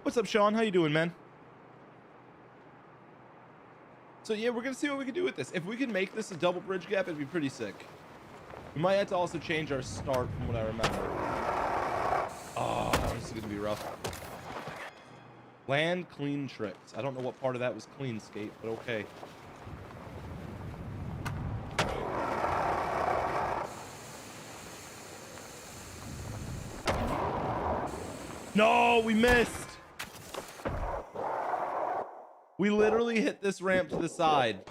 What's up, Sean? How you doing, man? So yeah, we're gonna see what we can do with this. If we can make this a double bridge gap, it'd be pretty sick. We might have to also change our start from what I remember. Oh, this is gonna be rough. Land clean tricks. I don't know what part of that was clean skate, but okay. No, we missed. We literally hit this ramp to the side.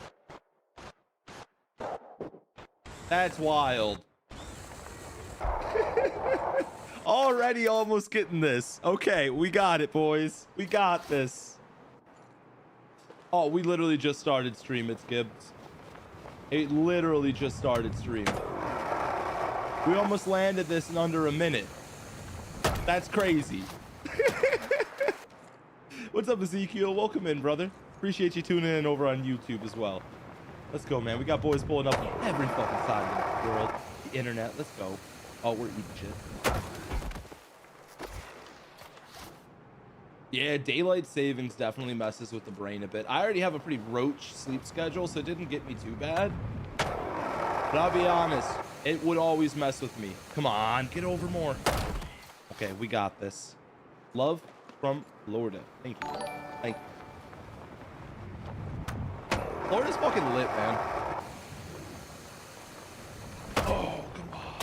That's wild. Already almost getting this. Okay, we got it, boys. We got this. Oh, we literally just started stream. It's Gibbs. It literally just started stream. We almost landed this in under a minute. That's crazy. What's up, Ezekiel? Welcome in, brother. Appreciate you tuning in over on YouTube as well. Let's go, man. We got boys pulling up from every fucking side of the world. The internet. Let's go. Oh, we're eating shit. Yeah, daylight savings definitely messes with the brain a bit. I already have a pretty roach sleep schedule, so it didn't get me too bad. But I'll be honest, it would always mess with me. Come on, get over more. Okay, we got this. Love from Florida. Thank you. Thank you. Florida's fucking lit, man. Oh, come on.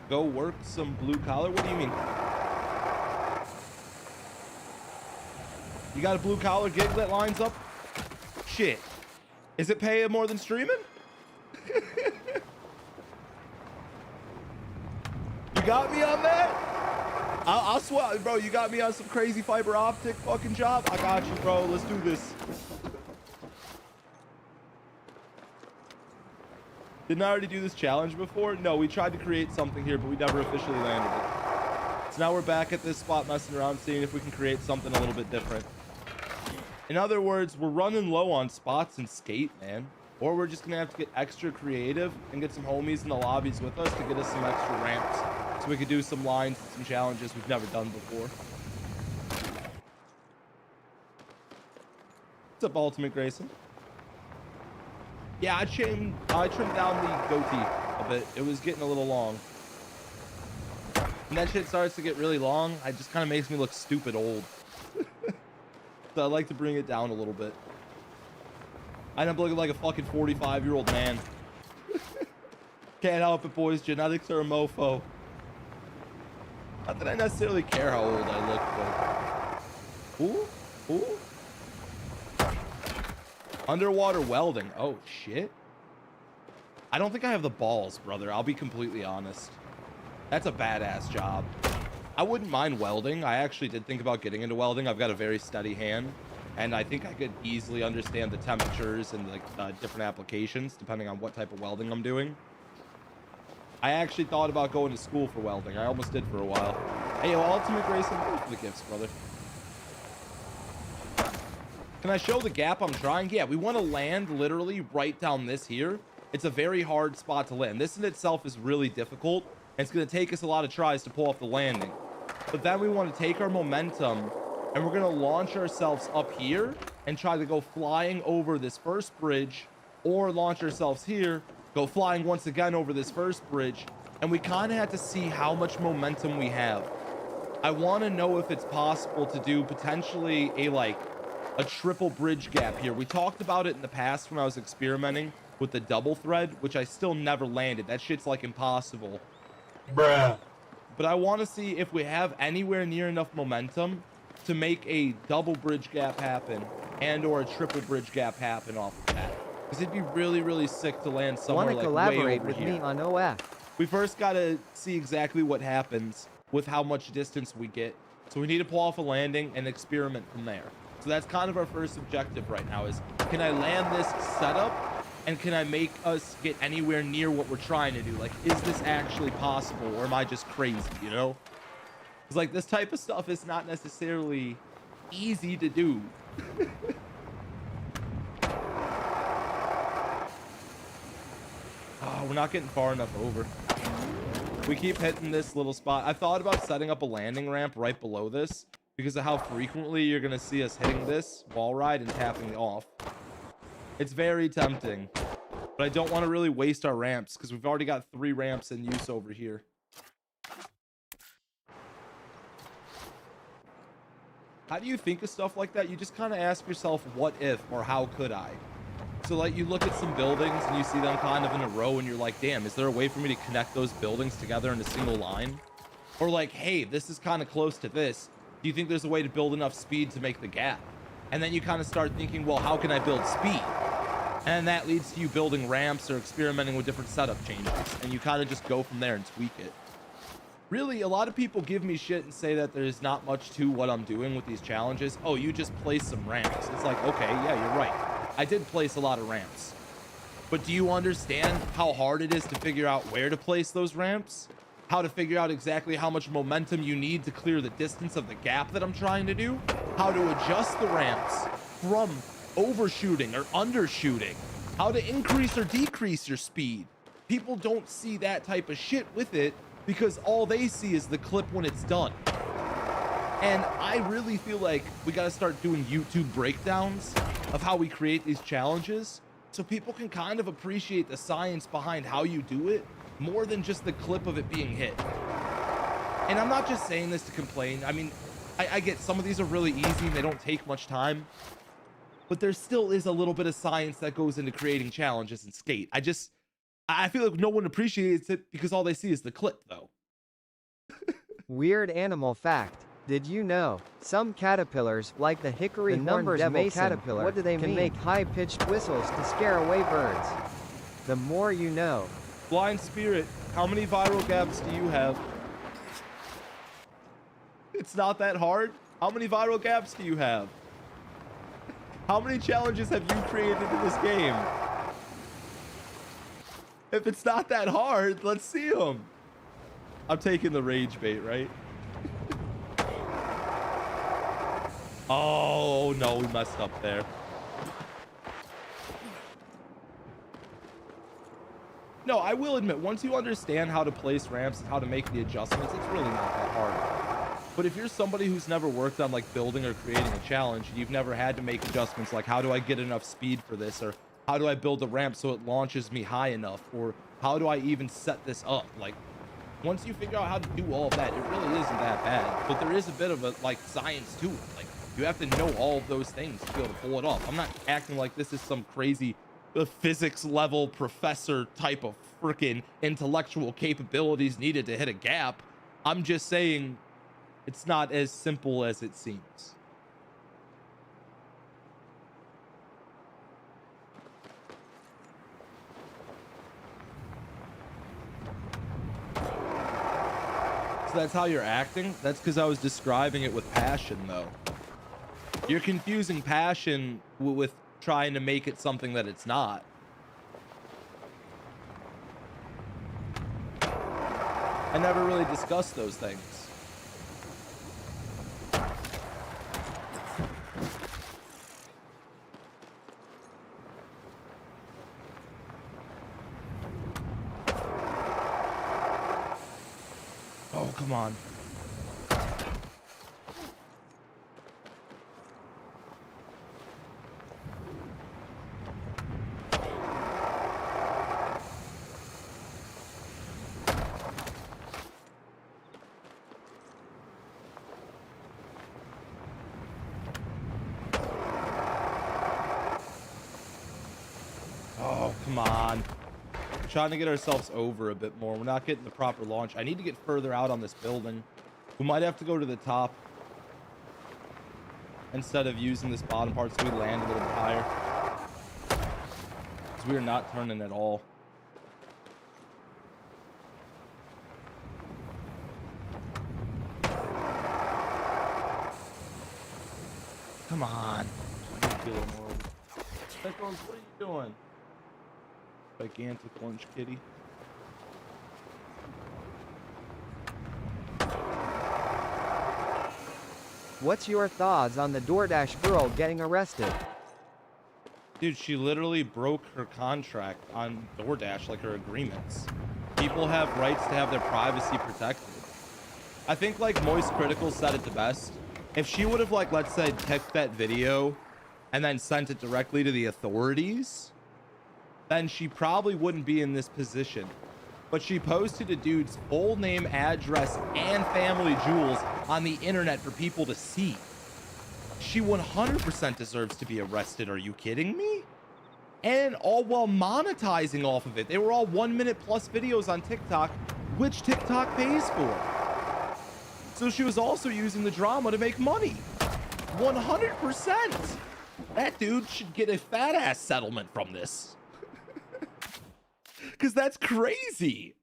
Go work some blue collar? What do you mean? You got a blue collar gig that lines up? Shit. Is it paying more than streaming? You got me on that? I'll swear, bro. You got me on some crazy fiber optic fucking job. I got you, bro. Let's do this. Didn't I already do this challenge before? No, we tried to create something here, but we never officially landed it. So now we're back at this spot messing around, seeing if we can create something a little bit different. In other words, we're running low on spots and skate, man. Or we're just gonna have to get extra creative and get some homies in the lobbies with us to get us some extra ramps, so we could do some lines and some challenges we've never done before. What's up, Ultimate Grayson? Yeah, I trimmed down the goatee a bit. It was getting a little long. When that shit starts to get really long, it just kind of makes me look stupid old. So I like to bring it down a little bit. I end up looking like a fucking 45-year-old man. Can't help it, boys. Genetics are a mofo. Not that I necessarily care how old I look, but... Ooh, ooh. Underwater welding. Oh, shit. I don't think I have the balls, brother. I'll be completely honest. That's a badass job. I wouldn't mind welding. I actually did think about getting into welding. I've got a very steady hand, and I think I could easily understand the temperatures and the different applications depending on what type of welding I'm doing. I actually thought about going to school for welding. I almost did for a while. Hey, yo, Ultimate Grayson, thanks for the gifts, brother. Can I show the gap I'm trying? Yeah, we want to land literally right down this here. It's a very hard spot to land. This in itself is really difficult, and it's going to take us a lot of tries to pull off the landing. But then we want to take our momentum, and we're going to launch ourselves up here and try to go flying over this first bridge, or launch ourselves here, go flying once again over this first bridge, and we kind of have to see how much momentum we have. I want to know if it's possible to do potentially a triple bridge gap here. We talked about it in the past when I was experimenting with the double thread, which I still never landed. That shit's like impossible. Bruh. But I want to see if we have anywhere near enough momentum to make a double bridge gap happen and or a triple bridge gap happen off of that. Because it'd be really, really sick to land somewhere like way over here. Want to collaborate with me on OF? We first got to see exactly what happens with how much distance we get. So we need to pull off a landing and experiment from there. So that's kind of our first objective right now is, can I land this setup and can I make us get anywhere near what we're trying to do? Like, is this actually possible or am I just crazy, you know? It's like this type of stuff is not necessarily easy to do. we're not getting far enough over. We keep hitting this little spot. I thought about setting up a landing ramp right below this because of how frequently you're going to see us hitting this wall ride and tapping off. It's very tempting, but I don't want to really waste our ramps because we've already got 3 ramps in use over here. How do you think of stuff like that? You just kind of ask yourself, what if, or how could I? So like you look at some buildings and you see them kind of in a row and you're like, damn, is there a way for me to connect those buildings together in a single line? Or like, hey, this is kind of close to this. Do you think there's a way to build enough speed to make the gap? And then you kind of start thinking, well, how can I build speed? And that leads to you building ramps or experimenting with different setup changes. And you kind of just go from there and tweak it. Really, a lot of people give me shit and say that there's not much to what I'm doing with these challenges. Oh, you just place some ramps. It's like, okay, yeah, you're right. I did place a lot of ramps. But do you understand how hard it is to figure out where to place those ramps? How to figure out exactly how much momentum you need to clear the distance of the gap that I'm trying to do? How to adjust the ramps from overshooting or undershooting? How to increase or decrease your speed? People don't see that type of shit with it because all they see is the clip when it's done. And I really feel like we got to start doing YouTube breakdowns of how we create these challenges so people can kind of appreciate the science behind how you do it more than just the clip of it being hit. And I'm not just saying this to complain. I mean, I get some of these are really easy and they don't take much time, but there still is a little bit of science that goes into creating challenges in Skate. I feel like no one appreciates it because all they see is the clip though. Weird animal fact. Did you know some caterpillars, like the hickory horned devil caterpillar, what do they can make high-pitched whistles to scare away birds? The more you know. Blind Spirit, how many viral gaps do you have? It's not that hard. How many viral gaps do you have? How many challenges have you created in this game? If it's not that hard, let's see them. I'm taking the rage bait, right? Oh, no, we messed up there. No, I will admit, once you understand how to place ramps and how to make the adjustments, it's really not that hard. But if you're somebody who's never worked on like building or creating a challenge, and you've never had to make adjustments like how do I get enough speed for this, or how do I build a ramp so it launches me high enough, or how do I even set this up? Like, once you figure out how to do all of that, it really isn't that bad. But there is a bit of a like science to it. Like, you have to know all of those things to be able to pull it off. I'm not acting like this is some crazy physics level professor type of freaking intellectual capabilities needed to hit a gap. I'm just saying it's not as simple as it seems. So that's how you're acting? That's because I was describing it with passion, though. You're confusing passion with trying to make it something that it's not. I never really discussed those things. Oh, come on. Oh, come on. We're trying to get ourselves over a bit more. We're not getting the proper launch. I need to get further out on this building. We might have to go to the top instead of using this bottom part so we land a little bit higher. Because we are not turning at all. Come on. I need to get a little more over. Cyclones, what are you doing? Gigantic lunch kitty. What's your thoughts on the DoorDash girl getting arrested? Dude, she literally broke her contract on DoorDash, like her agreements. People have rights to have their privacy protected. I think like Moist Critical said it the best. If she would have, like, let's say, took that video and then sent it directly to the authorities, then she probably wouldn't be in this position. But she posted a dude's full name, address, and family jewels on the internet for people to see. She 100% deserves to be arrested. Are you kidding me? And all while monetizing off of it. They were all 1 minute plus videos on TikTok, which TikTok pays for. So she was also using the drama to make money. 100%. That dude should get a fat ass settlement from this. Because that's crazy.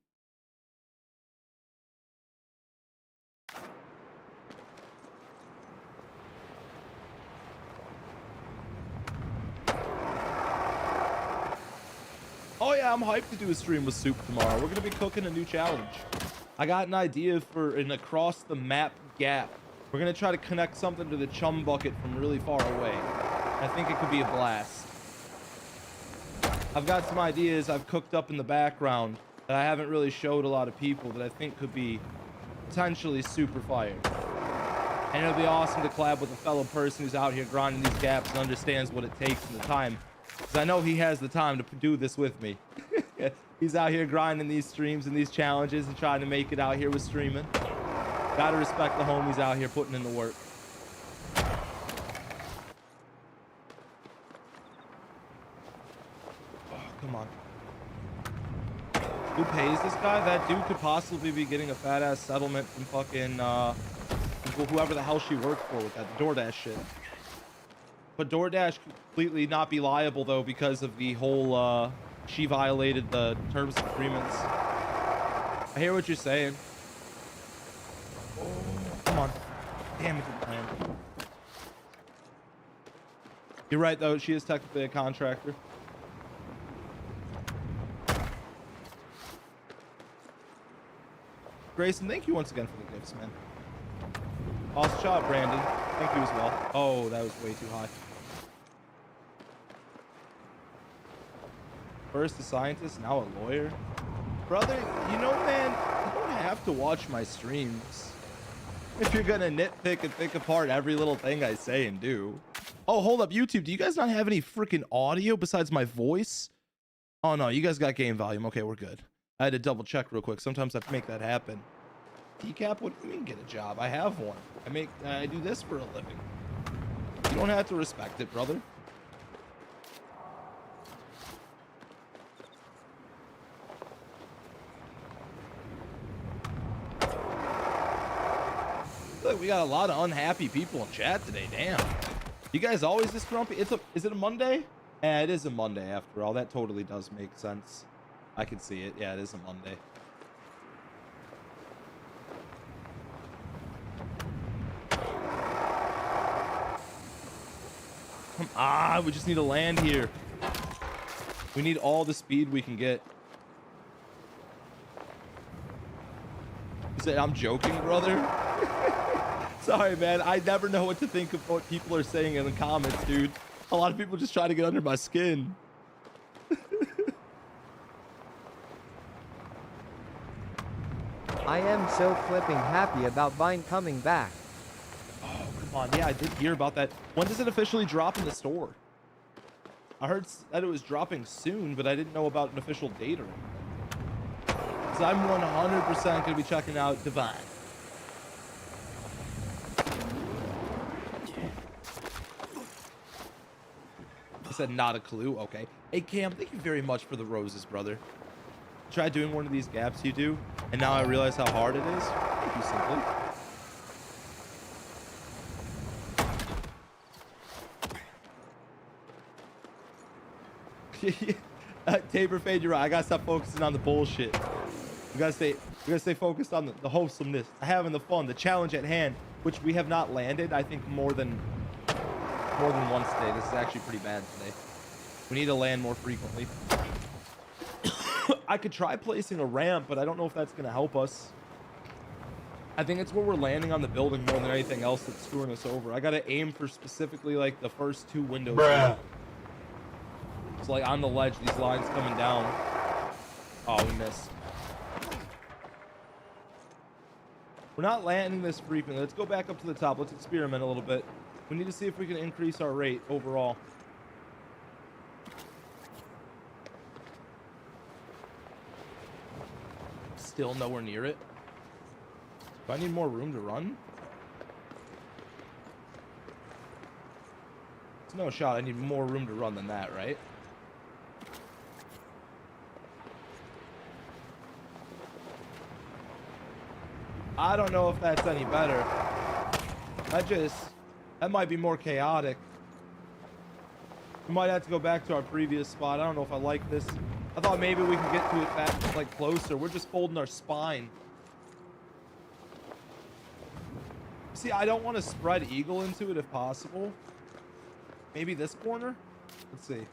Oh yeah, I'm hyped to do a stream with Soup tomorrow. We're gonna be cooking a new challenge. I got an idea for an across the map gap. We're gonna try to connect something to the chum bucket from really far away. I think it could be a blast. I've got some ideas I've cooked up in the background that I haven't really showed a lot of people that I think could be potentially super fire. And it'll be awesome to collab with a fellow person who's out here grinding these gaps and understands what it takes and the time. Because I know he has the time to do this with me. He's out here grinding these streams and these challenges and trying to make it out here with streaming. Gotta respect the homies out here putting in the work. Oh, come on. Who pays this guy? That dude could possibly be getting a fat ass settlement from fucking whoever the hell she worked for with that DoorDash shit. But DoorDash completely not be liable though because of the whole she violated the terms and agreements. I hear what you're saying. Oh, come on. Damn it, didn't land. You're right though, she is technically a contractor. Grayson, thank you once again for the gifts, man. Awesome job, Brandon. Thank you as well. Oh, that was way too high. First a scientist, now a lawyer. Brother, you know, man, you don't have to watch my streams if you're gonna nitpick and pick apart every little thing I say and do. Oh, hold up, YouTube. Do you guys not have any freaking audio besides my voice? Oh, no, you guys got game volume. Okay, we're good. I had to double check real quick. Sometimes I have to make that happen. TCAP, what do you mean get a job? I have one. I do this for a living. You don't have to respect it, brother. Look, we got a lot of unhappy people in chat today. Damn. You guys always this grumpy? Is it a Monday? Yeah, it is a Monday after all. That totally does make sense. I can see it. Yeah, it is a Monday. Come on, we just need to land here. We need all the speed we can get. You said I'm joking, brother? Sorry, man. I never know what to think of what people are saying in the comments, dude. A lot of people just try to get under my skin. I am so flipping happy about Vine coming back. Oh, come on. Yeah, I did hear about that. When does it officially drop in the store? I heard that it was dropping soon, but I didn't know about an official date or anything. Because I'm 100% going to be checking out Divine. I said not a clue. Okay. Hey, Cam, thank you very much for the roses, brother. Try doing one of these gaps you do, and now I realize how hard it is. Thank you, Simply. Tabor Fade, you're right. I gotta stop focusing on the bullshit. We gotta stay focused on the wholesomeness, having the fun, the challenge at hand, which we have not landed. I think more than once today. This is actually pretty bad today. We need to land more frequently. I could try placing a ramp, but I don't know if that's going to help us. I think it's where we're landing on the building more than anything else that's screwing us over. I got to aim for specifically like the first two windows. Bruh. So like on the ledge, these lines coming down. Oh, we missed. We're not landing this frequently. Let's go back up to the top. Let's experiment a little bit. We need to see if we can increase our rate overall. Still nowhere near it. Do I need more room to run? It's no shot. I need more room to run than that, right? I don't know if that's any better. That might be more chaotic. We might have to go back to our previous spot. I don't know if I like this. I thought maybe we can get to it back, like, closer. We're just folding our spine. See, I don't want to spread eagle into it if possible. Maybe this corner? Let's see.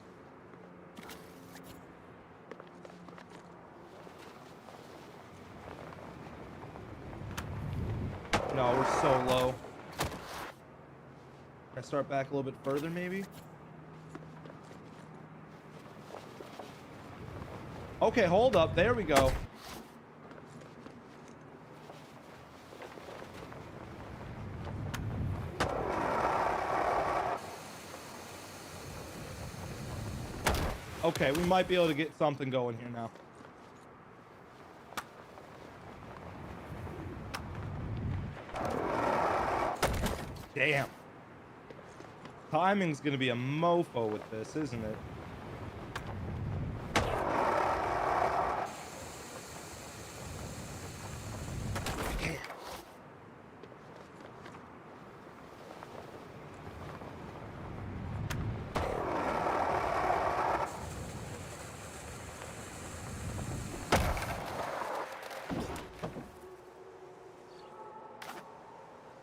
No, we're so low. Can I start back a little bit further, maybe? Okay, hold up. There we go. Okay, we might be able to get something going here now. Damn. Timing's gonna be a mofo with this, isn't it?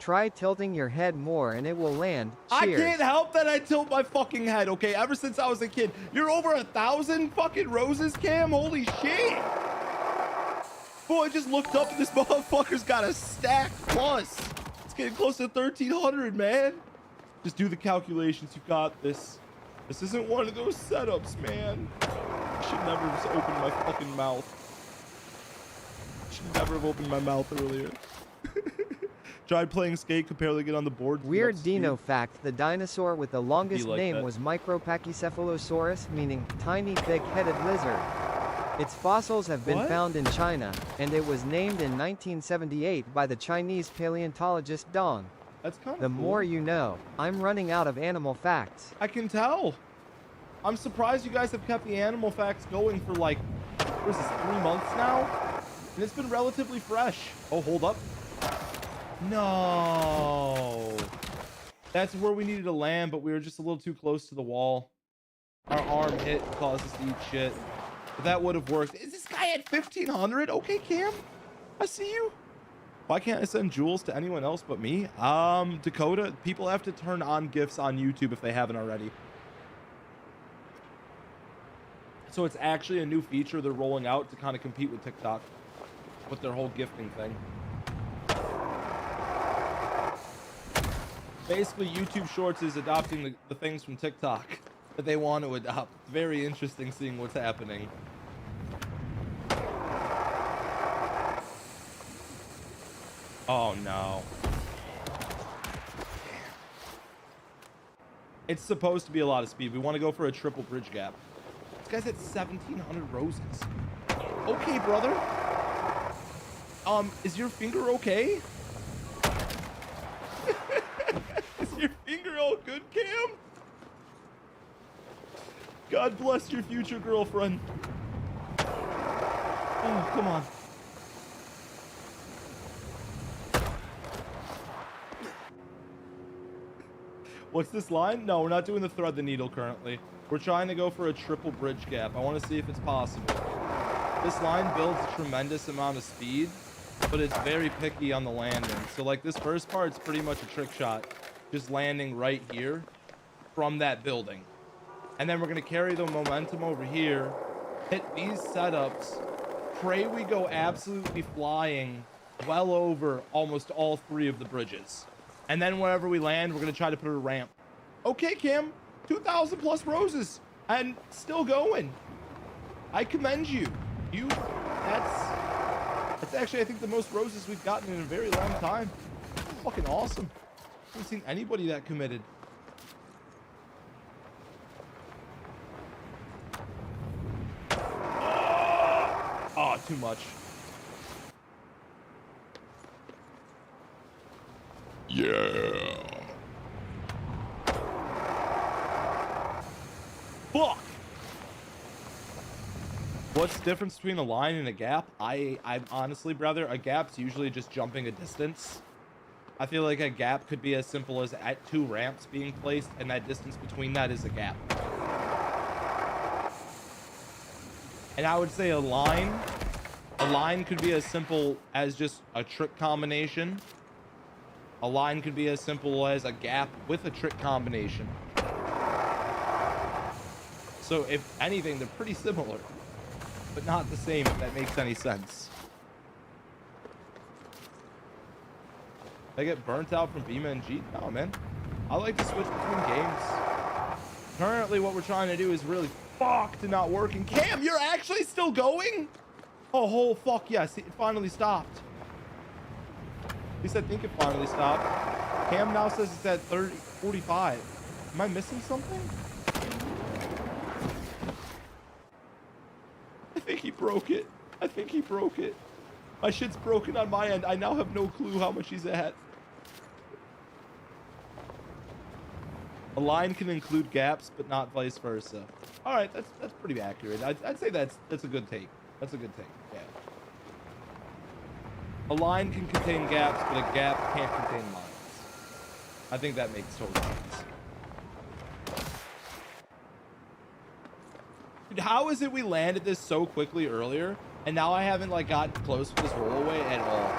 Try tilting your head more and it will land. Cheers. I can't help that I tilt my fucking head, okay? Ever since I was a kid. You're over 1,000 fucking roses, Cam? Holy shit. Boy, I just looked up and this motherfucker's got a stack plus. It's getting close to 1,300, man. Just do the calculations. You got this. This isn't one of those setups, man. I should never have opened my fucking mouth. I should never have opened my mouth earlier. Tried playing skate, could barely get on the board. Weird dino fact, the dinosaur with the longest like name that. was Micropachycephalosaurus, meaning tiny thick-headed lizard. Its fossils have been What? found in China, and it was named in 1978 by the Chinese paleontologist Dong. That's kind of The cool. more you know. I'm running out of animal facts. I can tell. I'm surprised you guys have kept the animal facts going for like, what is this, 3 months now? And it's been relatively fresh. Oh, hold up. No. That's where we needed to land, but we were just a little too close to the wall. Our arm hit caused us to eat shit. But that would have worked. Is this guy at 1,500? Okay, Cam. I see you. Why can't I send jewels to anyone else but me? Dakota, people have to turn on gifts on YouTube if they haven't already. So it's actually a new feature they're rolling out to kind of compete with TikTok with their whole gifting thing. Basically, YouTube Shorts is adopting the things from TikTok that they want to adopt. It's very interesting seeing what's happening. Oh, no. It's supposed to be a lot of speed. We want to go for a triple bridge gap. This guy's at 1,700 roses. Okay, brother. Is your finger okay? Is your finger all good, Cam? God bless your future girlfriend. Oh, come on. What's this line? No, we're not doing the thread the needle currently. We're trying to go for a triple bridge gap. I want to see if it's possible. This line builds a tremendous amount of speed, but it's very picky on the landing. So like this first part's pretty much a trick shot. Just landing right here from that building. And then we're going to carry the momentum over here, hit these setups, pray we go absolutely flying well over almost all 3 of the bridges. And then wherever we land, we're going to try to put a ramp. Okay, Cam, 2,000 plus roses. and still going. I commend you. That's actually, I think, the most roses we've gotten in a very long time. Fucking awesome. I haven't seen anybody that committed. Oh, too much. Yeah. Fuck. What's the difference between a line and a gap? I'm honestly, brother, a gap's usually just jumping a distance. I feel like a gap could be as simple as at 2 ramps being placed, and that distance between that is a gap. And I would say a line could be as simple as just a trick combination. A line could be as simple as a gap with a trick combination. So if anything, they're pretty similar, but not the same, if that makes any sense. I get burnt out from BeamNG? No, man. I like to switch between games. Currently, what we're trying to do is really fucked and not working. Cam, you're actually still going? Oh, fuck yes. It finally stopped. At least I think it finally stopped. Cam now says it's at 45. Am I missing something? I think he broke it. My shit's broken on my end. I now have no clue how much he's at. A line can include gaps, but not vice versa. All right, that's pretty accurate. I'd say that's a good take. That's a good take. Yeah. A line can contain gaps, but a gap can't contain lines. I think that makes total sense. Dude, how is it we landed this so quickly earlier, and now I haven't like gotten close to this rollaway at all?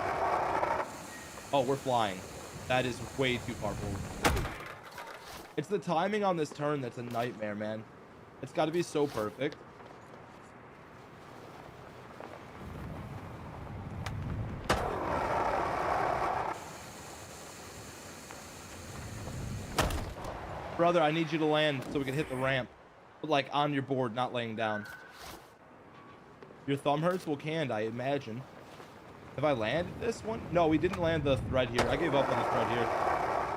Oh, we're flying. That is way too far forward. It's the timing on this turn that's a nightmare, man. It's got to be so perfect. Brother, I need you to land so we can hit the ramp. But like on your board, not laying down. Your thumb hurts? Well, canned, I imagine. Have I landed this one? No, we didn't land the thread here. I gave up on the thread here.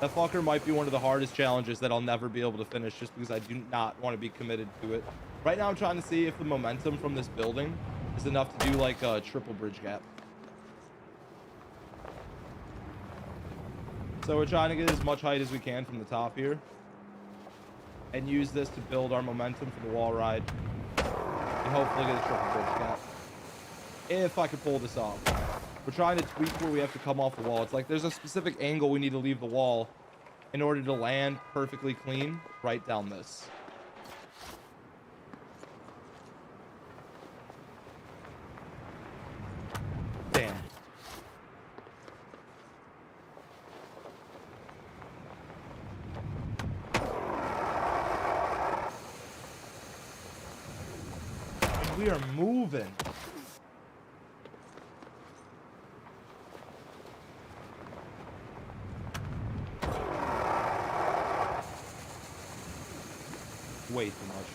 That fucker might be one of the hardest challenges that I'll never be able to finish just because I do not want to be committed to it. Right now, I'm trying to see if the momentum from this building is enough to do like a triple bridge gap. So we're trying to get as much height as we can from the top here and use this to build our momentum for the wall ride and hopefully get a triple bridge gap. If I could pull this off. We're trying to tweak where we have to come off the wall. It's like there's a specific angle we need to leave the wall in order to land perfectly clean right down this. Damn. We are moving. Way too much.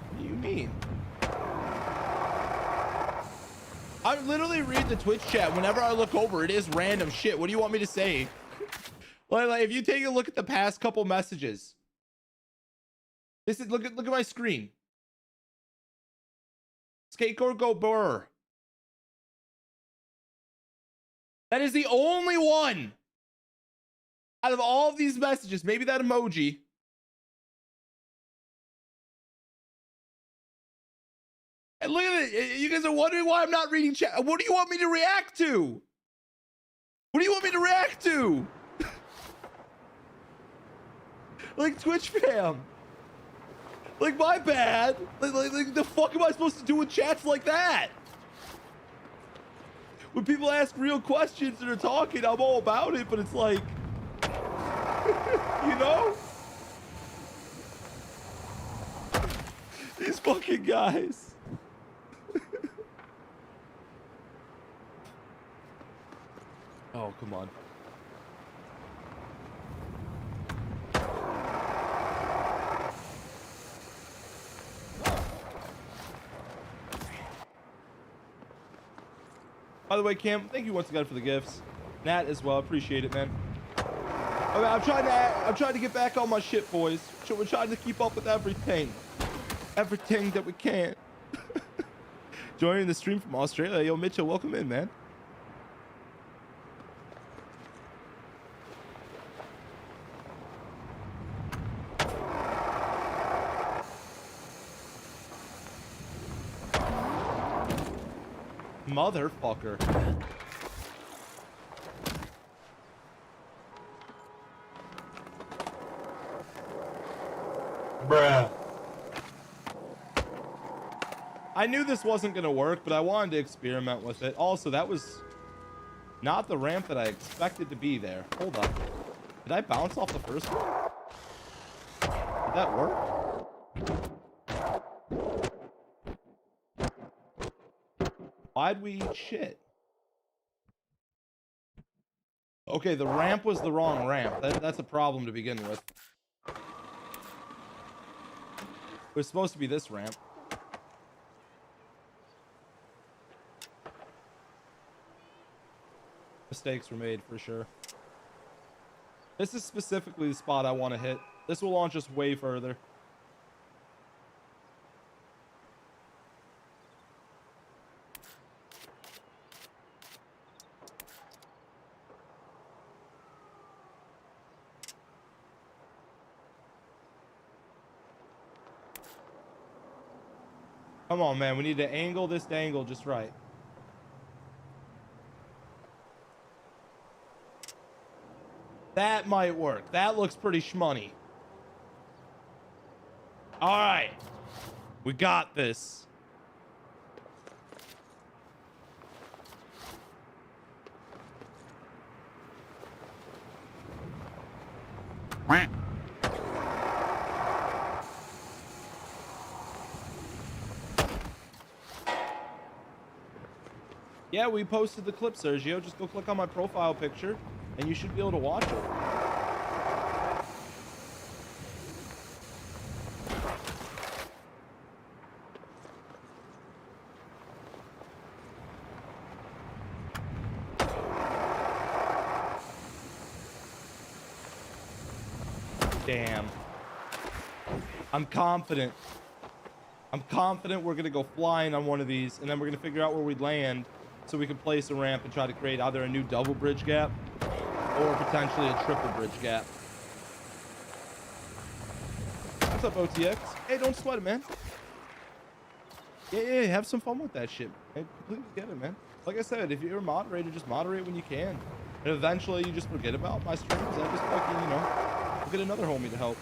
What do you mean? I literally read the Twitch chat whenever I look over. It is random shit. What do you want me to say? Like if you take a look at the past couple messages, this is look at my screen. Skateboard go burr. That is the only one out of all of these messages. Maybe that emoji. And look at it. You guys are wondering why I'm not reading chat. What do you want me to react to? What do you want me to react to? Like Twitch fam. Like, my bad. Like, the fuck am I supposed to do with chats like that? When people ask real questions and are talking, I'm all about it, but it's like, you know? These fucking guys. Oh, come on. By the way, Cam, thank you once again for the gifts. Nat as well, appreciate it, man. I mean, I'm trying to get back on my shit, boys. We're trying to keep up with everything that we can. Joining the stream from Australia, yo, Mitchell, welcome in, man. Motherfucker. Bruh. I knew this wasn't gonna work, but I wanted to experiment with it. Also, that was not the ramp that I expected to be there. Hold up. Did I bounce off the first one? Did that work? Why'd we eat shit? Okay, the ramp was the wrong ramp. That's a problem to begin with. It was supposed to be this ramp. Mistakes were made for sure. This is specifically the spot I want to hit. This will launch us way further. Come on, man. We need to angle this dangle just right. That might work. That looks pretty shmoney. All right. We got this. Yeah, we posted the clip, Sergio. Just go click on my profile picture and you should be able to watch it. Damn. I'm confident. I'm confident we're going to go flying on one of these, and then we're going to figure out where we land so we can place a ramp and try to create either a new double bridge gap or potentially a triple bridge gap. What's up, OTX? Hey, don't sweat it, man. Yeah, have some fun with that shit. I completely get it, man. Like I said, if you're a moderator, just moderate when you can. And eventually you just forget about my streams. I just fucking, we'll get another homie to help.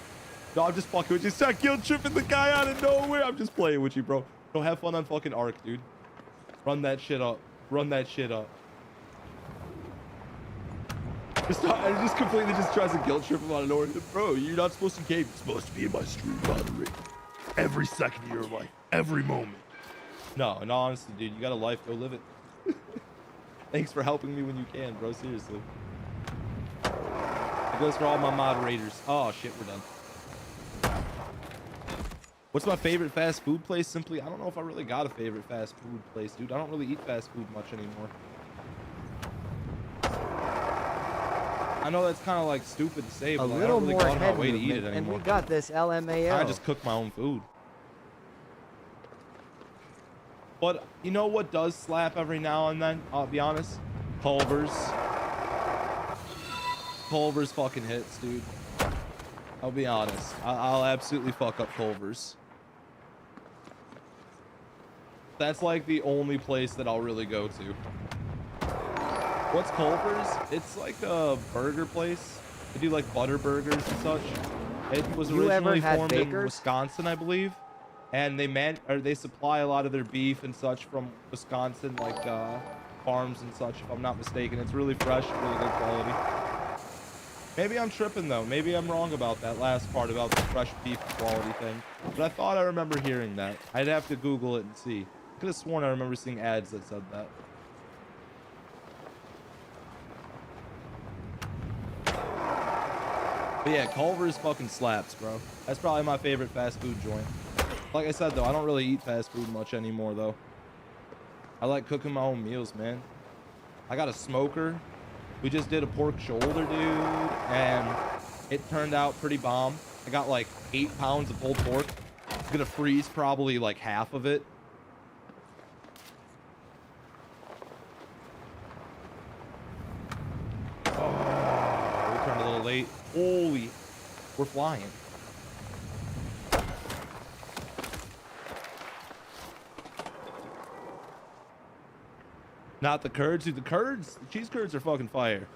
No, I'm just fucking with you. Start guilt tripping the guy out of nowhere. I'm just playing with you, bro. Don't have fun on fucking Ark, dude. Run that shit up. Run that shit up. I just completely just tries to guilt trip him out of nowhere. Bro, you're not supposed to game. You're supposed to be in my stream moderate. Every second of your life. Every moment. No, in all honesty, dude, you got a life. Go live it. Thanks for helping me when you can, bro. Seriously. It goes for all my moderators. Oh, shit, we're done. What's my favorite fast food place? Simply, I don't know if I really got a favorite fast food place, dude. I don't really eat fast food much anymore. I know that's kind of like stupid to say, but like, I don't really go out of my way to eat it anymore. And we got this LMAO. I just cook my own food. But you know what does slap every now and then? I'll be honest. Culver's. Culver's fucking hits, dude. I'll be honest. I'll absolutely fuck up Culver's. That's like the only place that I'll really go to. What's Culver's? It's like a burger place. They do like butter burgers and such. It was originally formed in Wisconsin, I believe. And they supply a lot of their beef and such from Wisconsin, like farms and such, if I'm not mistaken. It's really fresh, really good quality. Maybe I'm tripping though. Maybe I'm wrong about that last part about the fresh beef quality thing. But I thought I remember hearing that. I'd have to Google it and see. Could have sworn I remember seeing ads that said that. But yeah, Culver's fucking slaps, bro. That's probably my favorite fast food joint. Like I said, though, I don't really eat fast food much anymore, though. I like cooking my own meals, man. I got a smoker. We just did a pork shoulder, dude, and it turned out pretty bomb. I got like 8 pounds of pulled pork. I'm gonna freeze probably like half of it. Oh, we turned a little late. Holy, we're flying. Not the curds, dude. The curds, the cheese curds are fucking fire.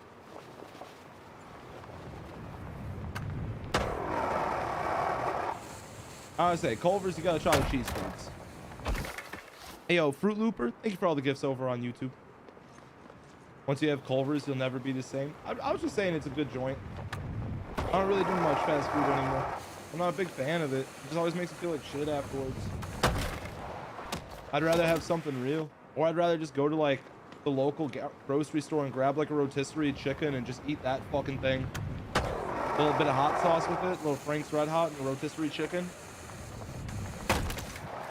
I would say, Culver's, you gotta try the cheese curds. Hey, yo, Fruit Looper, thank you for all the gifts over on YouTube. Once you have Culver's, you'll never be the same. I was just saying it's a good joint. I don't really do much fast food anymore. I'm not a big fan of it. It just always makes me feel like shit afterwards. I'd rather have something real. Or I'd rather just go to like the local grocery store and grab like a rotisserie chicken and just eat that fucking thing. A little bit of hot sauce with it, a little Frank's Red Hot and a rotisserie chicken.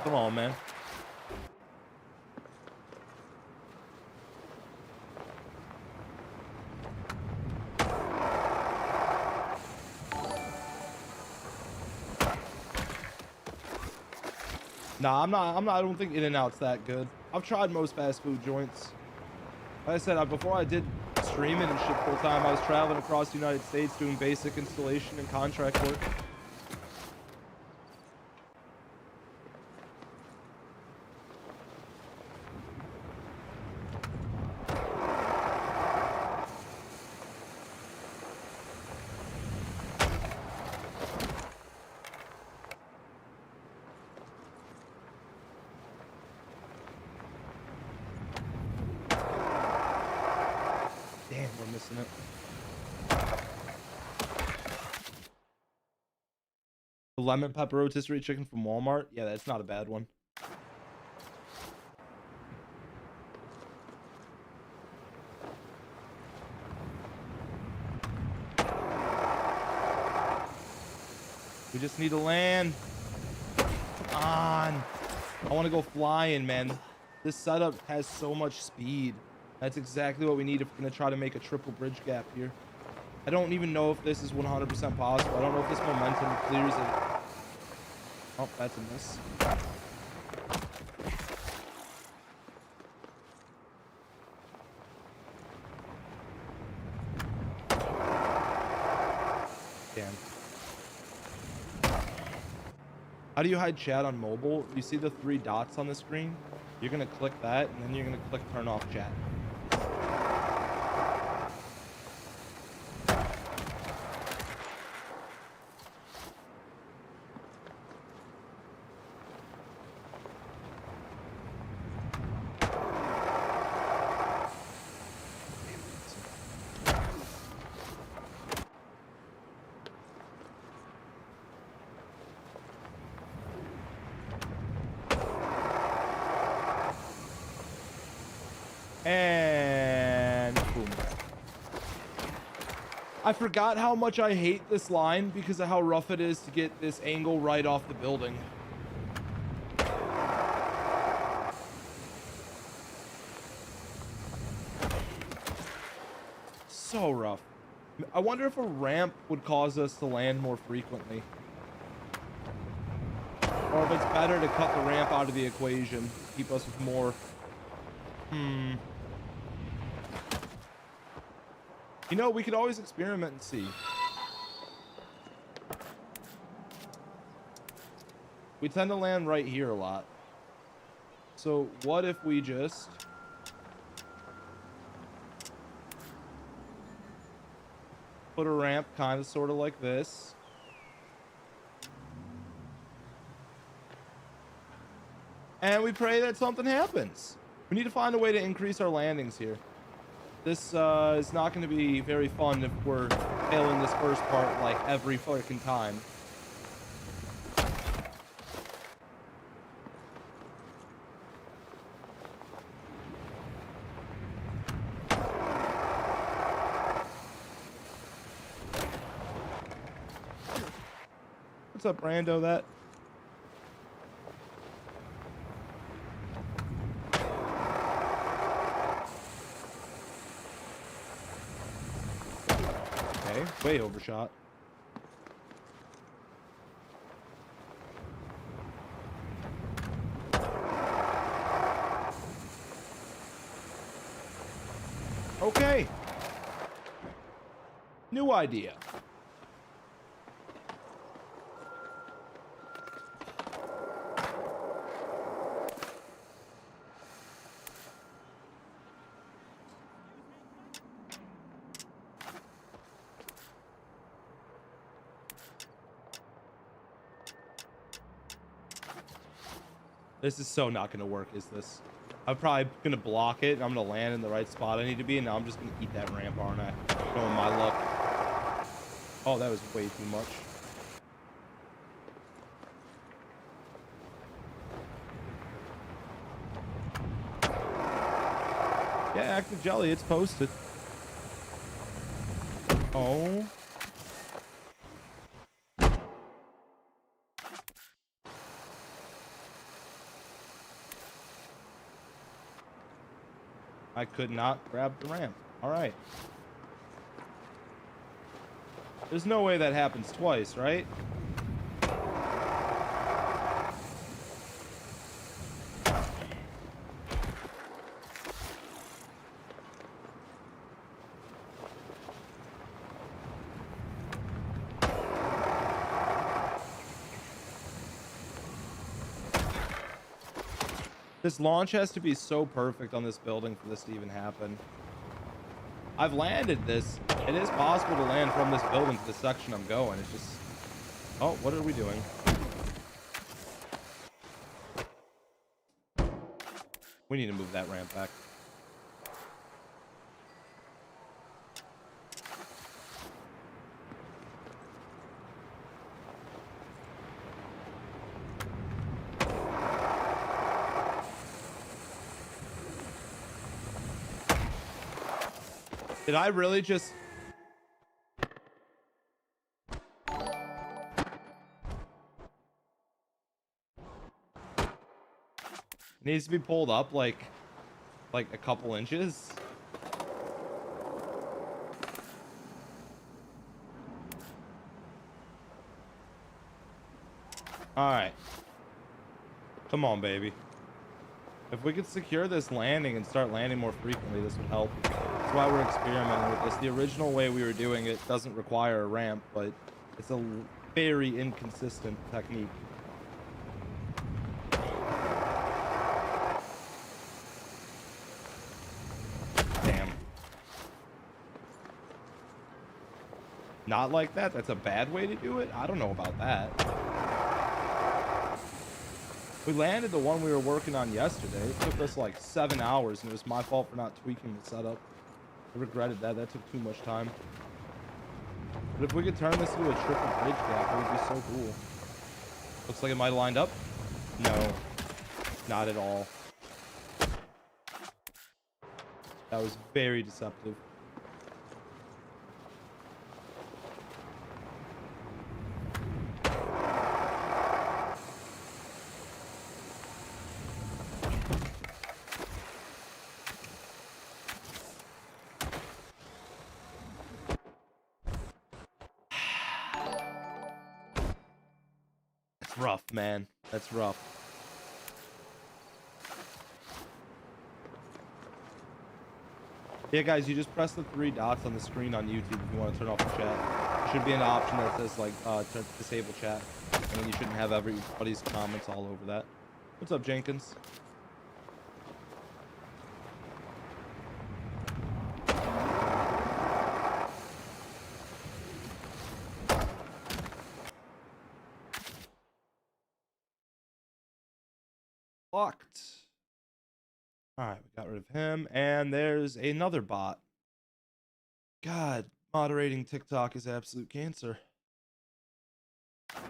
Come on, man. Nah, I don't think In-N-Out's that good. I've tried most fast food joints. Like I said, before I did streaming and shit full time, I was traveling across the United States doing basic installation and contract work. The lemon pepper rotisserie chicken from Walmart. Yeah, that's not a bad one. We just need to land. Come on. I want to go flying, man. This setup has so much speed. That's exactly what we need if we're going to try to make a triple bridge gap here. I don't even know if this is 100% possible. I don't know if this momentum clears it. Oh, that's a miss. Damn. How do you hide chat on mobile? You see the 3 dots on the screen? You're going to click that, and then you're going to click turn off chat. And boom. I forgot how much I hate this line because of how rough it is to get this angle right off the building. So rough. I wonder if a ramp would cause us to land more frequently. Or if it's better to cut the ramp out of the equation, keep us with more. You know, we could always experiment and see. We tend to land right here a lot. So what if we just put a ramp kind of sort of like this. And we pray that something happens. We need to find a way to increase our landings here. This is not going to be very fun if we're failing this first part like every fucking time. What's up, Brando? That. Okay, way overshot. Okay. New idea. This is so not going to work, is this? I'm probably going to block it, and I'm going to land in the right spot I need to be, and now I'm just going to eat that ramp, aren't I? Going my luck. Oh, that was way too much. Yeah, Active Jelly, it's posted. Oh. I could not grab the ramp. All right. There's no way that happens twice, right? This launch has to be so perfect on this building for this to even happen. I've landed this. It is possible to land from this building to the section I'm going. It's just... Oh, what are we doing? We need to move that ramp back. Did I really just... It needs to be pulled up like a couple inches. All right. Come on, baby. If we could secure this landing and start landing more frequently, this would help. That's why we're experimenting with this. The original way we were doing it doesn't require a ramp, but it's a very inconsistent technique. Damn. Not like that? That's a bad way to do it? I don't know about that. We landed the one we were working on yesterday. It took us like 7 hours, and it was my fault for not tweaking the setup. I regretted that. That took too much time. But if we could turn this into a triple bridge gap, it would be so cool. Looks like it might have lined up. No, not at all. That was very deceptive. Rough, man. That's rough. Yeah, guys, you just press the 3 dots on the screen on YouTube if you want to turn off the chat. There should be an option that says like disable chat, and then you shouldn't have everybody's comments all over that. What's up, Jenkins? Locked. All right, we got rid of him, and there's another bot. God, moderating TikTok is absolute cancer. I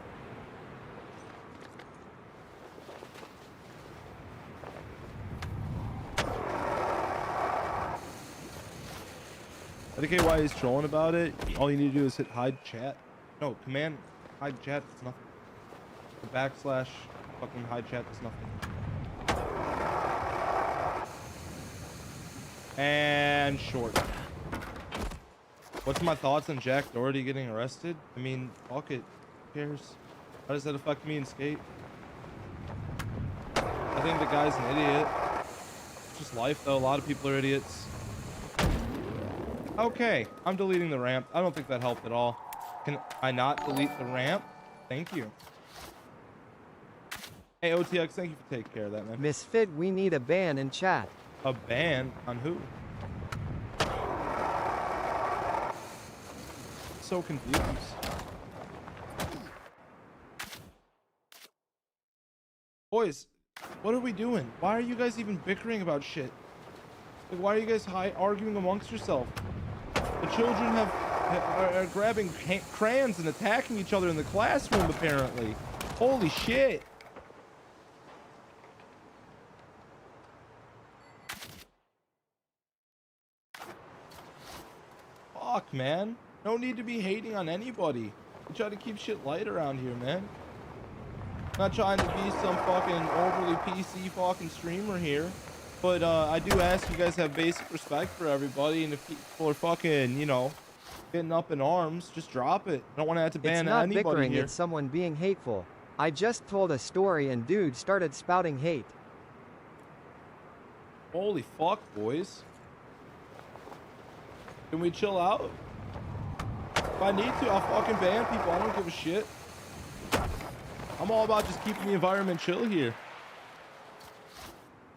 think KY is trolling about it. All you need to do is hit hide chat. No, command hide chat. It's nothing. The backslash fucking hide chat does nothing. And short. What's my thoughts on Jack Doherty getting arrested? I mean, fuck it. Who cares? How does that affect me in skate? I think the guy's an idiot. It's just life, though. A lot of people are idiots. Okay, I'm deleting the ramp. I don't think that helped at all. Can I not delete the ramp? Thank you. Hey, OTX, thank you for taking care of that, man. Misfit, we need a ban in chat. A ban? On who? So confused. Boys, what are we doing? Why are you guys even bickering about shit? Like, why are you guys arguing amongst yourself? The children are grabbing crayons and attacking each other in the classroom, apparently. Holy shit. Fuck, man. No need to be hating on anybody. We try to keep shit light around here, man. Not trying to be some fucking overly PC fucking streamer here. But I do ask you guys have basic respect for everybody, and if people are fucking, you know, getting up in arms, just drop it. I don't want to have to ban anybody It's not bickering, here. it's someone being hateful. I just told a story and dude started spouting hate. Holy fuck, boys. Can we chill out? If I need to, I'll fucking ban people. I don't give a shit. I'm all about just keeping the environment chill here.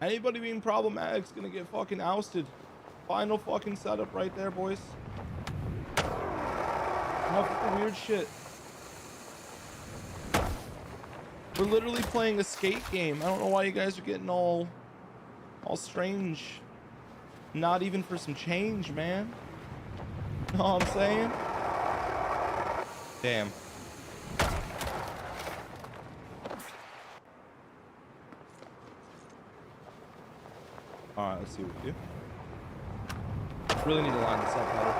Anybody being problematic is gonna get fucking ousted. Final fucking setup right there, boys. Enough with the weird shit. We're literally playing a skate game. I don't know why you guys are getting all strange. Not even for some change, man. Know what I'm saying? Damn. Alright, let's see what we do. Really need to line this up better.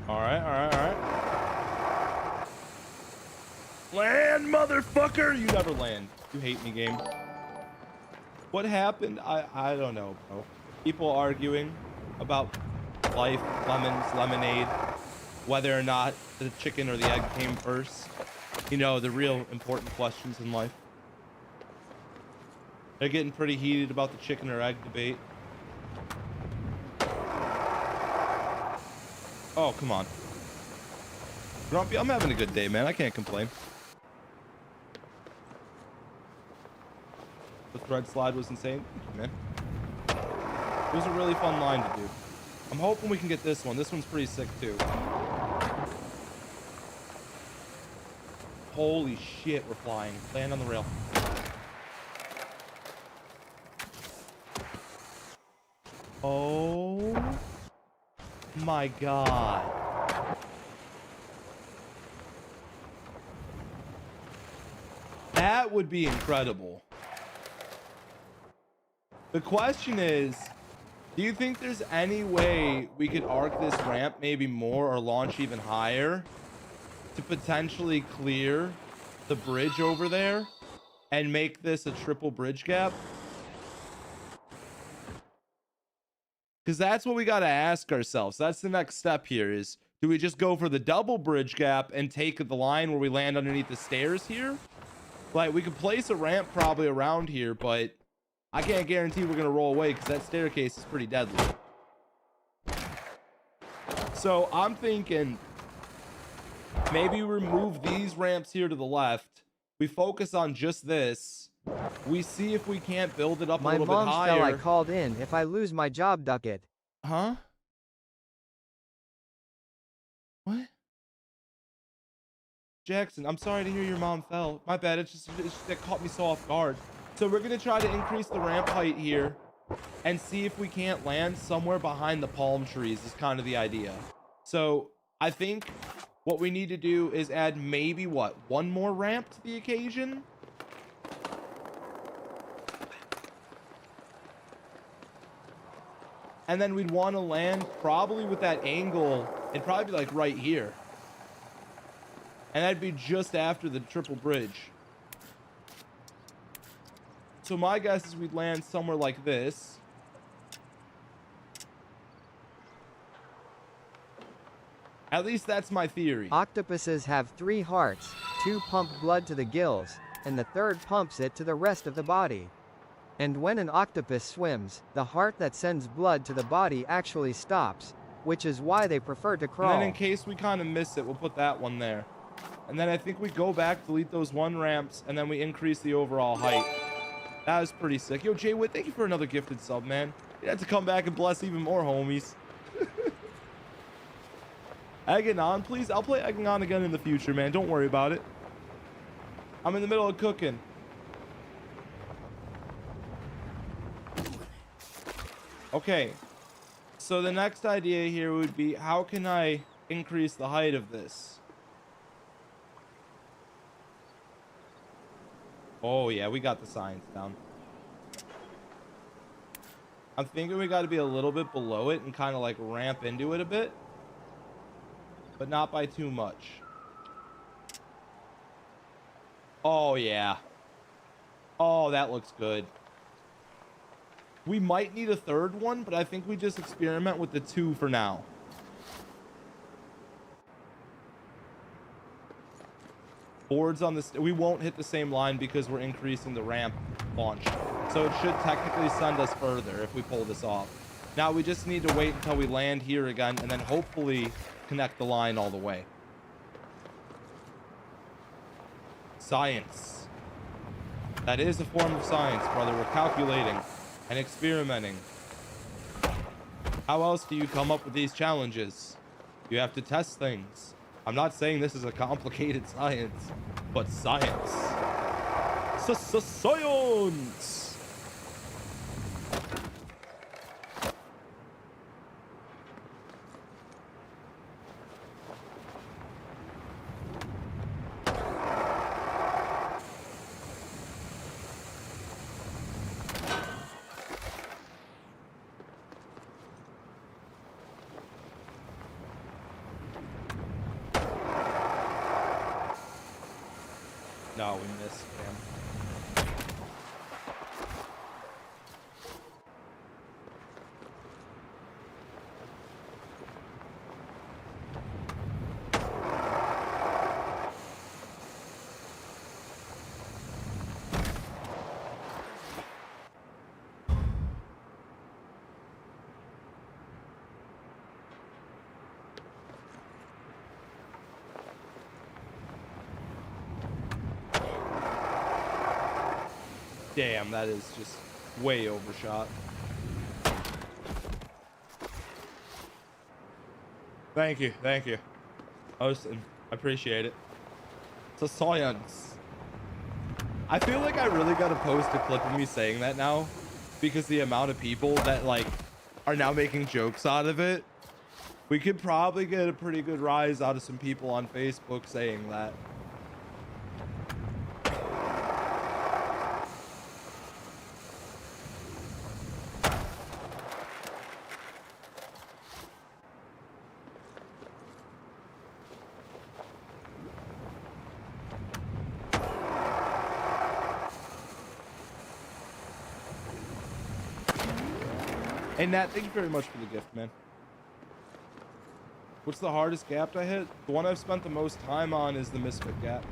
Alright, alright, alright. Land, motherfucker! You never land. You hate me, game. What happened? I don't know, bro. People arguing about life, lemons, lemonade, whether or not the chicken or the egg came first. You know, the real important questions in life. They're getting pretty heated about the chicken or egg debate. Oh, come on. Grumpy, I'm having a good day, man. I can't complain. The thread slide was insane. Thank you, man. It was a really fun line to do. I'm hoping we can get this one. This one's pretty sick, too. Holy shit, we're flying. Land on the rail. Oh my god. That would be incredible. The question is, do you think there's any way we could arc this ramp maybe more or launch even higher to potentially clear the bridge over there and make this a triple bridge gap? Because that's what we got to ask ourselves. That's the next step here is, do we just go for the double bridge gap and take the line where we land underneath the stairs here? Like, we could place a ramp probably around here, but I can't guarantee we're going to roll away because that staircase is pretty deadly. So I'm thinking maybe remove these ramps here to the left. We focus on just this. We see if we can't build it up a little bit higher. My mom fell, I called in. If I lose my job, duck it. Huh? What? Jackson, I'm sorry to hear your mom fell. My bad. It's just it caught me so off guard. So we're gonna try to increase the ramp height here and see if we can't land somewhere behind the palm trees is kind of the idea. So I think what we need to do is add maybe one more ramp to the occasion. And then we'd want to land probably with that angle. It'd probably be like right here. And that'd be just after the triple bridge. So my guess is we'd land somewhere like this. At least that's my theory. Octopuses have 3 hearts, 2 pump blood to the gills, and the third pumps it to the rest of the body. And when an octopus swims, the heart that sends blood to the body actually stops, which is why they prefer to crawl. And then in case we kind of miss it, we'll put that one there. And then I think we go back, delete those 1 ramps, and then we increase the overall height. That was pretty sick. Yo, Jay Witt, thank you for another gifted sub, man. You have to come back and bless even more homies. Aganon, please. I'll play Aganon again in the future, man. Don't worry about it. I'm in the middle of cooking. Okay. So the next idea here would be, how can I increase the height of this? Oh, yeah, we got the science down. I'm thinking we got to be a little bit below it and kind of like ramp into it a bit. But not by too much. Oh, yeah. Oh, that looks good. We might need a third one, but I think we just experiment with the 2 for now. Boards on this, we won't hit the same line because we're increasing the ramp launch. So it should technically send us further if we pull this off. Now we just need to wait until we land here again and then hopefully connect the line all the way. Science. That is a form of science, brother. We're calculating and experimenting. How else do you come up with these challenges? You have to test things. I'm not saying this is a complicated science, but science. Science! No, we missed, man. Damn, that is just way overshot. Thank you, thank you. Austin, I appreciate it. It's a science. I feel like I really gotta post a clip of me saying that now, because the amount of people that like are now making jokes out of it. We could probably get a pretty good rise out of some people on Facebook saying that. Hey Nat, thank you very much for the gift, man. What's the hardest gap I hit? The one I've spent the most time on is the Misfit gap.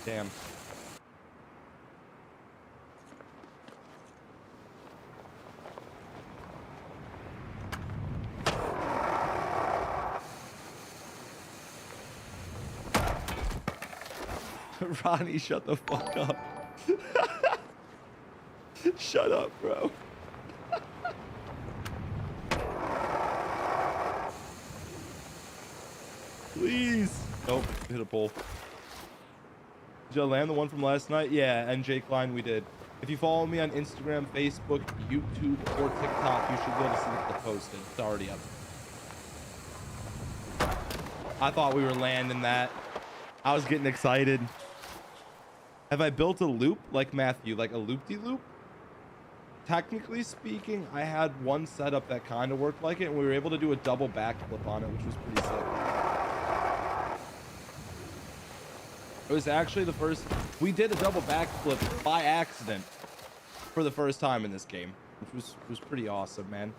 Damn. Ronnie, shut the fuck up. Shut up, bro. Please. Nope, hit a pole. Did I land the one from last night? Yeah, and Jake Klein, we did. If you follow me on Instagram, Facebook, YouTube, or TikTok, you should be able to see the posted. It's already up. I thought we were landing that. I was getting excited. Have I built a loop like Matthew, like a loop-de-loop? technically speaking, I had one setup that kind of worked like it, and we were able to do a double backflip on it, which was pretty sick. It was actually the first, we did a double backflip by accident for the first time in this game, which was pretty awesome, man.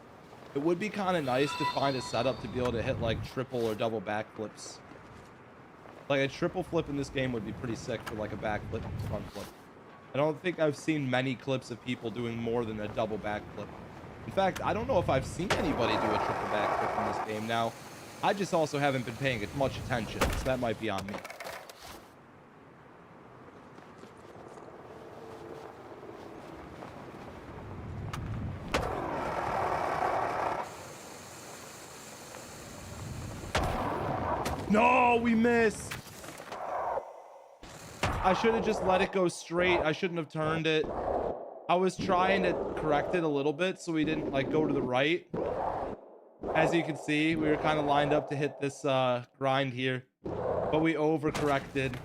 It would be kind of nice to find a setup to be able to hit like triple or double backflips. Like a triple flip in this game would be pretty sick for like a backflip and front flip. I don't think I've seen many clips of people doing more than a double backflip. In fact, I don't know if I've seen anybody do a triple backflip in this game. Now, I just also haven't been paying as much attention, so that might be on me. No, we missed. I should have just let it go straight. I shouldn't have turned it. I was trying to correct it a little bit so we didn't like go to the right. As you can see, we were kind of lined up to hit this grind here, but we overcorrected.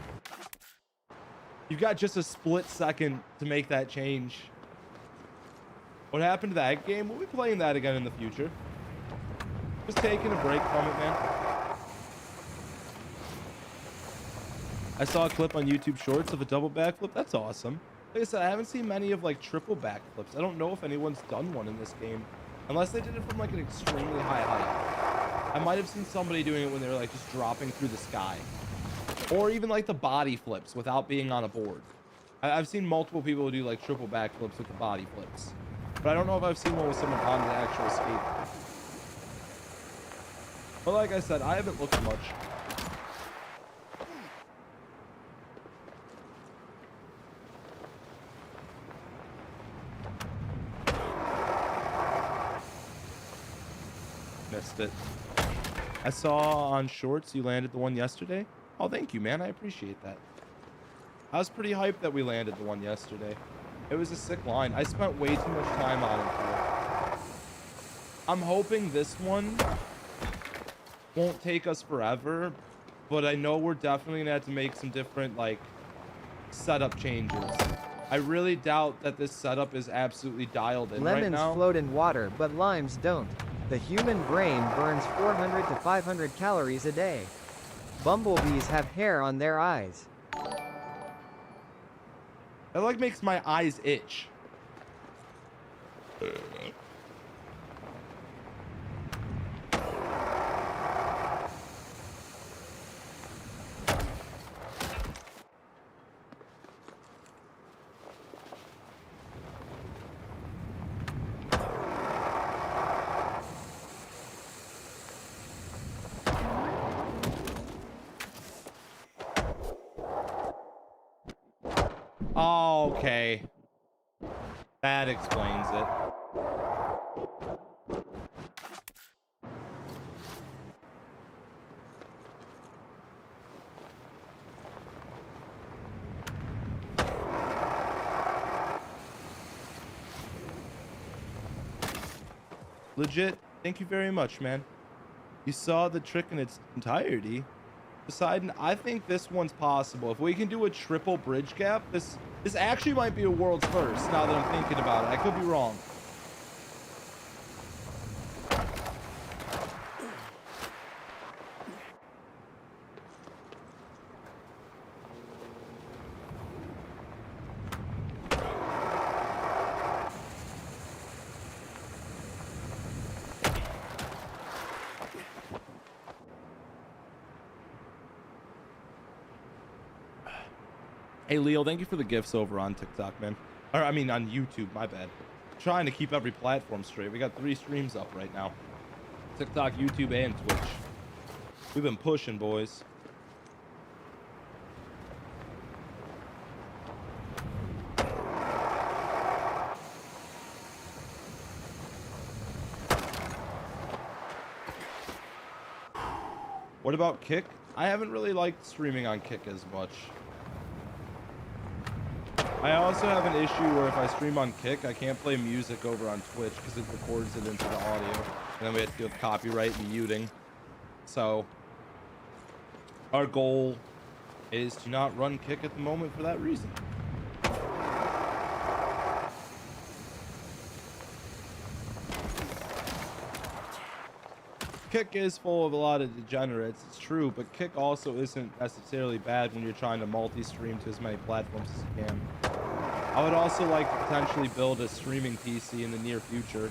You've got just a split second to make that change. What happened to that game? We'll be playing that again in the future. Just taking a break from it, man. I saw a clip on YouTube Shorts of a double backflip. That's awesome. Like I said, I haven't seen many of like triple backflips. I don't know if anyone's done one in this game, unless they did it from like an extremely high height. I might have seen somebody doing it when they were like just dropping through the sky, or even like the body flips without being on a board. I've seen multiple people do like triple backflips with the body flips, but I don't know if I've seen one with someone on the actual skate. But like I said, I haven't looked much. Missed it. I saw on Shorts you landed the one yesterday. Oh, thank you, man. I appreciate that. I was pretty hyped that we landed the one yesterday. It was a sick line. I spent way too much time on it, though. I'm hoping this one won't take us forever, but I know we're definitely gonna have to make some different like setup changes. I really doubt that this setup is absolutely dialed in right now. Lemons float in water, but limes don't. The human brain burns 400 to 500 calories a day. Bumblebees have hair on their eyes. That like makes my eyes itch. Okay. That explains it. Legit, thank you very much, man. You saw the trick in its entirety. Poseidon, I think this one's possible. If we can do a triple bridge gap, this actually might be a world's first, now that I'm thinking about it. I could be wrong. Hey, Leo, thank you for the gifts over on TikTok, man. Or, I mean, on YouTube, my bad. Trying to keep every platform straight. We got 3 streams up right now. TikTok, YouTube, and Twitch. We've been pushing, boys. What about Kick? I haven't really liked streaming on Kick as much. I also have an issue where if I stream on Kick, I can't play music over on Twitch because it records it into the audio. And then we have to deal with copyright and muting. So, our goal is to not run Kick at the moment for that reason. Kick is full of a lot of degenerates, it's true, but Kick also isn't necessarily bad when you're trying to multi-stream to as many platforms as you can. I would also like to potentially build a streaming PC in the near future,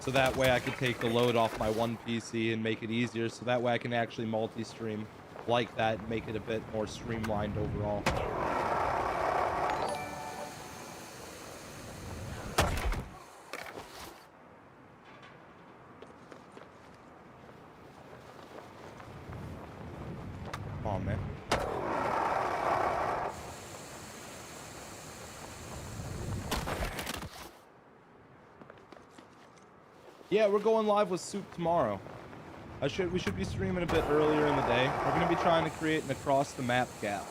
so that way I could take the load off my one PC and make it easier, so that way I can actually multi-stream like that and make it a bit more streamlined overall. Oh man. Yeah, we're going live with Soup tomorrow. We should be streaming a bit earlier in the day. We're gonna be trying to create an across the map gap.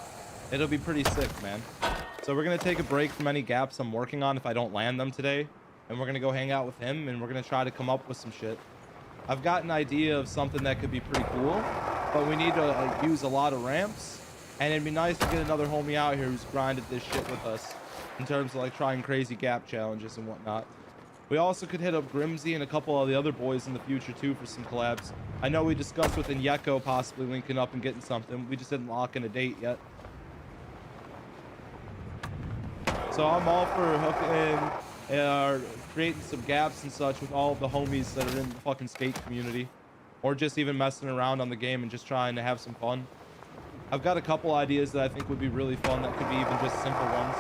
It'll be pretty sick, man. So we're gonna take a break from any gaps I'm working on if I don't land them today, and we're gonna go hang out with him, and we're gonna try to come up with some shit. I've got an idea of something that could be pretty cool, but we need to use a lot of ramps, and it'd be nice to get another homie out here who's grinded this shit with us in terms of like trying crazy gap challenges and whatnot. We also could hit up Grimsy and a couple of the other boys in the future too for some collabs. I know we discussed with Inyeko possibly linking up and getting something. We just didn't lock in a date yet. So I'm all for hooking in, creating some gaps and such with all of the homies that are in the fucking skate community, or just even messing around on the game and just trying to have some fun. I've got a couple ideas that I think would be really fun that could be even just simple ones.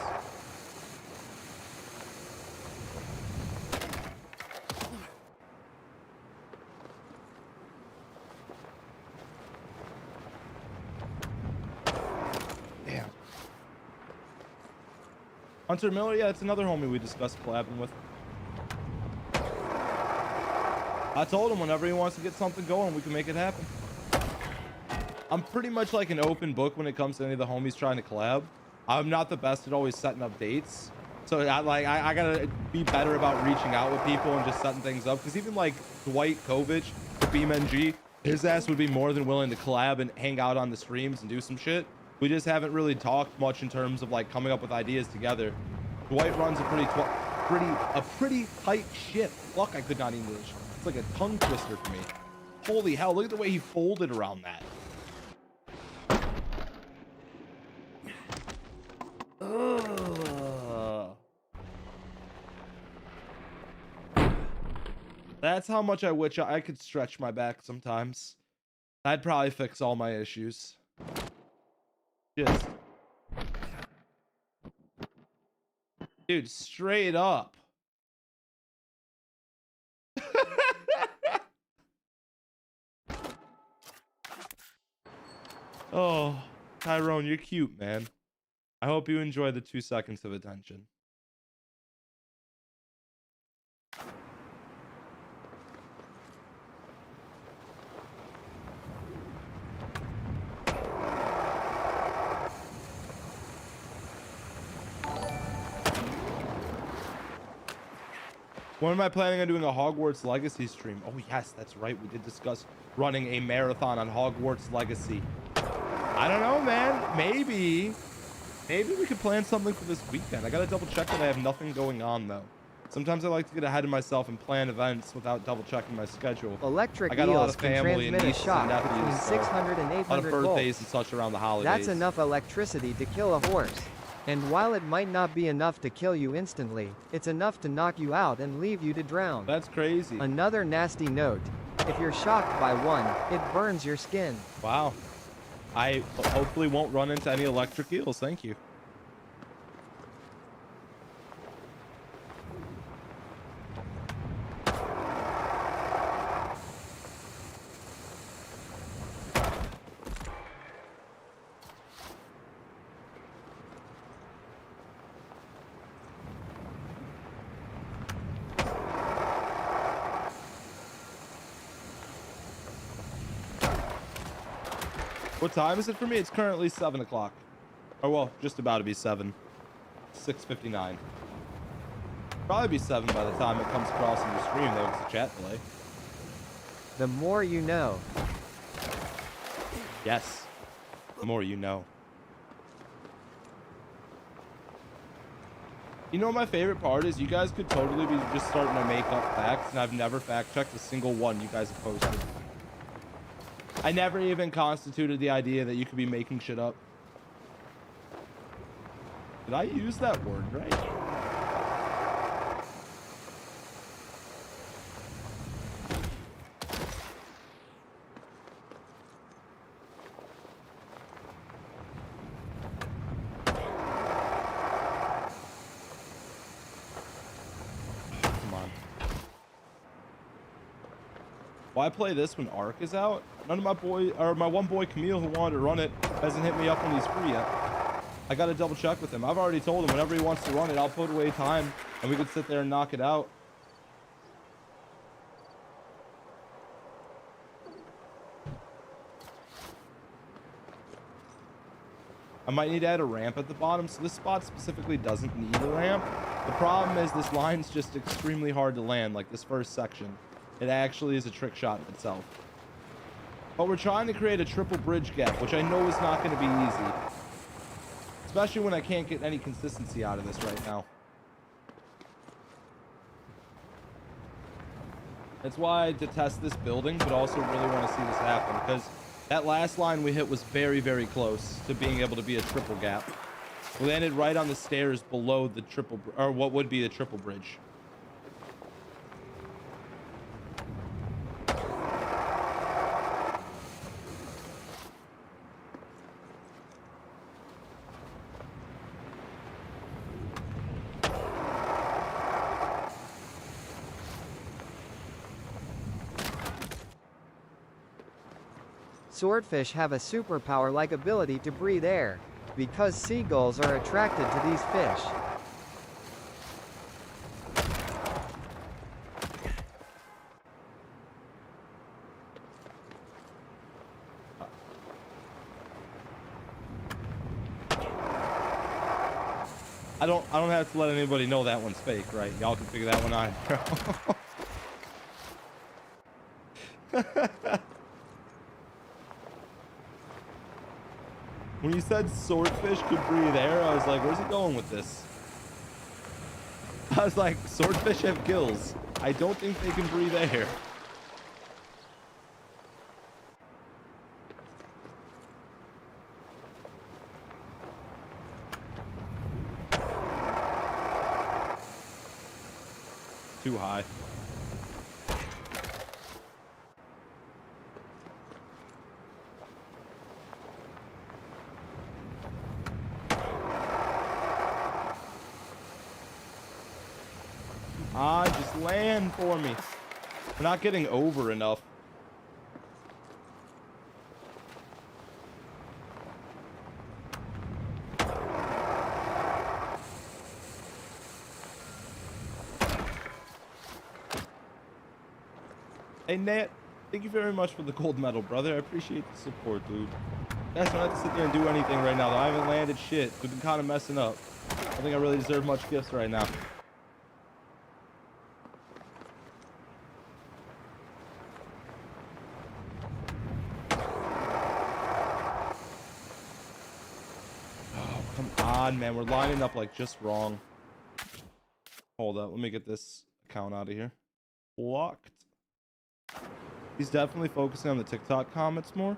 Damn. Hunter Miller, yeah, it's another homie we discussed collabing with. I told him whenever he wants to get something going, we can make it happen. I'm pretty much like an open book when it comes to any of the homies trying to collab. I'm not the best at always setting up dates, so I gotta be better about reaching out with people and just setting things up. Because even like Dwight Kovich, the BeamNG, his ass would be more than willing to collab and hang out on the streams and do some shit. We just haven't really talked much in terms of like coming up with ideas together. Dwight runs a pretty tight ship. Fuck, I could not English. It's like a tongue twister for me. Holy hell, look at the way he folded around that. Ugh. That's how much I wish I could stretch my back sometimes. That'd probably fix all my issues. Just, dude, straight up. Oh, Tyrone, you're cute, man. I hope you enjoy the 2 seconds of attention. When am I planning on doing a Hogwarts Legacy stream? Oh yes, that's right. We did discuss running a marathon on Hogwarts Legacy. I don't know, man. Maybe we could plan something for this weekend. I gotta double check that I have nothing going on though. Sometimes I like to get ahead of myself and plan events without double checking my schedule. Electric I got a lot eels of can family and transmit a nieces and shock nephews, between so 600 and a lot 800 of birthdays volts. and such around the holidays. That's enough electricity to kill a horse. And while it might not be enough to kill you instantly, it's enough to knock you out and leave you to drown. That's crazy. Another nasty note. If you're shocked by one, it burns your skin. Wow. I hopefully won't run into any electric eels. Thank you. What time is it for me? It's currently 7 o'clock. Oh, well, just about to be 7. 6:59. Probably be 7 by the time it comes across in your stream, though, it's a chat delay. The more you know. Yes. The more you know. You know what my favorite part is? You guys could totally be just starting to make up facts, and I've never fact-checked a single one you guys have posted. I never even constituted the idea that you could be making shit up. Did I use that word right? Why play this when Ark is out? None of my one boy Camille who wanted to run it hasn't hit me up when he's free yet. I gotta double check with him. I've already told him whenever he wants to run it, I'll put away time and we could sit there and knock it out. I might need to add a ramp at the bottom, so this spot specifically doesn't need a ramp. The problem is this line's just extremely hard to land, like this first section. It actually is a trick shot in itself. But we're trying to create a triple bridge gap, which I know is not going to be easy. Especially when I can't get any consistency out of this right now. That's why I detest this building, but also really want to see this happen, because that last line we hit was very, very close to being able to be a triple gap. We landed right on the stairs below the triple, or what would be a triple bridge. Swordfish have a superpower-like ability to breathe air, because seagulls are attracted to these fish. I don't have to let anybody know that one's fake, right? Y'all can figure that one out. When you said swordfish could breathe air, I was like, where's he going with this? I was like, swordfish have gills. I don't think they can breathe air. Too high. Just land for me. We're not getting over enough. Hey Nat, thank you very much for the gold medal, brother. I appreciate the support, dude. Guys, I don't have to sit there and do anything right now, though. I haven't landed shit. We've been kind of messing up. I don't think I really deserve much gifts right now. Man, we're lining up like just wrong. Hold up, let me get this account out of here. Blocked. He's definitely focusing on the TikTok comments more.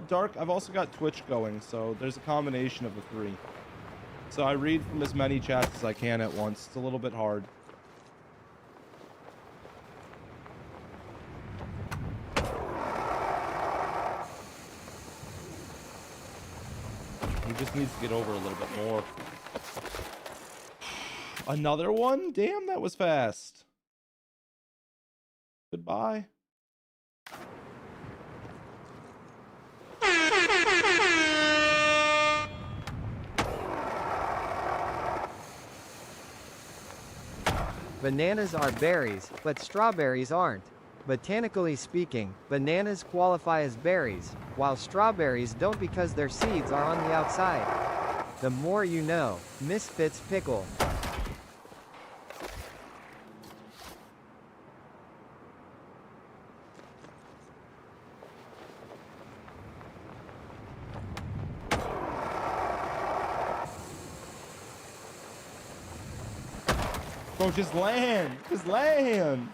Dark, I've also got Twitch going, so there's a combination of the three. So I read from as many chats as I can at once. It's a little bit hard. He just needs to get over a little bit more. Another one? Damn, that was fast. Goodbye. Bananas are berries, but strawberries aren't. Botanically speaking, bananas qualify as berries, while strawberries don't because their seeds are on the outside. The more you know. Misfits Pickle. Bro, just land. Just land.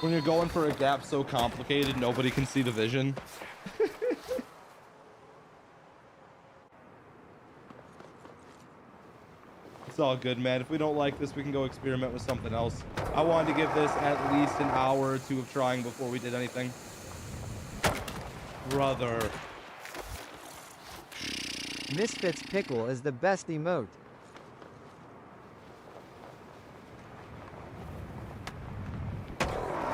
When you're going for a gap so complicated, nobody can see the vision. It's all good, man. If we don't like this, we can go experiment with something else. I wanted to give this at least an hour or two of trying before we did anything. Brother. Misfits Pickle is the best emote.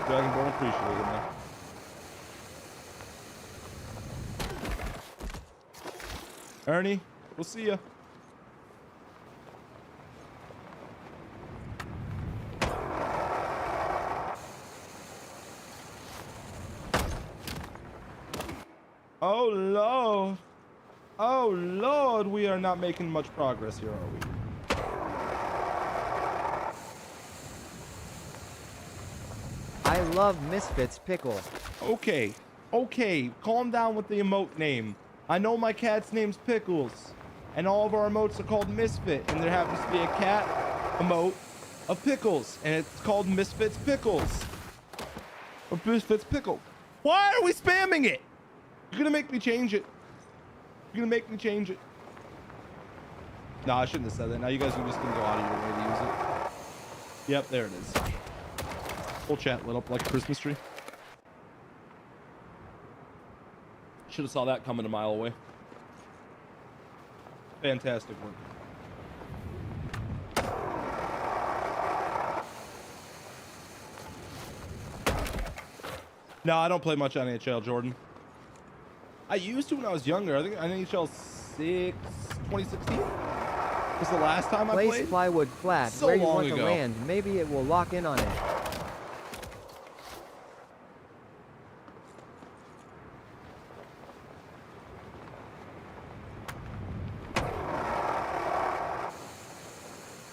Dragonborn, appreciate it, man. Ernie, we'll see ya. Oh Lord. Oh Lord, we are not making much progress here, are we? I love Misfits Pickle. Okay, okay, calm down with the emote name. I know my cat's name's Pickles, and all of our emotes are called Misfit, and there happens to be a cat emote of Pickles, and it's called Misfits Pickles. Or Misfits Pickle. Why are we spamming it? You're gonna make me change it. You're gonna make me change it. No, I shouldn't have said that. Now you guys are just gonna go out of your way to use it. Yep, there it is. Whole chat lit up like a Christmas tree. Should have saw that coming a mile away. Fantastic work. No, I don't play much on NHL, Jordan. I used to when I was younger. I think NHL 2016 was the last time I played. Place plywood flat So where you long want ago. to land. Maybe it will lock in on it.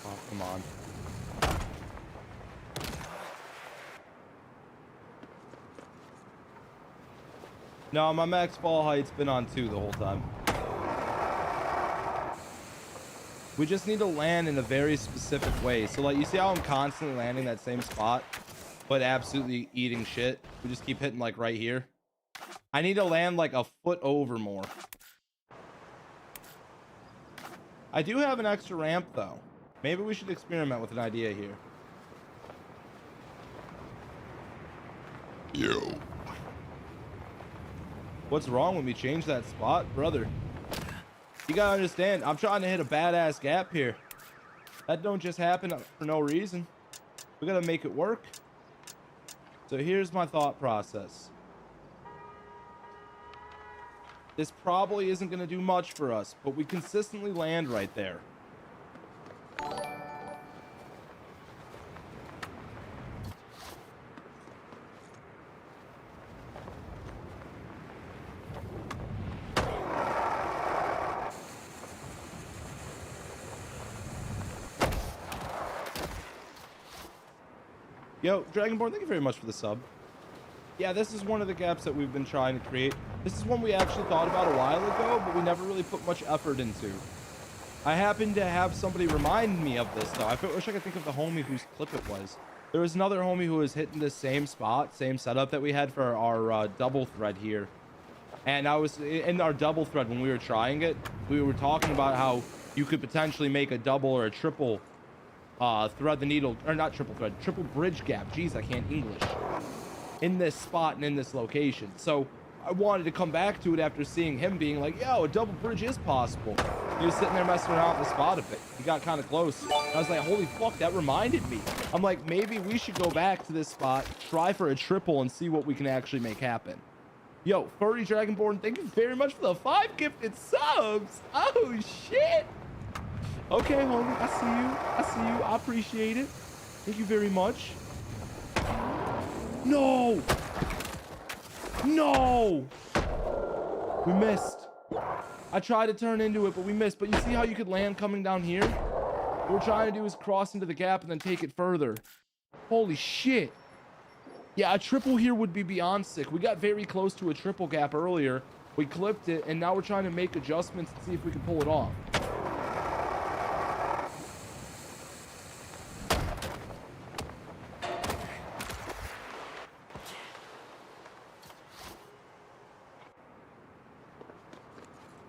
Oh, come on. No, my max fall height's been on 2 the whole time. We just need to land in a very specific way. So like, you see how I'm constantly landing that same spot, but absolutely eating shit? We just keep hitting like right here. I need to land like a foot over more. I do have an extra ramp though. Maybe we should experiment with an idea here. Yo. What's wrong when we change that spot, brother? You gotta understand, I'm trying to hit a badass gap here. That don't just happen for no reason. We gotta make it work. So here's my thought process. This probably isn't gonna do much for us, but we consistently land right there. Yo, Dragonborn, thank you very much for the sub. Yeah, this is one of the gaps that we've been trying to create. This is one we actually thought about a while ago, but we never really put much effort into. I happened to have somebody remind me of this, though. I wish I could think of the homie whose clip it was. There was another homie who was hitting the same spot, same setup that we had for our double thread here. And I was in our double thread when we were trying it. We were talking about how you could potentially make a double or a triple thread the needle, or not triple thread, triple bridge gap. Jeez, I can't English. In this spot and in this location. So I wanted to come back to it after seeing him being like, yo, a double bridge is possible. He was sitting there messing around with the spot a bit. He got kind of close. I was like, holy fuck, that reminded me. I'm like, maybe we should go back to this spot, try for a triple, and see what we can actually make happen. Yo, Furry Dragonborn, thank you very much for the 5 gifted subs. Oh, shit. Okay, homie, I see you. I see you. I appreciate it. Thank you very much. No! No! We missed. I tried to turn into it, but we missed. But you see how you could land coming down here? What we're trying to do is cross into the gap and then take it further. Holy shit. Yeah, a triple here would be beyond sick. We got very close to a triple gap earlier. We clipped it, and now we're trying to make adjustments to see if we can pull it off.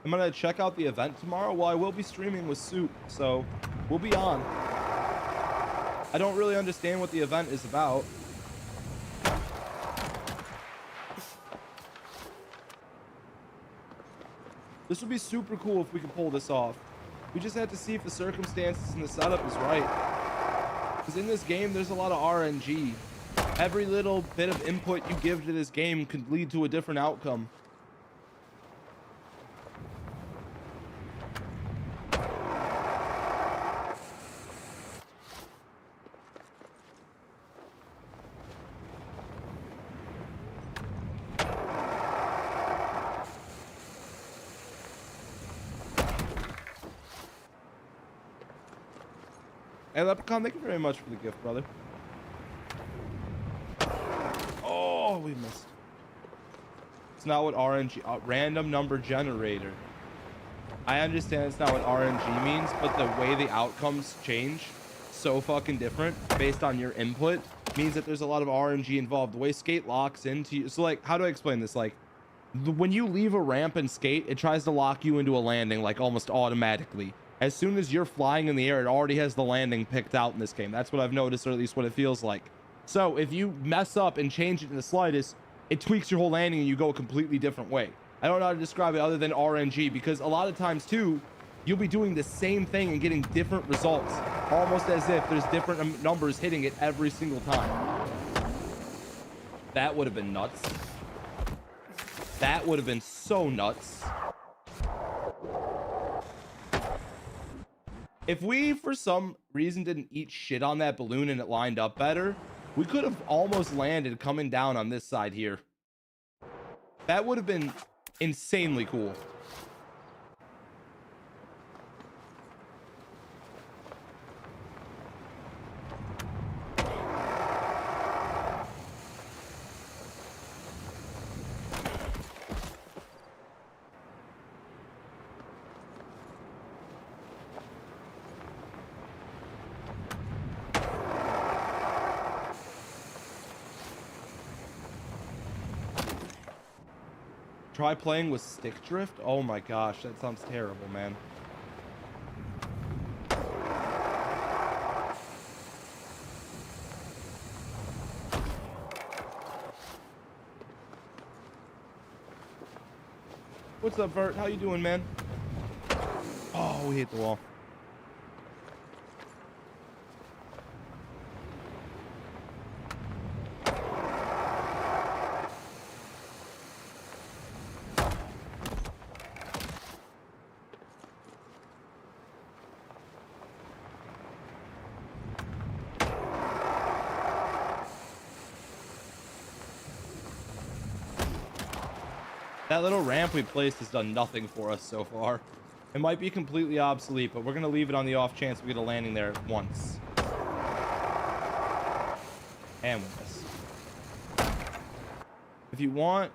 I'm gonna check out the event tomorrow. Well, I will be streaming with Soup, so we'll be on. I don't really understand what the event is about. This would be super cool if we could pull this off. We just had to see if the circumstances and the setup is right. Because in this game, there's a lot of RNG. Every little bit of input you give to this game could lead to a different outcome. Hey, Leprechaun, thank you very much for the gift, brother. Oh, we missed. It's not what RNG, random number generator. I understand it's not what RNG means, but the way the outcomes change so fucking different based on your input means that there's a lot of RNG involved. The way skate locks into you. So like, how do I explain this? Like when you leave a ramp and skate, it tries to lock you into a landing like almost automatically. As soon as you're flying in the air, it already has the landing picked out in this game. That's what I've noticed, or at least what it feels like. So if you mess up and change it in the slightest, it tweaks your whole landing and you go a completely different way. I don't know how to describe it other than RNG, because a lot of times too, you'll be doing the same thing and getting different results, almost as if there's different numbers hitting it every single time. That would have been nuts. That would have been so nuts. If we, for some reason, didn't eat shit on that balloon and it lined up better, we could have almost landed coming down on this side here. That would have been insanely cool. Try playing with stick drift? Oh my gosh, that sounds terrible, man. What's up, Vert? How you doing, man? Oh, we hit the wall. That little ramp we placed has done nothing for us so far. It might be completely obsolete, but we're going to leave it on the off chance we get a landing there once. And we miss. If you want,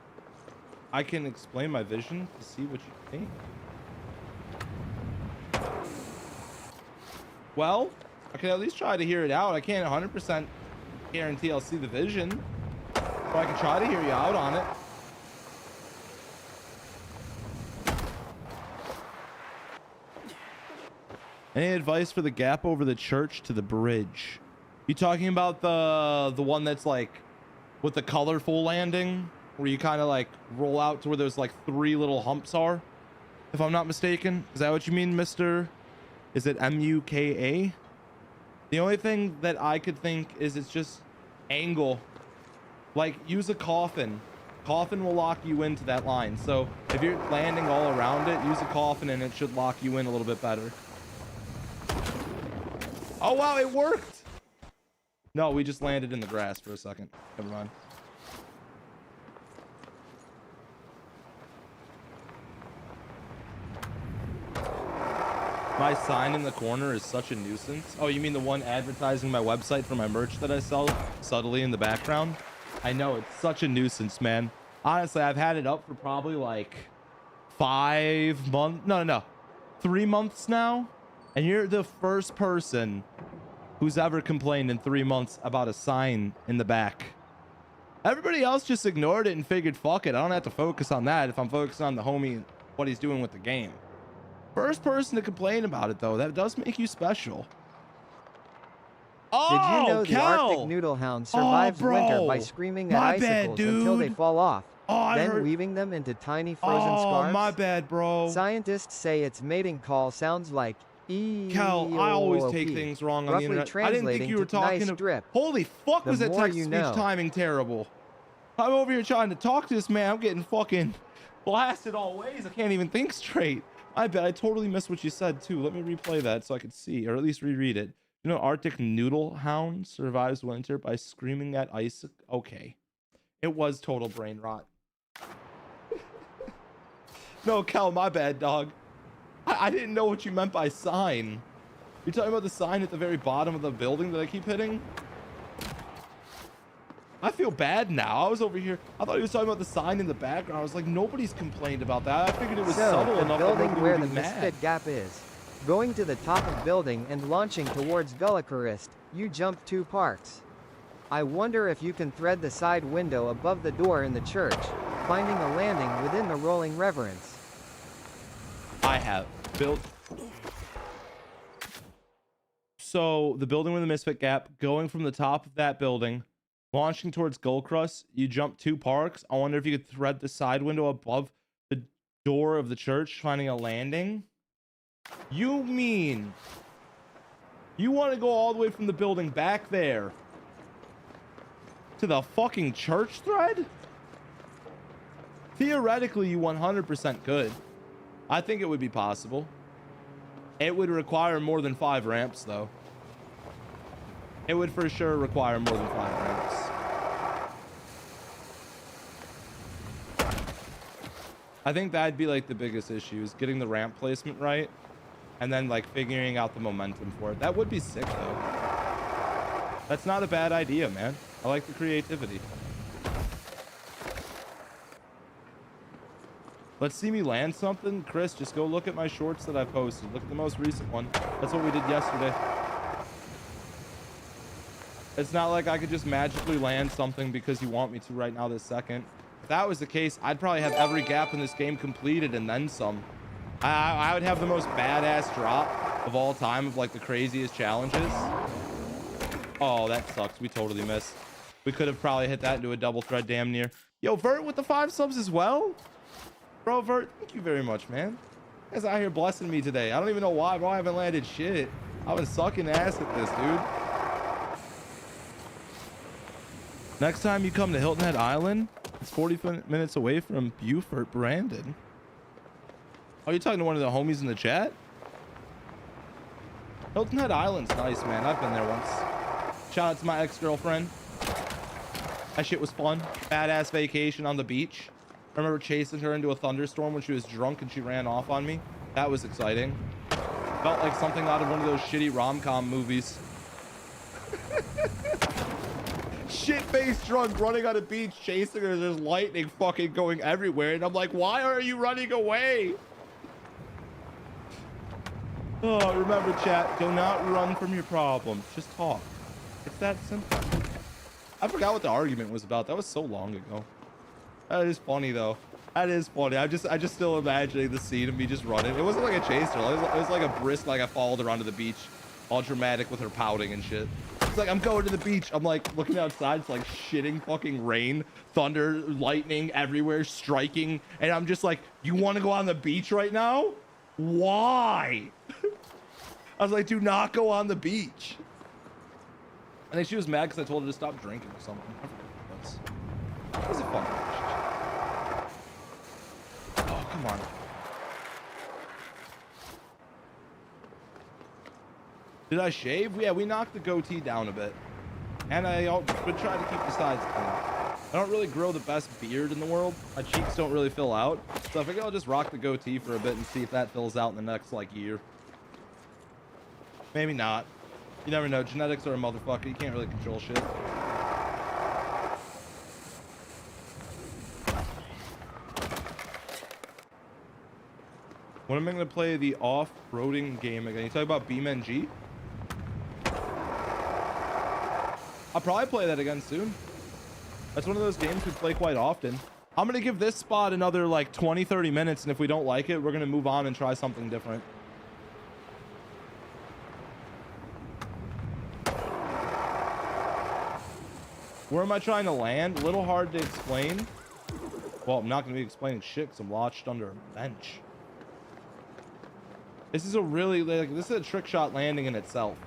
I can explain my vision to see what you think. Well, I can at least try to hear it out. I can't 100% guarantee I'll see the vision, but I can try to hear you out on it. Any advice for the gap over the church to the bridge? You talking about the one that's like with the colorful landing, where you kind of like roll out to where there's like 3 little humps are, if I'm not mistaken? Is that what you mean, Mr.? Is it MUKA? The only thing that I could think is it's just angle. Like use a coffin. Coffin will lock you into that line. So if you're landing all around it, use a coffin and it should lock you in a little bit better. Oh, wow, it worked. No, we just landed in the grass for a second. Never mind. My sign in the corner is such a nuisance. Oh, you mean the one advertising my website for my merch that I sell subtly in the background? I know, it's such a nuisance, man. Honestly, I've had it up for probably like 5 months. No, 3 months now. And you're the first person who's ever complained in 3 months about a sign in the back. Everybody else just ignored it and figured, fuck it, I don't have to focus on that if I'm focused on the homie what he's doing with the game. First person to complain about it, though. That does make you special. Oh, Did you know the Kel! Arctic Noodlehound survives bro. winter by screaming at My bad, icicles until they dude. fall off, Oh, then weaving them into tiny frozen oh, scarves? my bad, bro. Scientists say its mating call sounds like Kel, I always take E-O-O-P, things wrong on the roughly internet. I didn't think you were translating to talking nice drip. Holy fuck, The was that more text you speech know. timing terrible. I'm over here trying to talk to this man. I'm getting fucking blasted all ways. I can't even think straight. I bet I totally missed what you said too. Let me replay that so I could see, or at least reread it. You know, Arctic Noodlehound survives winter by screaming at ice. Okay. It was total brain rot. No, Kel, my bad, dog. I didn't know what you meant by sign. You're talking about the sign at the very bottom of the building that I keep hitting? I feel bad now. I was over here. I thought he was talking about the sign in the background. I was like, nobody's complained about that. I figured it was subtle The enough that building nobody where would the be mad. Misfit Gap is. Going to the top of building and launching towards Gullikarist, you jump 2 parks. I wonder if you can thread the side window above the door in the church, finding a landing within the rolling reverence. I have built. So the building with the Misfit Gap, going from the top of that building, launching towards Gullcrust, you jump 2 parks. I wonder if you could thread the side window above the door of the church, finding a landing. You mean you want to go all the way from the building back there to the fucking church thread? Theoretically, you 100% could. I think it would be possible. It would require more than 5 ramps, though. It would for sure require more than 5 ramps. I think that'd be like the biggest issue, is getting the ramp placement right and then like figuring out the momentum for it. That would be sick, though. That's not a bad idea, man. I like the creativity. Let's see me land something. Chris, just go look at my shorts that I posted. Look at the most recent one. That's what we did yesterday. It's not like I could just magically land something because you want me to right now this second. If that was the case, I'd probably have every gap in this game completed and then some. I would have the most badass drop of all time of like the craziest challenges. Oh, that sucks. We totally missed. We could have probably hit that into a double thread damn near. Yo, Vert with the 5 subs as well? Bro, Vert, thank you very much, man. You guys out here blessing me today. I don't even know why, bro. I haven't landed shit. I've been sucking ass at this, dude. Next time you come to Hilton Head Island, it's 40 minutes away from Beaufort, Brandon. Are you talking to one of the homies in the chat? Hilton Head Island's nice, man. I've been there once. Shout out to my ex-girlfriend. That shit was fun. Badass vacation on the beach. I remember chasing her into a thunderstorm when she was drunk and she ran off on me. That was exciting. Felt like something out of one of those shitty rom-com movies. Shit-faced drunk running on a beach chasing her. There's lightning fucking going everywhere. And I'm like, why are you running away? Oh, remember, chat, do not run from your problems. Just talk. It's that simple. I forgot what the argument was about. That was so long ago. That is funny, though. That is funny. I just still imagining the scene of me just running. It wasn't like a chase her. It was like a brisk, like I followed her onto the beach. All dramatic with her pouting and shit. It's like, I'm going to the beach. I'm like looking outside. It's like shitting fucking rain, thunder, lightning everywhere, striking. And I'm just like, you want to go on the beach right now? Why? I was like, do not go on the beach. I think she was mad because I told her to stop drinking or something. I forget what it was. It was a fun relationship. Oh, come on. Did I shave? Yeah, we knocked the goatee down a bit. And I would try to keep the sides clean. I don't really grow the best beard in the world. My cheeks don't really fill out. So I figure I'll just rock the goatee for a bit and see if that fills out in the next, like, year. Maybe not. You never know. Genetics are a motherfucker. You can't really control shit. When am I going to play the off-roading game again? You talking about BeamNG? I'll probably play that again soon. That's one of those games we play quite often. I'm going to give this spot another like 20-30 minutes, and if we don't like it, we're going to move on and try something different. Where am I trying to land? A little hard to explain. Well, I'm not going to be explaining shit because I'm lodged under a bench. This is a really, like, this is a trick shot landing in itself.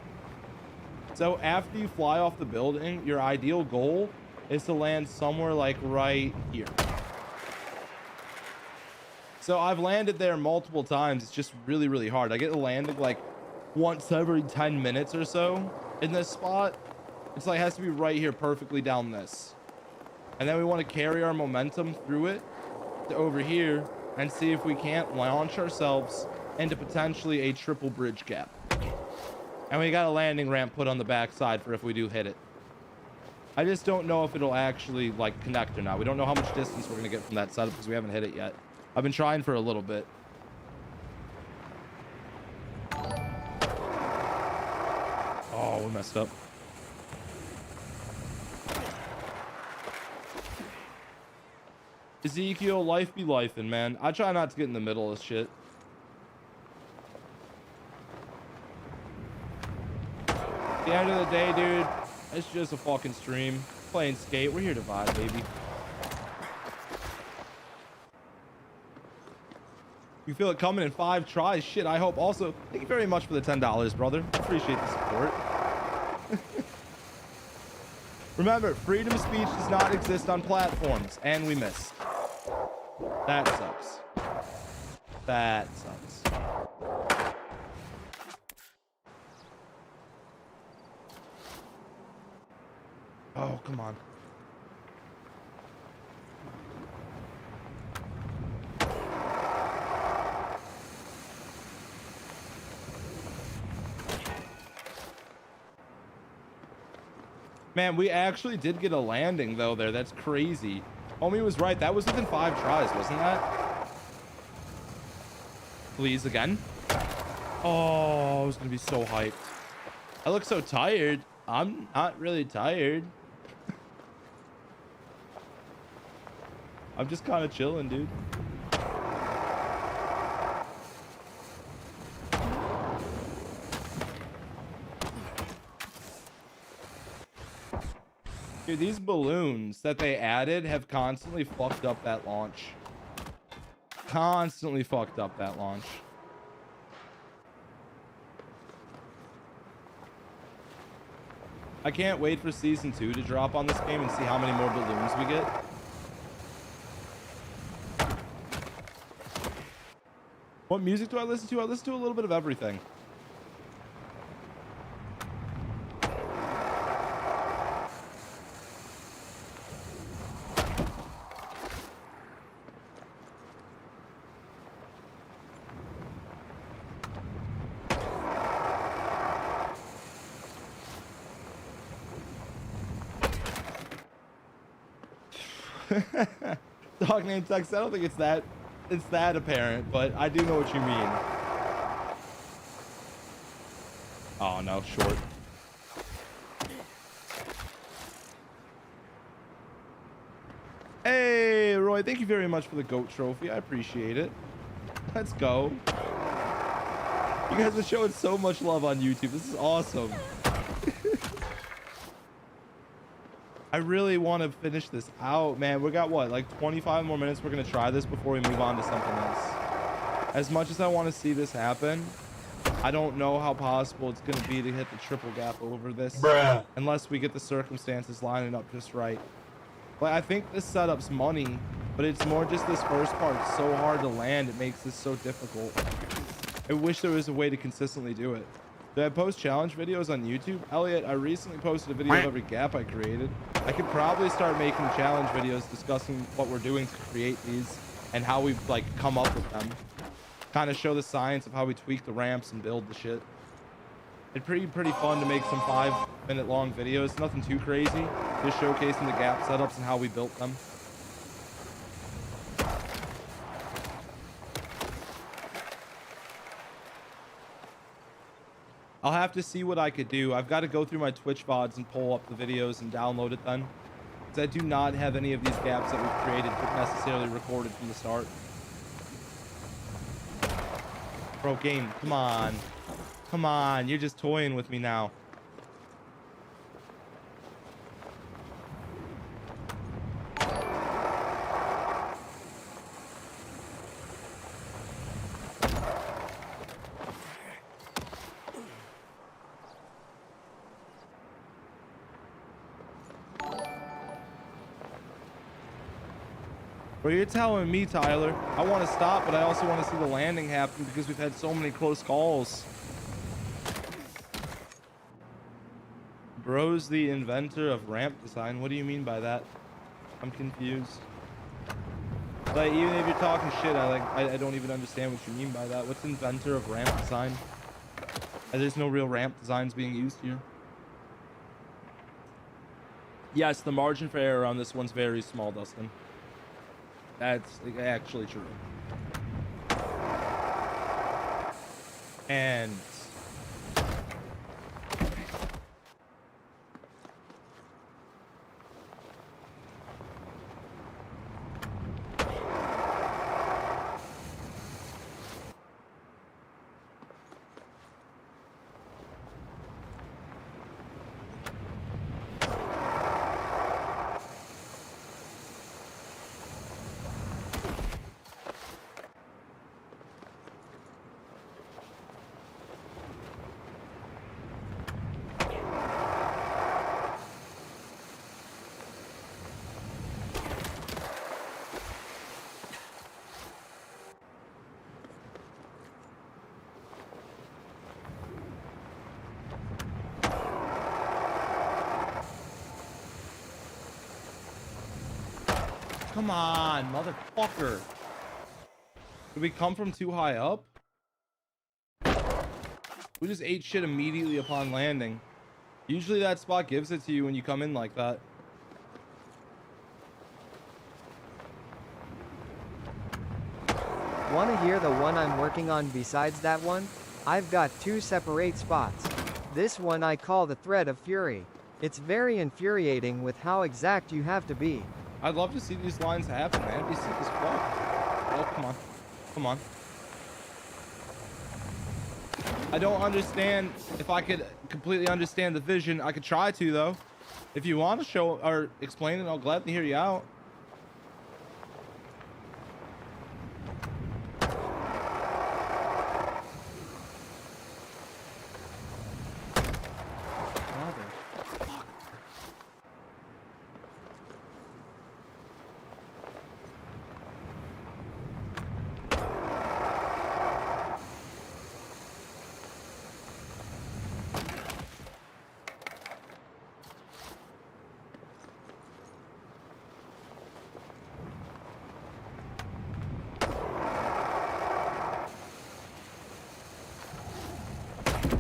So after you fly off the building, your ideal goal is to land somewhere like right here. So I've landed there multiple times. It's just really, really hard. I get to landing like once every 10 minutes or so in this spot. It's like, it has to be right here perfectly down this. And then we want to carry our momentum through it to over here and see if we can't launch ourselves into potentially a triple bridge gap. And we got a landing ramp put on the backside for if we do hit it. I just don't know if it'll actually like connect or not. We don't know how much distance we're going to get from that setup because we haven't hit it yet. I've been trying for a little bit. Oh, we messed up. Ezekiel, life be lifing, man. I try not to get in the middle of shit. At the end of the day, dude, it's just a fucking stream. Playing skate. We're here to vibe, baby. You feel it coming in 5 tries. Shit, I hope. Also, thank you very much for the $10, brother. Appreciate the support. Remember, freedom of speech does not exist on platforms, and we missed. That sucks. That sucks. Oh, come on. Man, we actually did get a landing though there. That's crazy. Homie was right. That was within 5 tries, wasn't that? Please again. Oh, I was gonna be so hyped. I look so tired. I'm not really tired. I'm just kind of chilling, dude. Dude, these balloons that they added have constantly fucked up that launch. Constantly fucked up that launch. I can't wait for season 2 to drop on this game and see how many more balloons we get. What music do I listen to? I listen to a little bit of everything. Dog named Tex. I don't think it's that apparent, but I do know what you mean. Oh no, short. Hey Roy, thank you very much for the GOAT trophy. I appreciate it. Let's go. You guys are showing so much love on YouTube. This is awesome. I really want to finish this out, man. We got what, like 25 more minutes. We're gonna try this before we move on to something else. As much as I want to see this happen, I don't know how possible it's gonna be to hit the triple gap over this, bruh, unless we get the circumstances lining up just right. Like, I think this setup's money, but it's more just this first part. It's so hard to land. It makes this so difficult. I wish there was a way to consistently do it. Do I post challenge videos on YouTube? Elliot, I recently posted a video of every gap I created. I could probably start making challenge videos discussing what we're doing to create these and how we like come up with them. Kind of show the science of how we tweak the ramps and build the shit. It's pretty fun to make some 5-minute long videos. Nothing too crazy. Just showcasing the gap setups and how we built them. I'll have to see what I could do. I've got to go through my Twitch VODs and pull up the videos and download it then. because I do not have any of these gaps that we've created necessarily recorded from the start. Bro, game, come on. Come on, you're just toying with me now. Well, you're telling me, Tyler, I want to stop, but I also want to see the landing happen because we've had so many close calls. Bro's the inventor of ramp design. What do you mean by that? I'm confused. Like, even if you're talking shit, I don't even understand what you mean by that. What's inventor of ramp design? There's no real ramp designs being used here. Yes, the margin for error on this one's very small, Dustin. That's actually true. And come on, motherfucker. Did we come from too high up? We just ate shit immediately upon landing. Usually that spot gives it to you when you come in like that. Want to hear the one I'm working on besides that one? I've got 2 separate spots. This one I call the Thread of Fury. It's very infuriating with how exact you have to be. I'd love to see these lines happen, man. It'd be sick as fuck. Oh, come on. Come on. I don't understand. If I could completely understand the vision, I could try to, though. If you want to show or explain it, I'll gladly hear you out.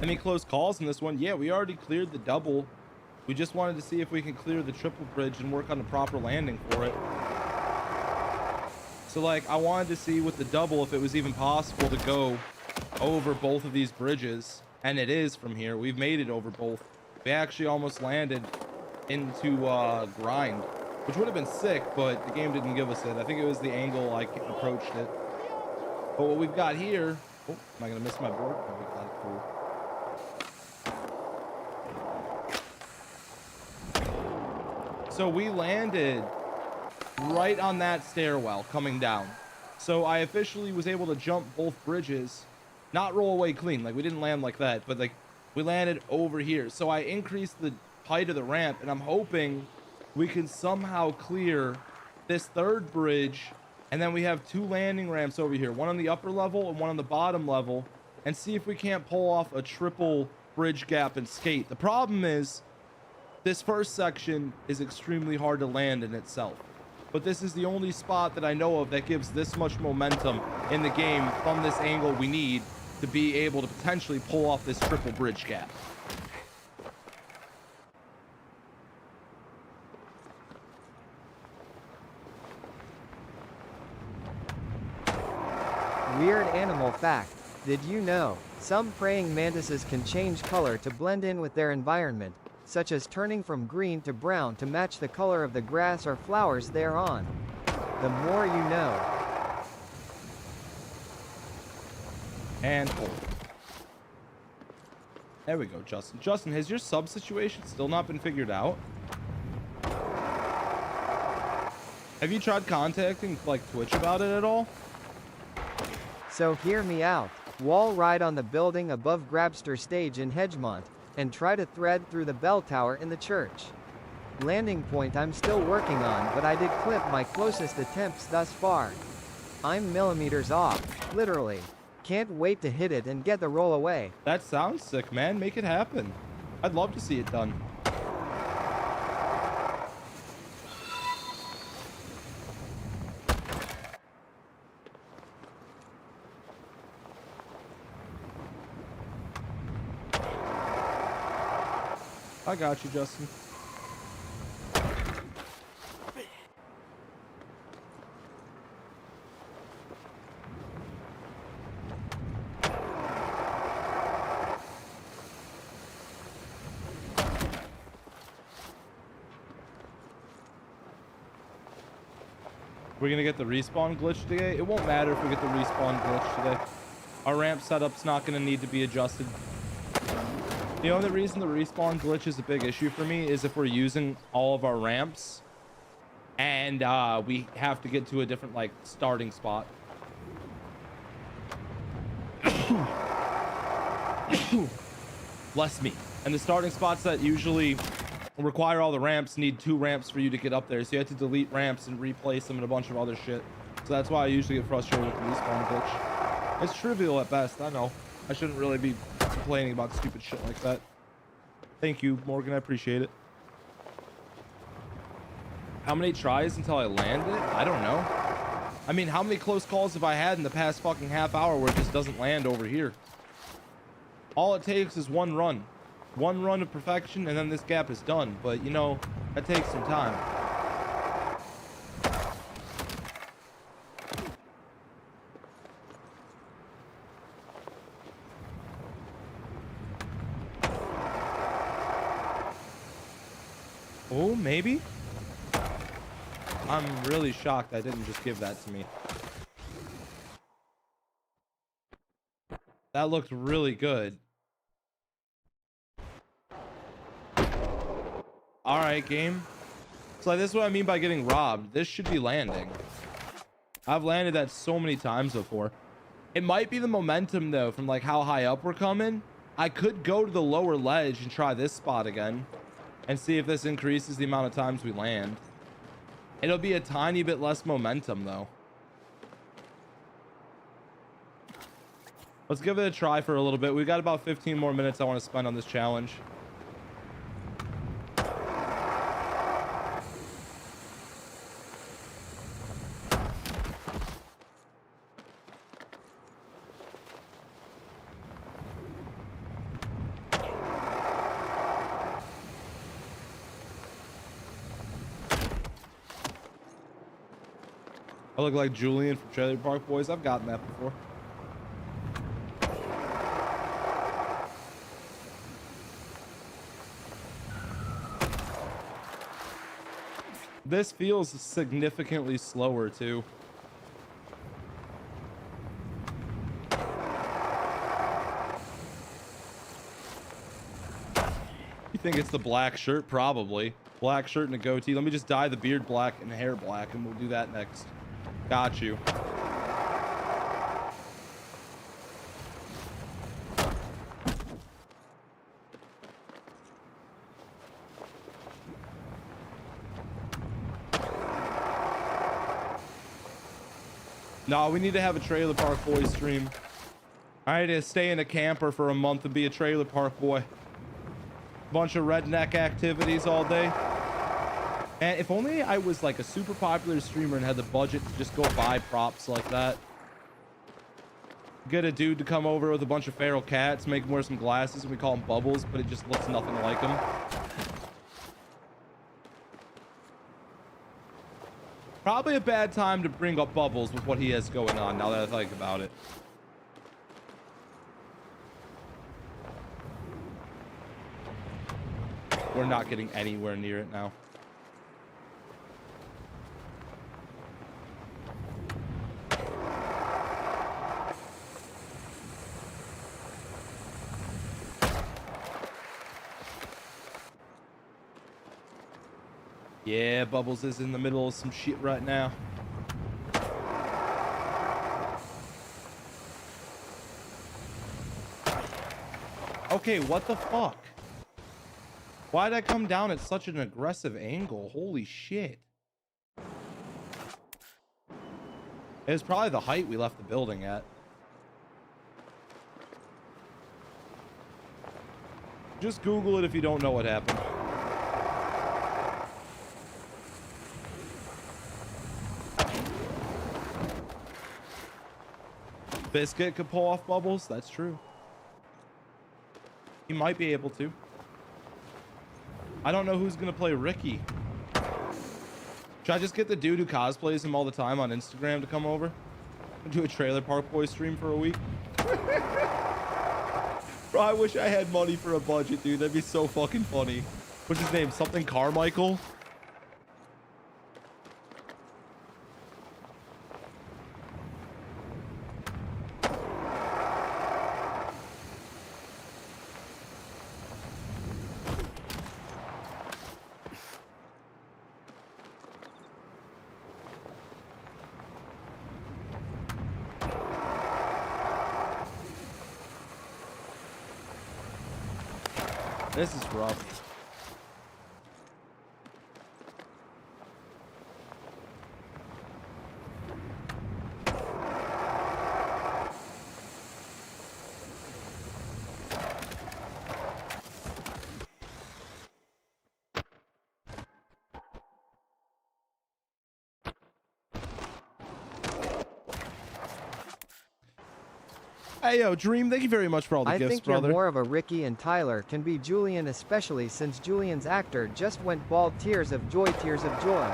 Any close calls in this one? Yeah, we already cleared the double. We just wanted to see if we can clear the triple bridge and work on a proper landing for it. So like, I wanted to see with the double if it was even possible to go over both of these bridges, and it is from here. We've made it over both. We actually almost landed into grind, which would have been sick, but the game didn't give us it. I think it was the angle I approached it. But what we've got here, oh, am I gonna miss my board? Oh, we got it. Cool. So we landed right on that stairwell coming down. So I officially was able to jump both bridges, not roll away clean. Like, we didn't land like that, but like we landed over here. So I increased the height of the ramp, and I'm hoping we can somehow clear this third bridge. And then we have 2 landing ramps over here, one on the upper level and one on the bottom level, and see if we can't pull off a triple bridge gap and skate. The problem is this first section is extremely hard to land in itself, but this is the only spot that I know of that gives this much momentum in the game from this angle we need to be able to potentially pull off this triple bridge gap. Weird animal fact. Did you know some praying mantises can change color to blend in with their environment? such as turning from green to brown to match the color of the grass or flowers they're on. The more you know. And pull. There we go, Justin. Justin, has your sub situation still not been figured out? Have you tried contacting like Twitch about it at all? So hear me out. Wall ride on the building above Grabster Stage in Hedgemont, and try to thread through the bell tower in the church. Landing point I'm still working on, but I did clip my closest attempts thus far. I'm millimeters off, literally. Can't wait to hit it and get the roll away. That sounds sick, man. Make it happen. I'd love to see it done. I got you, Justin. We're gonna get the respawn glitch today. It won't matter if we get the respawn glitch today. Our ramp setup's not gonna need to be adjusted. The only reason the respawn glitch is a big issue for me is if we're using all of our ramps and we have to get to a different like starting spot. Bless me. And the starting spots that usually require all the ramps need 2 ramps for you to get up there, so you have to delete ramps and replace them and a bunch of other shit. So that's why I usually get frustrated with the respawn glitch. It's trivial at best, I know. I shouldn't really be complaining about stupid shit like that. Thank you, Morgan, I appreciate it. How many tries until I land it? I don't know. I mean, how many close calls have I had in the past fucking half hour where it just doesn't land over here? All it takes is one run of perfection, and then this gap is done. But you know, that takes some time. Oh, maybe. I'm really shocked I didn't just give that to me. That looked really good. All right, game. So this is what I mean by getting robbed. This should be landing. I've landed that so many times before. It might be the momentum though, from like how high up we're coming. I could go to the lower ledge and try this spot again and see if this increases the amount of times we land. It'll be a tiny bit less momentum though. Let's give it a try for a little bit. We've got about 15 more minutes I want to spend on this challenge. I look like Julian from Trailer Park Boys. I've gotten that before. This feels significantly slower too. You think it's the black shirt? Probably. Black shirt and a goatee. Let me just dye the beard black and the hair black and we'll do that next. Got you. No, we need to have a Trailer Park Boy stream. I need to stay in a camper for a month and be a Trailer Park Boy. Bunch of redneck activities all day. And if only I was like a super popular streamer and had the budget to just go buy props like that. Get a dude to come over with a bunch of feral cats, make him wear some glasses, and we call him Bubbles, but it just looks nothing like him. Probably a bad time to bring up Bubbles with what he has going on, now that I think about it. We're not getting anywhere near it now. Yeah, Bubbles is in the middle of some shit right now. Okay, what the fuck? Why'd I come down at such an aggressive angle? Holy shit. It was probably the height we left the building at. Just Google it if you don't know what happened. Biscuit could pull off Bubbles. That's true. He might be able to. I don't know who's going to play Ricky. Should I just get the dude who cosplays him all the time on Instagram to come over and do a Trailer Park Boys stream for a week? Bro, I wish I had money for a budget, dude. That'd be so fucking funny. What's his name? Something Carmichael? This is rough. Hey, yo, Dream, thank you very much for all the gifts, I think brother. you're more of a Ricky, and Tyler can be Julian, especially since Julian's actor just went bald. Tears of joy, tears of joy.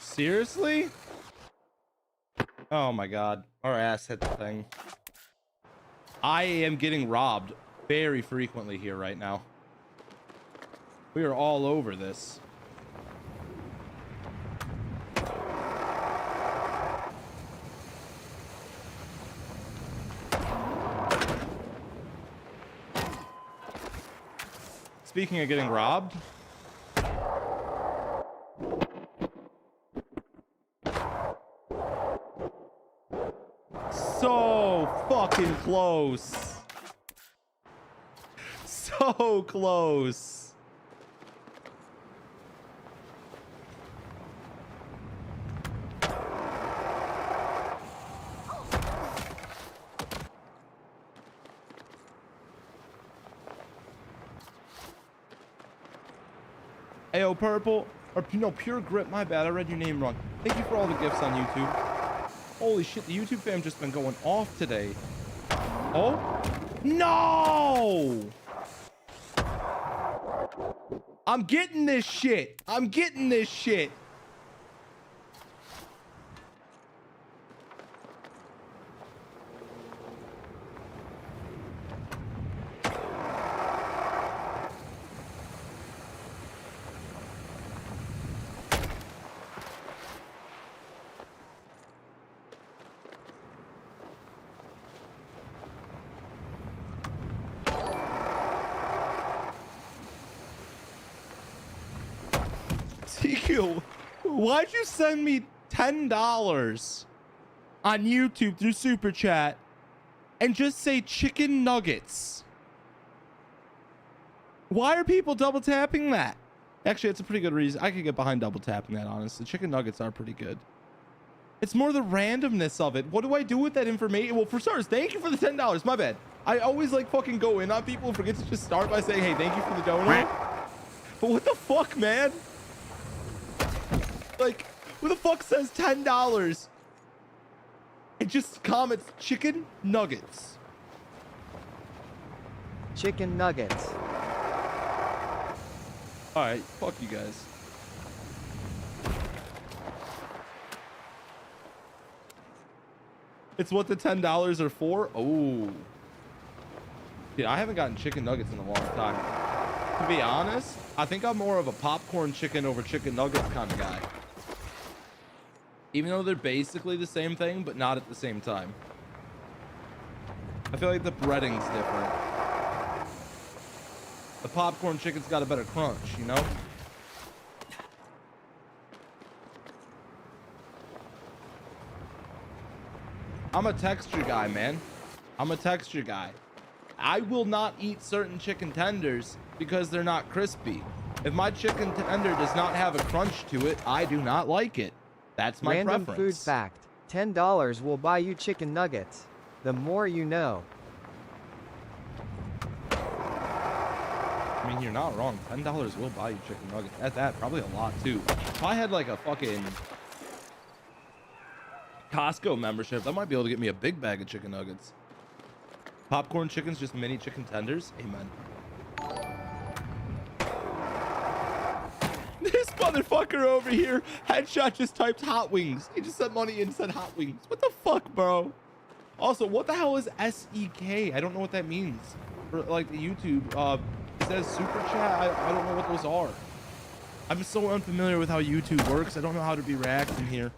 Seriously? Oh my god. Our ass hit the thing. I am getting robbed very frequently here right now. We are all over this. Speaking of getting robbed, so fucking close. So close. Ayo, Purple, or no, Pure Grip, my bad, I read your name wrong. Thank you for all the gifts on YouTube. Holy shit, the YouTube fam just been going off today. Oh, no! I'm getting this shit. I'm getting this shit. TQ, why'd you send me $10 on YouTube through Super Chat and just say chicken nuggets? Why are people double tapping that? Actually, it's a pretty good reason. I could get behind double tapping that, honestly. Chicken nuggets are pretty good. It's more the randomness of it. What do I do with that information? Well, for starters, thank you for the $10. My bad. I always like fucking go in on people and forget to just start by saying, hey, thank you for the donut. But what the fuck, man? Like, who the fuck says $10? It just comments chicken nuggets. Chicken nuggets. All right, fuck you guys. It's what the $10 are for. Oh, yeah, I haven't gotten chicken nuggets in a long time. To be honest, I think I'm more of a popcorn chicken over chicken nuggets kind of guy. Even though they're basically the same thing, but not at the same time. I feel like the breading's different. The popcorn chicken's got a better crunch, you know? I'm a texture guy, man. I'm a texture guy. I will not eat certain chicken tenders because they're not crispy. If my chicken tender does not have a crunch to it, I do not like it. That's my Random preference. food fact. $10 will buy you chicken nuggets. The more you know. I mean, you're not wrong. $10 will buy you chicken nuggets. At that, probably a lot too. If I had like a fucking Costco membership, I might be able to get me a big bag of chicken nuggets. Popcorn chicken's just mini chicken tenders. Amen. This motherfucker over here, Headshot, just typed hot wings. He just sent money and said hot wings. What the fuck, bro? Also, what the hell is SEK? I don't know what that means. For like the YouTube, it says super chat. I don't know what those are. I'm so unfamiliar with how YouTube works. I don't know how to be reacting here.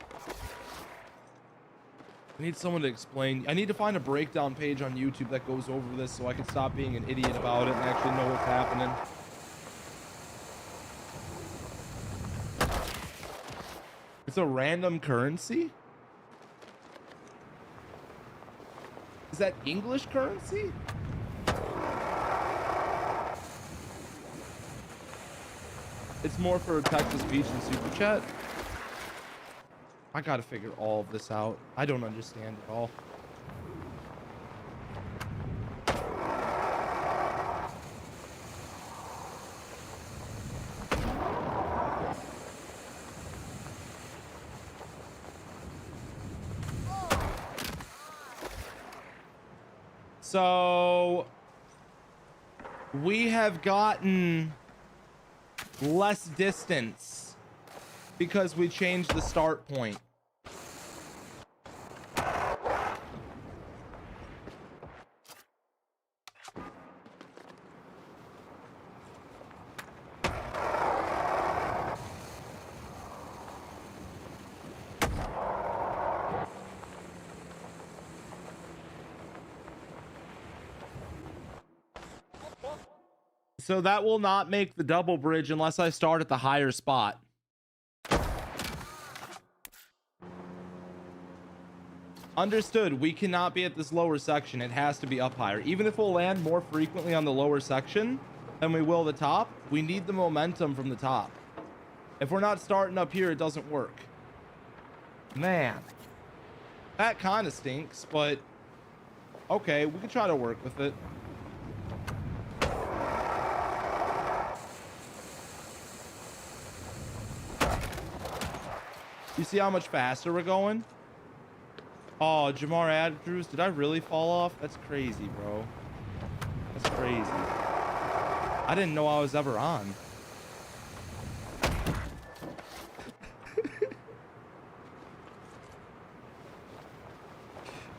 I need someone to explain. I need to find a breakdown page on YouTube that goes over this so I can stop being an idiot about it and actually know what's happening. It's a random currency? Is that English currency? It's more for Texas Beach and Super Chat. I gotta figure all of this out. I don't understand at all. So we have gotten less distance because we changed the start point. So that will not make the double bridge unless I start at the higher spot. Understood. We cannot be at this lower section. It has to be up higher. Even if we'll land more frequently on the lower section than we will the top, we need the momentum from the top. If we're not starting up here, it doesn't work. Man, that kind of stinks, but okay, we can try to work with it. You see how much faster we're going? Oh, Jamar Andrews, did I really fall off? That's crazy, bro. That's crazy. I didn't know I was ever on.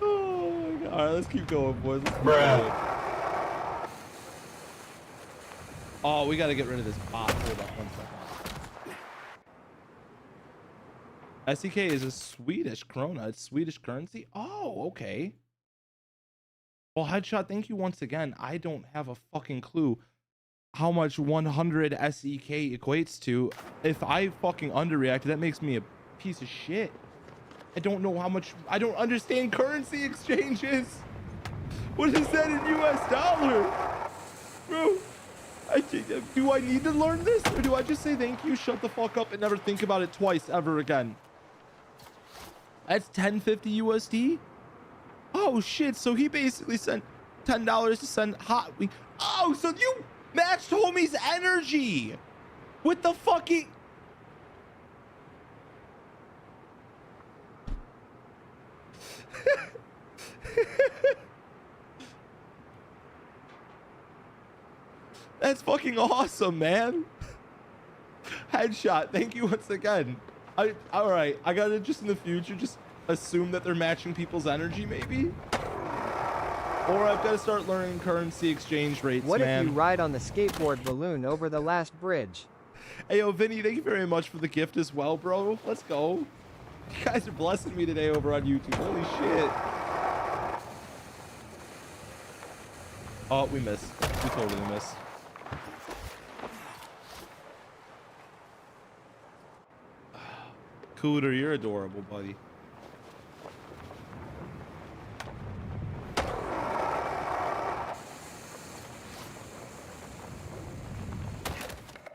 Oh my God. All right, let's keep going, boys. Let's keep going. Oh, we got to get rid of this bot. Hold on 1 second. SEK is a Swedish krona. It's Swedish currency. Oh, okay. Well, Headshot, thank you once again. I don't have a fucking clue how much 100 SEK equates to. If I fucking underreacted, that makes me a piece of shit. I don't know how much. I don't understand currency exchanges. What is that in US dollar? Bro, do I need to learn this? Or do I just say thank you, shut the fuck up, and never think about it twice ever again? That's 1050 USD. Oh shit! So he basically sent $10 to send hot wing. Oh, so you matched homie's energy with the fucking. That's fucking awesome, man. Headshot, thank you once again. All right, I gotta just in the future just assume that they're matching people's energy, maybe. Or I've got to start learning currency exchange rates, What man. if you ride on the skateboard balloon over the last bridge? Hey, yo, Vinny, thank you very much for the gift as well, bro. Let's go. You guys are blessing me today over on YouTube. Holy shit. Oh, we missed. We totally missed. Cooter, you're adorable, buddy.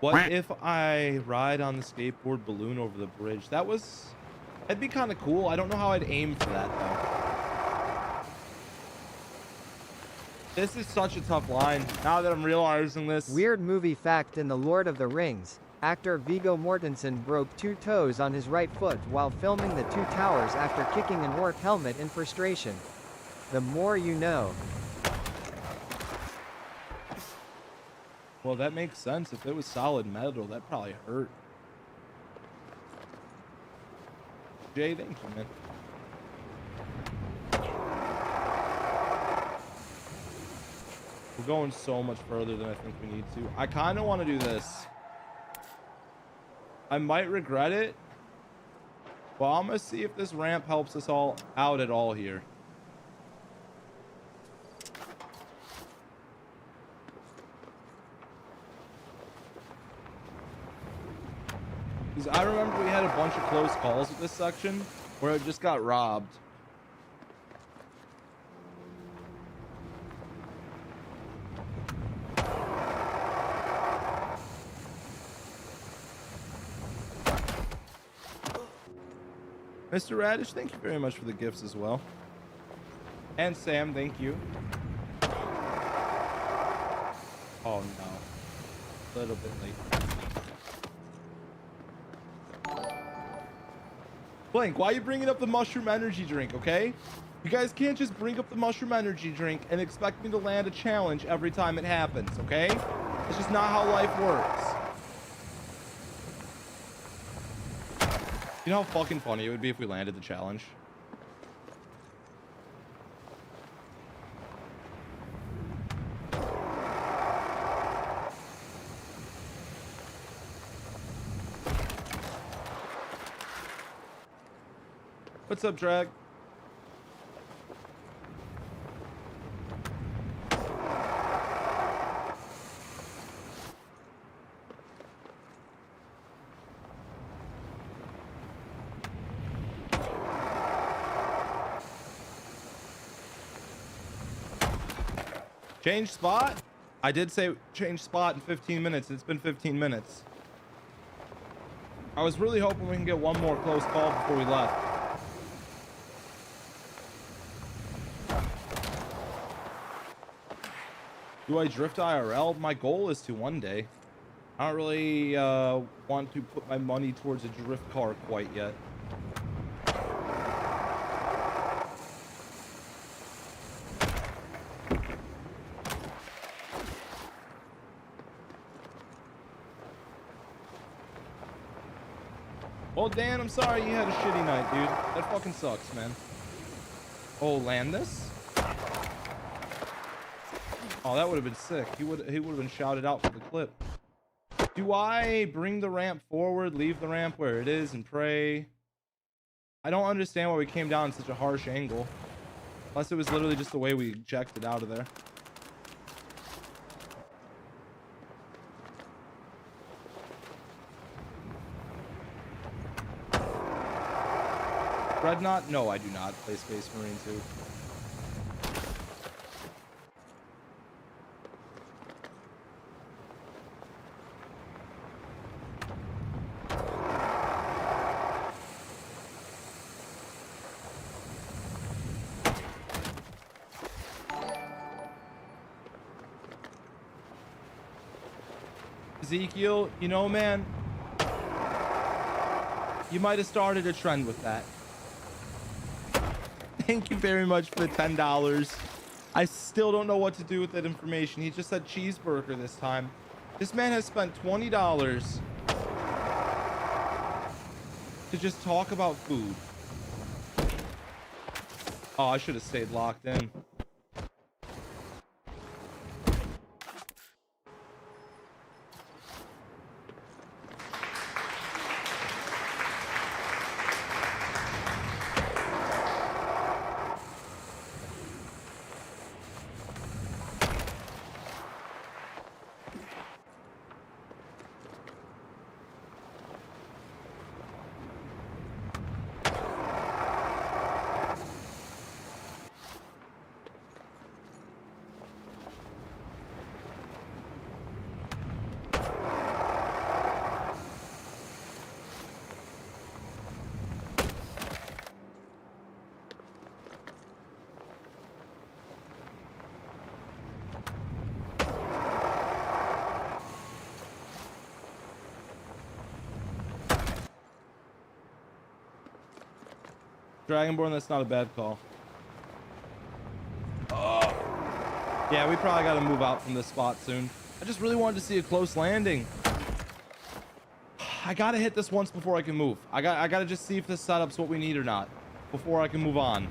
What if I ride on the skateboard balloon over the bridge? That'd be kind of cool. I don't know how I'd aim for that though. This is such a tough line. Now that I'm realizing this. Weird movie fact: in The Lord of the Rings, actor Viggo Mortensen broke 2 toes on his right foot while filming The Two Towers after kicking an orc helmet in frustration. The more you know. Well, that makes sense. If it was solid metal, that probably hurt. Jay, thank you, man. We're going so much further than I think we need to. I kind of want to do this. I might regret it. Well, I'm going to see if this ramp helps us all out at all here. Because I remember we had a bunch of close calls with this section where it just got robbed. Mr. Radish, thank you very much for the gifts as well. And Sam, thank you. Oh no. A little bit late. Blank, why are you bringing up the mushroom energy drink, okay? You guys can't just bring up the mushroom energy drink and expect me to land a challenge every time it happens, okay? It's just not how life works. You know how fucking funny it would be if we landed the challenge? What's up, Drag? Change spot? I did say change spot in 15 minutes. It's been 15 minutes. I was really hoping we can get one more close call before we left. Do I drift IRL? My goal is to one day. I don't really want to put my money towards a drift car quite yet. Well, Dan, I'm sorry you had a shitty night, dude. That fucking sucks, man. Oh, land this? Oh, that would have been sick. He would have been shouted out for the clip. Do I bring the ramp forward, leave the ramp where it is, and pray? I don't understand why we came down in such a harsh angle. Unless it was literally just the way we ejected out of there. Dreadnought? No, I do not play Space Marine 2. Ezekiel, you know, man, you might have started a trend with that. Thank you very much for the $10. I still don't know what to do with that information. He just said cheeseburger this time. This man has spent $20 to just talk about food. Oh, I should have stayed locked in. Dragonborn, that's not a bad call. Oh. Yeah, we probably got to move out from this spot soon. I just really wanted to see a close landing. I got to hit this once before I can move. I got to just see if this setup's what we need or not before I can move on.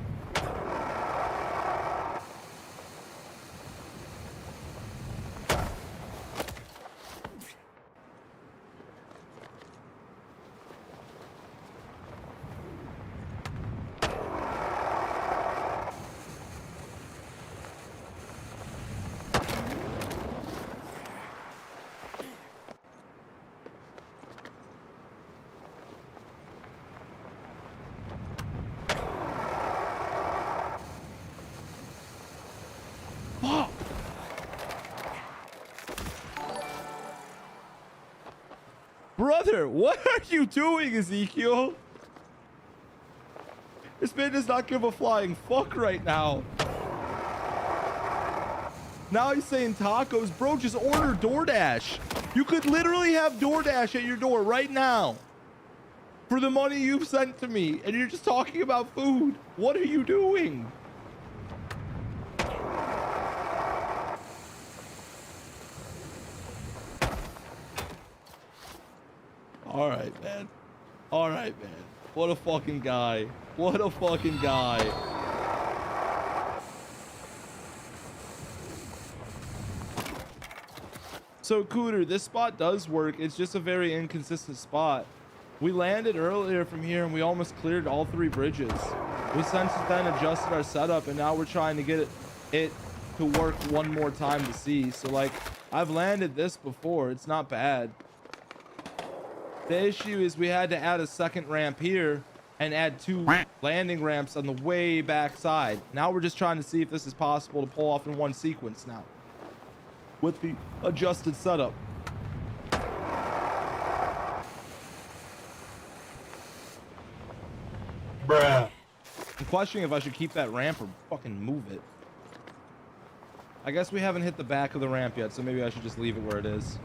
Brother, what are you doing, Ezekiel? This man does not give a flying fuck right now. Now he's saying tacos. Bro, just order DoorDash. You could literally have DoorDash at your door right now for the money you've sent to me, and you're just talking about food. What are you doing? All right, man. All right, man. What a fucking guy. What a fucking guy. So, Cooter, this spot does work. It's just a very inconsistent spot. We landed earlier from here, and we almost cleared all 3 bridges. We since then adjusted our setup, and now we're trying to get it to work one more time to see. So, like, I've landed this before. It's not bad. The issue is we had to add a second ramp here and add 2 landing ramps on the way back side. Now we're just trying to see if this is possible to pull off in one sequence now with the adjusted setup. Bruh. I'm questioning if I should keep that ramp or fucking move it. I guess we haven't hit the back of the ramp yet, so maybe I should just leave it where it is.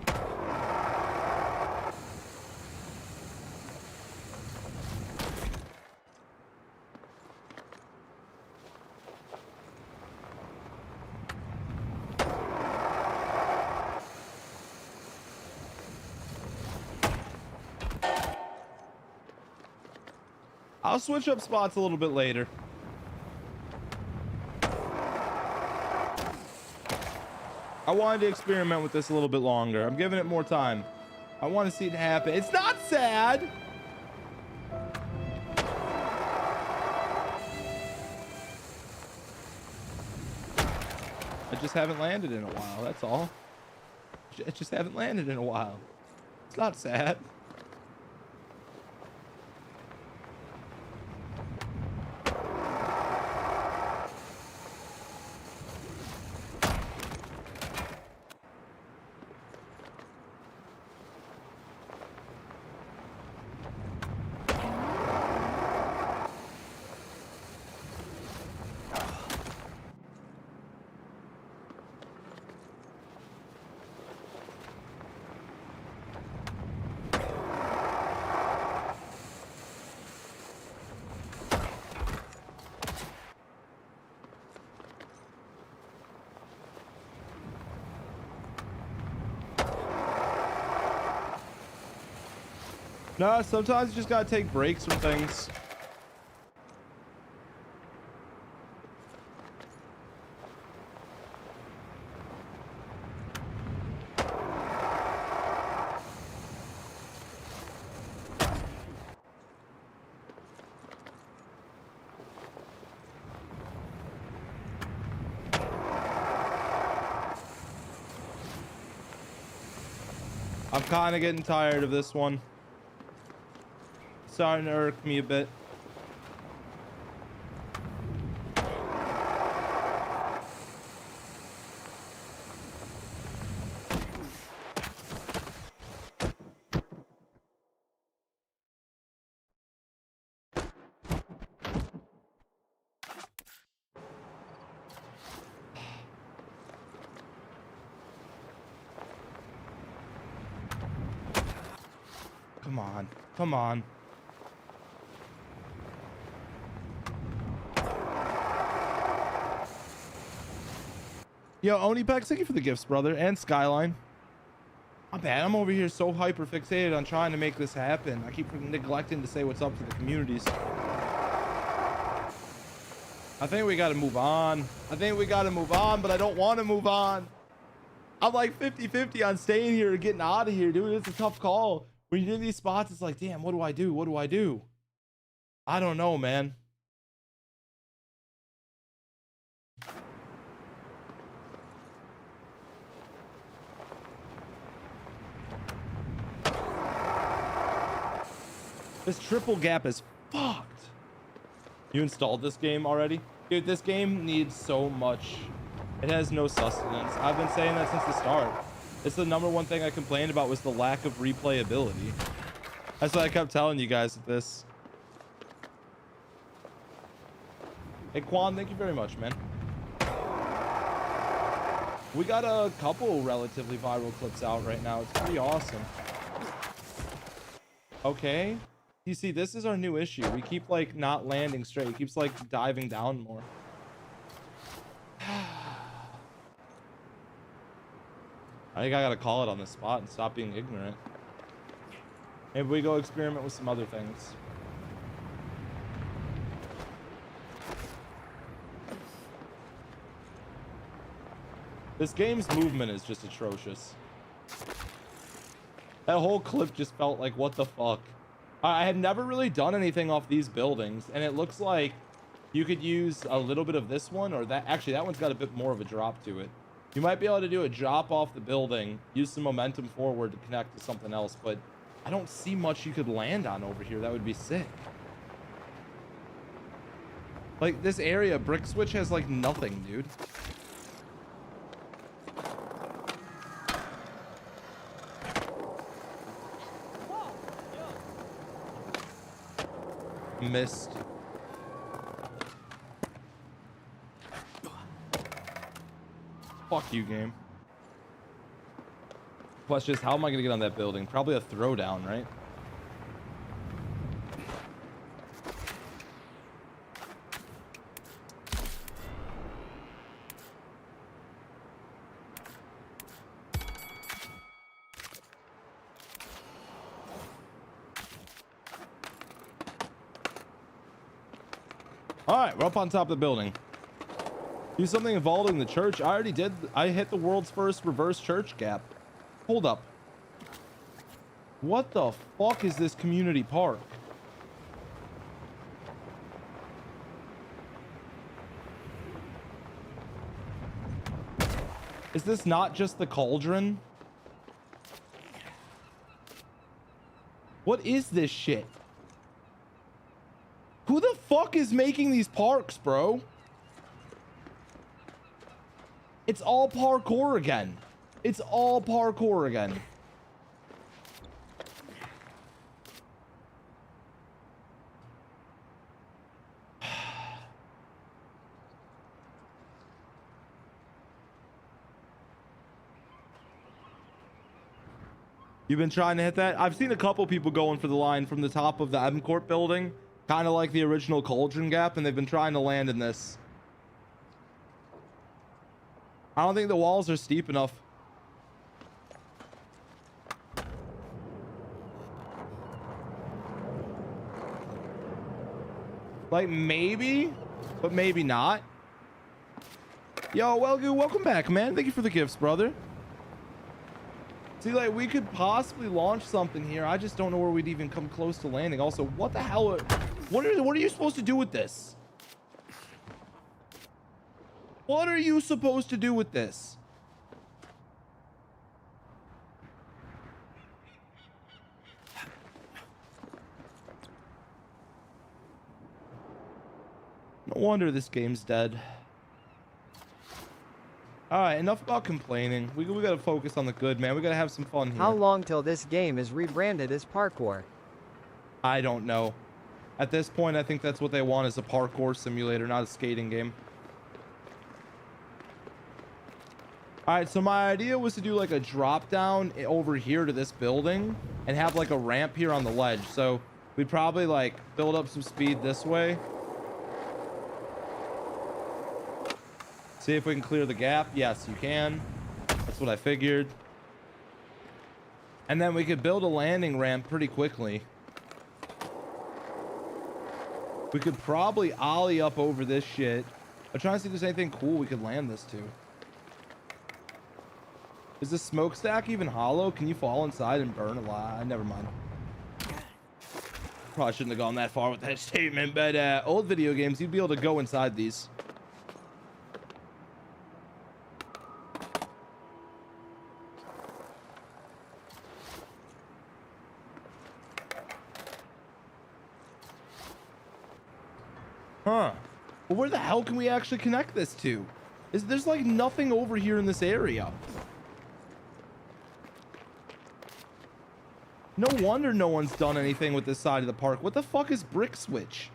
I'll switch up spots a little bit later. I wanted to experiment with this a little bit longer. I'm giving it more time. I want to see it happen. It's not sad. I just haven't landed in a while. That's all. I just haven't landed in a while. It's not sad. No, sometimes you just gotta take breaks from things. I'm kind of getting tired of this one. Starting to irk me a bit. Come on. Come on. Yo, Onipex, thank you for the gifts, brother. And Skyline. I'm bad. I'm over here so hyper fixated on trying to make this happen. I keep neglecting to say what's up to the communities. I think we got to move on. But I don't want to move on. I'm like 50-50 on staying here or getting out of here, dude. It's a tough call. When you're in these spots, it's like, damn, what do I do? What do I do? I don't know, man. This triple gap is fucked. You installed this game already? Dude, this game needs so much. It has no sustenance. I've been saying that since the start. It's the #1 thing I complained about was the lack of replayability. That's what I kept telling you guys with this. Hey, Quan, thank you very much, man. We got a couple relatively viral clips out right now. It's pretty awesome. Okay. You see, this is our new issue. We keep like not landing straight. It keeps like diving down more. I think I gotta call it on the spot and stop being ignorant. Maybe we go experiment with some other things. This game's movement is just atrocious. That whole clip just felt like, what the fuck? I had never really done anything off these buildings, and it looks like you could use a little bit of this one or that. Actually, that one's got a bit more of a drop to it. You might be able to do a drop off the building, use some momentum forward to connect to something else, but I don't see much you could land on over here. That would be sick. Like this area, Brick Switch has like nothing, dude. Missed. Fuck you, game. Question is, how am I gonna get on that building? Probably a throwdown, right? All right, we're up on top of the building. Do something involving the church. I already did. I hit the world's first reverse church gap. Hold up. What the fuck is this community park? Is this not just the cauldron? What is this shit? Who the fuck is making these parks, bro? It's all parkour again. It's all parkour again. You've been trying to hit that? I've seen a couple people going for the line from the top of the M Corp building, kind of like the original Cauldron Gap, and they've been trying to land in this. I don't think the walls are steep enough. Like maybe, but maybe not. Yo, Welgu, welcome back, man. Thank you for the gifts, brother. See, like we could possibly launch something here. I just don't know where we'd even come close to landing. Also, what the hell? What are you supposed to do with this? What are you supposed to do with this? wonder this game's dead. All right, enough about complaining. We gotta focus on the good, man. We gotta have some fun here. How long till this game is rebranded as parkour? I don't know. At this point, I think that's what they want, is a parkour simulator, not a skating game. All right, so my idea was to do like a drop down over here to this building and have like a ramp here on the ledge. So we'd probably like build up some speed this way. See if we can clear the gap. Yes, you can. That's what I figured. And then we could build a landing ramp pretty quickly. We could probably ollie up over this shit. I'm trying to see if there's anything cool we could land this to. Is this smokestack even hollow? Can you fall inside and burn a lot? Never mind. Probably shouldn't have gone that far with that statement, but old video games, you'd be able to go inside these. Huh. Well, where the hell can we actually connect this to? There's like nothing over here in this area. No wonder no one's done anything with this side of the park. What the fuck is Brick Switch?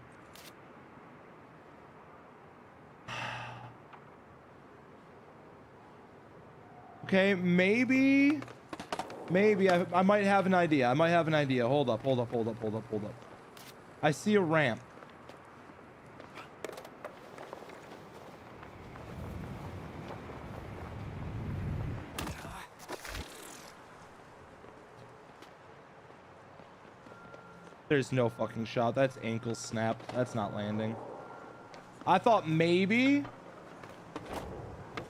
Okay, maybe I might have an idea. Hold up. I see a ramp. There's no fucking shot. That's ankle snap. That's not landing. I thought maybe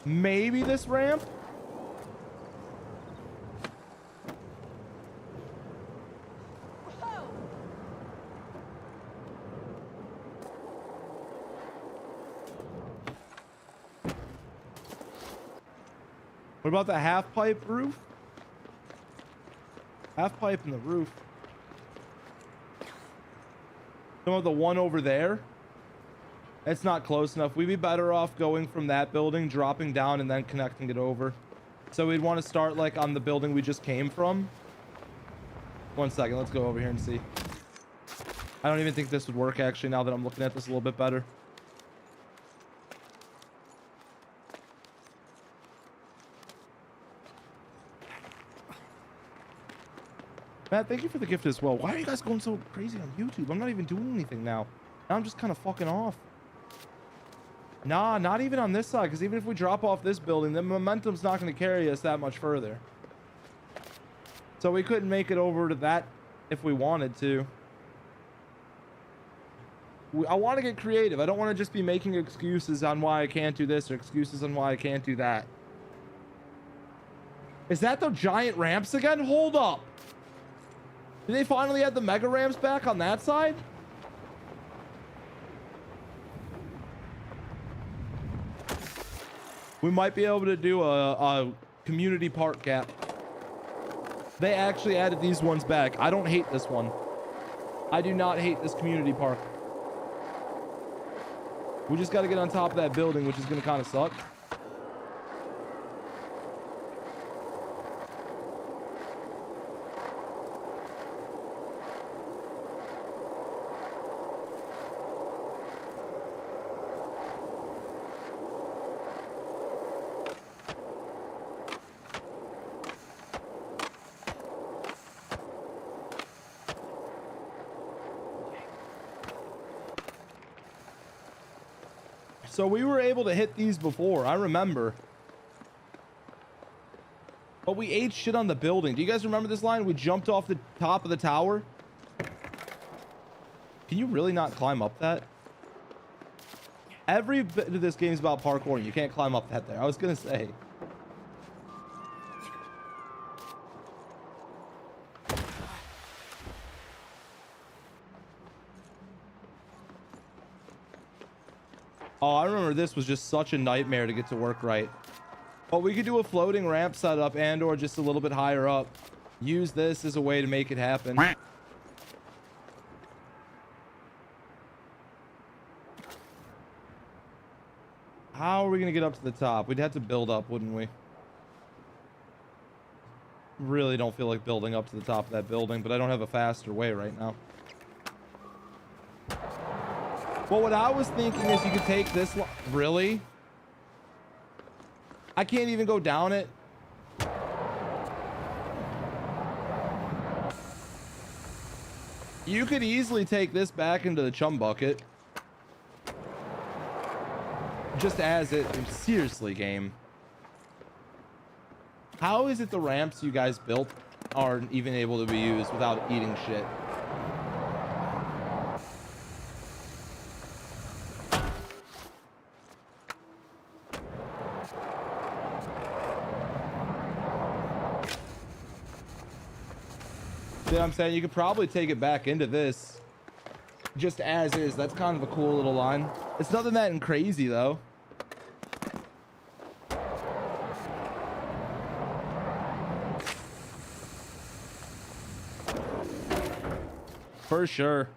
this ramp. What about the half pipe roof? Half pipe in the roof. Some of the one over there. It's not close enough. We'd be better off going from that building, dropping down, and then connecting it over. So we'd want to start like on the building we just came from. 1 second. Let's go over here and see. I don't even think this would work actually now that I'm looking at this a little bit better. Matt, thank you for the gift as well. Why are you guys going so crazy on YouTube? I'm not even doing anything now. Now I'm just kind of fucking off. Nah, not even on this side, because even if we drop off this building, the momentum's not going to carry us that much further. So we couldn't make it over to that if we wanted to. I want to get creative. I don't want to just be making excuses on why I can't do this or excuses on why I can't do that. Is that the giant ramps again? Hold up. Did they finally add the mega ramps back on that side? We might be able to do a community park gap. They actually added these ones back. I don't hate this one. I do not hate this community park. We just got to get on top of that building, which is going to kind of suck. So we were able to hit these before, I remember. But we ate shit on the building. Do you guys remember this line? We jumped off the top of the tower. Can you really not climb up that? Every bit of this game is about parkour. You can't climb up that there. I was gonna say. Oh, I remember this was just such a nightmare to get to work right. But we could do a floating ramp setup and or just a little bit higher up. Use this as a way to make it happen. how are we gonna get up to the top? We'd have to build up, wouldn't we? Really don't feel like building up to the top of that building, but I don't have a faster way right now. Well, what I was thinking is you could take this really? I can't even go down it. You could easily take this back into the chum bucket. Just as it, seriously, game. How is it the ramps you guys built aren't even able to be used without eating shit? See what I'm saying? You could probably take it back into this just as is. That's kind of a cool little line. It's nothing that crazy though. For sure.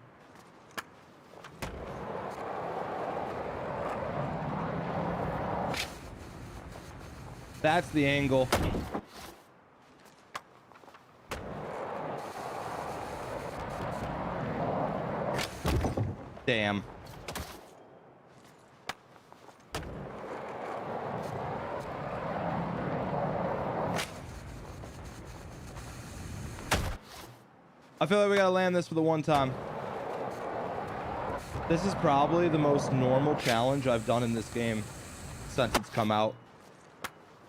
That's the angle. Damn. I feel like we gotta land this for the one time. This is probably the most normal challenge I've done in this game since it's come out.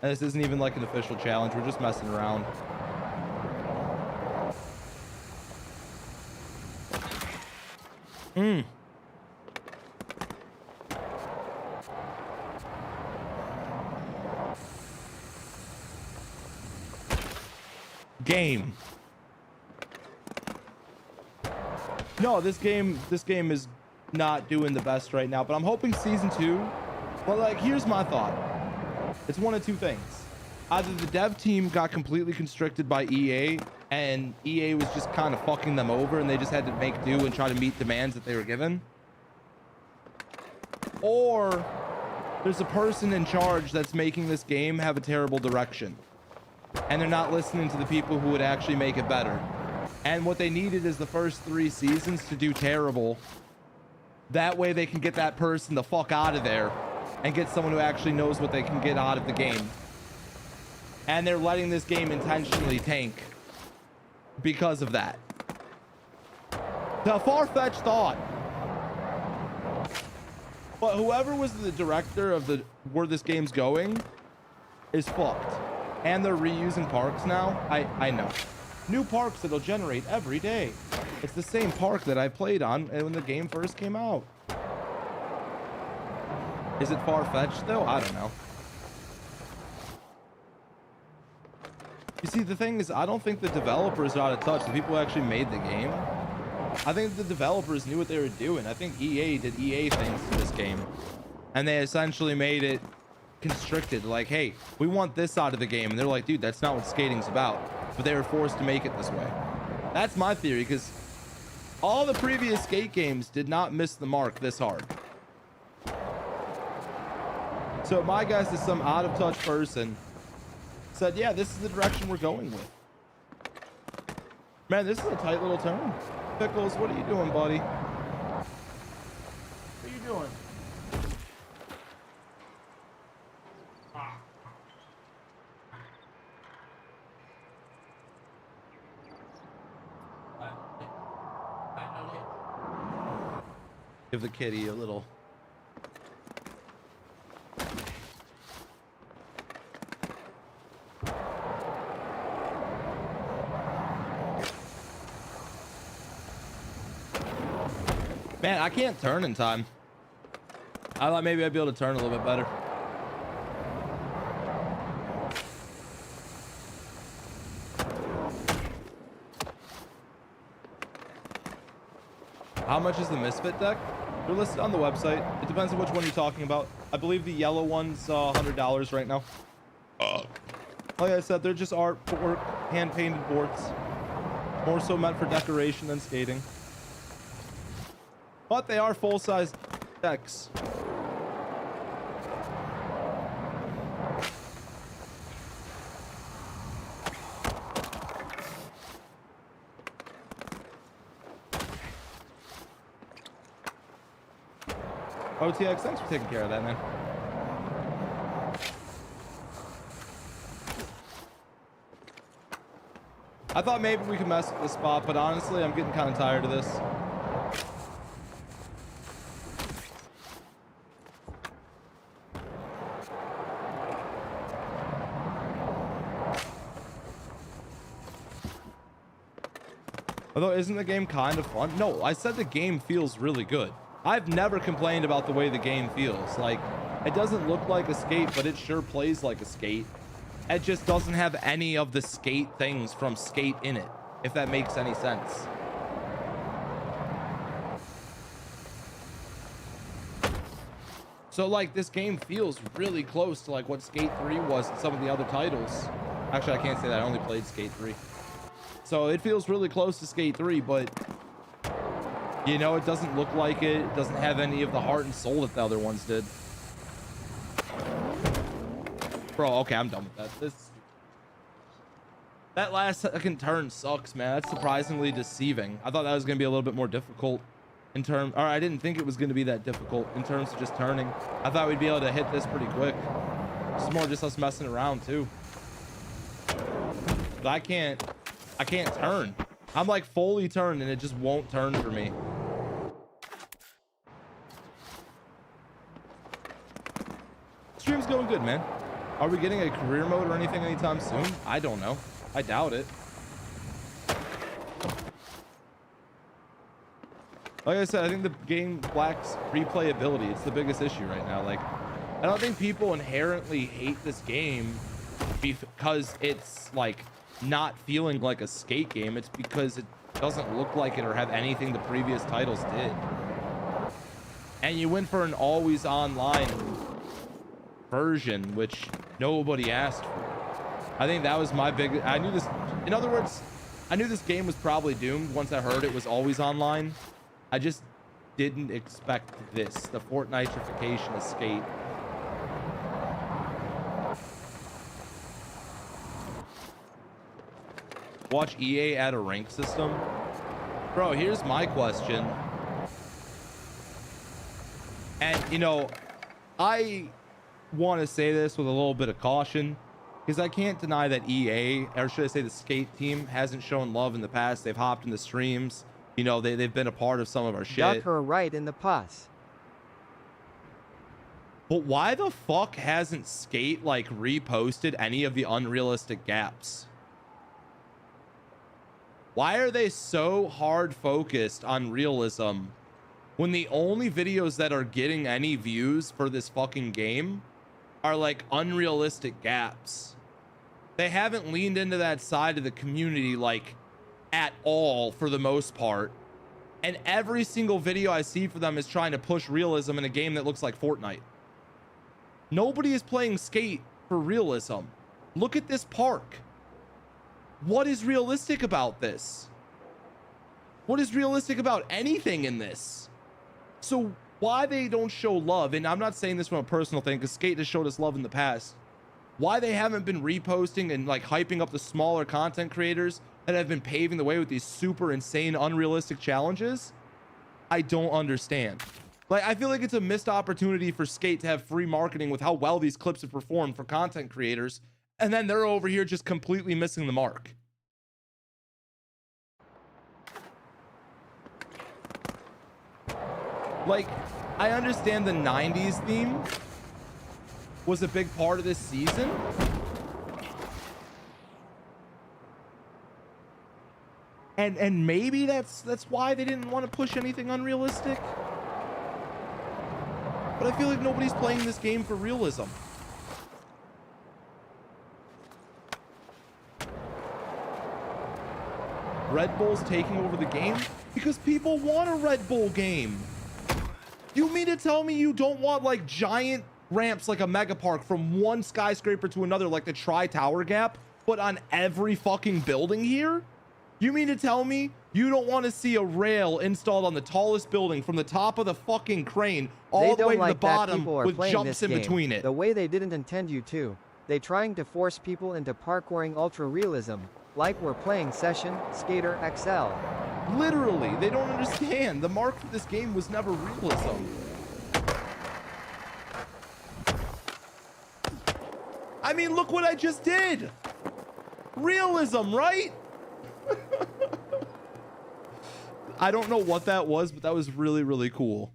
And this isn't even like an official challenge. We're just messing around. Game. No, this game is not doing the best right now, but I'm hoping season 2. Well, like, here's my thought. It's one of two things. Either the dev team got completely constricted by EA and EA was just kind of fucking them over and they just had to make do and try to meet demands that they were given. Or there's a person in charge that's making this game have a terrible direction. And they're not listening to the people who would actually make it better. And what they needed is the first 3 seasons to do terrible. That way they can get that person the fuck out of there and get someone who actually knows what they can get out of the game. And they're letting this game intentionally tank because of that. The far-fetched thought. But whoever was the director of where this game's going is fucked. And they're reusing parks now. I know. New parks that'll generate every day. It's the same park that I played on when the game first came out. Is it far-fetched though? I don't know. You see, the thing is, I don't think the developers are out of touch. The people who actually made the game. I think the developers knew what they were doing. I think EA did EA things to this game. And they essentially made it constricted. Like, hey, we want this out of the game. And they're like, dude, that's not what skating's about. But they were forced to make it this way. That's my theory, because all the previous skate games did not miss the mark this hard. So my guess is some out of touch person said, yeah, this is the direction we're going with. Man, this is a tight little turn. Pickles, what are you doing, buddy? What are you doing? Give the kitty a little. Man, I can't turn in time. I thought maybe I'd be able to turn a little bit better. How much is the Misfit deck? They're listed on the website. It depends on which one you're talking about. I believe the yellow one's $100 right now. Like I said, they're just artwork, hand-painted boards. More so meant for decoration than skating. But they are full-size decks. OTX, thanks for taking care of that, man. I thought maybe we could mess with this spot, but honestly, I'm getting kind of tired of this. Although, isn't the game kind of fun? No, I said the game feels really good. I've never complained about the way the game feels. Like, it doesn't look like a Skate, but it sure plays like a Skate. It just doesn't have any of the Skate things from Skate in it, if that makes any sense. So, like, this game feels really close to, like, what Skate 3 was and some of the other titles. Actually, I can't say that. I only played Skate 3. So it feels really close to Skate 3, but you know, it doesn't look like it. It doesn't have any of the heart and soul that the other ones did. Bro, okay, I'm done with that. That last second turn sucks, man. That's surprisingly deceiving. I thought that was gonna be a little bit more difficult in terms, or I didn't think it was gonna be that difficult in terms of just turning. I thought we'd be able to hit this pretty quick. It's more just us messing around too. But I can't turn. I'm like fully turned and it just won't turn for me. Stream's going good, man. Are we getting a career mode or anything anytime soon? I don't know. I doubt it. Like I said, I think the game lacks replayability. It's the biggest issue right now. Like, I don't think people inherently hate this game because it's like not feeling like a Skate game. It's because it doesn't look like it or have anything the previous titles did. And you went for an always online version, which nobody asked for. I think that was my big, I knew this, in other words, I knew this game was probably doomed once I heard it was always online. I just didn't expect this, the Fortnite-ification of Skate. Watch EA add a rank system. Bro, here's my question. And, you know, I want to say this with a little bit of caution, because I can't deny that EA, or should I say the Skate team, hasn't shown love in the past. They've hopped in the streams. You know, they've been a part of some of our shit. Duck her right in the pus. But why the fuck hasn't Skate, like, reposted any of the unrealistic gaps? Why are they so hard focused on realism when the only videos that are getting any views for this fucking game are like unrealistic gaps? They haven't leaned into that side of the community like at all for the most part. And every single video I see for them is trying to push realism in a game that looks like Fortnite. Nobody is playing Skate for realism. Look at this park. What is realistic about this? What is realistic about anything in this? So why they don't show love, and I'm not saying this from a personal thing because Skate has showed us love in the past, why they haven't been reposting and like hyping up the smaller content creators that have been paving the way with these super insane unrealistic challenges, I don't understand. Like, I feel like it's a missed opportunity for Skate to have free marketing with how well these clips have performed for content creators, and then they're over here just completely missing the mark. Like, I understand the 90s theme was a big part of this season. And maybe that's why they didn't want to push anything unrealistic. But I feel like nobody's playing this game for realism. Red Bull's taking over the game because people want a Red Bull game. You mean to tell me you don't want like giant ramps like a mega park from one skyscraper to another like the Tri-Tower Gap, but on every fucking building here? You mean to tell me you don't want to see a rail installed on the tallest building from the top of the fucking crane all the way to the bottom with jumps in between it? The way they didn't intend you to. They trying to force people into parkouring ultra realism, like we're playing Session, Skater XL. Literally, they don't understand. The mark for this game was never realism. I mean, look what I just did. Realism, right? I don't know what that was, but that was really, really cool.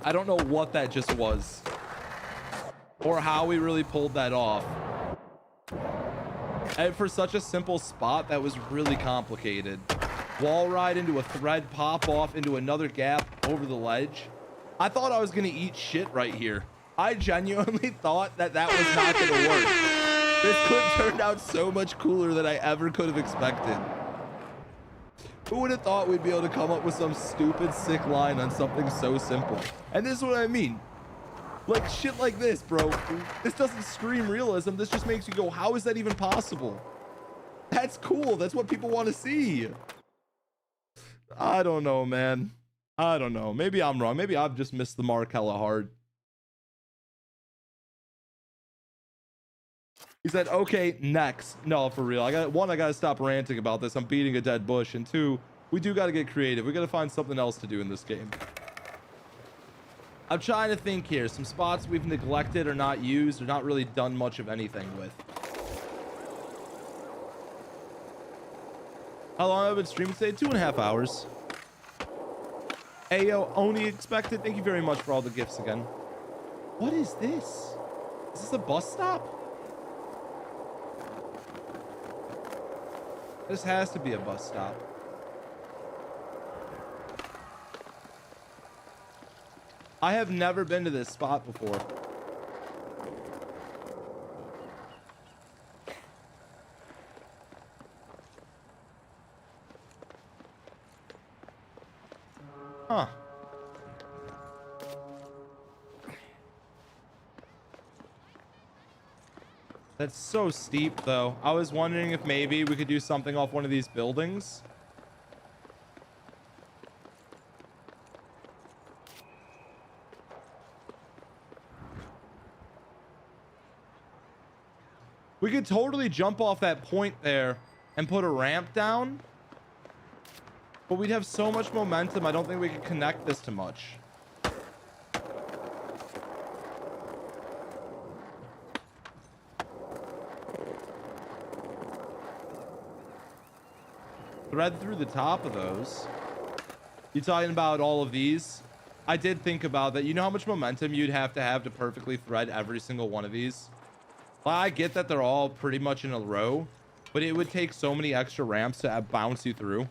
I don't know what that just was or how we really pulled that off. And for such a simple spot, that was really complicated. Wall ride into a thread, pop off into another gap over the ledge. I thought I was going to eat shit right here. I genuinely thought that that was not going to work. This clip turned out so much cooler than I ever could have expected. Who would have thought we'd be able to come up with some stupid sick line on something so simple? And this is what I mean. Like shit like this, bro. This doesn't scream realism. This just makes you go, how is that even possible? That's cool. That's what people want to see. I don't know, man. I don't know. Maybe I'm wrong. Maybe I've just missed the mark hella hard. He said, okay, next. No, for real. I gotta stop ranting about this. I'm beating a dead bush. And two, we do gotta get creative. We gotta find something else to do in this game. I'm trying to think here. Some spots we've neglected or not used or not really done much of anything with. How long have I been streaming today? 2.5 hours. Ayo, Oni expected. Thank you very much for all the gifts again. What is this? Is this a bus stop? This has to be a bus stop. I have never been to this spot before. Huh. That's so steep, though. I was wondering if maybe we could do something off one of these buildings. We could totally jump off that point there and put a ramp down. But we'd have so much momentum, I don't think we could connect this to much. Thread through the top of those. You talking about all of these? I did think about that. You know how much momentum you'd have to perfectly thread every single one of these? Well, I get that they're all pretty much in a row, but it would take so many extra ramps to bounce you through.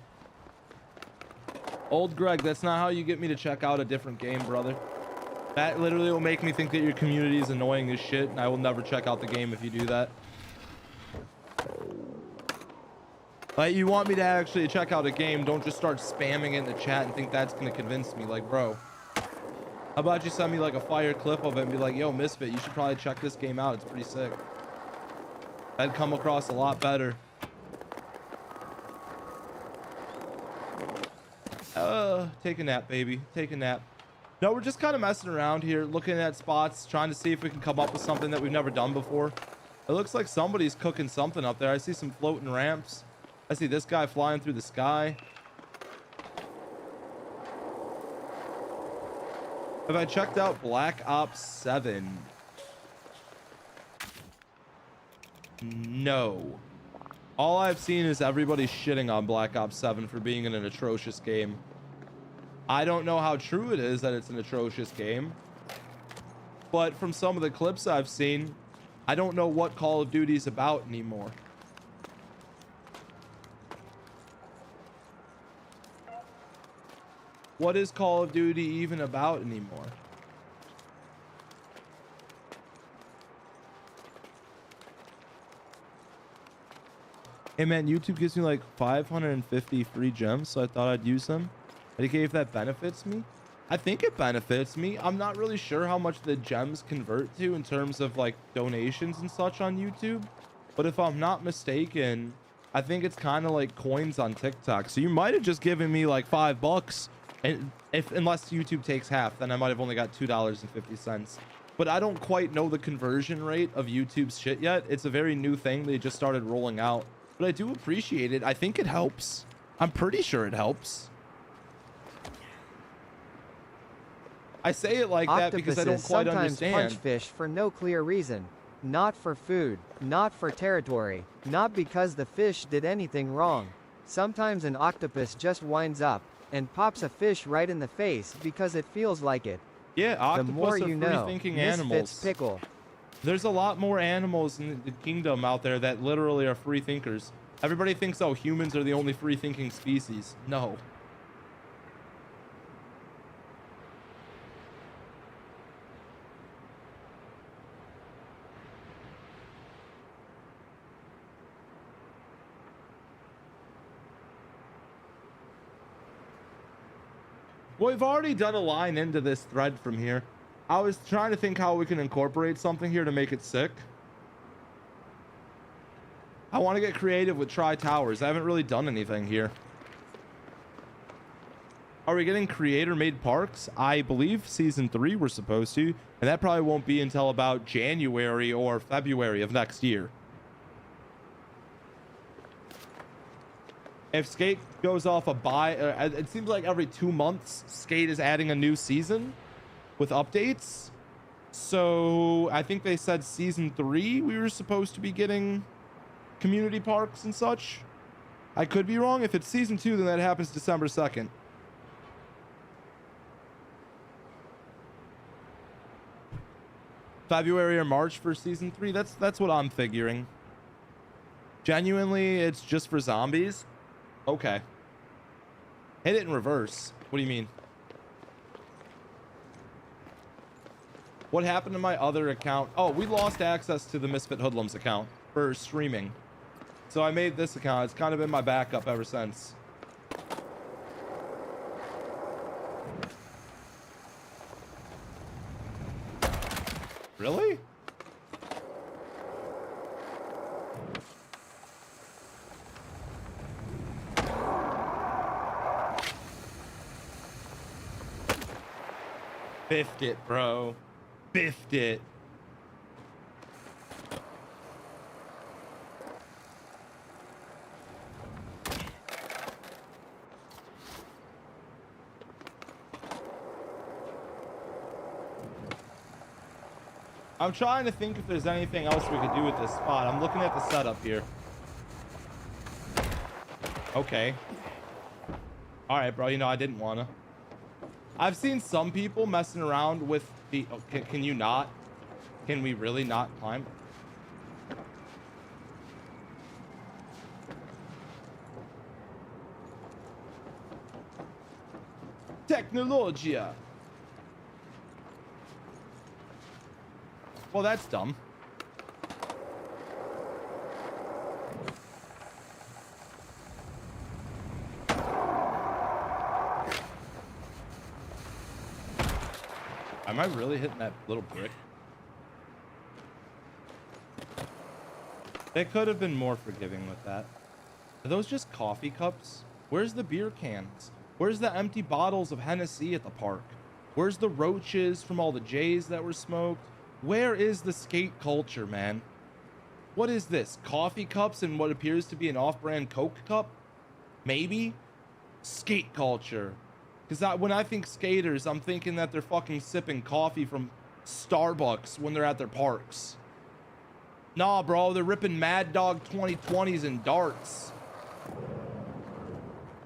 Old Greg, that's not how you get me to check out a different game, brother. That literally will make me think that your community is annoying as shit, and I will never check out the game if you do that. Like, you want me to actually check out a game, don't just start spamming it in the chat and think that's gonna convince me. Like, bro, how about you send me like a fire clip of it and be like, yo, Misfit, you should probably check this game out, it's pretty sick. That'd come across a lot better. Take a nap, baby. Take a nap. No, we're just kind of messing around here, looking at spots, trying to see if we can come up with something that we've never done before. It looks like somebody's cooking something up there. I see some floating ramps. I see this guy flying through the sky. Have I checked out Black Ops 7? No. All I've seen is everybody shitting on Black Ops 7 for being an atrocious game. I don't know how true it is that it's an atrocious game, but from some of the clips I've seen, I don't know what Call of Duty's about anymore. What is Call of Duty even about anymore? Hey man, YouTube gives me like 550 free gems, so I thought I'd use them. Okay, if that benefits me, I think it benefits me. I'm not really sure how much the gems convert to in terms of like donations and such on YouTube, but if I'm not mistaken, I think it's kind of like coins on TikTok. So you might have just given me like $5, and unless YouTube takes half, then I might have only got $2.50. But I don't quite know the conversion rate of YouTube's shit yet. It's a very new thing they just started rolling out, but I do appreciate it. I think it helps. I'm pretty sure it helps. I say it like that because I don't quite sometimes understand. punch fish for no clear reason. Not for food, not for territory, not because the fish did anything wrong. Sometimes an octopus just winds up and pops a fish right in the face because it feels like it. Yeah, The octopus more are you know. free-thinking Misfits animals. Pickle. There's a lot more animals in the kingdom out there that literally are free thinkers. Everybody thinks, oh, humans are the only free thinking species. No. Well, we've already done a line into this thread from here. I was trying to think how we can incorporate something here to make it sick. I want to get creative with Tri-Towers. I haven't really done anything here. Are we getting creator-made parks? I believe season 3 we're supposed to, and that probably won't be until about January or February of next year. If Skate goes off a buy, it seems like every 2 months Skate is adding a new season with updates. So I think they said season 3 we were supposed to be getting community parks and such. I could be wrong. If it's season 2, then that happens December 2nd. February or March for season 3. That's what I'm figuring. Genuinely, it's just for zombies. Okay. Hit it in reverse. What do you mean? What happened to my other account? Oh, we lost access to the Misfit Hoodlums account for streaming. So I made this account. It's kind of been my backup ever since. Really? Biffed it, bro. Biffed it. I'm trying to think if there's anything else we could do with this spot. I'm looking at the setup here. Okay. All right, bro. You know, I didn't want to. I've seen some people messing around with the... Oh, can you not? Can we really not climb? Technologia. Well, that's dumb. Am I really hitting that little brick? They could have been more forgiving with that. Are those just coffee cups? Where's the beer cans? Where's the empty bottles of Hennessy at the park? Where's the roaches from all the J's that were smoked? Where is the skate culture, man? What is this? Coffee cups and what appears to be an off-brand Coke cup? Maybe? Skate culture. Because when I think skaters, I'm thinking that they're fucking sipping coffee from Starbucks when they're at their parks. Nah, bro, they're ripping Mad Dog 2020s and darts.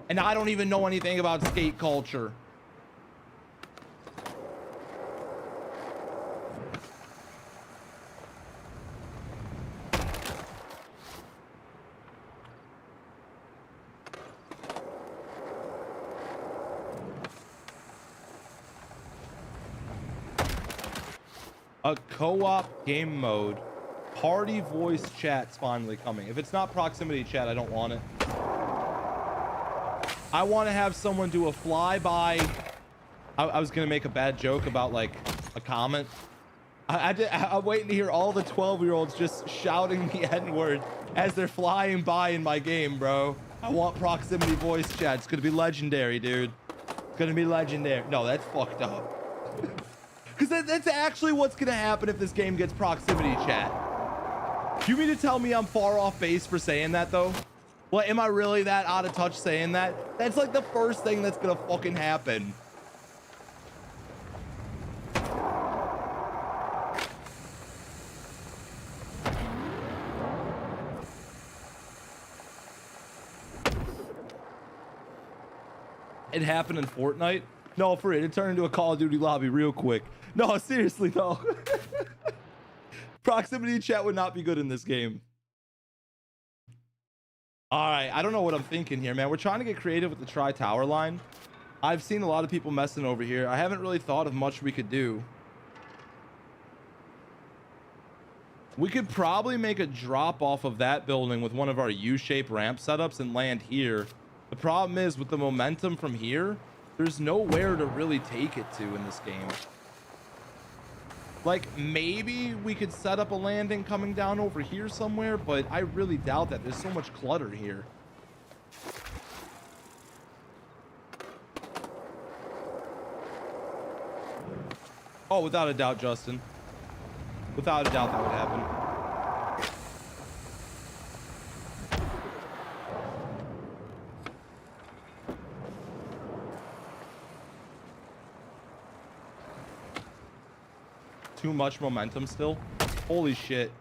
And I don't even know anything about skate culture. A co-op game mode. Party voice chat's finally coming. If it's not proximity chat, I don't want it. I want to have someone do a flyby. I was going to make a bad joke about like a comment. I'm waiting to hear all the 12-year-olds just shouting the N-word as they're flying by in my game, bro. I want proximity voice chat. It's going to be legendary, dude. It's going to be legendary. No, that's fucked up. Because that's actually what's going to happen if this game gets proximity chat. You mean to tell me I'm far off base for saying that, though? Well, am I really that out of touch saying that? That's like the first thing that's going to fucking happen. It happened in Fortnite. No, for it turned into a Call of Duty lobby real quick. No, seriously though. Proximity chat would not be good in this game. All right, I don't know what I'm thinking here, man. We're trying to get creative with the tri-tower line. I've seen a lot of people messing over here. I haven't really thought of much we could do. We could probably make a drop off of that building with one of our U-shaped ramp setups and land here. The problem is with the momentum from here, there's nowhere to really take it to in this game. Like, maybe we could set up a landing coming down over here somewhere, but I really doubt that. There's so much clutter here. Oh, without a doubt, Justin. Without a doubt that would happen. Too much momentum still. Holy shit.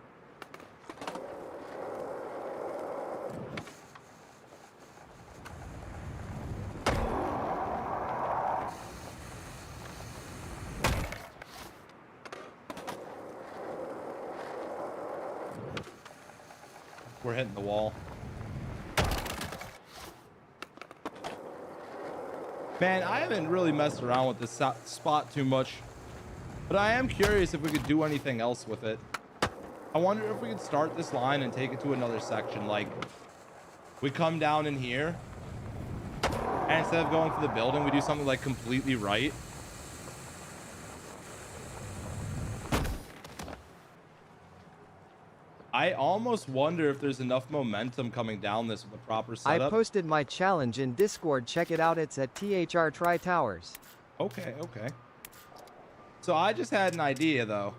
We're hitting the wall. Man, I haven't really messed around with this spot too much. But I am curious if we could do anything else with it. I wonder if we could start this line and take it to another section. Like, we come down in here, and instead of going for the building, we do something like completely right. I almost wonder if there's enough momentum coming down this with the proper setup. I posted my challenge in Discord. Check it out. It's at THR Tri Towers. Okay, okay. So I just had an idea though.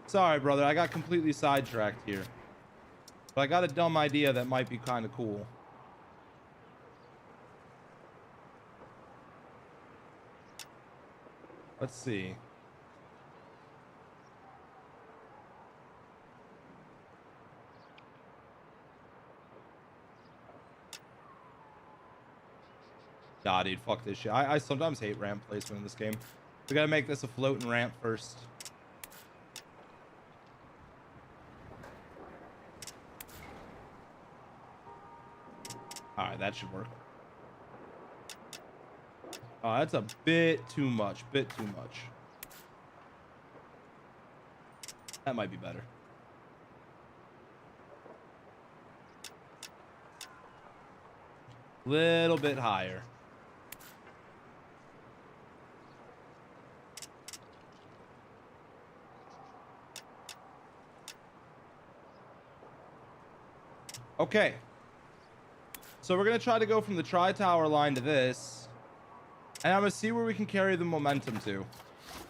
Sorry, brother, I got completely sidetracked here. But I got a dumb idea that might be kind of cool. Let's see. Nah, dude, fuck this shit. I sometimes hate ramp placement in this game. We gotta make this a floating ramp first. Alright, that should work. Oh, that's a bit too much. Bit too much. That might be better. Little bit higher. Okay. So we're going to try to go from the tri-tower line to this. And I'm going to see where we can carry the momentum to.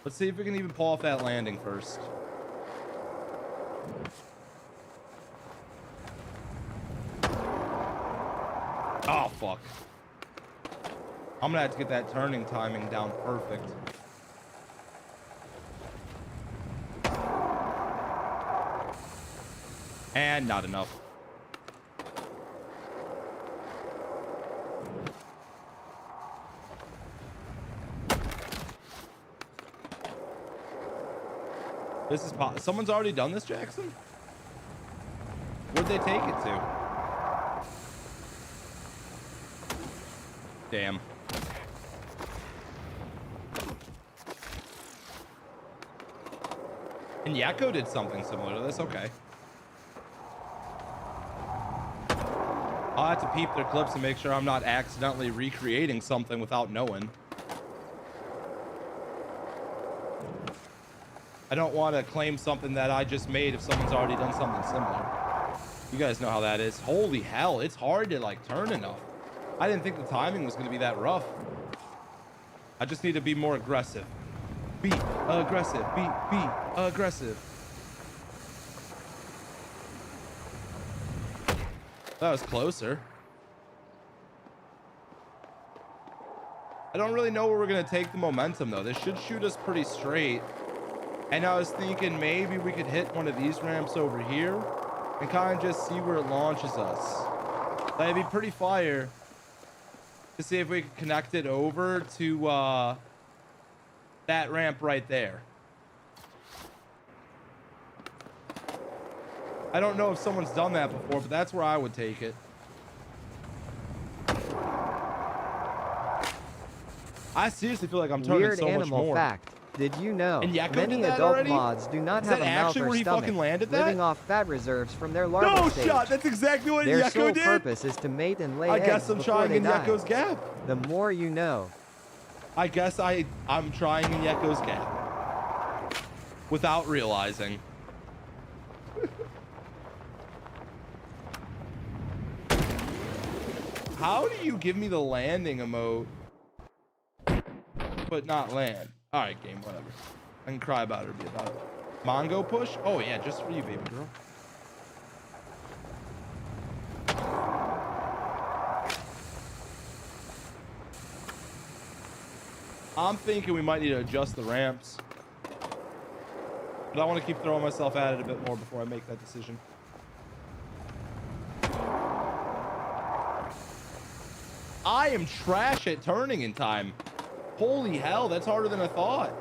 Let's see if we can even pull off that landing first. Oh, fuck. I'm going to have to get that turning timing down perfect. And not enough. This is someone's already done this, Jackson? Where'd they take it to? Damn. And Yakko did something similar to this. Okay. I'll have to peep their clips and make sure I'm not accidentally recreating something without knowing. I don't want to claim something that I just made if someone's already done something similar. You guys know how that is. Holy hell, it's hard to like turn enough. I didn't think the timing was going to be that rough. I just need to be more aggressive. Be aggressive. Be aggressive. That was closer. I don't really know where we're going to take the momentum though. This should shoot us pretty straight. And I was thinking maybe we could hit one of these ramps over here and kind of just see where it launches us. That'd be pretty fire. to see if we can connect it over to that ramp right there. I don't know if someone's done that before, but that's where I would take it. I seriously feel like I'm turning Weird so much animal more. fact. Did you know And Yakko many did that adult already? mods do not Is have that a mouth actually or where he stomach, fucking landed that? living off fat reserves from their larval No stage. shot. That's exactly what Their Yakko sole did. purpose is to mate and lay I eggs guess I'm before trying they in die. Yakko's gap. The more you know. I guess I'm trying in Yakko's gap without realizing. How do you give me the landing emote but not land? All right, game, whatever. I can cry about it or be about it. Mongo push? Oh yeah, just for you, baby girl. I'm thinking we might need to adjust the ramps, but I want to keep throwing myself at it a bit more before I make that decision. I am trash at turning in time. Holy hell, that's harder than I thought.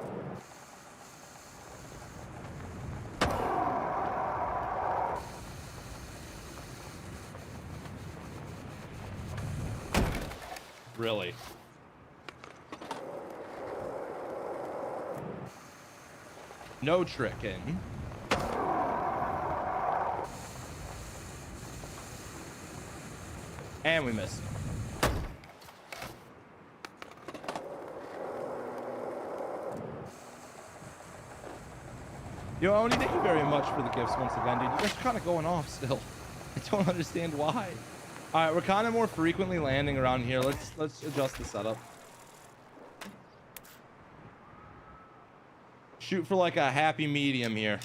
Really? No tricking. And we missed. Yo, Oni, thank you very much for the gifts once again, dude. You guys are kind of going off still. I don't understand why. All right, we're kind of more frequently landing around here. Let's adjust the setup. Shoot for like a happy medium here.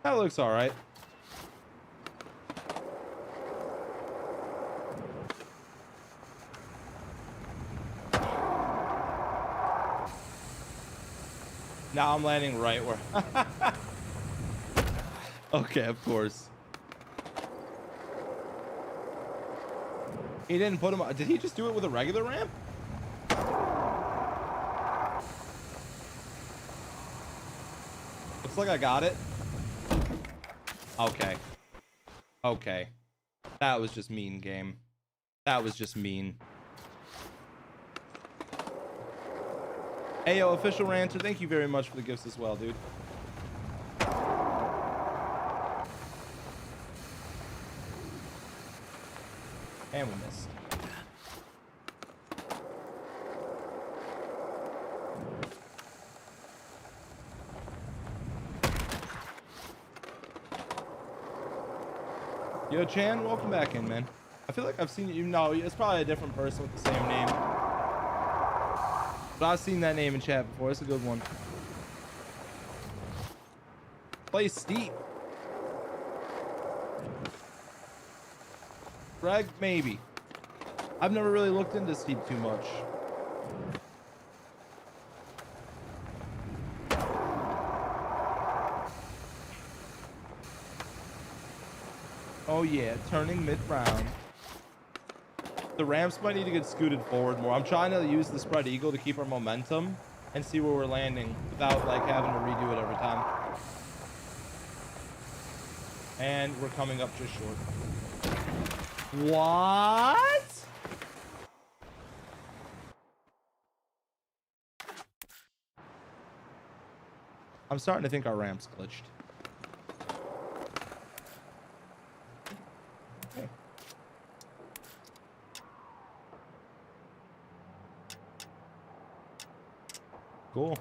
That looks all right. Now I'm landing right where... Okay, of course. He didn't put him... Did he just do it with a regular ramp? Looks like I got it. Okay. Okay. That was just mean, game. That was just mean. Ayo, official ranter, thank you very much for the gifts as well, dude. And we missed. Yo, Chan, welcome back in, man. I feel like I've seen you. No, it's probably a different person with the same name. But I've seen that name in chat before. It's a good one. Play steep. Greg, maybe. I've never really looked into steep too much. Oh yeah, turning mid-round. The ramps might need to get scooted forward more. I'm trying to use the spread eagle to keep our momentum and see where we're landing without like having to redo it every time. And we're coming up just short. What? I'm starting to think our ramp's glitched. Okay. Cool.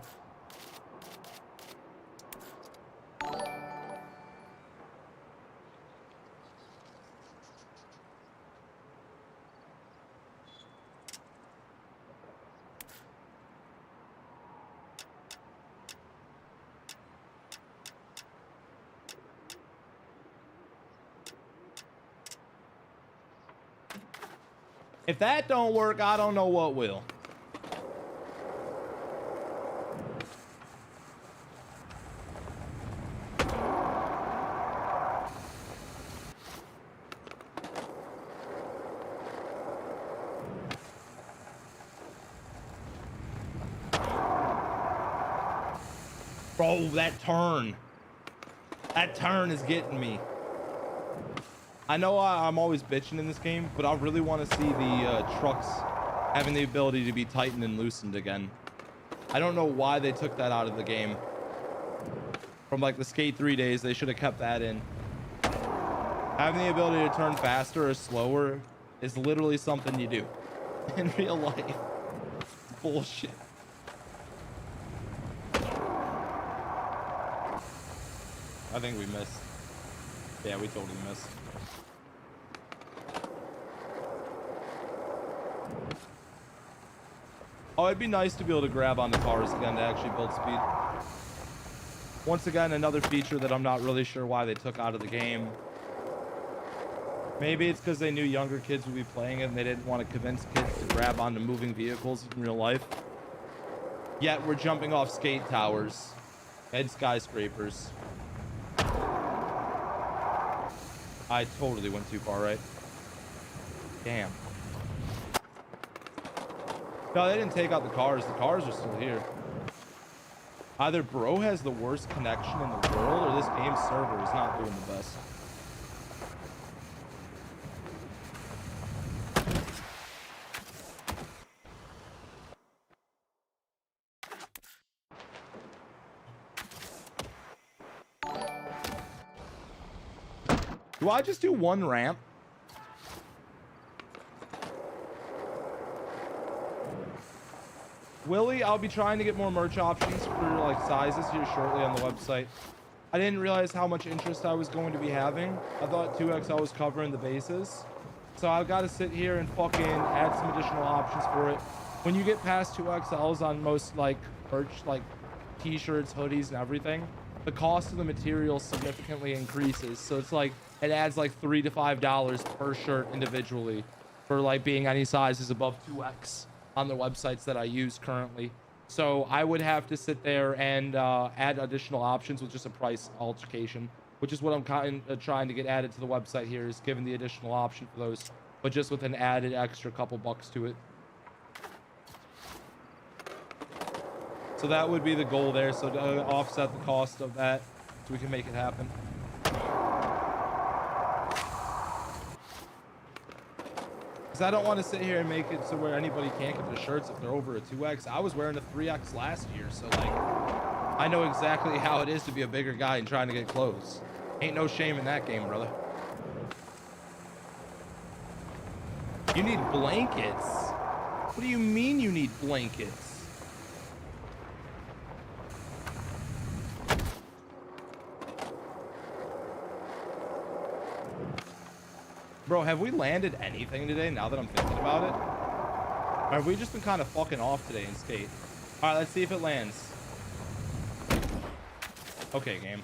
If that don't work, I don't know what will. Bro, that turn. That turn is getting me. I know I'm always bitching in this game, but I really want to see the trucks having the ability to be tightened and loosened again. I don't know why they took that out of the game. From like the Skate 3 days, they should have kept that in. Having the ability to turn faster or slower is literally something you do in real life. It's bullshit. I think we missed. Yeah, we totally missed. Oh, it'd be nice to be able to grab onto cars again to actually build speed. Once again, another feature that I'm not really sure why they took out of the game. Maybe it's because they knew younger kids would be playing it and they didn't want to convince kids to grab onto moving vehicles in real life. Yet we're jumping off skate towers and skyscrapers. I totally went too far, right? Damn. No, they didn't take out the cars. The cars are still here. Either bro has the worst connection in the world or this game's server is not doing the best. Do I just do one ramp? Willie, I'll be trying to get more merch options for like sizes here shortly on the website. I didn't realize how much interest I was going to be having. I thought 2XL was covering the bases. So I've got to sit here and fucking add some additional options for it. When you get past 2XLs on most like merch, like t-shirts, hoodies, and everything, the cost of the material significantly increases. So it's like, it adds like $3 to $5 per shirt individually for like being any sizes above 2X on the websites that I use currently. So I would have to sit there and add additional options with just a price altercation, which is what I'm kind of trying to get added to the website here, is given the additional option for those, but just with an added extra couple bucks to it. So that would be the goal there. So to offset the cost of that, so we can make it happen. I don't want to sit here and make it so where anybody can't get their shirts if they're over a 2X. I was wearing a 3X last year, so like I know exactly how it is to be a bigger guy and trying to get clothes. Ain't no shame in that game, brother. You need blankets? What do you mean you need blankets? Bro, have we landed anything today now that I'm thinking about it? Or have we just been kind of fucking off today in skate? All right, let's see if it lands. Okay, game.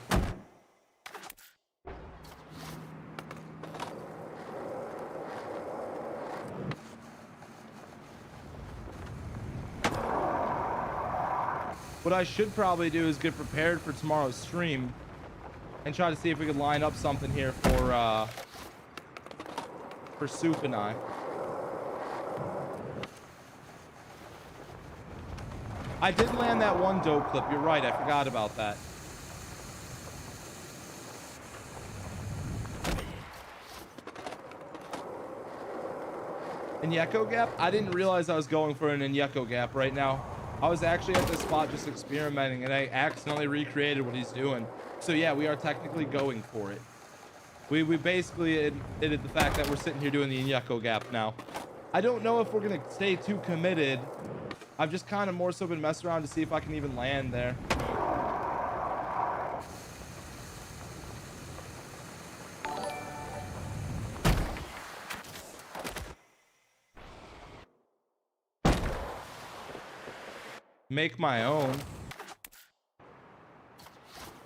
What I should probably do is get prepared for tomorrow's stream and try to see if we could line up something here for Soup and I did land that one dope clip. You're right. I forgot about that. Inyeko gap? I didn't realize I was going for an Inyeko gap right now. I was actually at this spot just experimenting and I accidentally recreated what he's doing. So yeah, we are technically going for it. We basically admitted the fact that we're sitting here doing the Inyeko gap now. I don't know if we're going to stay too committed. I've just kind of more so been messing around to see if I can even land there. Make my own.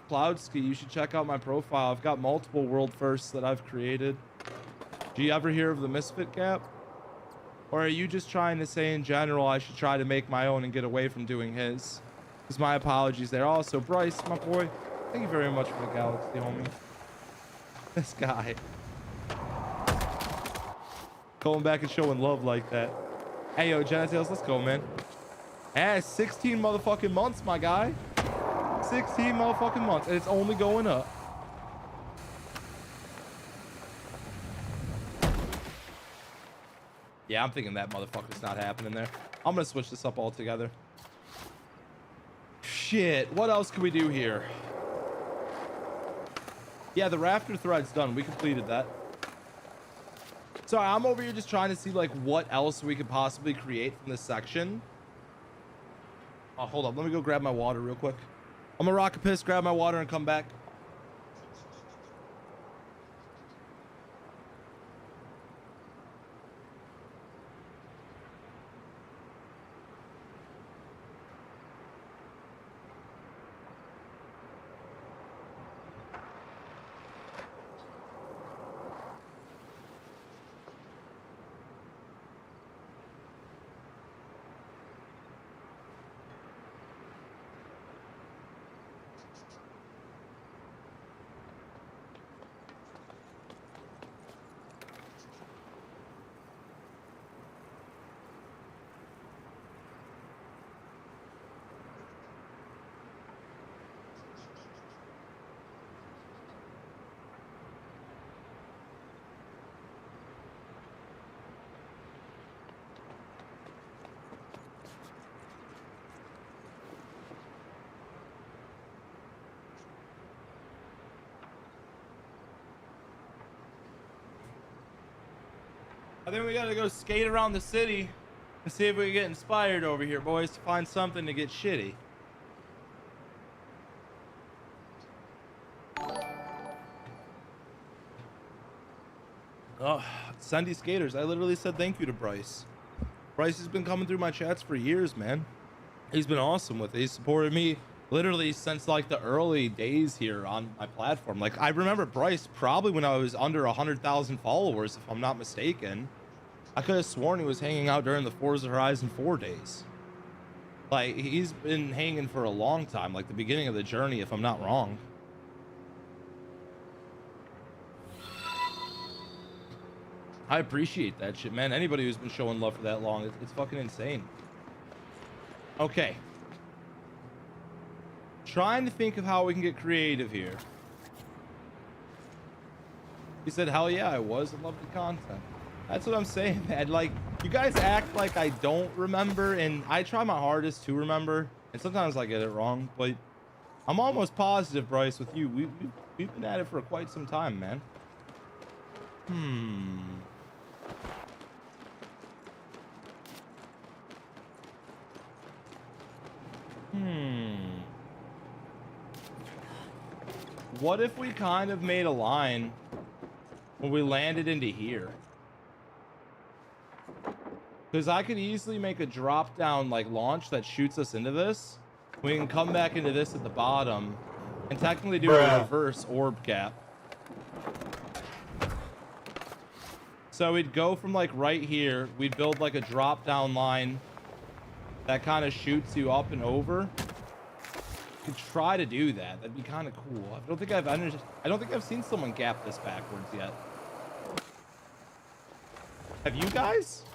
Cloudski, you should check out my profile. I've got multiple world firsts that I've created. Do you ever hear of the Misfit Gap? Or are you just trying to say in general I should try to make my own and get away from doing his? Because my apologies there. Also, Bryce, my boy, thank you very much for the galaxy, homie. This guy. Going back and showing love like that. Hey, yo, Genitails, let's go, man. Hey, 16 motherfucking months, my guy. 16 motherfucking months, and it's only going up. Yeah, I'm thinking that motherfucker's not happening there. I'm gonna switch this up altogether. Shit, what else can we do here? Yeah, the rafter thread's done. We completed that. Sorry, I'm over here just trying to see like what else we could possibly create from this section. Oh, hold up. Let me go grab my water real quick. I'm gonna rock a piss, grab my water, and come back. I think we gotta go skate around the city and see if we can get inspired over here, boys, to find something to get shitty. Oh, Sunday skaters. I literally said thank you to Bryce. Bryce has been coming through my chats for years, man. He's been awesome with it. He's supported me literally since like the early days here on my platform. Like I remember Bryce probably when I was under 100,000 followers, if I'm not mistaken. I could have sworn he was hanging out during the Forza Horizon 4 days. Like he's been hanging for a long time, like the beginning of the journey, if I'm not wrong. I appreciate that shit, man. Anybody who's been showing love for that long, it's fucking insane. Okay. Trying to think of how we can get creative here. He said, hell yeah, I was. I love the content. That's what I'm saying, man. Like, you guys act like I don't remember, and I try my hardest to remember, and sometimes I get it wrong, but I'm almost positive, Bryce, with you. We've been at it for quite some time, man. What if we kind of made a line when we landed into here? Because I could easily make a drop down like launch that shoots us into this. We can come back into this at the bottom and technically do a reverse orb cap. So we'd go from like right here. We'd build like a drop down line that kind of shoots you up and over. Could try to do that. That'd be kind of cool. I don't think I've seen someone gap this backwards yet. Have you guys?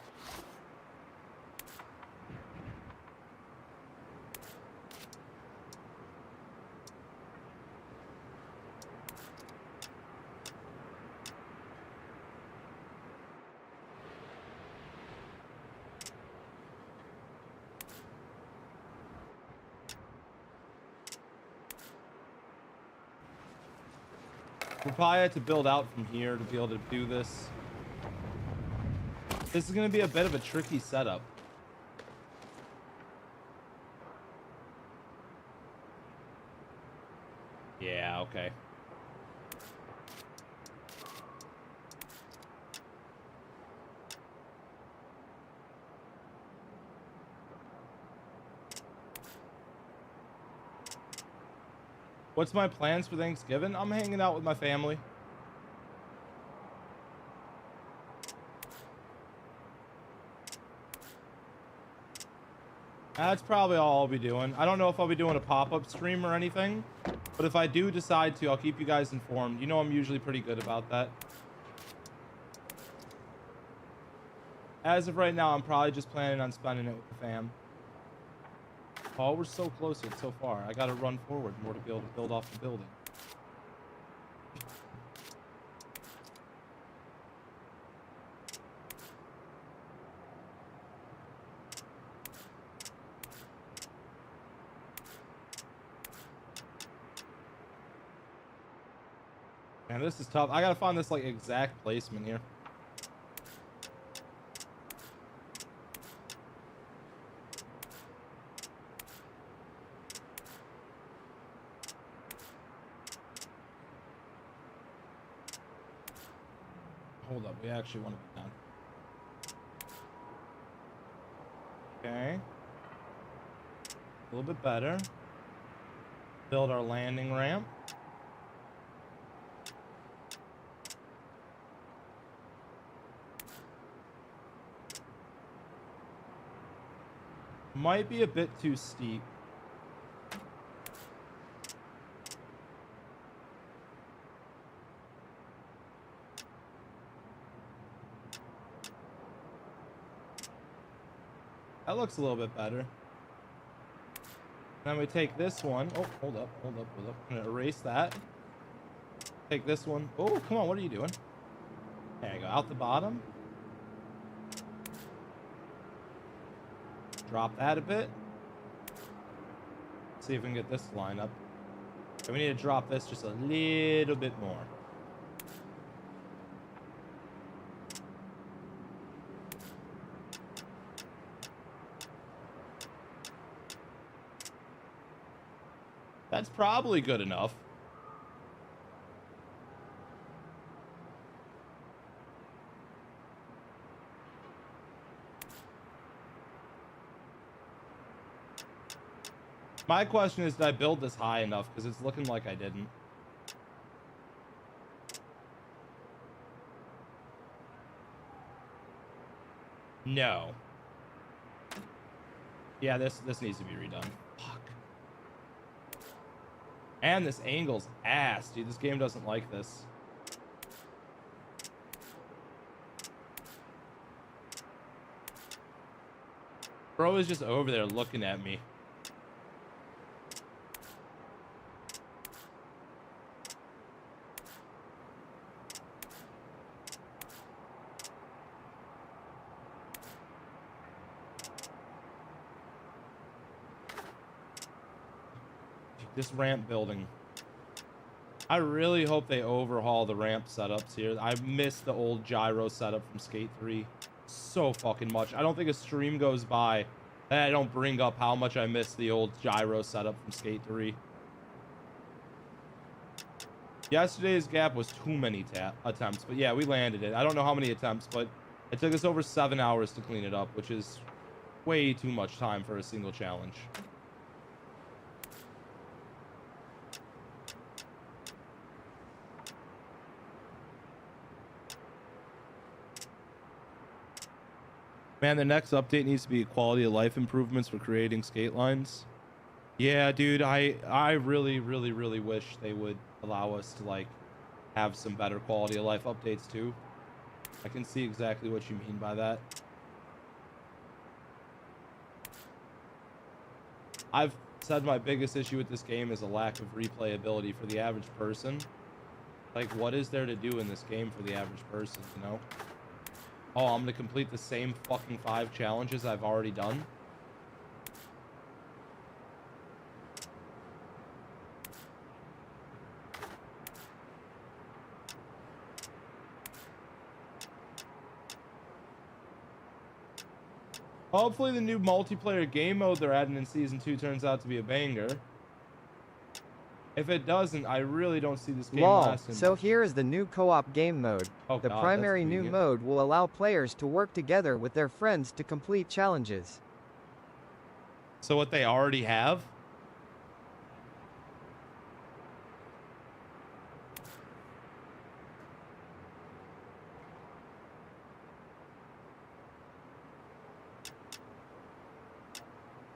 We'll probably have to build out from here to be able to do this. This is going to be a bit of a tricky setup. Yeah, okay. What's my plans for Thanksgiving? I'm hanging out with my family. That's probably all I'll be doing. I don't know if I'll be doing a pop-up stream or anything, but if I do decide to, I'll keep you guys informed. You know I'm usually pretty good about that. As of right now, I'm probably just planning on spending it with the fam. Oh, we're so close yet so far. I gotta run forward more to be able to build off the building. Man, this is tough. I gotta find this like exact placement here. Hold up, we actually want to be done. Okay. A little bit better. Build our landing ramp. Might be a bit too steep. That looks a little bit better. Then we take this one. Oh, hold up. I'm gonna erase that. Take this one. Oh, come on, what are you doing? There you go, out the bottom. Drop that a bit. See if we can get this to line up. And we need to drop this just a little bit more. That's probably good enough. My question is, did I build this high enough? Because it's looking like I didn't. No. Yeah, this needs to be redone. Fuck. And this angle's ass, dude. This game doesn't like this. Bro is just over there looking at me. This ramp building. I really hope they overhaul the ramp setups here. I miss the old gyro setup from Skate 3 so fucking much. I don't think a stream goes by that I don't bring up how much I miss the old gyro setup from Skate 3. Yesterday's gap was too many attempts, but yeah, we landed it. I don't know how many attempts, but it took us over 7 hours to clean it up, which is way too much time for a single challenge. Man, the next update needs to be quality of life improvements for creating skate lines. Yeah, dude, I really wish they would allow us to like have some better quality of life updates too. I can see exactly what you mean by that. I've said my biggest issue with this game is a lack of replayability for the average person. Like, what is there to do in this game for the average person, you know? Oh, I'm gonna complete the same fucking 5 challenges I've already done. Hopefully the new multiplayer game mode they're adding in Season 2 turns out to be a banger. If it doesn't, I really don't see this game lasting. So here is the new co-op game mode. Oh, the God, primary new mode will allow players to work together with their friends to complete challenges. So what they already have?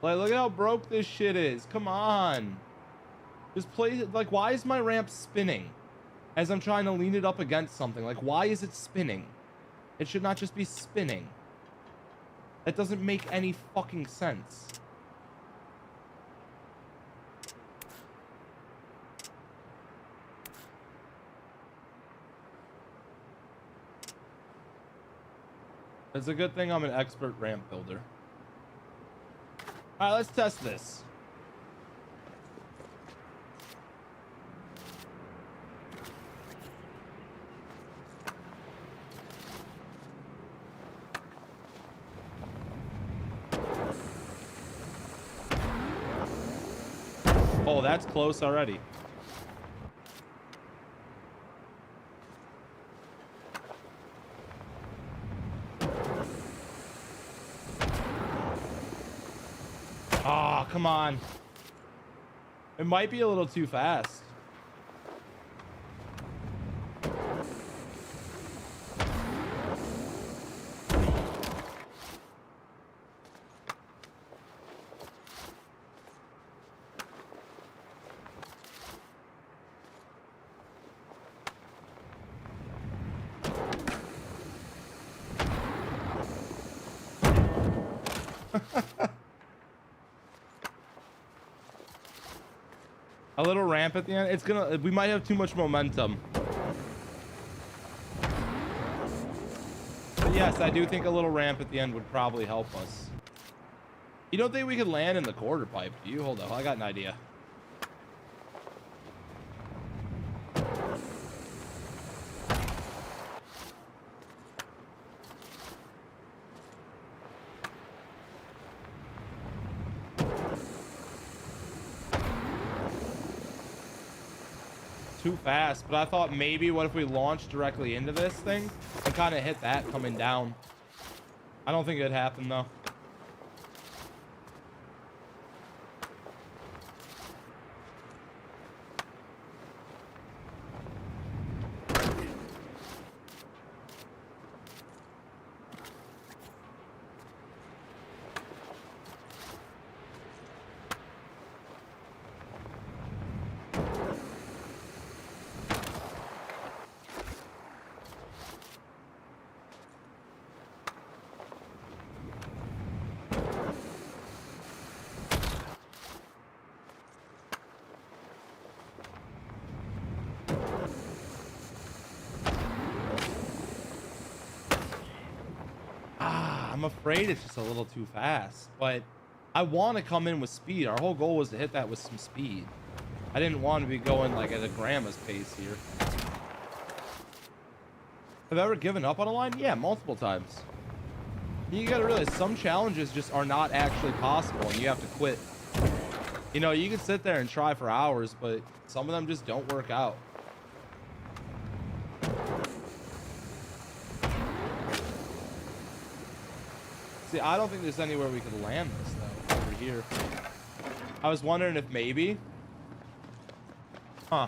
Like, look at how broke this shit is. Come on. Just play it. Like, why is my ramp spinning as I'm trying to lean it up against something? Like, why is it spinning? It should not just be spinning. That doesn't make any fucking sense. It's a good thing I'm an expert ramp builder. All right, let's test this. Oh, that's close already. Oh, come on. It might be a little too fast. A little ramp at the end. It's gonna. We might have too much momentum. But yes, I do think a little ramp at the end would probably help us. You don't think we could land in the quarter pipe, do you? Hold up, I got an idea. Too fast, but I thought maybe what if we launched directly into this thing and kind of hit that coming down. I don't think it'd happen though. I'm afraid it's just a little too fast, but I want to come in with speed. Our whole goal was to hit that with some speed. I didn't want to be going like at a grandma's pace here. Have I ever given up on a line? Yeah, multiple times. You gotta realize some challenges just are not actually possible and you have to quit. You know, you can sit there and try for hours, but some of them just don't work out. See, I don't think there's anywhere we could land this though, over here. I was wondering if maybe. Huh.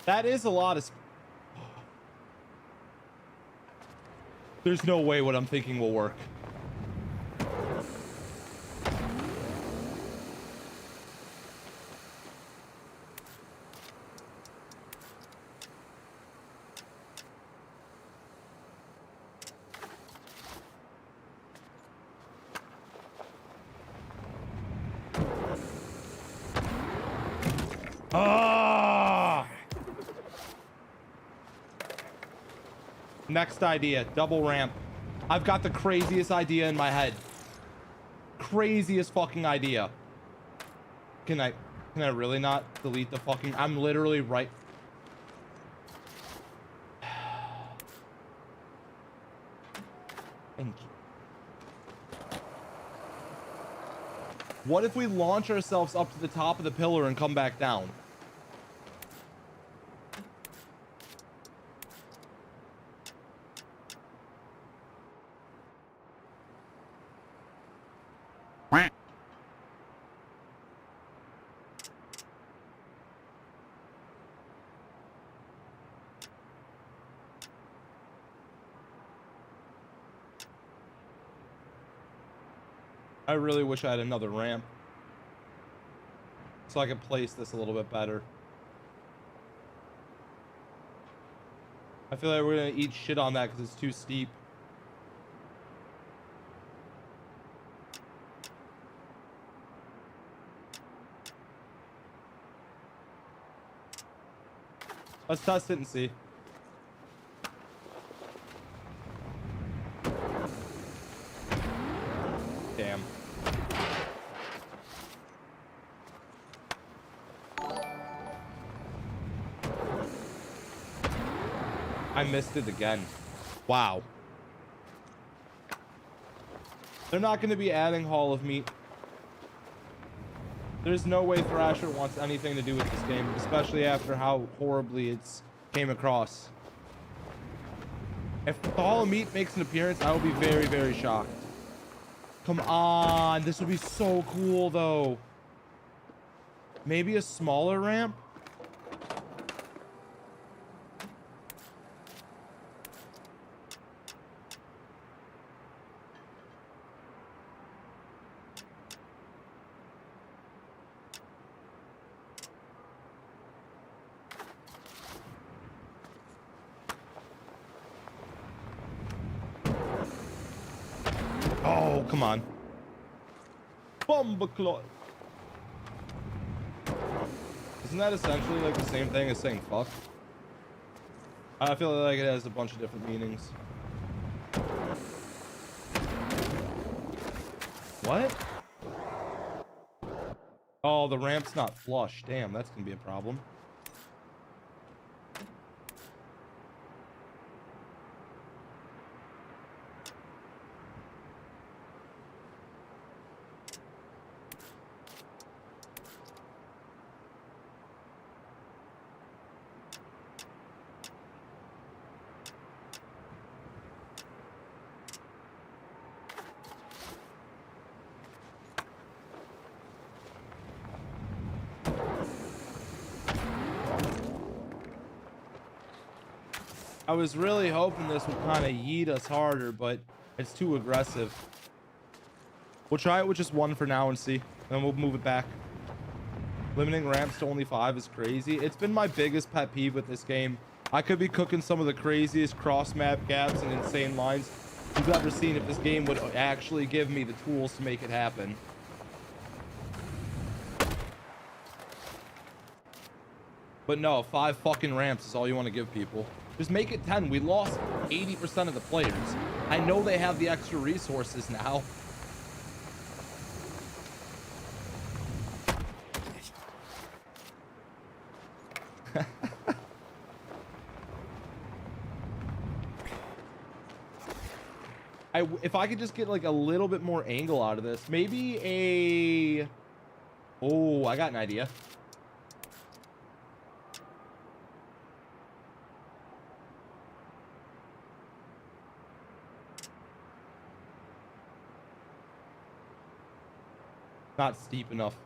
That is a lot of... There's no way what I'm thinking will work. Ah! Next idea, double ramp. I've got the craziest idea in my head. Craziest fucking idea. Can I really not delete the fucking... I'm literally right... Thank you. What if we launch ourselves up to the top of the pillar and come back down? I really wish I had another ramp so I could place this a little bit better. I feel like we're gonna eat shit on that because it's too steep. Let's test it and see. Damn. I missed it again. Wow. They're not going to be adding Hall of Meat. There's no way Thrasher wants anything to do with this game, especially after how horribly it's came across. If the Hall of Meat makes an appearance, I will be very, very shocked. Come on, this would be so cool though. Maybe a smaller ramp? Oh, come on. Bumbleclaw. Isn't that essentially like the same thing as saying fuck? I feel like it has a bunch of different meanings. What? Oh, the ramp's not flush. Damn, that's gonna be a problem. I was really hoping this would kind of yeet us harder, but it's too aggressive. We'll try it with just one for now and see. Then we'll move it back. Limiting ramps to only 5 is crazy. It's been my biggest pet peeve with this game. I could be cooking some of the craziest cross-map gaps and insane lines you've ever seen if this game would actually give me the tools to make it happen. But no, 5 fucking ramps is all you want to give people. Just make it 10. We lost 80% of the players. I know they have the extra resources now. If I could just get like a little bit more angle out of this, maybe a... Oh, I got an idea. Not steep enough.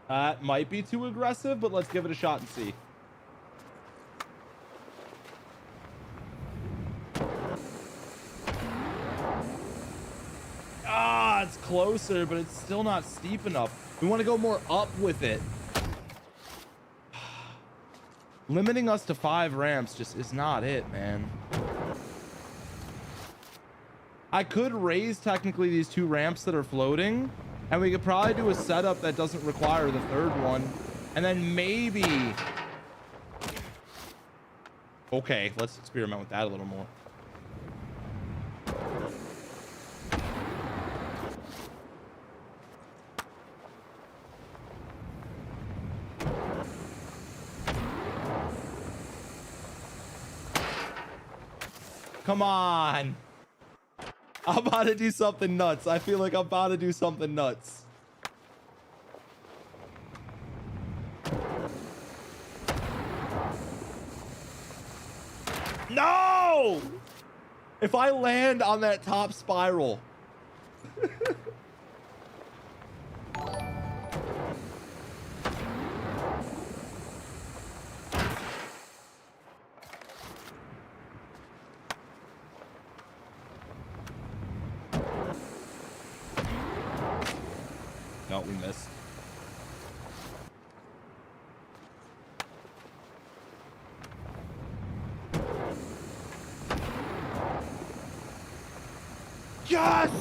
That might be too aggressive, but let's give it a shot and see. Ah, it's closer, but it's still not steep enough. We want to go more up with it. Limiting us to 5 ramps just is not it, man. I could raise technically these 2 ramps that are floating, and we could probably do a setup that doesn't require the 3rd one, and then maybe... Okay, let's experiment with that a little more. Come on. I'm about to do something nuts. I feel like I'm about to do something nuts. No! If I land on that top spiral. No, we missed. Yes!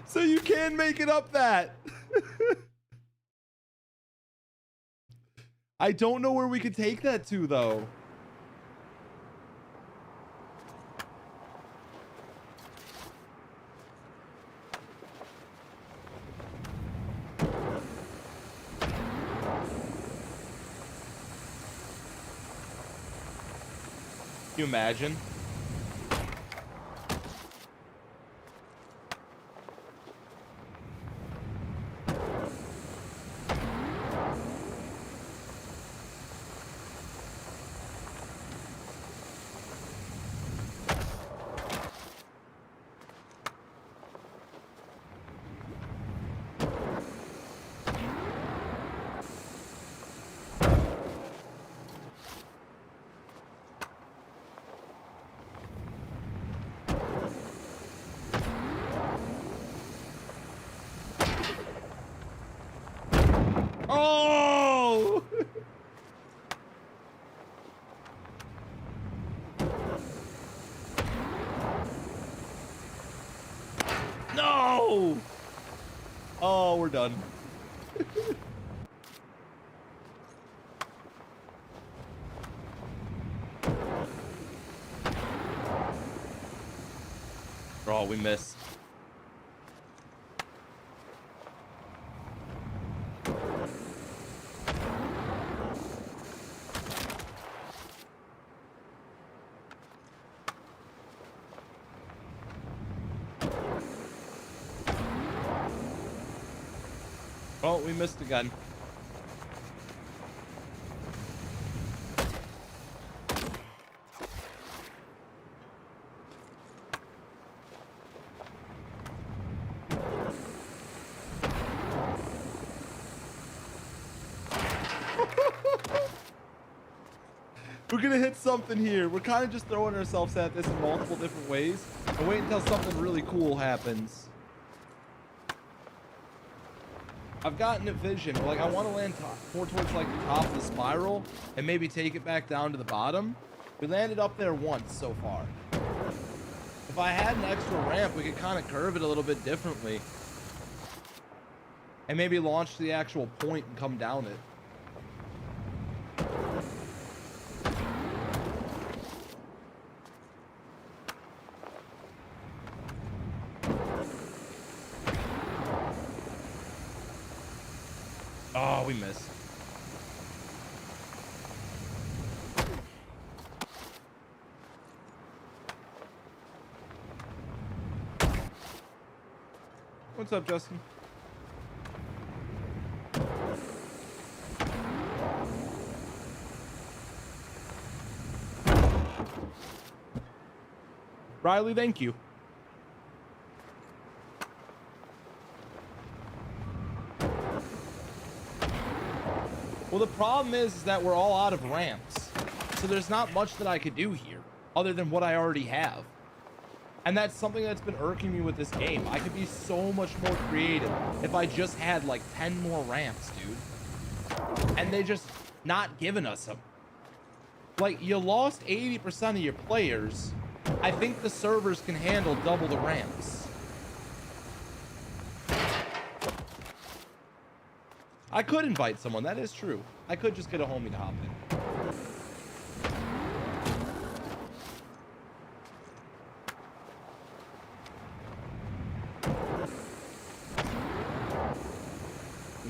So you can make it up that. I don't know where we could take that to, though. Can you imagine? Oh! No! Oh, we're done. Oh, we missed. Oh, we missed again. We're gonna hit something here. We're kind of just throwing ourselves at this in multiple different ways and wait until something really cool happens. I've gotten a vision. Like, I want to land more towards like the top of the spiral and maybe take it back down to the bottom. We landed up there once so far. If I had an extra ramp, we could kind of curve it a little bit differently and maybe launch to the actual point and come down it. Oh, we missed. What's up, Justin? Riley, thank you. Well, the problem is that we're all out of ramps. So there's not much that I could do here other than what I already have. And that's something that's been irking me with this game. I could be so much more creative if I just had like 10 more ramps, dude. And they just not giving us them. Like, you lost 80% of your players. I think the servers can handle double the ramps. I could invite someone, that is true. I could just get a homie to hop in.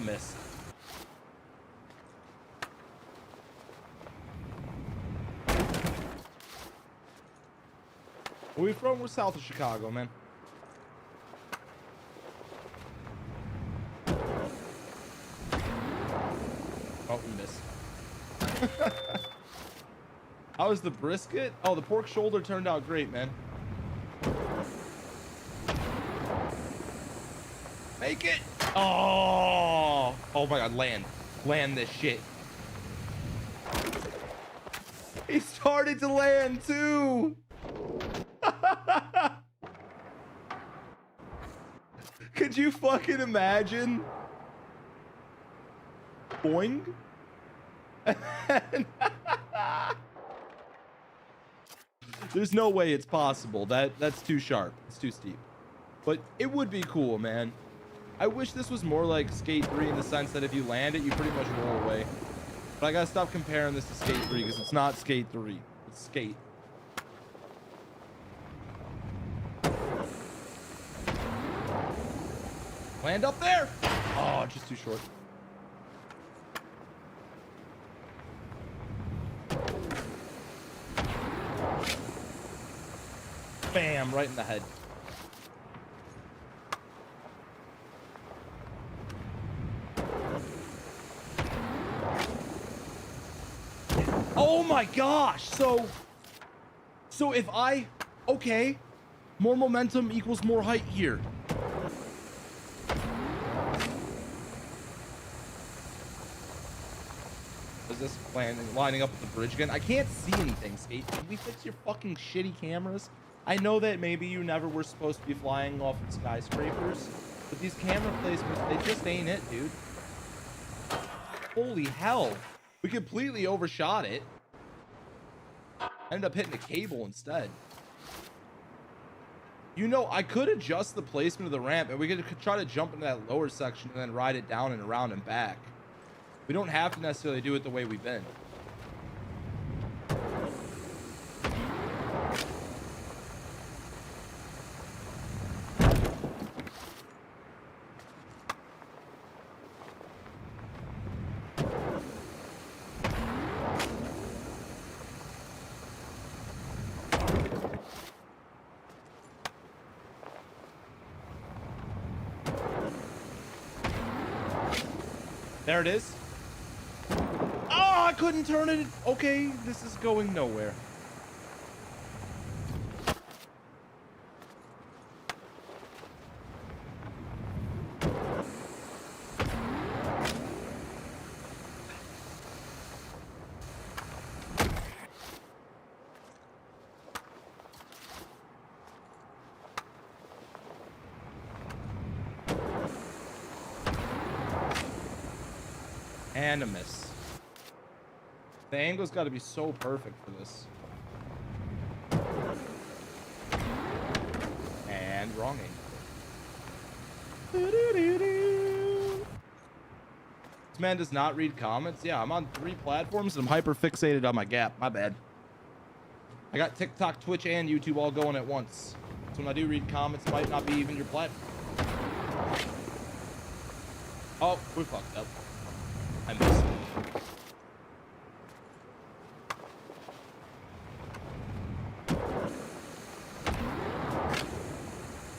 Missed. Where we from? We're south of Chicago, man. Oh, we missed. How was the brisket? Oh, the pork shoulder turned out great, man. Make it. Oh, oh my God, land this shit. He started to land too. Could you fucking imagine? Boing. There's no way it's possible. That's too sharp. It's too steep. But it would be cool, man. I wish this was more like Skate 3 in the sense that if you land it, you pretty much roll away. But I gotta stop comparing this to Skate 3 because it's not Skate 3. It's Skate. Land up there. Oh, just too short. Bam, right in the head. Oh my gosh. So if I, okay, more momentum equals more height here. Is this lining up with the bridge again? I can't see anything, Skate. Can we fix your fucking shitty cameras? I know that maybe you never were supposed to be flying off of skyscrapers, but these camera placements, they just ain't it, dude. Holy hell. We completely overshot it. Ended up hitting a cable instead. You know, I could adjust the placement of the ramp and we could try to jump into that lower section and then ride it down and around and back. We don't have to necessarily do it the way we've been. There it is. Oh, I couldn't turn it. Okay, this is going nowhere. And a miss. The angle's got to be so perfect for this. And wrong angle. This man does not read comments. Yeah, I'm on 3 platforms and I'm hyper fixated on my gap. My bad. I got TikTok, Twitch, and YouTube all going at once. So when I do read comments, it might not be even your platform. Oh, we're fucked up. I missed.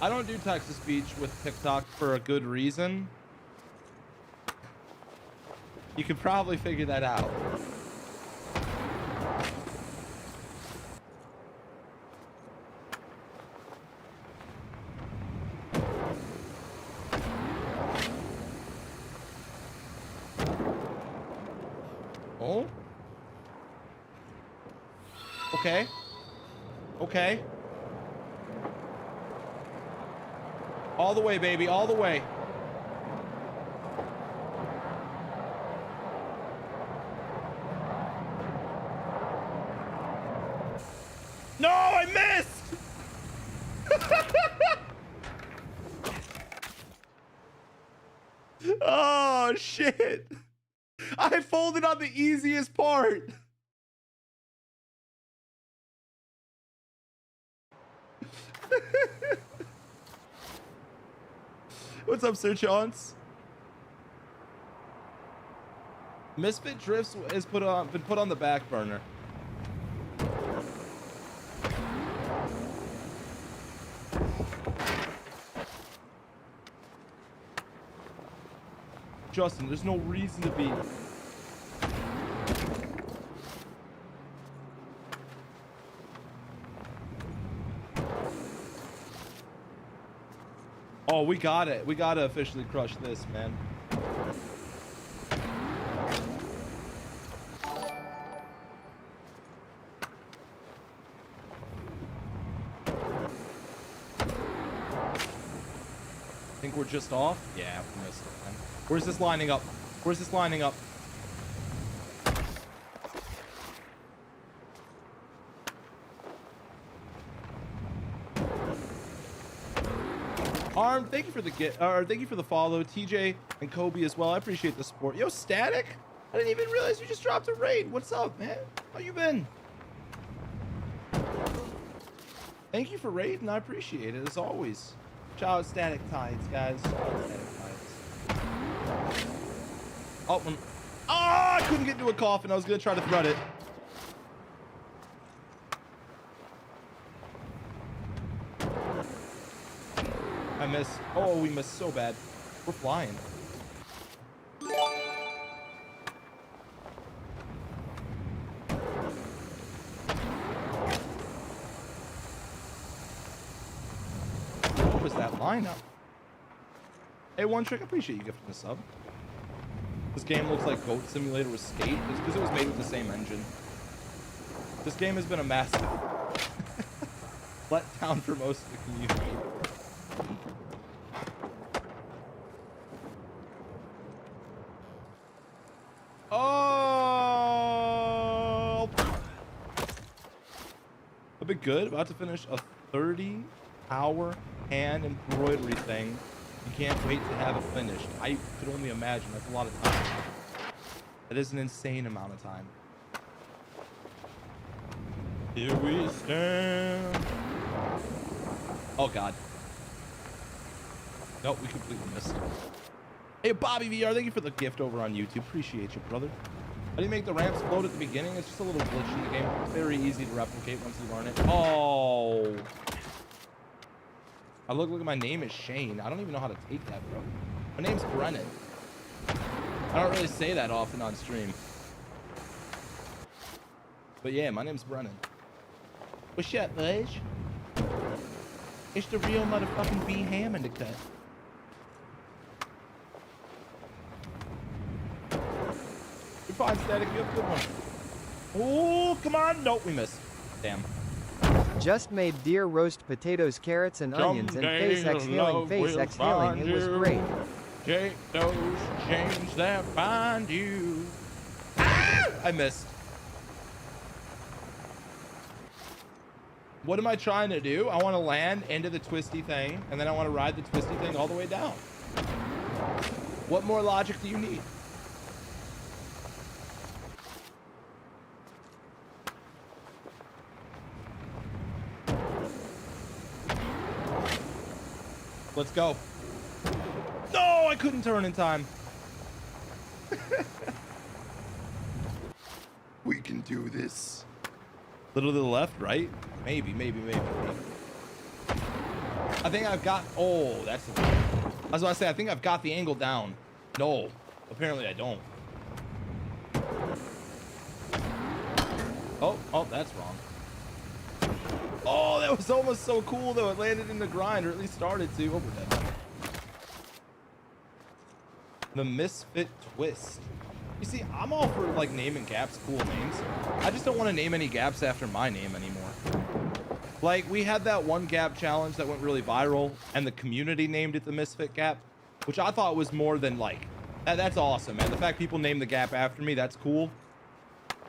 I don't do text-to-speech with TikTok for a good reason. You could probably figure that out. Oh. Okay. Okay. All the way, baby. All the way. No, I missed. Oh, shit. I folded on the easiest part. What's up, Sir Chance? Misfit Drifts is been put on the back burner. Justin, there's no reason to be. Oh, we got it. We gotta officially crush this, man. Think we're just off? Yeah, we missed it, man. Where's this lining up? Where's this lining up? Arm, thank you for the thank you for the follow. TJ and Kobe as well. I appreciate the support. Yo, Static, I didn't even realize you just dropped a raid. What's up, man? How you been? Thank you for raiding. I appreciate it as always. Shout out Static Tides, guys. Shout out Static Tides. Oh, I couldn't get into a coffin. I was gonna try to thread it. I missed. Oh, we missed so bad. We're flying. What was that lineup? Hey, One Trick, I appreciate you gifting the sub. This game looks like Goat Simulator with Skate. It's because it was made with the same engine. This game has been a massive letdown for most of the community. Oh, a bit good. About to finish a 30-hour hand embroidery thing. You can't wait to have it finished. I could only imagine. That's a lot of time. That is an insane amount of time. Here we stand. Oh God. Nope, we completely missed. Hey, Bobby VR, thank you for the gift over on YouTube. Appreciate you, brother. How do you make the ramps float at the beginning? It's just a little glitch in the game. It's very easy to replicate once you learn it. Oh. I look like my name is Shane. I don't even know how to take that, bro. My name's Brennan. I don't really say that often on stream. But yeah, my name's Brennan. What's up, Ledge? It's the real motherfucking B Ham in the cut. You're fine, Static. You have a good one. Oh, come on. Nope, we missed. Damn. Just made deer roast potatoes, carrots, and onions, and face exhaling, face exhaling. It was great. Jake, those chains that bind you. Ah! I missed. What am I trying to do? I want to land into the twisty thing, and then I want to ride the twisty thing all the way down. What more logic do you need? Let's go. No, I couldn't turn in time. We can do this. Little to the left, right? Maybe. I think I've got, oh, that's, I was about to say, I think I've got the angle down. No, apparently I don't. Oh, that's wrong. Oh, that was almost so cool though. It landed in the grind, or at least started to. Oh, we're dead. The Misfit Twist. You see, I'm all for like naming gaps cool names. I just don't want to name any gaps after my name anymore. Like, we had that one gap challenge that went really viral, and the community named it the Misfit Gap, which I thought was more than like, that's awesome, man. The fact people name the gap after me, that's cool.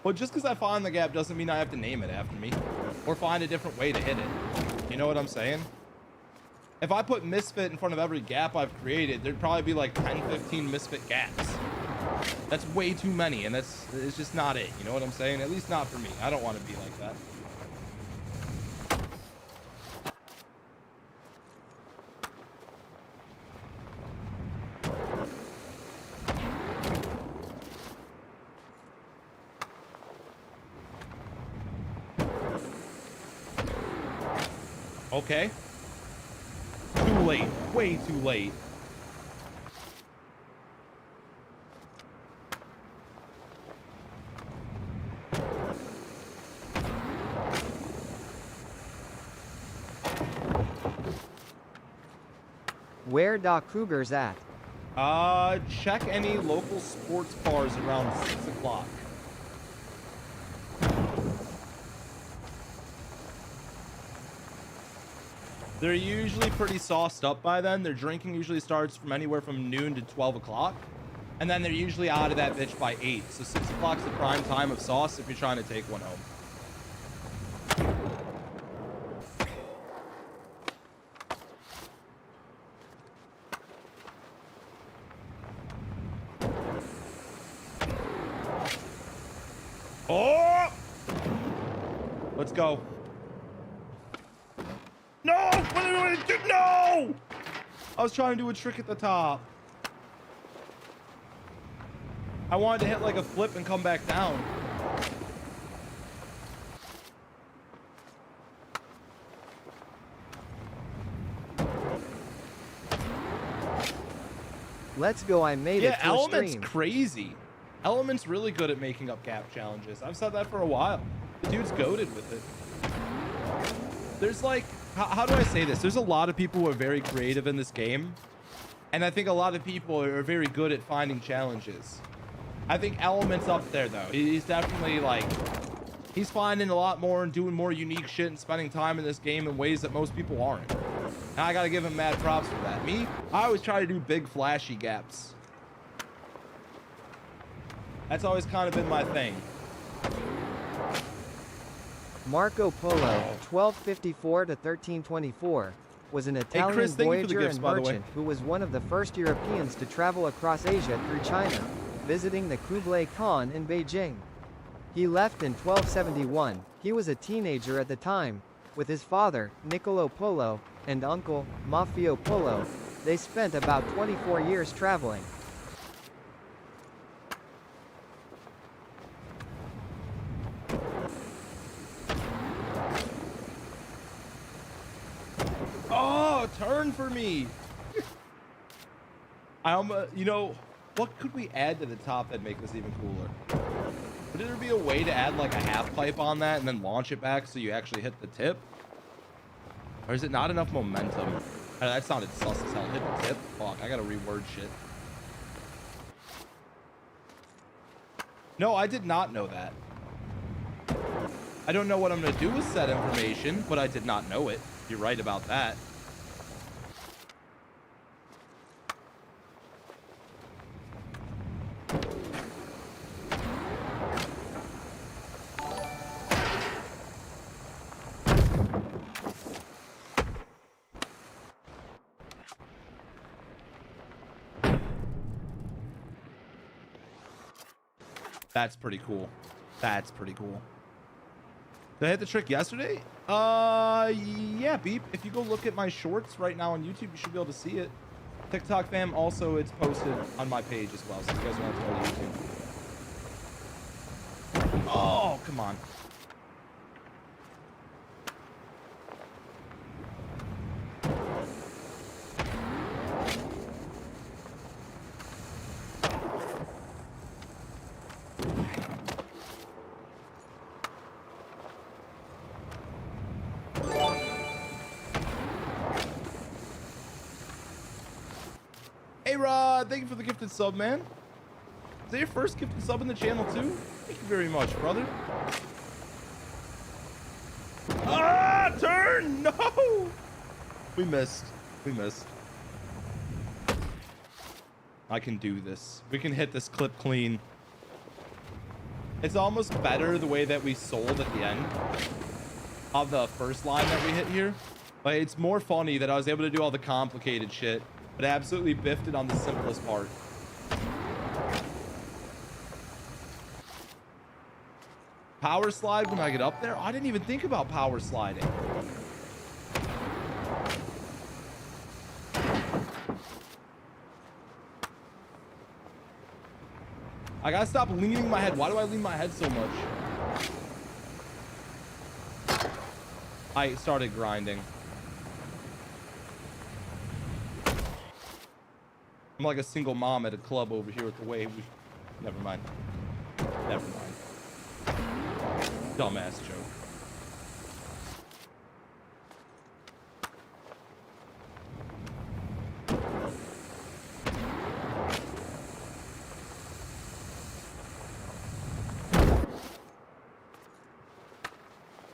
But just because I find the gap doesn't mean I have to name it after me or find a different way to hit it. You know what I'm saying? If I put Misfit in front of every gap I've created, there'd probably be like 10, 15 Misfit gaps. That's way too many, and it's just not it. You know what I'm saying? At least not for me. I don't want to be like that. Okay. Too late. Way too late. Where Doc Cougars at? Check any local sports bars around 6 o'clock. They're usually pretty sauced up by then. Their drinking usually starts from anywhere from noon to 12 o'clock. And then they're usually out of that bitch by 8. So 6 o'clock's the prime time of sauce if you're trying to take one home. Oh! Let's go. No! No! I was trying to do a trick at the top. I wanted to hit like a flip and come back down. Let's go, I made it to Element's stream. Crazy. Element's really good at making up gap challenges. I've said that for a while. The dude's goated with it. There's like, how do I say this? There's a lot of people who are very creative in this game. And I think a lot of people are very good at finding challenges. I think Element's up there though. He's definitely like, he's finding a lot more and doing more unique shit and spending time in this game in ways that most people aren't. And I gotta give him mad props for that. Me, I always try to do big flashy gaps. That's always kind of been my thing. Marco Polo, 1254 to 1324, was an Italian Chris, thank you for the voyager gifts, and by the way. merchant who was one of the first Europeans to travel across Asia through China, visiting the Kublai Khan in Beijing. He left in 1271. He was a teenager at the time. With his father, Niccolo Polo, and uncle, Maffeo Polo, they spent about 24 years traveling. Oh, turn for me. You know, what could we add to the top that'd make this even cooler? Would there be a way to add like a half pipe on that and then launch it back so you actually hit the tip? Or is it not enough momentum? That sounded sus as hell. Hit the tip? Fuck, I gotta reword shit. No, I did not know that. I don't know what I'm gonna do with said information, but I did not know it. You're right about that. That's pretty cool. That's pretty cool. Did I hit the trick yesterday? Yeah, Beep. If you go look at my shorts right now on YouTube, you should be able to see it. TikTok fam, also it's posted on my page as well, so you guys don't have to go to YouTube. Oh, come on. Hey Rod, thank you for the gifted sub, man. Is that your first gifted sub in the channel too? Thank you very much, brother. Ah, turn! No! We missed. We missed. I can do this. We can hit this clip clean. It's almost better the way that we sold at the end of the first line that we hit here. But it's more funny that I was able to do all the complicated shit, but I absolutely biffed it on the simplest part. Power slide when I get up there? I didn't even think about power sliding. I gotta stop leaning my head. Why do I lean my head so much? I started grinding. I'm like a single mom at a club over here with the wave. Never mind. Never mind. Dumbass joke.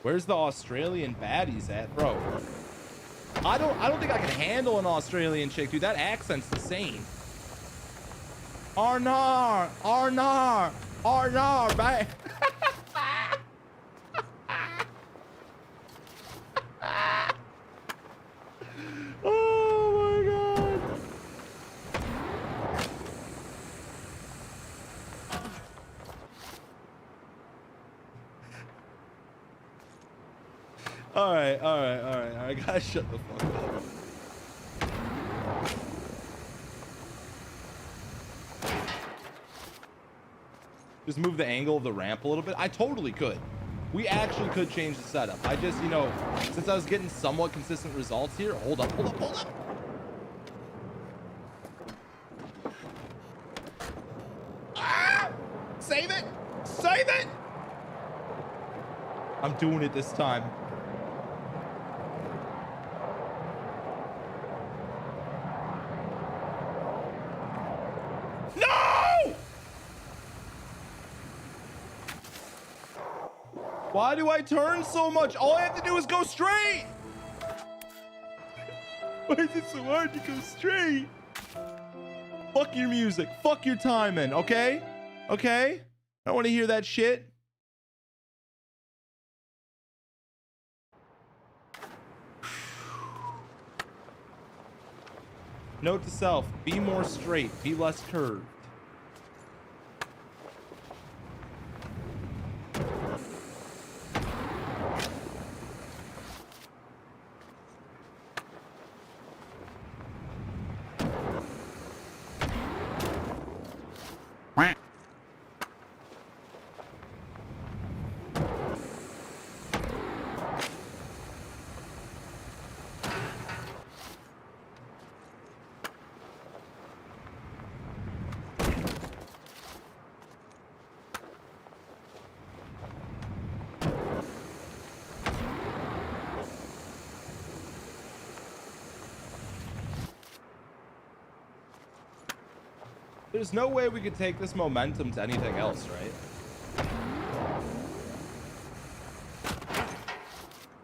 Where's the Australian baddies at, bro? I don't think I can handle an Australian chick, dude. That accent's insane. Arnar, Arnar, Arnar, bang. Oh my god. All right, guys, shut the fuck up. Just move the angle of the ramp a little bit. I totally could. We actually could change the setup. I just, you know, since I was getting somewhat consistent results here. Hold up. Ah! Save it! Save it! I'm doing it this time. No! Why do I turn so much? All I have to do is go straight. Why is it so hard to go straight? Fuck your music. Fuck your timing, okay? Okay? I don't want to hear that shit. Note to self, be more straight, be less curved. There's no way we could take this momentum to anything else, right?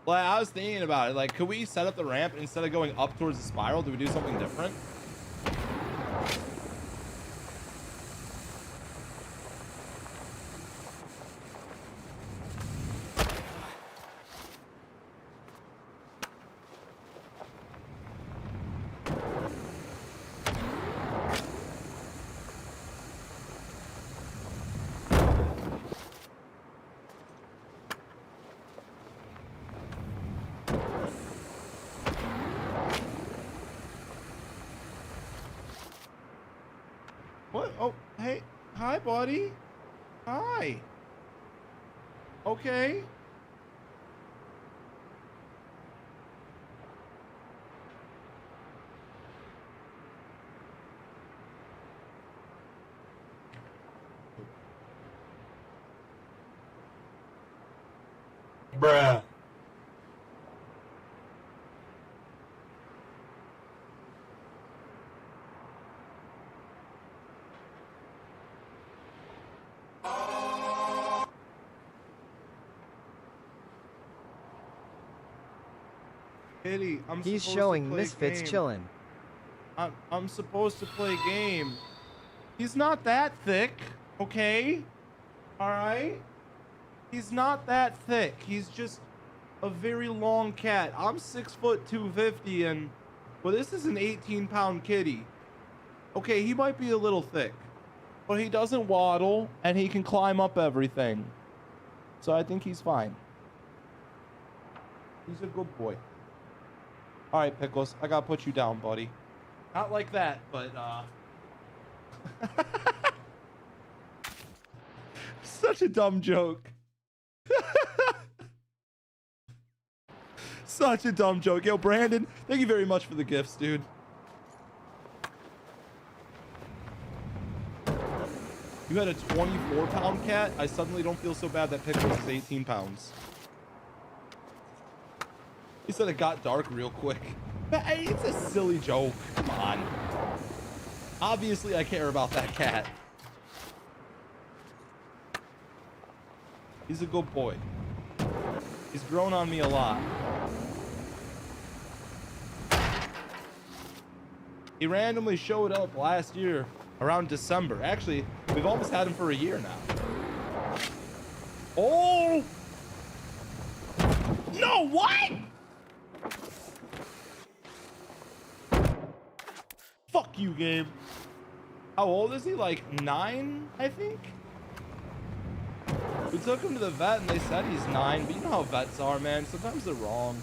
Well, I was thinking about it. Like, could we set up the ramp instead of going up towards the spiral? Do we do something different? What? Oh, hey. Hi, buddy. Hi. Okay. Bruh. Kitty, He's showing Misfits chillin'. I'm supposed to play game. He's not that thick, okay? All right? He's not that thick. He's just a very long cat. I'm 6 foot 250 and well, this is an 18-pound kitty. Okay, he might be a little thick, but he doesn't waddle and he can climb up everything. So I think he's fine. He's a good boy. All right, Pickles, I gotta put you down, buddy. Not like that, but such a dumb joke. Such a dumb joke. Yo, Brandon, thank you very much for the gifts, dude. You had a 24-pound cat? I suddenly don't feel so bad that Pickles is 18 pounds. He said it got dark real quick. Hey, it's a silly joke. Come on. Obviously, I care about that cat. He's a good boy. He's grown on me a lot. He randomly showed up last year around December. Actually, we've almost had him for a year now. Oh! No, what? Fuck you, game. How old is he? Like 9, I think? We took him to the vet and they said he's 9, but you know how vets are, man. Sometimes they're wrong.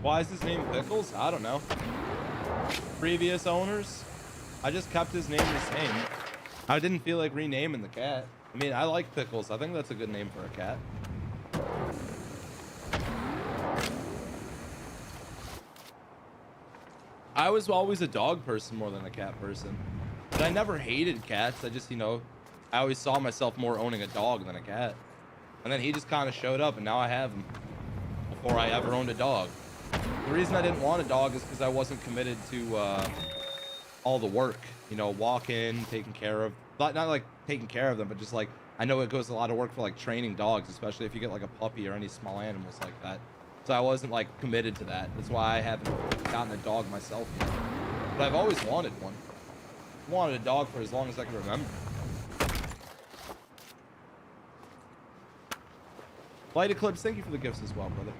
Why is his name Pickles? I don't know. Previous owners? I just kept his name the same. I didn't feel like renaming the cat. I mean, I like Pickles. I think that's a good name for a cat. I was always a dog person more than a cat person. But I never hated cats. I just, you know, I always saw myself more owning a dog than a cat. And then he just kind of showed up and now I have him before I ever owned a dog. The reason I didn't want a dog is because I wasn't committed to all the work, you know, walking, taking care of, not like taking care of them, but just like, I know it goes a lot of work for like training dogs, especially if you get like a puppy or any small animals like that. So I wasn't like committed to that. That's why I haven't gotten a dog myself yet. But I've always wanted one. I wanted a dog for as long as I can remember. Light Eclipse, thank you for the gifts as well, brother.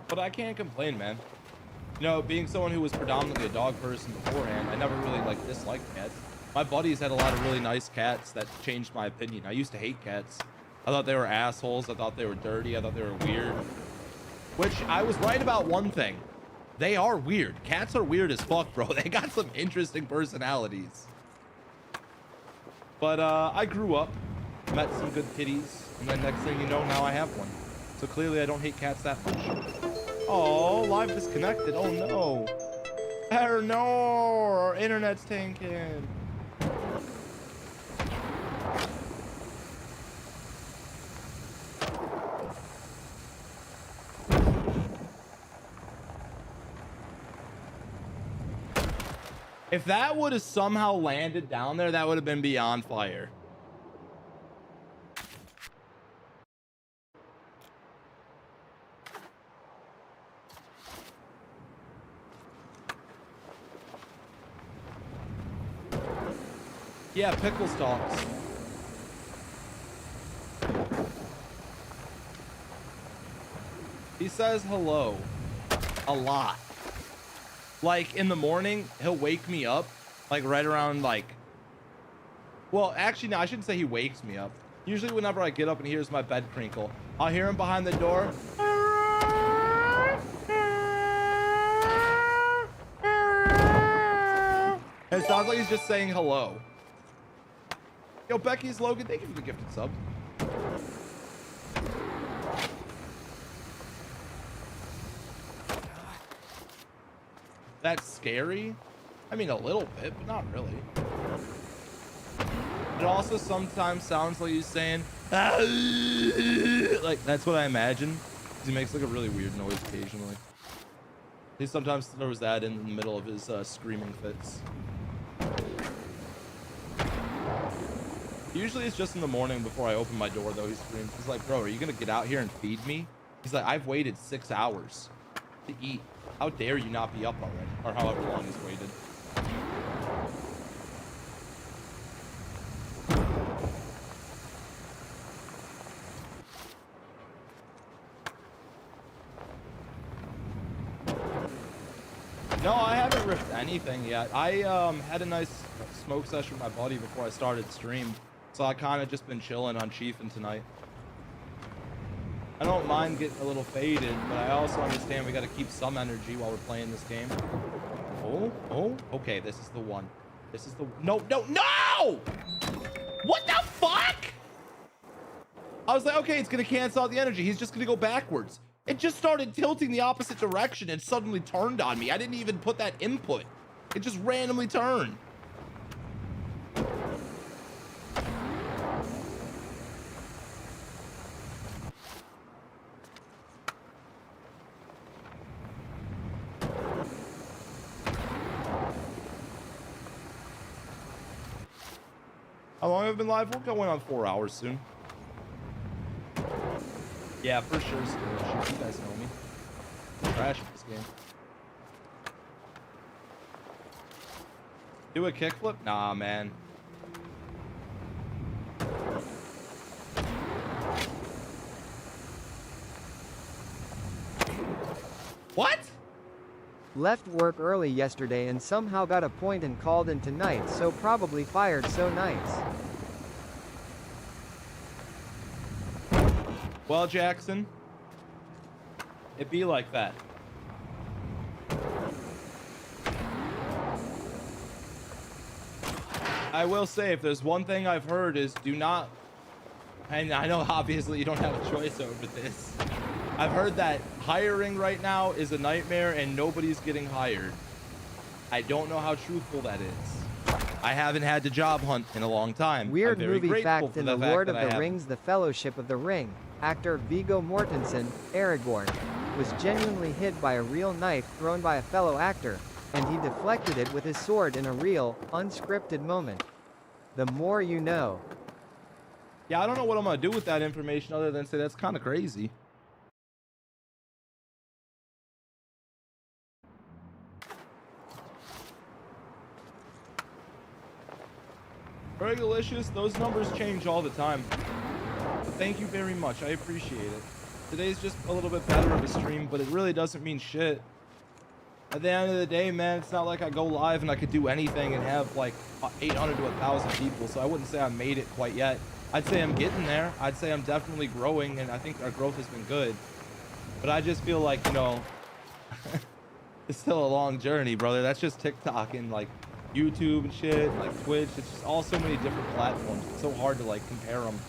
But I can't complain, man. You know, being someone who was predominantly a dog person beforehand, I never really like disliked cats. My buddies had a lot of really nice cats that changed my opinion. I used to hate cats. I thought they were assholes. I thought they were dirty. I thought they were weird. Which I was right about one thing. They are weird. Cats are weird as fuck, bro. They got some interesting personalities. But I grew up, met some good kitties, and then next thing you know, now I have one. So clearly I don't hate cats that much. Oh, live disconnected. Oh no. Oh no, our internet's tanking. If that would have somehow landed down there, that would have been beyond fire. Yeah, Pickles talks. He says hello a lot. Like in the morning, he'll wake me up like right around like, well, actually, no, I shouldn't say he wakes me up. Usually whenever I get up and he hears my bed crinkle, I'll hear him behind the door. And it sounds like he's just saying hello. Yo, Becky's Logan, thank you for the gifted sub. that scary. I mean, a little bit, but not really. It also sometimes sounds like he's saying, "Ah," like that's what I imagine. He makes like a really weird noise occasionally. He sometimes throws that in the middle of his screaming fits. Usually it's just in the morning before I open my door though he screams. He's like, bro, are you gonna get out here and feed me? He's like, I've waited 6 hours to eat. How dare you not be up already? Or however long he's waited. No, I haven't ripped anything yet. I had a nice smoke session with my buddy before I started stream. So I kind of just been chilling on Chiefin tonight. I don't mind getting a little faded, but I also understand we got to keep some energy while we're playing this game. Oh, okay, this is the one. This is the, no! What the fuck? I was like, okay, it's gonna cancel out the energy. He's just gonna go backwards. It just started tilting the opposite direction and suddenly turned on me. I didn't even put that input. It just randomly turned. How long have I been live? We're going on 4 hours soon. Yeah, for sure. Skillish. You guys know me. I'm trash at this game. Do a kickflip? Nah, man. What? Left work early yesterday and somehow got a point and called in tonight, so probably fired so nice. Well, Jackson, it be like that. I will say, if there's one thing I've heard is do not, and I know obviously you don't have a choice over this. I've heard that hiring right now is a nightmare and nobody's getting hired. I don't know how truthful that is. I haven't had to job hunt in a long time. Weird movie fact in The Lord of the Rings: The Fellowship of the Ring. Actor Viggo Mortensen, Aragorn, was genuinely hit by a real knife thrown by a fellow actor, and he deflected it with his sword in a real, unscripted moment. The more you know. Yeah, I don't know what I'm gonna do with that information other than say that's kind of crazy. Very delicious. Those numbers change all the time. But thank you very much. I appreciate it. Today's just a little bit better of a stream, but it really doesn't mean shit. At the end of the day, man, it's not like I go live and I could do anything and have like 800 to 1,000 people, so I wouldn't say I made it quite yet. I'd say I'm getting there. I'd say I'm definitely growing, and I think our growth has been good. But I just feel like, you know, it's still a long journey, brother. That's just TikTok and like YouTube and shit, and like Twitch. It's just all so many different platforms. It's so hard to like compare them.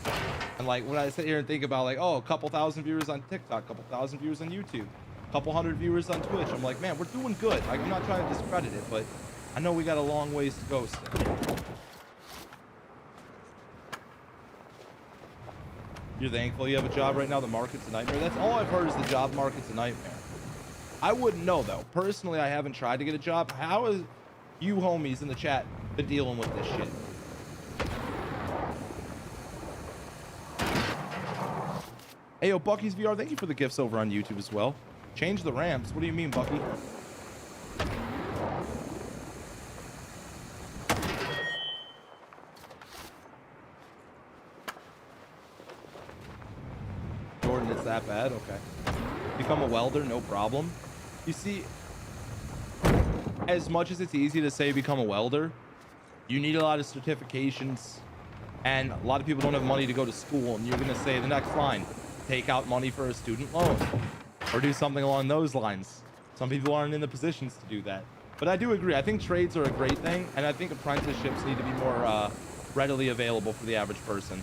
And like when I sit here and think about like, oh, a couple thousand viewers on TikTok, a couple thousand viewers on YouTube, a couple hundred viewers on Twitch, I'm like, man, we're doing good. Like, I'm not trying to discredit it, but I know we got a long ways to go still. You're thankful you have a job right now? The market's a nightmare. That's all I've heard is the job market's a nightmare. I wouldn't know though. Personally, I haven't tried to get a job. How is you homies in the chat been dealing with this shit? Hey, yo, Bucky's VR, thank you for the gifts over on YouTube as well. Change the ramps. What do you mean, Bucky? Jordan, it's that bad? Okay. Become a welder, no problem. You see, as much as it's easy to say become a welder, you need a lot of certifications, and a lot of people don't have money to go to school, and you're going to say the next line, take out money for a student loan or do something along those lines. Some people aren't in the positions to do that. But I do agree. I think trades are a great thing, and I think apprenticeships need to be more readily available for the average person.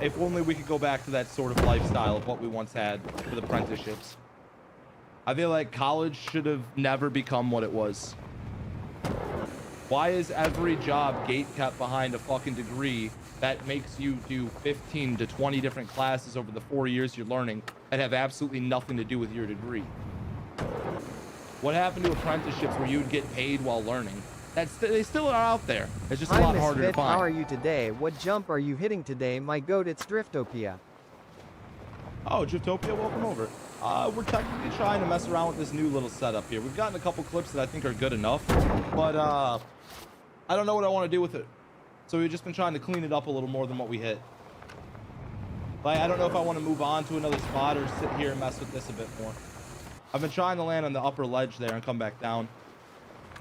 If only we could go back to that sort of lifestyle of what we once had with apprenticeships. I feel like college should have never become what it was. Why is every job gate kept behind a fucking degree that makes you do 15 to 20 different classes over the 4 years you're learning that have absolutely nothing to do with your degree? What happened to apprenticeships where you would get paid while learning? They still are out there. It's just a lot harder to find. How are you today? What jump are you hitting today? My goat, it's Driftopia. Oh, Driftopia, welcome over. We're technically trying to mess around with this new little setup here. We've gotten a couple clips that I think are good enough, but I don't know what I want to do with it. So we've just been trying to clean it up a little more than what we hit. Like, I don't know if I want to move on to another spot or sit here and mess with this a bit more. I've been trying to land on the upper ledge there and come back down.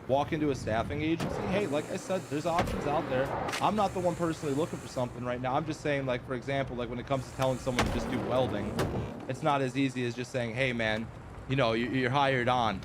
Walk into a staffing agency. Hey, like I said, there's options out there. I'm not the one personally looking for something right now. I'm just saying, like, for example, like when it comes to telling someone to just do welding, it's not as easy as just saying, hey man, you know, you're hired on.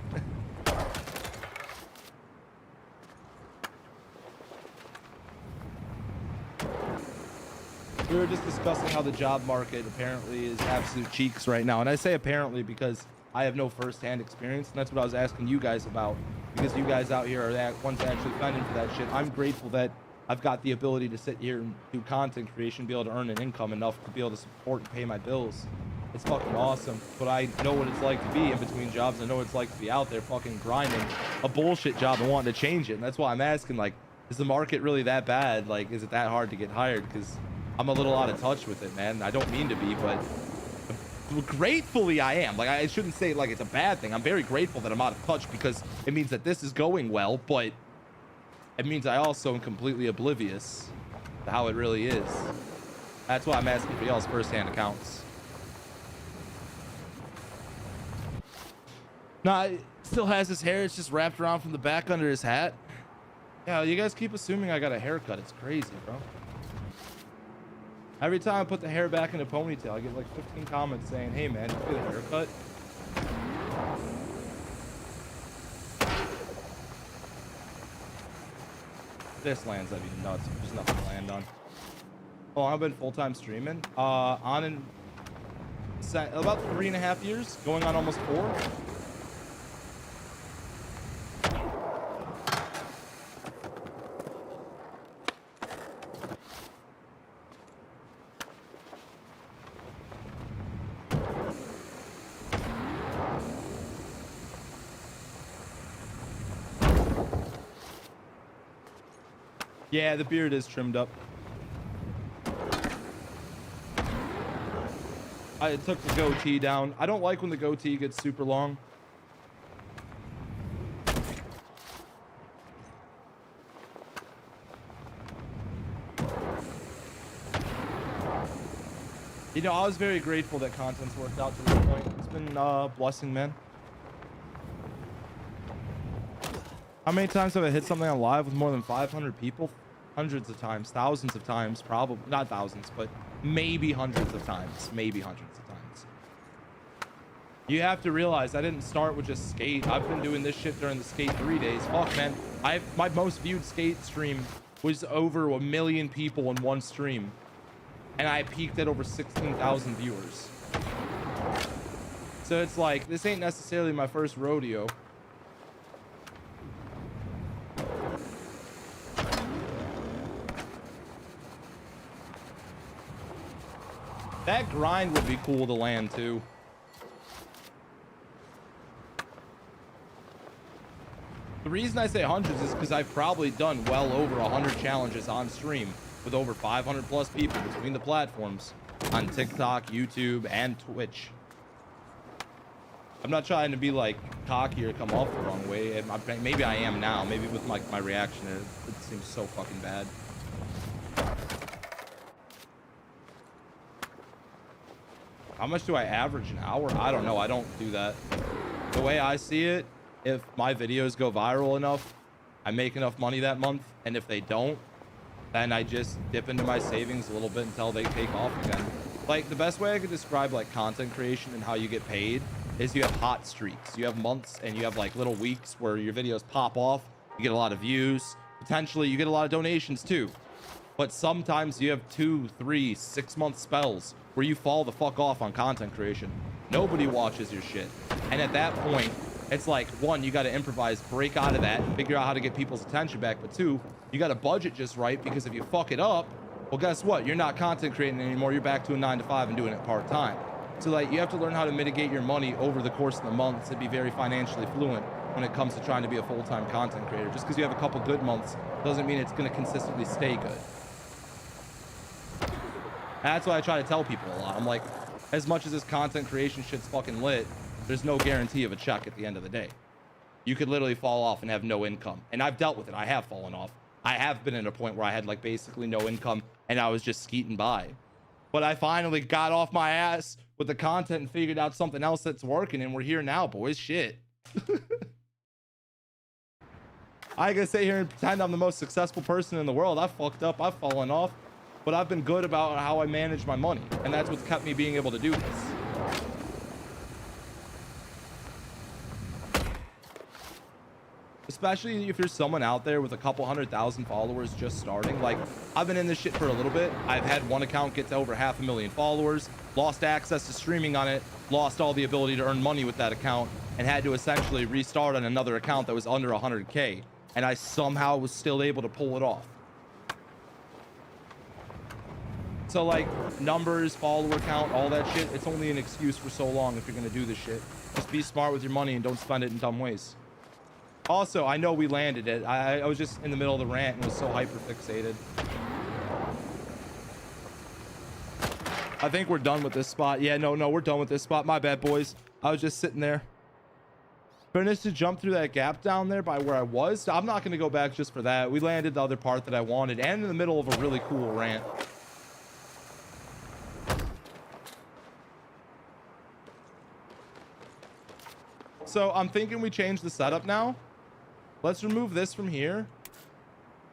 We were just discussing how the job market apparently is absolute cheeks right now. And I say apparently because I have no first-hand experience, and that's what I was asking you guys about, because you guys out here are the ones actually fending for that shit. I'm grateful that I've got the ability to sit here and do content creation, be able to earn an income enough to be able to support and pay my bills. It's fucking awesome. But I know what it's like to be in between jobs. I know what it's like to be out there fucking grinding a bullshit job and wanting to change it. And that's why I'm asking, like, is the market really that bad? Like, is it that hard to get hired? Because I'm a little out of touch with it, man. I don't mean to be, but gratefully I am. Like, I shouldn't say it like it's a bad thing. I'm very grateful that I'm out of touch because it means that this is going well, but it means I also am completely oblivious to how it really is. That's why I'm asking for y'all's first-hand accounts. Nah, he still has his hair. It's just wrapped around from the back under his hat. Yeah, you guys keep assuming I got a haircut. It's crazy, bro. Every time I put the hair back in a ponytail, I get like 15 comments saying, hey man, did you get a haircut? This land's that'd be nuts. There's nothing to land on. Oh, I've been full-time streaming. On in about 3.5 years, going on almost 4. Yeah, the beard is trimmed up. I took the goatee down. I don't like when the goatee gets super long. You know, I was very grateful that content's worked out to this point. It's been a blessing, man. How many times have I hit something on live with more than 500 people? Hundreds of times, thousands of times, probably not thousands, but maybe hundreds of times, maybe hundreds of times. You have to realize I didn't start with just skate. I've been doing this shit during the skate 3 days. Fuck, man. My most viewed skate stream was over 1 million people in one stream, and I peaked at over 16,000 viewers. So it's like, this ain't necessarily my first rodeo. That grind would be cool to land too. The reason I say hundreds is because I've probably done well over 100 challenges on stream with over 500 plus people between the platforms on TikTok, YouTube, and Twitch. I'm not trying to be like cocky or come off the wrong way. Maybe I am now. Maybe with my reaction, it seems so fucking bad. How much do I average an hour? I don't know. I don't do that. The way I see it, if my videos go viral enough, I make enough money that month. And if they don't, then I just dip into my savings a little bit until they take off again. Like, the best way I could describe like content creation and how you get paid is you have hot streaks. You have months and you have like little weeks where your videos pop off. You get a lot of views. Potentially you get a lot of donations too. But sometimes you have 2, 3, 6 month spells where you fall the fuck off on content creation. Nobody watches your shit. And at that point, it's like, one, you got to improvise, break out of that, and figure out how to get people's attention back. But two, you got to budget just right, because if you fuck it up, well, guess what? You're not content creating anymore. You're back to a 9 to 5 and doing it part-time. So like, you have to learn how to mitigate your money over the course of the months to be very financially fluent when it comes to trying to be a full-time content creator. Just because you have a couple good months doesn't mean it's going to consistently stay good. That's why I try to tell people a lot. I'm like, as much as this content creation shit's fucking lit, there's no guarantee of a check at the end of the day. You could literally fall off and have no income. And I've dealt with it. I have fallen off. I have been at a point where I had like basically no income and I was just skeeting by. But I finally got off my ass with the content and figured out something else that's working, and we're here now, boys. Shit. I gotta sit here and pretend I'm the most successful person in the world. I've fucked up. I've fallen off. But I've been good about how I manage my money. And that's what's kept me being able to do this. Especially if you're someone out there with a couple 100,000 followers just starting. Like, I've been in this shit for a little bit. I've had one account get to over 500,000 followers, lost access to streaming on it, lost all the ability to earn money with that account, and had to essentially restart on another account that was under 100K. And I somehow was still able to pull it off. So like, numbers, follower count, all that shit, it's only an excuse for so long if you're gonna do this shit. Just be smart with your money and don't spend it in dumb ways. Also, I know we landed it. I was just in the middle of the rant and was so hyper fixated. I think we're done with this spot. Yeah, no, we're done with this spot. My bad, boys. I was just sitting there. Finished to jump through that gap down there by where I was. I'm not gonna go back just for that. We landed the other part that I wanted and in the middle of a really cool rant. So I'm thinking we change the setup now. Let's remove this from here.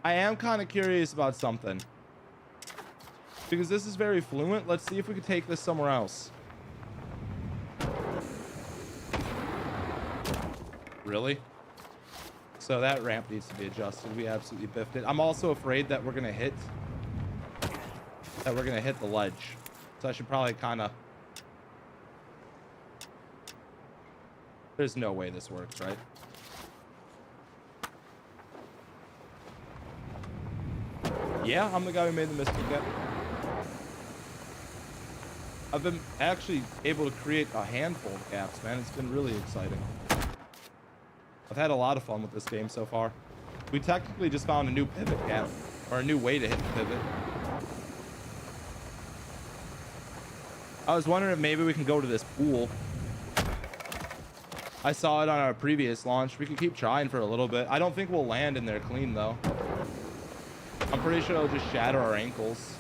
I am kind of curious about something. Because this is very fluent. Let's see if we could take this somewhere else. Really? So that ramp needs to be adjusted. We absolutely biffed it. I'm also afraid that we're gonna hit the ledge. So I should probably kind of... There's no way this works, right? Yeah, I'm the guy who made the mistake. I've been actually able to create a handful of gaps, man. It's been really exciting. I've had a lot of fun with this game so far. We technically just found a new pivot gap, or a new way to hit the pivot. I was wondering if maybe we can go to this pool. I saw it on our previous launch. We could keep trying for a little bit. I don't think we'll land in there clean, though. I'm pretty sure it'll just shatter our ankles.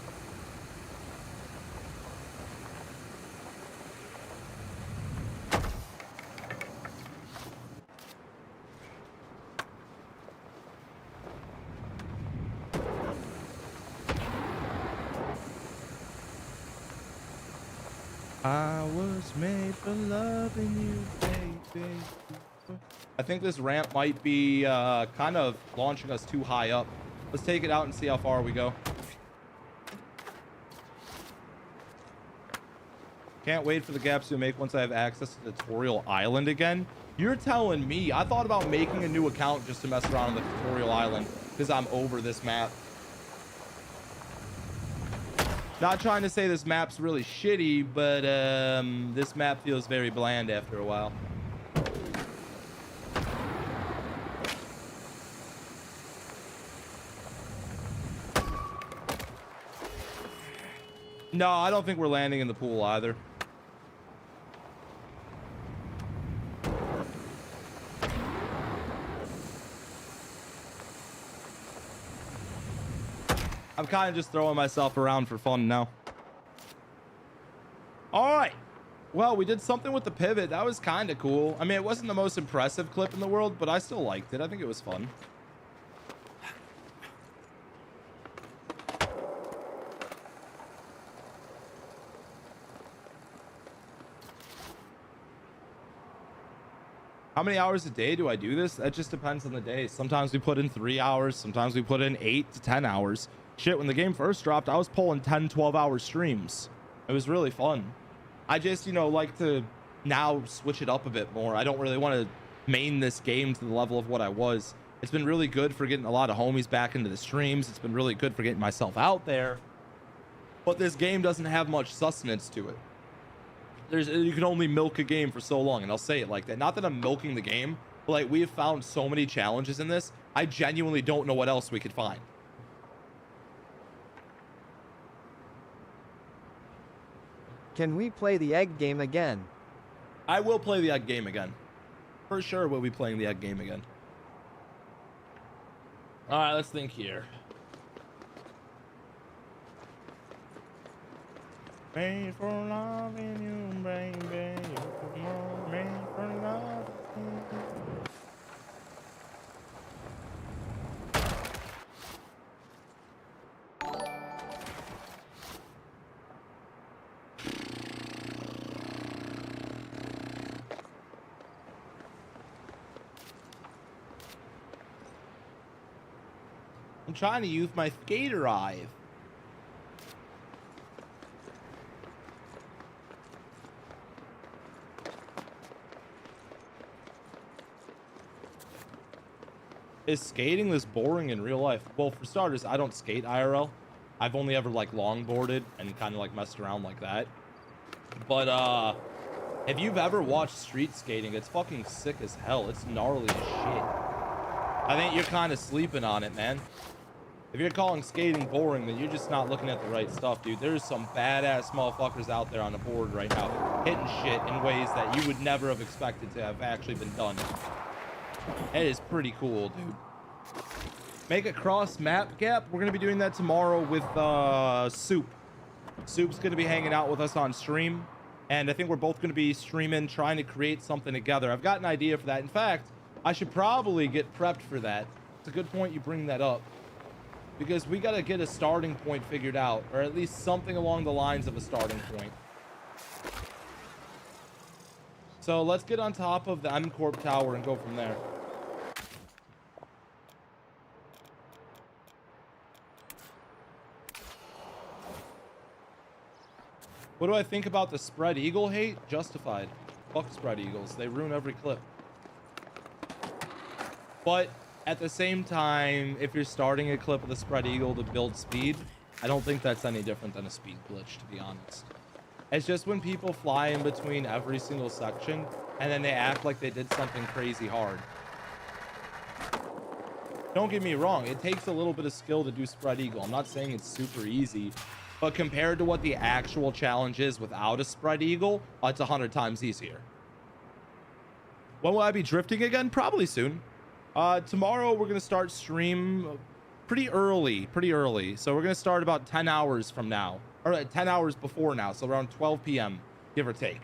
I was made for loving you, baby. I think this ramp might be kind of launching us too high up. Let's take it out and see how far we go. Can't wait for the gaps to make once I have access to the tutorial island again. You're telling me. I thought about making a new account just to mess around on the tutorial island because I'm over this map. Not trying to say this map's really shitty, but this map feels very bland after a while. No, I don't think we're landing in the pool either. I'm kind of just throwing myself around for fun now. All right. Well, we did something with the pivot. That was kind of cool. I mean, it wasn't the most impressive clip in the world, but I still liked it. I think it was fun. How many hours a day do I do this? That just depends on the day. Sometimes we put in 3 hours. Sometimes we put in 8 to 10 hours. Shit, when the game first dropped, I was pulling 10, 12-hour streams. It was really fun. I just, you know, like to now switch it up a bit more. I don't really want to main this game to the level of what I was. It's been really good for getting a lot of homies back into the streams. It's been really good for getting myself out there. But this game doesn't have much sustenance to it. You can only milk a game for so long, and I'll say it like that. Not that I'm milking the game, but like, we have found so many challenges in this. I genuinely don't know what else we could find. Can we play the egg game again? I will play the egg game again. For sure we'll be playing the egg game again. All right, let's think here. Made for loving you, baby. Made for loving you. I'm trying to use my skater eye. Is skating this boring in real life? Well, for starters, I don't skate IRL. I've only ever like longboarded and kind of like messed around like that. But if you've ever watched street skating, it's fucking sick as hell. It's gnarly as shit. I think you're kind of sleeping on it, man. If you're calling skating boring, then you're just not looking at the right stuff, dude. There's some badass motherfuckers out there on the board right now hitting shit in ways that you would never have expected to have actually been done. It is pretty cool, dude. Make a cross map gap. We're gonna be doing that tomorrow with Soup. Soup's gonna be hanging out with us on stream, and I think we're both gonna be streaming, trying to create something together. I've got an idea for that. In fact, I should probably get prepped for that. It's a good point you bring that up, because we gotta get a starting point figured out, or at least something along the lines of a starting point. So let's get on top of the M Corp tower and go from there. What do I think about the spread eagle hate? Justified. Fuck spread eagles. They ruin every clip. But at the same time, if you're starting a clip with a spread eagle to build speed, I don't think that's any different than a speed glitch, to be honest. It's just when people fly in between every single section and then they act like they did something crazy hard. Don't get me wrong, it takes a little bit of skill to do spread eagle. I'm not saying it's super easy, but compared to what the actual challenge is without a spread eagle, it's 100 times easier. When will I be drifting again? Probably soon. Tomorrow we're gonna start stream pretty early. So we're gonna start about 10 hours from now, or 10 hours before now, so around 12 p.m. give or take.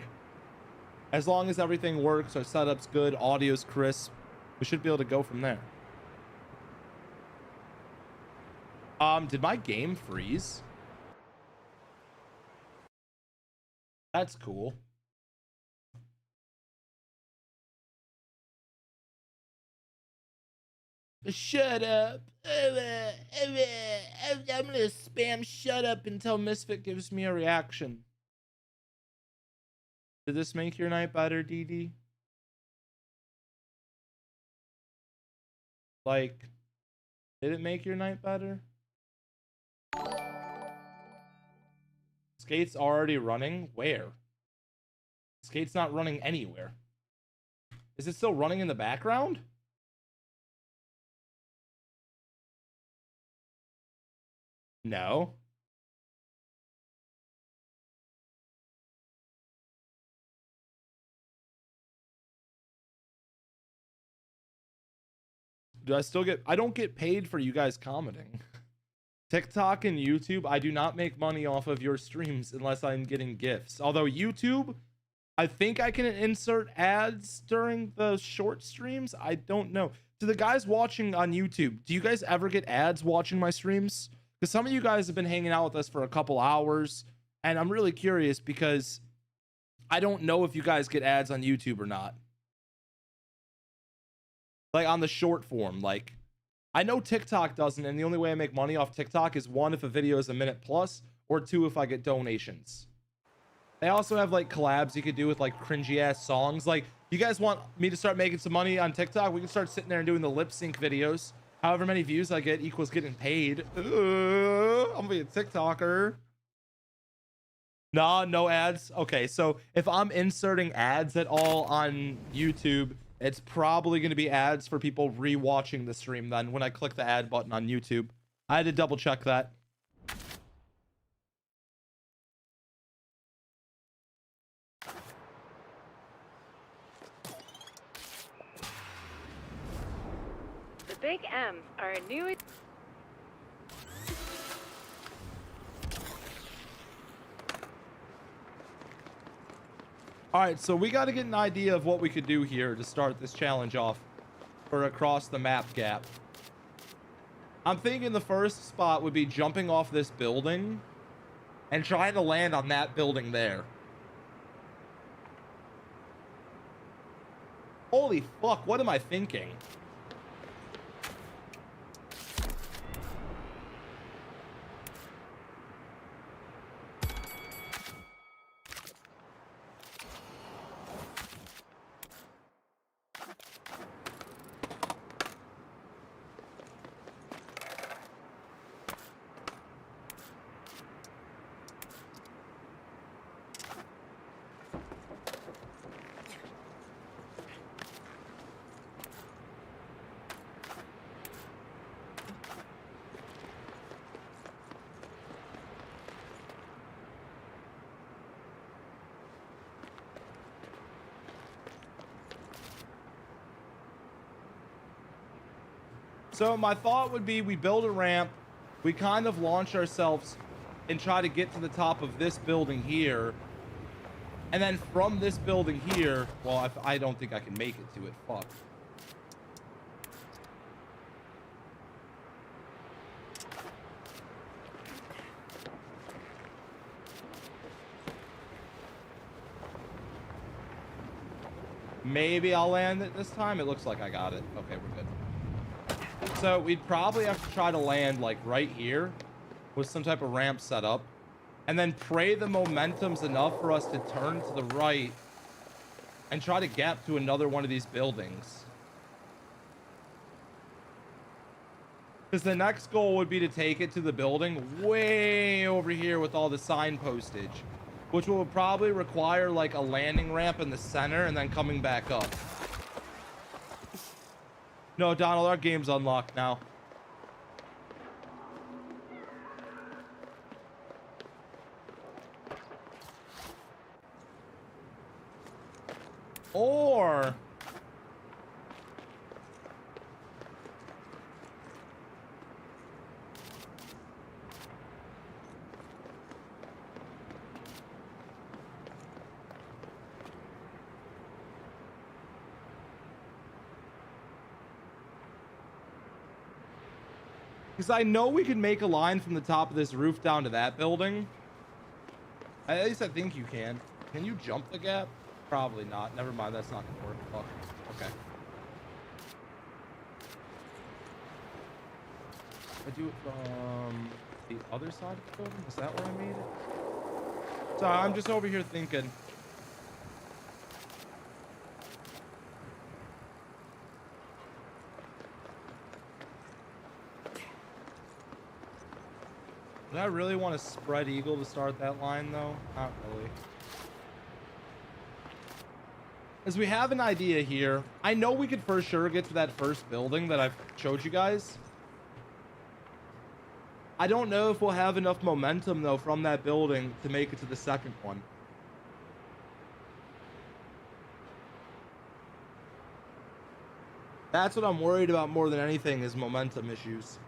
As long as everything works, our setup's good, audio's crisp, we should be able to go from there. Did my game freeze? That's cool. Shut up. I'm gonna spam shut up until Misfit gives me a reaction. Did this make your night better, DD? Like, did it make your night better? Skate's already running? Where? Skate's not running anywhere. Is it still running in the background? No. Do I still get... I don't get paid for you guys commenting. TikTok and YouTube, I do not make money off of your streams unless I'm getting gifts. Although YouTube, I think I can insert ads during the short streams. I don't know. To the guys watching on YouTube, do you guys ever get ads watching my streams? Because some of you guys have been hanging out with us for a couple hours, and I'm really curious because I don't know if you guys get ads on YouTube or not. Like on the short form, like... I know TikTok doesn't, and the only way I make money off TikTok is 1, if a video is a minute plus, or 2, if I get donations. They also have like collabs you could do with like cringy ass songs. Like, you guys want me to start making some money on TikTok? We can start sitting there and doing the lip sync videos. However many views I get equals getting paid. I'm gonna be a TikToker. Nah, no ads. Okay, so if I'm inserting ads at all on YouTube, it's probably going to be ads for people rewatching the stream then when I click the ad button on YouTube. I had to double check that. The Big M's are a new... All right, so we got to get an idea of what we could do here to start this challenge off for across the map gap. I'm thinking the first spot would be jumping off this building and trying to land on that building there. Holy fuck, what am I thinking? So my thought would be we build a ramp, we kind of launch ourselves and try to get to the top of this building here. And then from this building here, well, I don't think I can make it to it. Fuck. Maybe I'll land it this time. It looks like I got it. Okay, we're good. So we'd probably have to try to land like right here with some type of ramp set up, and then pray the momentum's enough for us to turn to the right and try to gap to another one of these buildings. Because the next goal would be to take it to the building way over here with all the sign postage, which will probably require like a landing ramp in the center and then coming back up. No, Donald, our game's unlocked now. Or... because I know we can make a line from the top of this roof down to that building. At least I think you can. Can you jump the gap? Probably not. Never mind. That's not gonna work. Fuck. Okay. I do it from the other side of the building? Is that where I made it? Sorry, I'm just over here thinking. Do I really want to spread eagle to start that line though? Not really. As we have an idea here, I know we could for sure get to that first building that I've showed you guys. I don't know if we'll have enough momentum though from that building to make it to the second one. That's what I'm worried about more than anything, is momentum issues.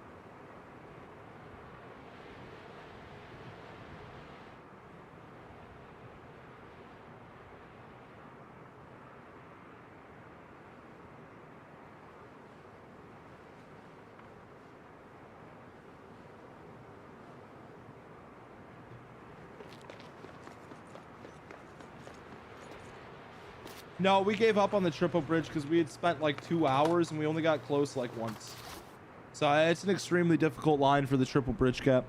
No, we gave up on the triple bridge because we had spent like 2 hours and we only got close like once. So it's an extremely difficult line for the triple bridge gap.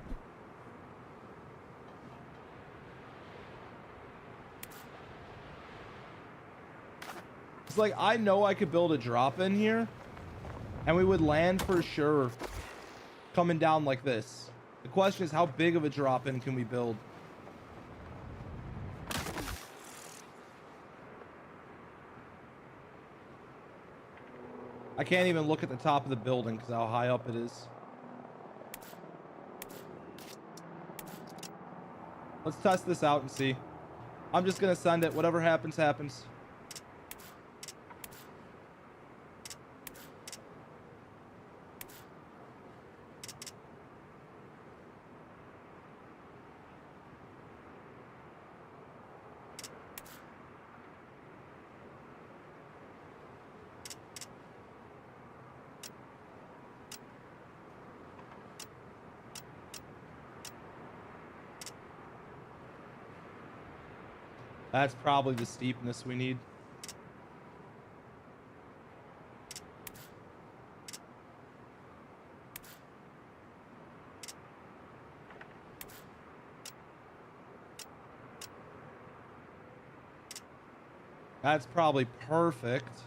Because, like, I know I could build a drop in here, and we would land for sure coming down like this. The question is, how big of a drop in can we build? I can't even look at the top of the building because how high up it is. Let's test this out and see. I'm just going to send it. Whatever happens, happens. That's probably the steepness we need. That's probably perfect.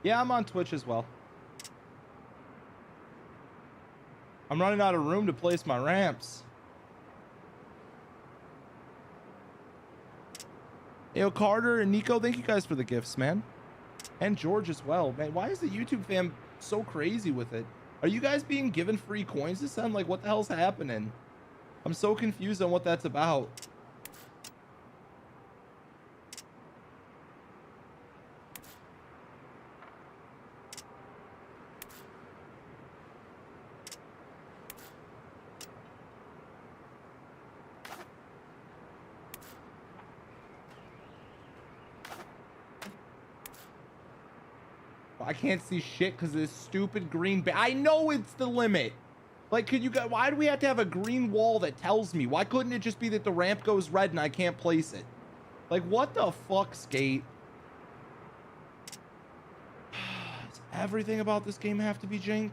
Yeah, I'm on Twitch as well. I'm running out of room to place my ramps. Yo, Carter and Nico, thank you guys for the gifts, man. And George as well. Man, why is the YouTube fam so crazy with it? Are you guys being given free coins to send? Like, what the hell's happening? I'm so confused on what that's about. I can't see shit because of this stupid green I know it's the limit. Like, could you guys, why do we have to have a green wall that tells me? Why couldn't it just be that the ramp goes red and I can't place it? Like, what the fuck, Skate? Does everything about this game have to be jank?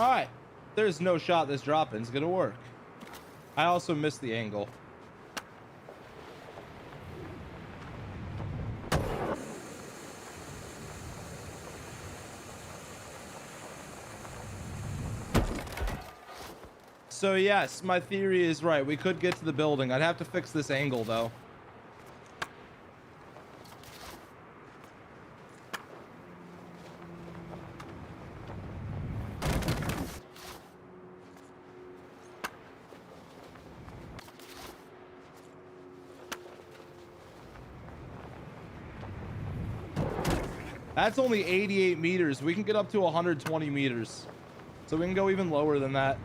All right, there's no shot this drop-in's gonna work. I also missed the angle. So yes, my theory is right. We could get to the building. I'd have to fix this angle though. That's only 88 meters. We can get up to 120 meters. So we can go even lower than that.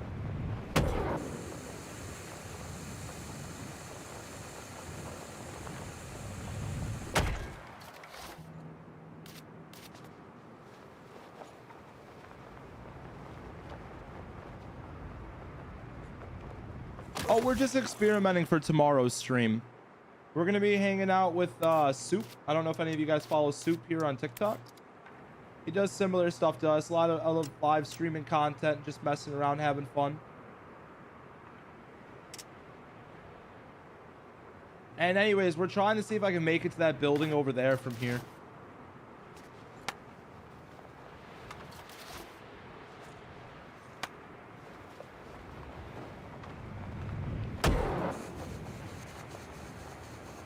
Oh, we're just experimenting for tomorrow's stream. We're going to be hanging out with Soup. I don't know if any of you guys follow Soup here on TikTok. He does similar stuff to us. A lot of live streaming content, just messing around, having fun. And anyways, we're trying to see if I can make it to that building over there from here.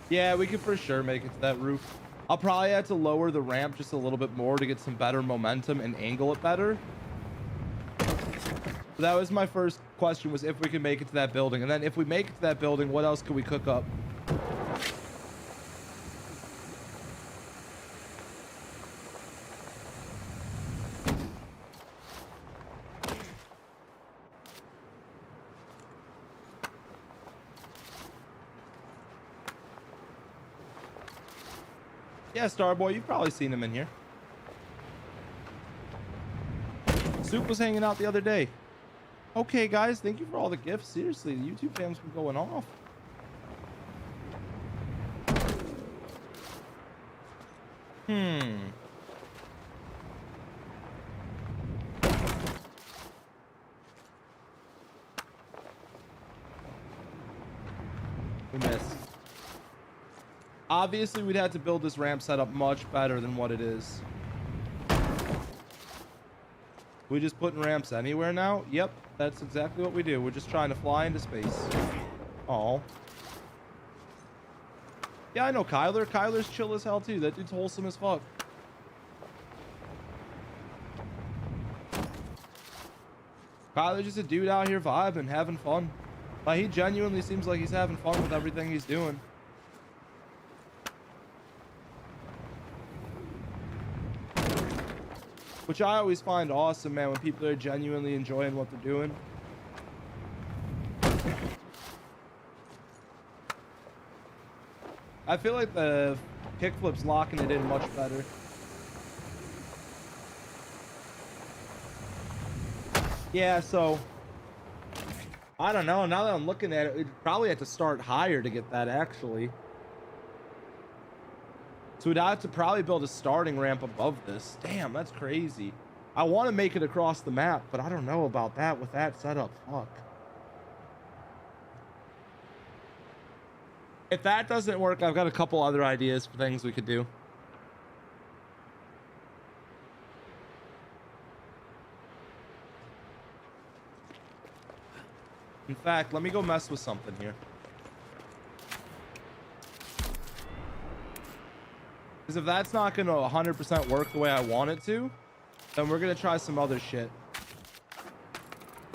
Yeah, we could for sure make it to that roof. I'll probably have to lower the ramp just a little bit more to get some better momentum and angle it better. So that was my first question, was if we can make it to that building. And then if we make it to that building, what else could we cook up? Yeah, Starboy, you've probably seen him in here. Soup was hanging out the other day. Okay, guys, thank you for all the gifts. Seriously, the YouTube fam's been going off. We missed. Obviously, we'd have to build this ramp setup much better than what it is. We just putting ramps anywhere now? Yep, that's exactly what we do. We're just trying to fly into space. Oh. Yeah, I know Kyler. Kyler's chill as hell too. That dude's wholesome as fuck. Kyler's just a dude out here vibing, having fun. Like, he genuinely seems like he's having fun with everything he's doing. Which I always find awesome, man, when people are genuinely enjoying what they're doing. I feel like the kickflip's locking it in much better. Yeah, so I don't know. Now that I'm looking at it, we'd probably have to start higher to get that, actually. So we'd have to probably build a starting ramp above this. Damn, that's crazy. I want to make it across the map, but I don't know about that with that setup. Fuck. If that doesn't work, I've got a couple other ideas for things we could do. In fact, let me go mess with something here. Because if that's not going to 100% work the way I want it to, then we're going to try some other shit.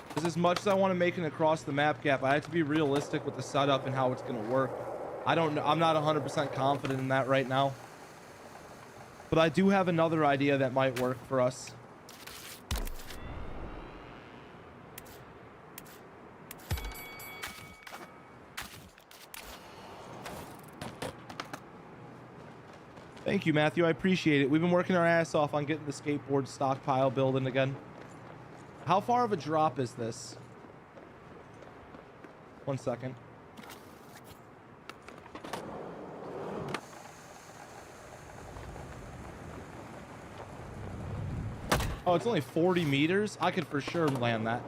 Because as much as I want to make an across the map gap, I have to be realistic with the setup and how it's going to work. I'm not 100% confident in that right now. But I do have another idea that might work for us. Thank you, Matthew. I appreciate it. We've been working our ass off on getting the skateboard stockpile building again. How far of a drop is this? 1 second. Oh, it's only 40 meters? I could for sure land that.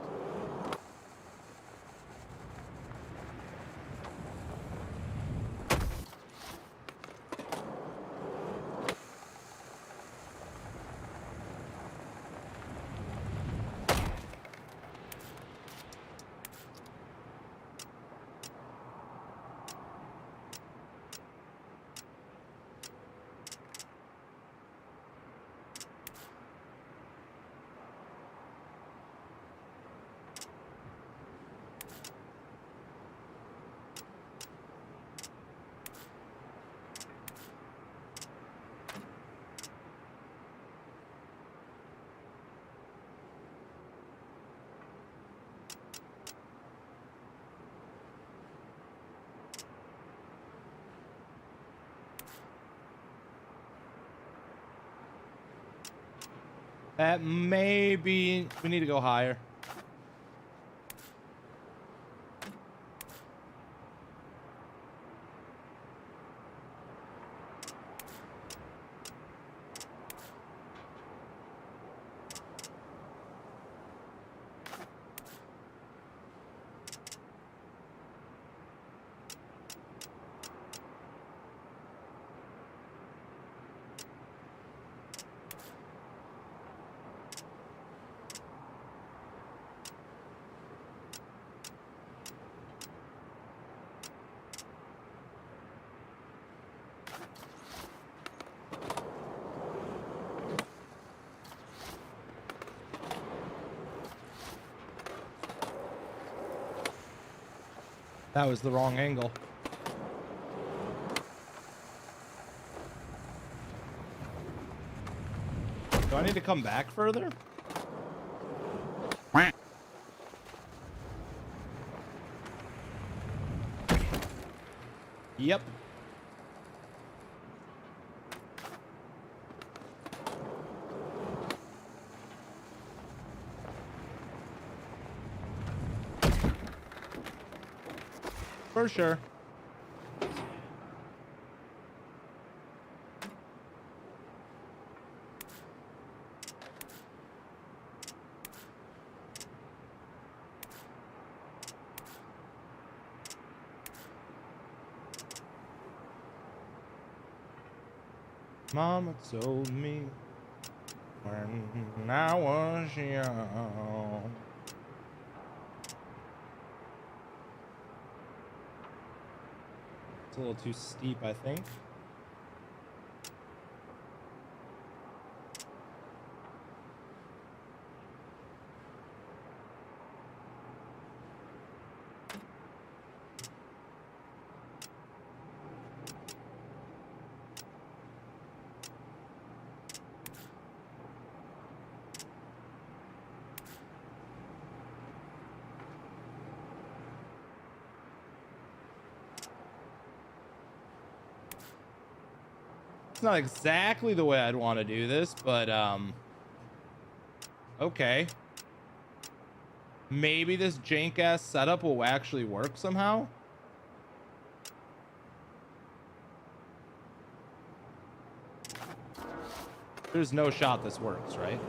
That may be... We need to go higher. That was the wrong angle. Do I need to come back further? Yep. For sure. Mama told me when I was young. It's a little too steep, I think. It's not exactly the way I'd want to do this, but okay. Maybe this jank ass setup will actually work somehow. There's no shot this works, right?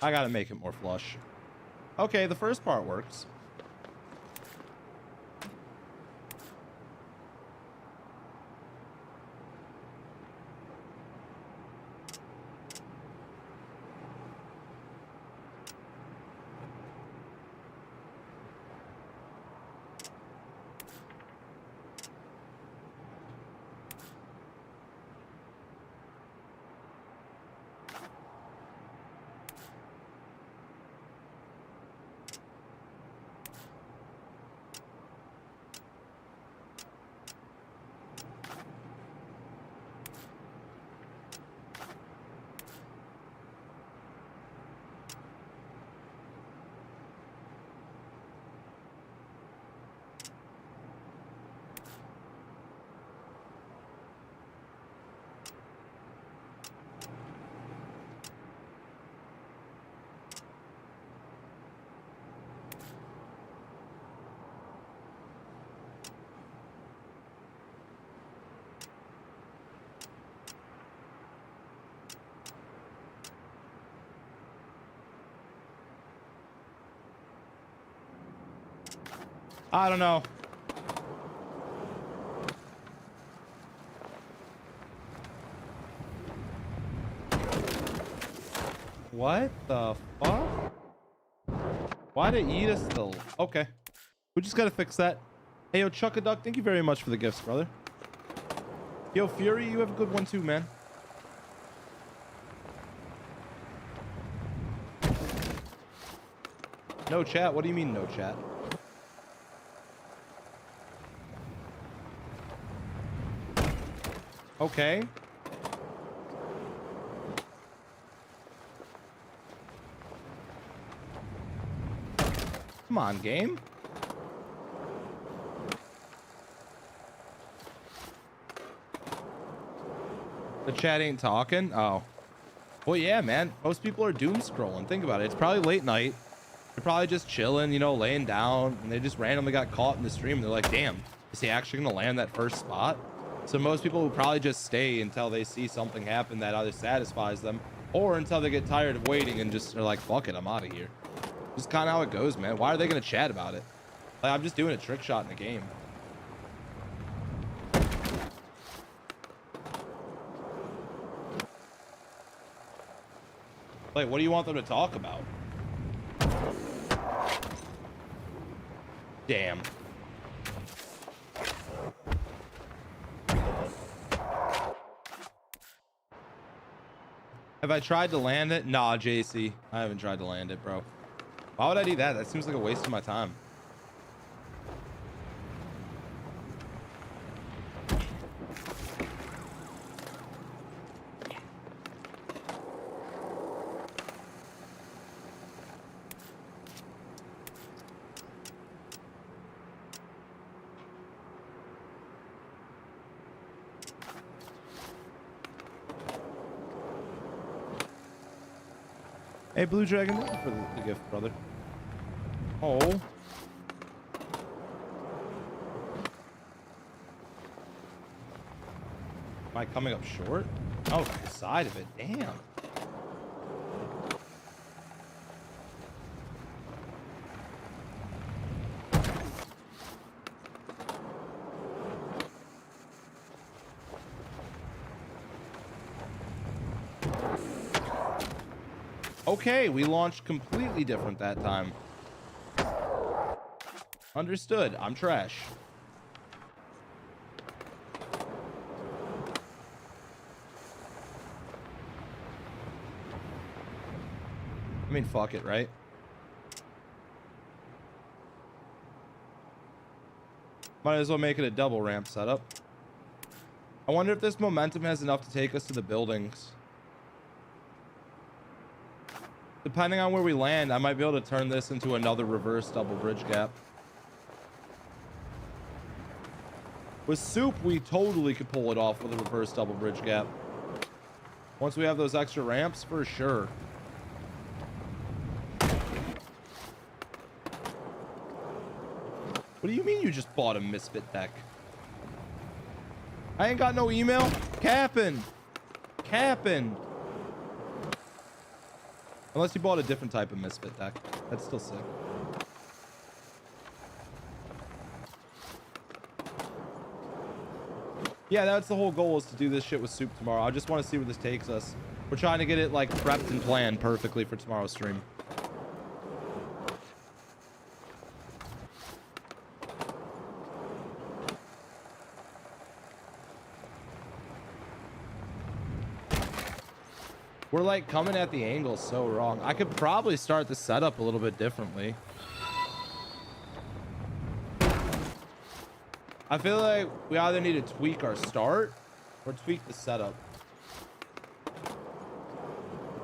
I gotta make it more flush. Okay, the first part works. I don't know. What the fuck? Why'd it eat us still? Okay. We just gotta fix that. Hey, yo, Chuck a Duck, thank you very much for the gifts, brother. Yo, Fury, you have a good one too, man. No chat? What do you mean no chat? Okay. Come on, game. The chat ain't talking? Oh. Well, yeah, man. Most people are doom scrolling. Think about it. It's probably late night. They're probably just chilling, you know, laying down, and they just randomly got caught in the stream. They're like, damn, is he actually gonna land that first spot? So most people will probably just stay until they see something happen that either satisfies them or until they get tired of waiting and just are like, fuck it, I'm out of here. Just kind of how it goes, man. Why are they gonna chat about it? Like, I'm just doing a trick shot in the game. Like, what do you want them to talk about? Damn. Have I tried to land it? Nah, JC. I haven't tried to land it, bro. Why would I do that? That seems like a waste of my time. Hey, Blue Dragon, thank you for the gift, brother. Oh. Am I coming up short? Oh, the side of it. Damn. Okay, we launched completely different that time. Understood. I'm trash. I mean, fuck it, right? Might as well make it a double ramp setup. I wonder if this momentum has enough to take us to the buildings. Depending on where we land, I might be able to turn this into another reverse double bridge gap. With Soup, we totally could pull it off with a reverse double bridge gap. Once we have those extra ramps, for sure. What do you mean you just bought a Misfit deck? I ain't got no email. Capping. Capping. Unless you bought a different type of Misfit deck. That's still sick. Yeah, that's the whole goal, is to do this shit with Soup tomorrow. I just want to see where this takes us. We're trying to get it like prepped and planned perfectly for tomorrow's stream. We're like coming at the angle so wrong. I could probably start the setup a little bit differently. I feel like we either need to tweak our start or tweak the setup.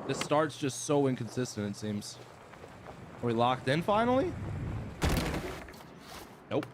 The start's just so inconsistent, it seems. Are we locked in finally? Nope.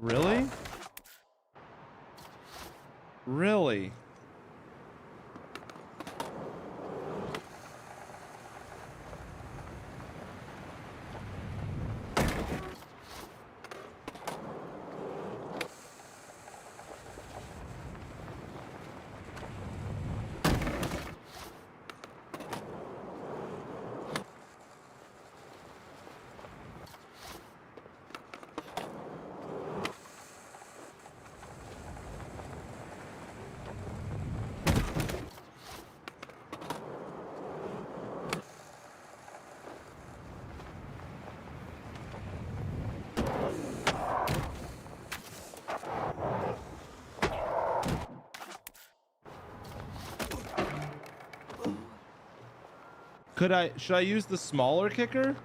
Really? Really? Should I use the smaller kicker?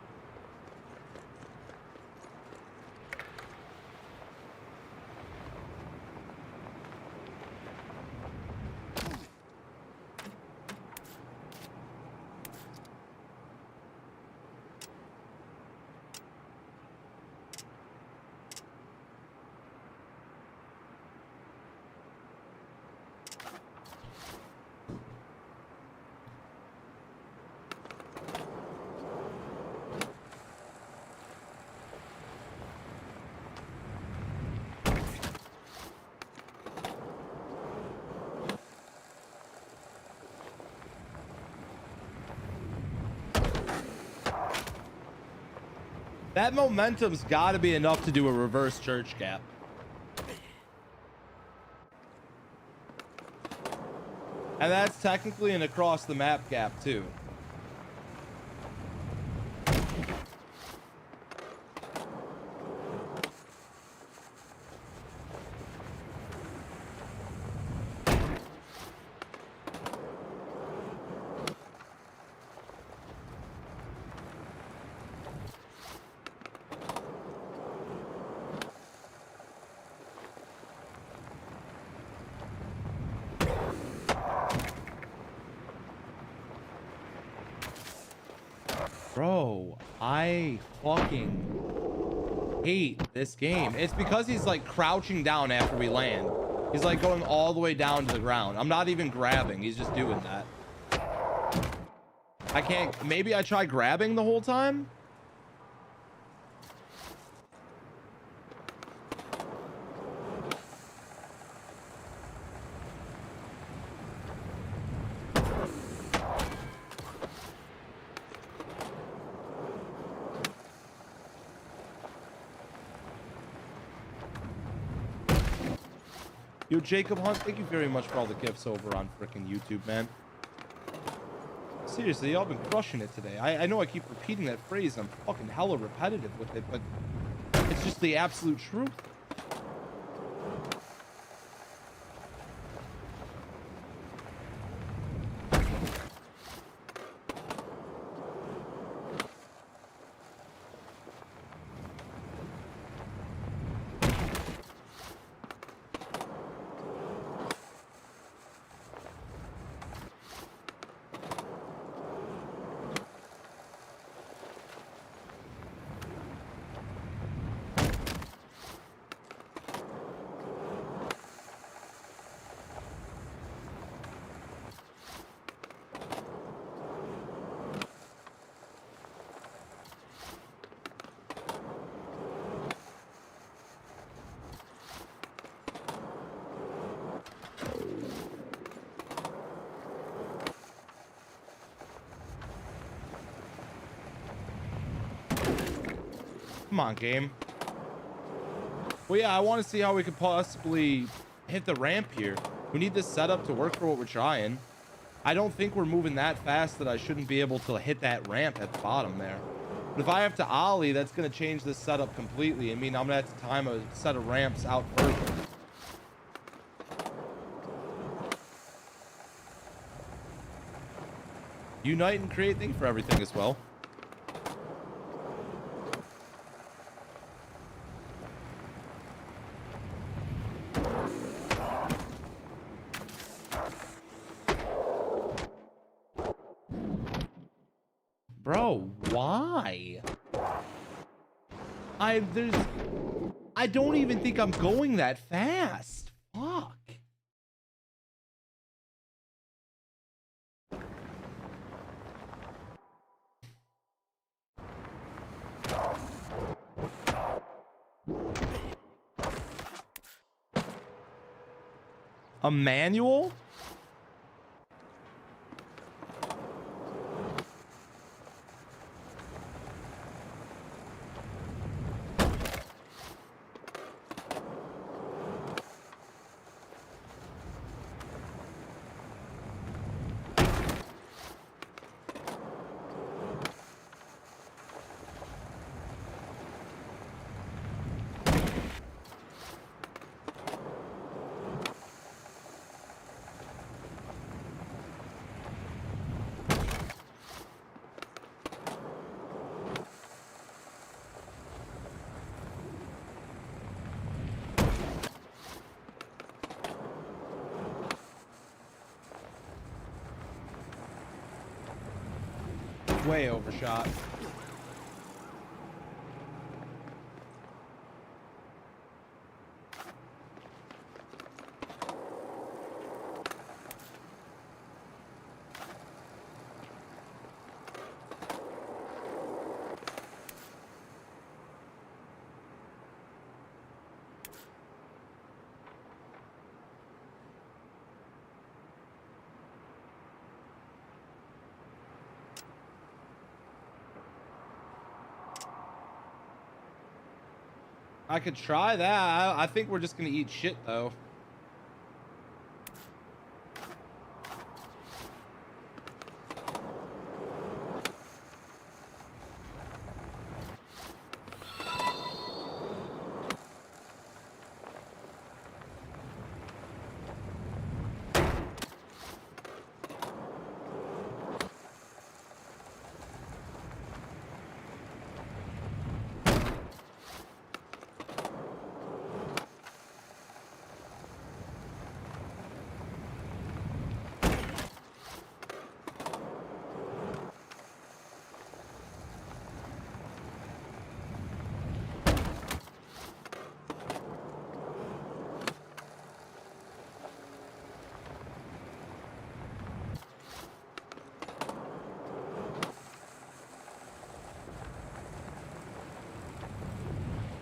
That momentum's got to be enough to do a reverse church gap. And that's technically an across the map gap too. Bro, I fucking hate this game. It's because he's like crouching down after we land. He's like going all the way down to the ground. I'm not even grabbing. He's just doing that. I can't. Maybe I try grabbing the whole time. Yo, Jacob Hunt, thank you very much for all the gifts over on freaking YouTube, man. Seriously, y'all been crushing it today. I know I keep repeating that phrase. I'm fucking hella repetitive with it, but it's just the absolute truth. Come on, game. Well, yeah, I want to see how we could possibly hit the ramp here. We need this setup to work for what we're trying. I don't think we're moving that fast that I shouldn't be able to hit that ramp at the bottom there. But if I have to ollie, that's going to change this setup completely. I mean, I'm going to have to time a set of ramps out further. Unite and create, thank you for everything as well. Bro, why? I don't even think I'm going that fast. Fuck. A manual? Way overshot. I could try that. I think we're just gonna eat shit though.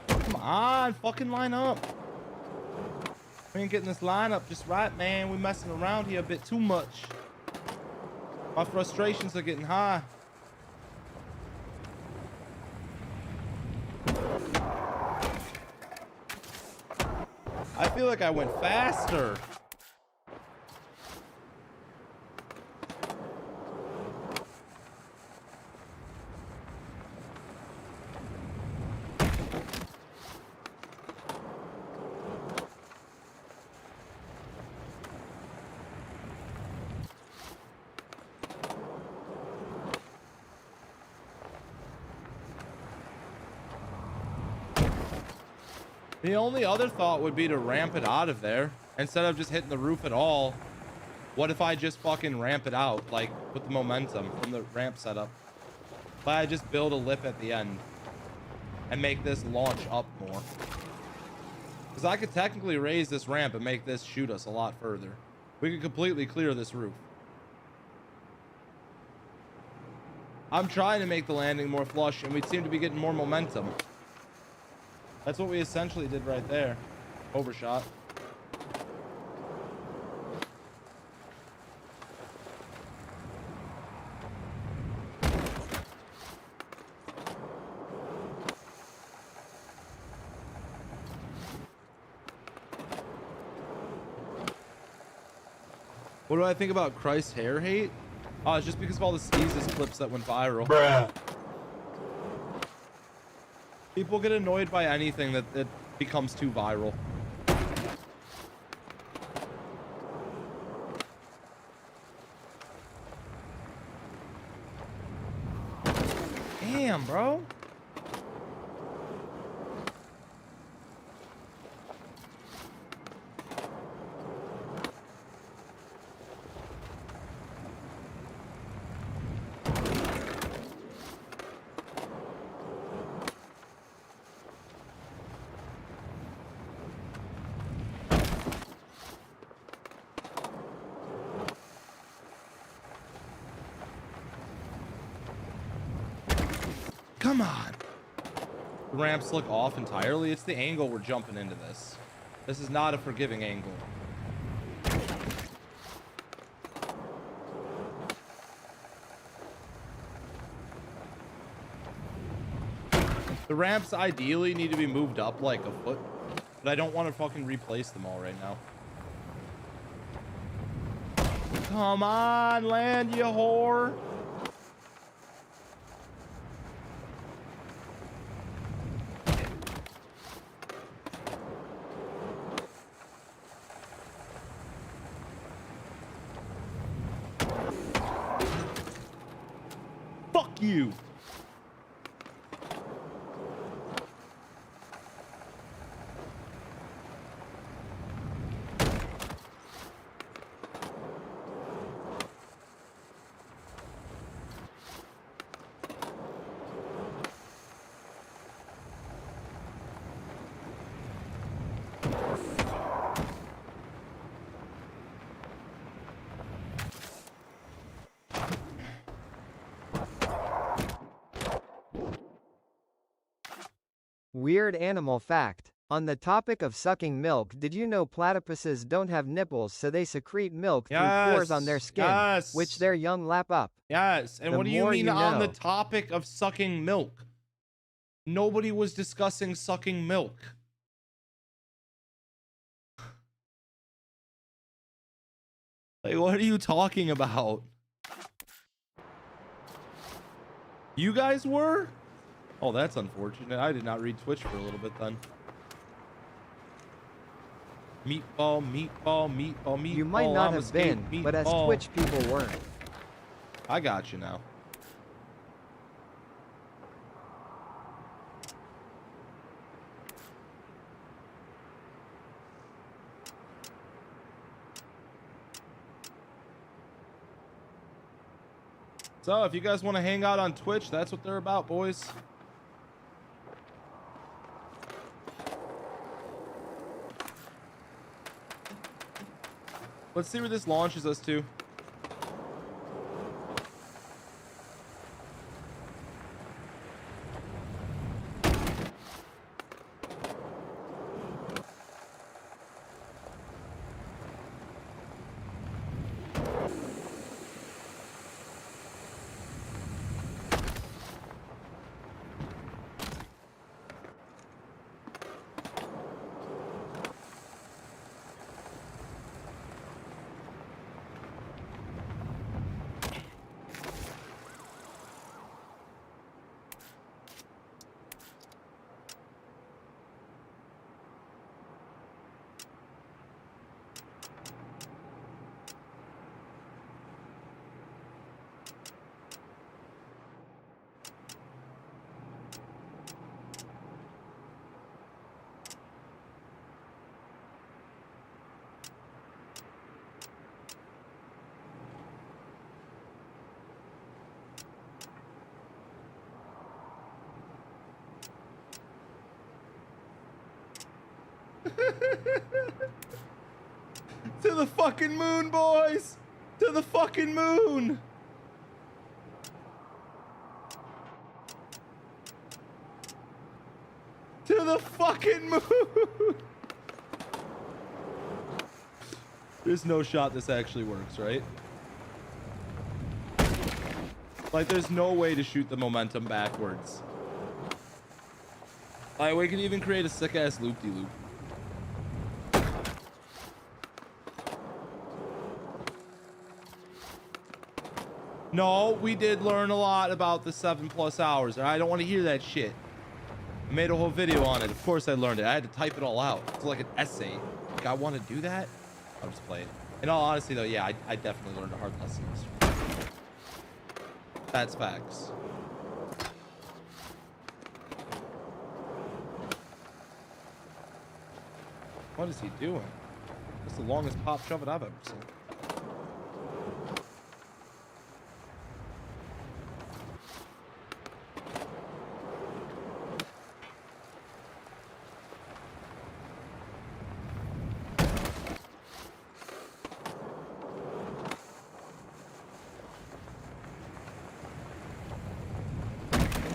Come on, fucking line up. We ain't getting this lineup just right, man. We messing around here a bit too much. My frustrations are getting high. I feel like I went faster. The only other thought would be to ramp it out of there instead of just hitting the roof at all. What if I just fucking ramp it out, like with the momentum from the ramp setup? But I just build a lip at the end and make this launch up more. Because I could technically raise this ramp and make this shoot us a lot further. We could completely clear this roof. I'm trying to make the landing more flush and we seem to be getting more momentum. That's what we essentially did right there. Overshot. What do I think about Christ's hair hate? Oh, it's just because of all the sneezes clips that went viral. Bruh. People get annoyed by anything that becomes too viral. Damn, bro. Come on. The ramps look off entirely. It's the angle we're jumping into this. This is not a forgiving angle. The ramps ideally need to be moved up like a foot, but I don't want to fucking replace them all right now. Come on, land, you whore. Fuck you. Weird animal fact. On the topic of sucking milk, did you know platypuses don't have nipples, so they secrete milk through pores on their skin, which their young lap up? Yes, and The what do you more mean you on the know. topic of sucking milk? Nobody was discussing sucking milk. Like, what are you talking about? You guys were? Oh, that's unfortunate. I did not read Twitch for a little bit then. Meatball, meatball, meatball, meatball. You might not have been, but as Twitch people weren't. I got you now. So if you guys want to hang out on Twitch, that's what they're about, boys. Let's see where this launches us to. To the fucking moon, boys! To the fucking moon! To the fucking moon! There's no shot this actually works, right? Like, there's no way to shoot the momentum backwards. Like, we can even create a sick-ass loop-de-loop. No, we did learn a lot about the 7+ hours. I don't want to hear that shit. I made a whole video on it. Of course I learned it. I had to type it all out. It's like an essay. Like, I want to do that? I'll just play it. In all honesty, though, yeah, I definitely learned a hard lesson. That's facts. What is he doing? That's the longest pop shove it I've ever seen.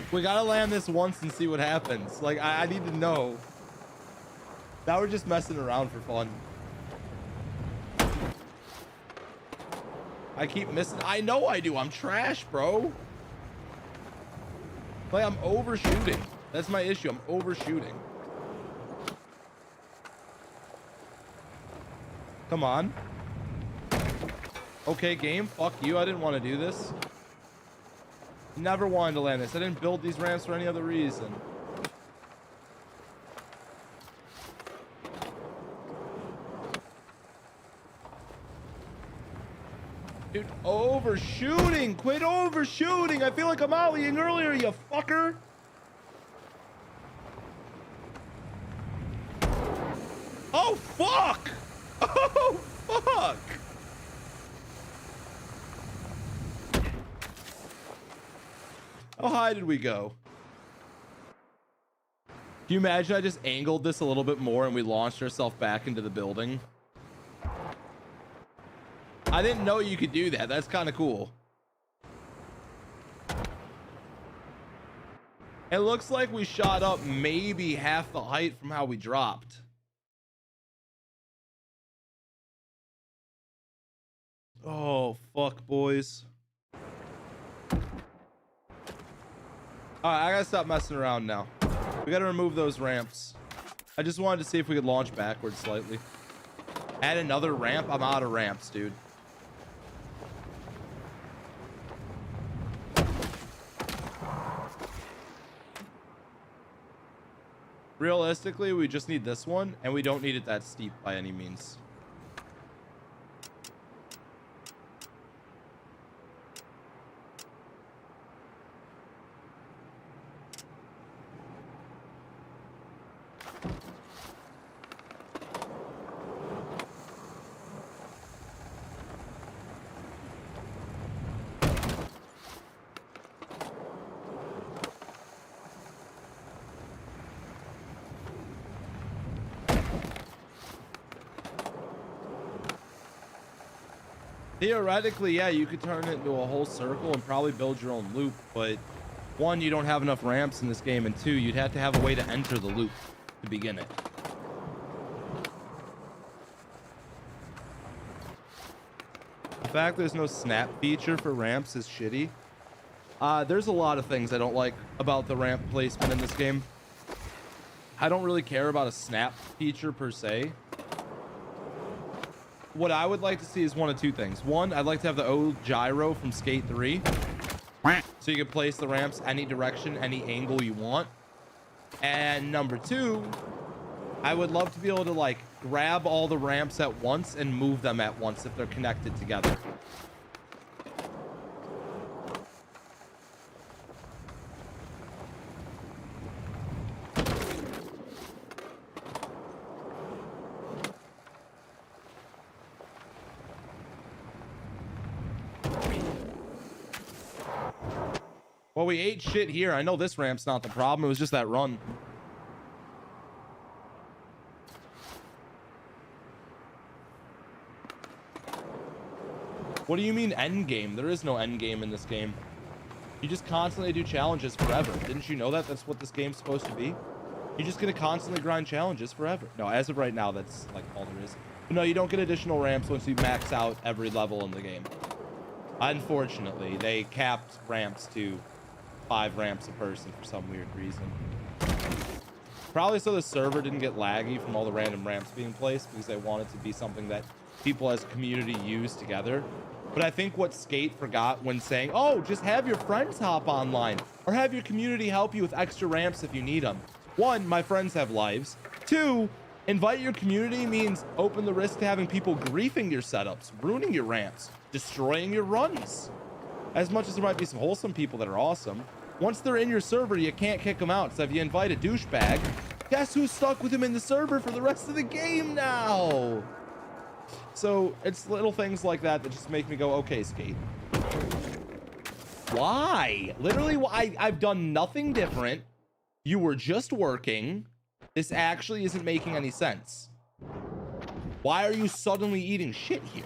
We gotta land this once and see what happens. Like, I need to know. Now we're just messing around for fun. I keep missing. I know I do. I'm trash, bro. Like, I'm overshooting. That's my issue. I'm overshooting. Come on. Okay, game. Fuck you. I didn't want to do this. Never wanted to land this. I didn't build these ramps for any other reason. Dude, overshooting! Quit overshooting! I feel like I'm ollieing earlier, you fucker! Oh, fuck! Oh, fuck! How high did we go? Can you imagine I just angled this a little bit more and we launched ourselves back into the building? I didn't know you could do that. That's kind of cool. It looks like we shot up maybe half the height from how we dropped. Oh, fuck, boys. All right, I gotta stop messing around now. We gotta remove those ramps. I just wanted to see if we could launch backwards slightly. Add another ramp? I'm out of ramps, dude. Realistically, we just need this one, and we don't need it that steep by any means. Theoretically, yeah, you could turn it into a whole circle and probably build your own loop, but one, you don't have enough ramps in this game, and two, you'd have to have a way to enter the loop to begin it. The fact there's no snap feature for ramps is shitty. There's a lot of things I don't like about the ramp placement in this game. I don't really care about a snap feature per se. What I would like to see is one of two things. One, I'd like to have the old gyro from Skate 3. So you can place the ramps any direction, any angle you want. And number two, I would love to be able to like grab all the ramps at once and move them at once if they're connected together. Well, we ate shit here. I know this ramp's not the problem. It was just that run. What do you mean end game? There is no end game in this game. You just constantly do challenges forever. Didn't you know that? That's what this game's supposed to be. You're just gonna constantly grind challenges forever. No, as of right now, that's like all there is. But no, you don't get additional ramps once you max out every level in the game. Unfortunately, they capped ramps to 5 ramps a person for some weird reason. Probably so the server didn't get laggy from all the random ramps being placed, because they want it to be something that people as a community use together. But I think what Skate forgot when saying, oh, just have your friends hop online or have your community help you with extra ramps if you need them. One, my friends have lives. Two, invite your community means open the risk to having people griefing your setups, ruining your ramps, destroying your runs. As much as there might be some wholesome people that are awesome, once they're in your server, you can't kick them out. So if you invite a douchebag, guess who's stuck with him in the server for the rest of the game now? So it's little things like that that just make me go, okay, Skate. Why? Literally, I've done nothing different. You were just working. This actually isn't making any sense. Why are you suddenly eating shit here?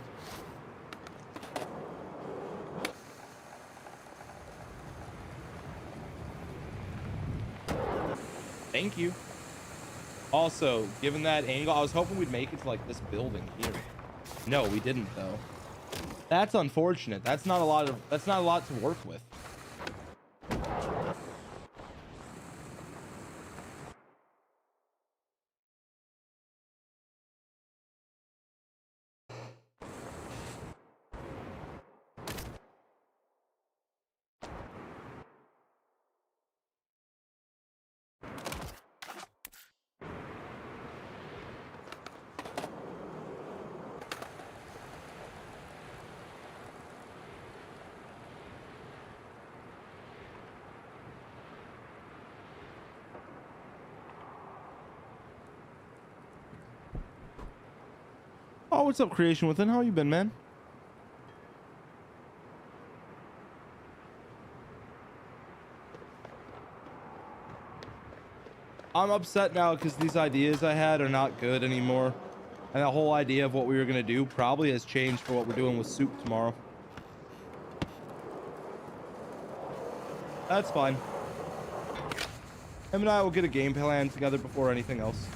Thank you. Also, given that angle, I was hoping we'd make it to like this building here. No, we didn't though. That's unfortunate. That's not a lot to work with. Oh, what's up, Creation Within? How you been, man? I'm upset now because these ideas I had are not good anymore. And the whole idea of what we were going to do probably has changed for what we're doing with Soup tomorrow. That's fine. Him and I will get a game plan together before anything else.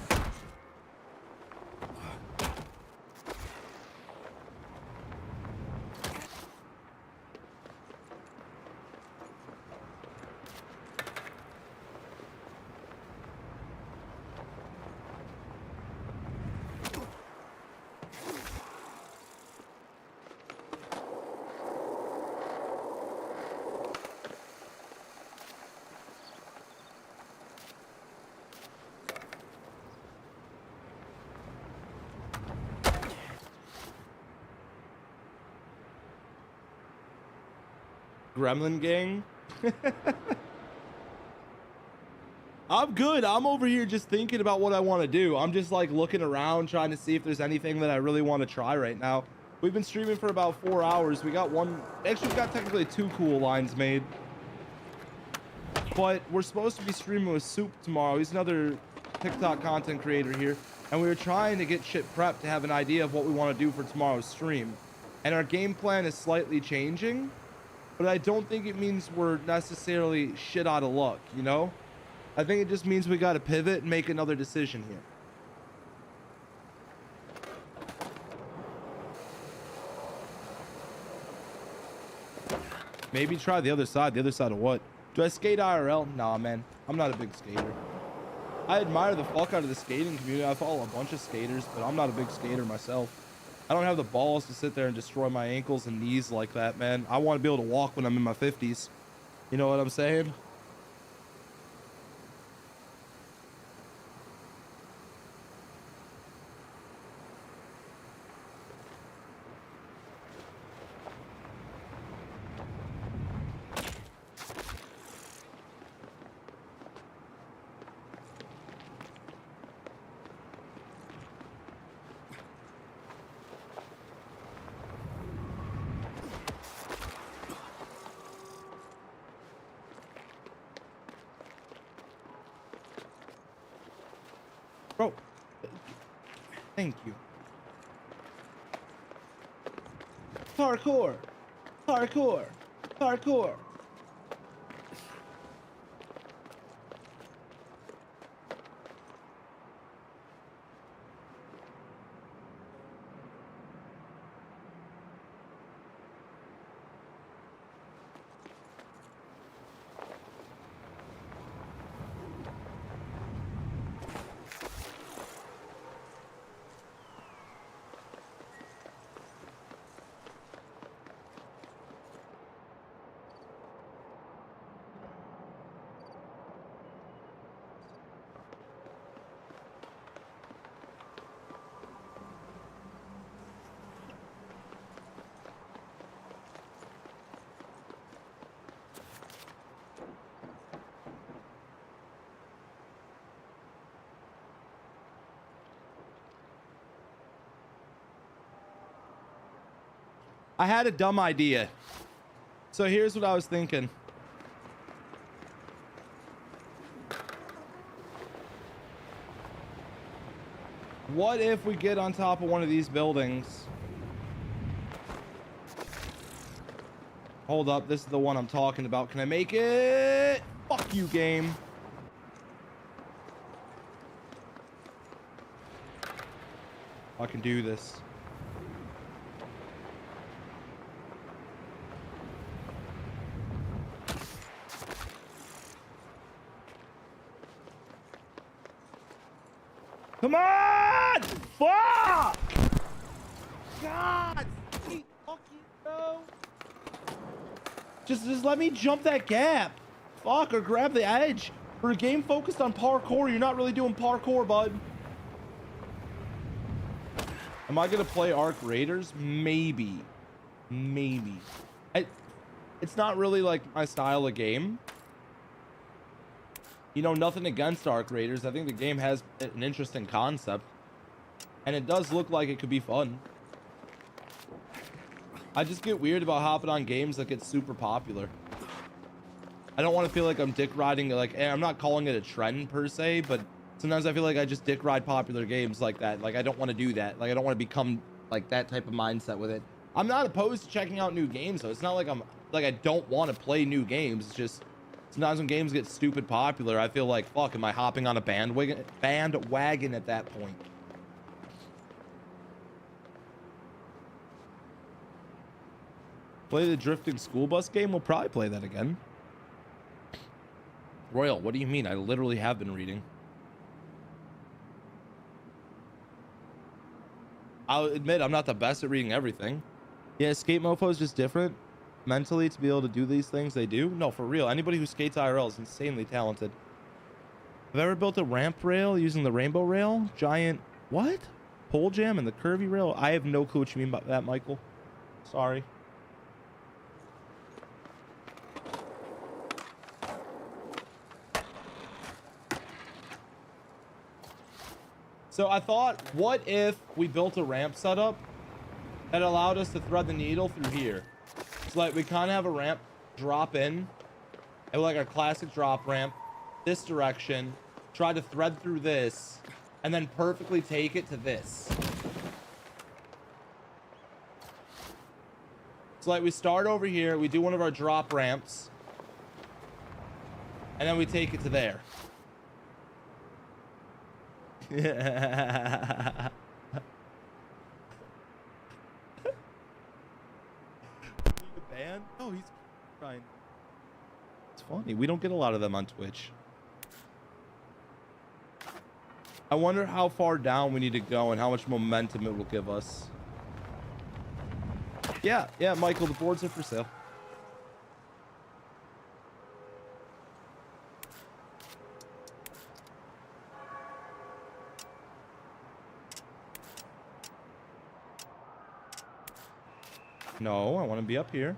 Gremlin gang. I'm good. I'm over here just thinking about what I want to do. I'm just like looking around, trying to see if there's anything that I really want to try right now. We've been streaming for about 4 hours. We got actually we got technically 2 cool lines made. But we're supposed to be streaming with Soup tomorrow. He's another TikTok content creator here. And we were trying to get shit prepped to have an idea of what we want to do for tomorrow's stream. And our game plan is slightly changing, but I don't think it means we're necessarily shit out of luck, you know? I think it just means we got to pivot and make another decision here. Maybe try the other side. The other side of what? Do I skate IRL? Nah, man. I'm not a big skater. I admire the fuck out of the skating community. I follow a bunch of skaters, but I'm not a big skater myself. I don't have the balls to sit there and destroy my ankles and knees like that, man. I want to be able to walk when I'm in my 50s. You know what I'm saying? Bro, thank you. Parkour, parkour, parkour. I had a dumb idea. So here's what I was thinking. What if we get on top of one of these buildings? Hold up, this is the one I'm talking about. Can I make it? Fuck you, game. I can do this. Come on! Fuck! God! Fuck you, bro. Just let me jump that gap. Fuck, or grab the edge. For a game focused on parkour, you're not really doing parkour, bud. Am I gonna play Arc Raiders? Maybe. Maybe. It's not really like my style of game. You know, nothing against Arc Raiders. I think the game has an interesting concept. And it does look like it could be fun. I just get weird about hopping on games that get super popular. I don't want to feel like I'm dick riding, like, I'm not calling it a trend per se, but sometimes I feel like I just dick ride popular games like that. Like, I don't want to do that. Like, I don't want to become like that type of mindset with it. I'm not opposed to checking out new games, though. It's not like I don't want to play new games. It's just sometimes when games get stupid popular, I feel like, fuck, am I hopping on a bandwagon at that point? Play the drifting school bus game? We'll probably play that again. Royal, what do you mean? I literally have been reading. I'll admit I'm not the best at reading everything. Yeah, Skate Mofo is just different mentally to be able to do these things they do. No, for real. Anybody who skates IRL is insanely talented. Have I ever built a ramp rail using the rainbow rail? Giant, what? Pole jam and the curvy rail? I have no clue what you mean by that, Michael. Sorry. So I thought, what if we built a ramp setup that allowed us to thread the needle through here? So like we kind of have a ramp drop in, and like our classic drop ramp, this direction, try to thread through this, and then perfectly take it to this. So like we start over here, we do one of our drop ramps, and then we take it to there. Ban? Oh, he's trying. It's funny. We don't get a lot of them on Twitch. I wonder how far down we need to go and how much momentum it will give us. Yeah, Michael, the boards are for sale. No, I want to be up here.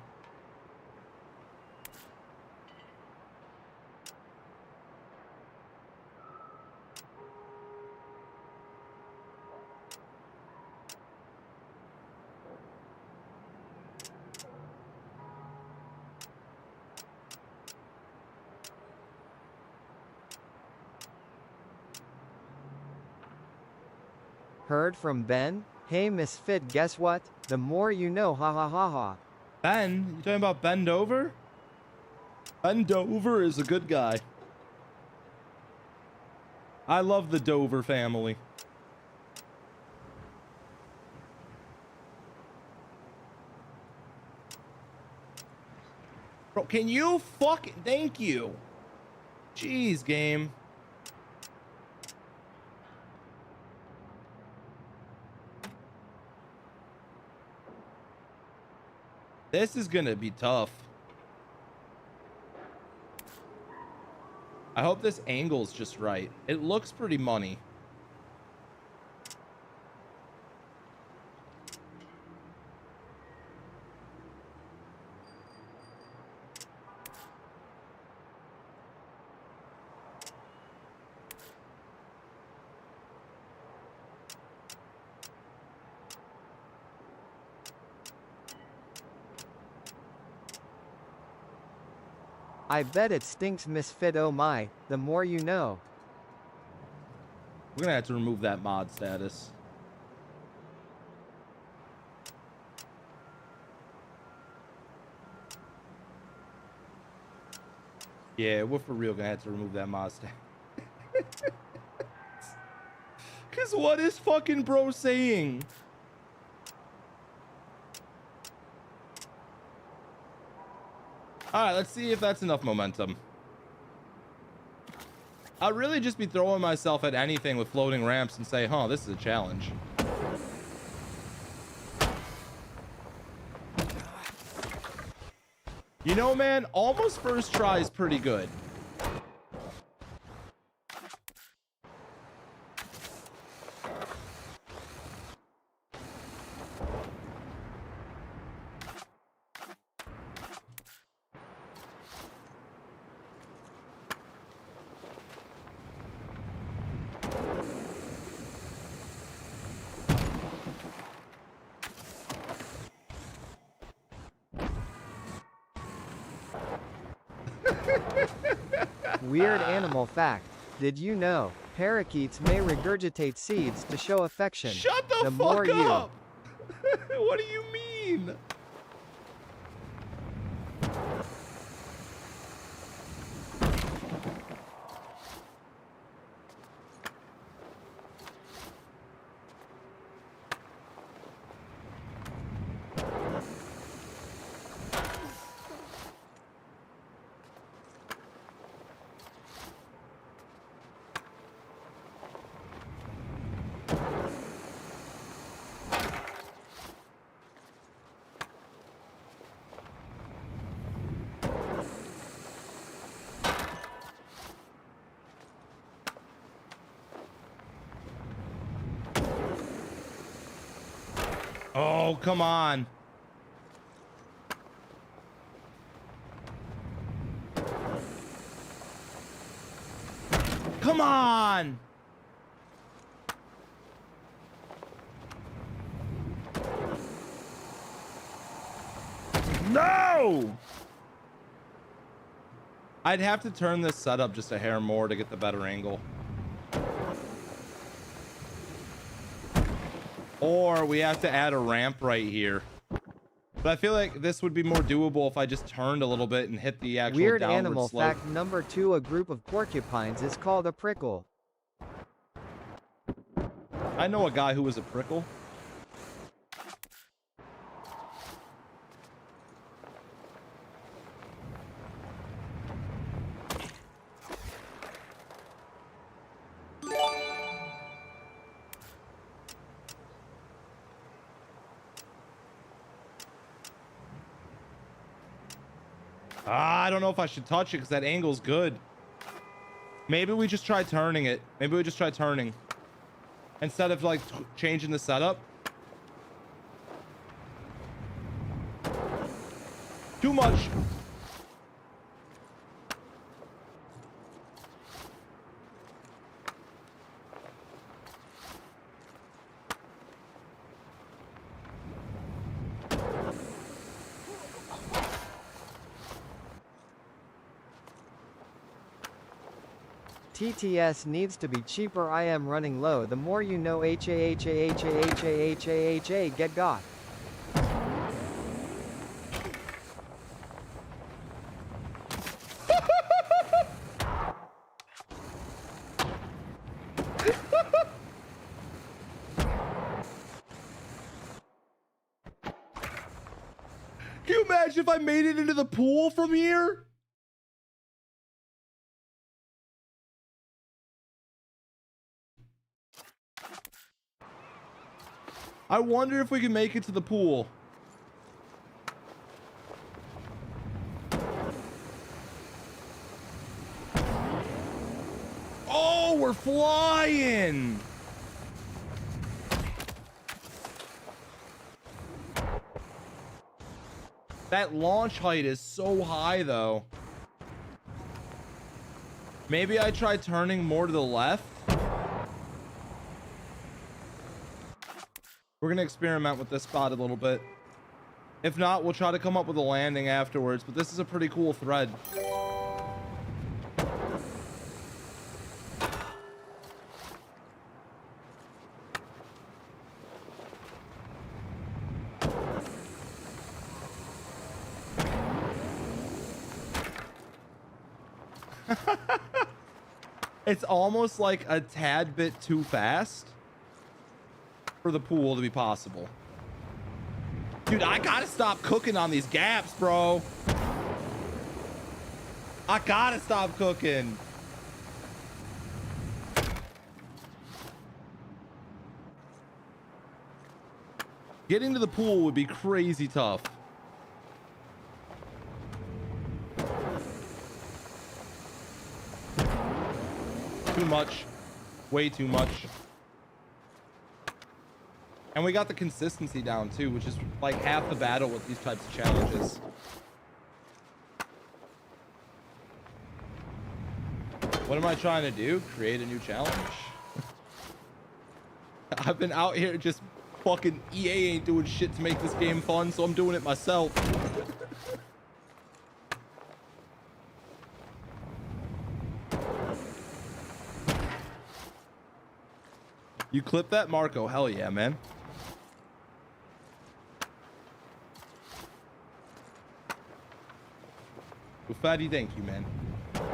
Heard from Ben? Hey Misfit, guess what? The more you know, ha ha ha ha. Ben? You talking about Ben Dover? Ben Dover is a good guy. I love the Dover family. Bro, can you thank you. Jeez, game. This is gonna be tough. I hope this angle's just right. It looks pretty money. I bet it stinks, Misfit, oh my, the more you know. We're gonna have to remove that mod status. Yeah, we're for real gonna have to remove that mod status. Cause what is fucking bro saying? All right, let's see if that's enough momentum. I'll really just be throwing myself at anything with floating ramps and say, huh, this is a challenge. You know, man, almost first try is pretty good. Weird animal fact. Did you know, parakeets may regurgitate seeds to show affection? Shut the more fuck you. up! What do you mean? Oh, come on. Come on. go. I'd have to turn this setup just a hair more to get the better angle. Or we have to add a ramp right here. But I feel like this would be more doable if I just turned a little bit and hit the actual Weird downward animal slope. fact number 2: a group of porcupines is called a prickle. I know a guy who was a prickle. I don't know if I should touch it because that angle's good. Maybe we just try turning it. Maybe we just try turning instead of like changing the setup. Too much. TTS needs to be cheaper. I am running low. The more you know. HAHAHAHAHAHA get got. Can you imagine if I made it into the pool from here? I wonder if we can make it to the pool. Oh, we're flying. That launch height is so high though. Maybe I try turning more to the left. We're gonna experiment with this spot a little bit. If not, we'll try to come up with a landing afterwards, but this is a pretty cool thread. It's almost like a tad bit too fast for the pool to be possible. Dude, I gotta stop cooking on these gaps, bro. I gotta stop cooking. Getting to the pool would be crazy tough. Too much. Way too much. And we got the consistency down too, which is like half the battle with these types of challenges. What am I trying to do? Create a new challenge? I've been out here just fucking EA ain't doing shit to make this game fun, so I'm doing it myself. You clip that, Marco? Hell yeah, man. Fatty, thank you, man.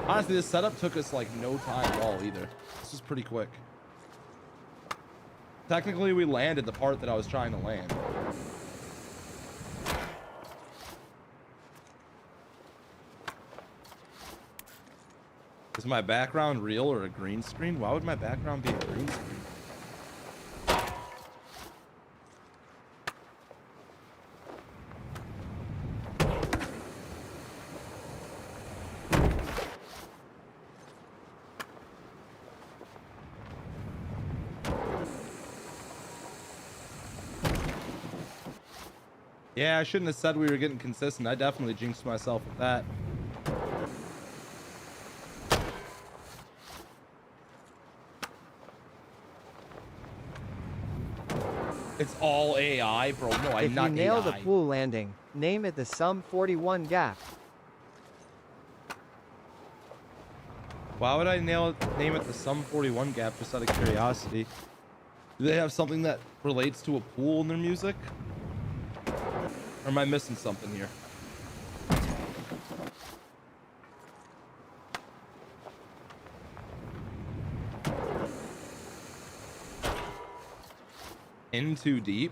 Honestly, this setup took us like no time at all either. This was pretty quick. Technically, we landed the part that I was trying to land. Is my background real or a green screen? Why would my background be a green screen? Yeah, I shouldn't have said we were getting consistent. I definitely jinxed myself with that. It's all AI, bro. No, I'm If not you nail the AI. pool landing, name it the Sum 41 Gap. Why would I name it the Sum 41 Gap just out of curiosity? Do they have something that relates to a pool in their music? Or am I missing something here? In too deep?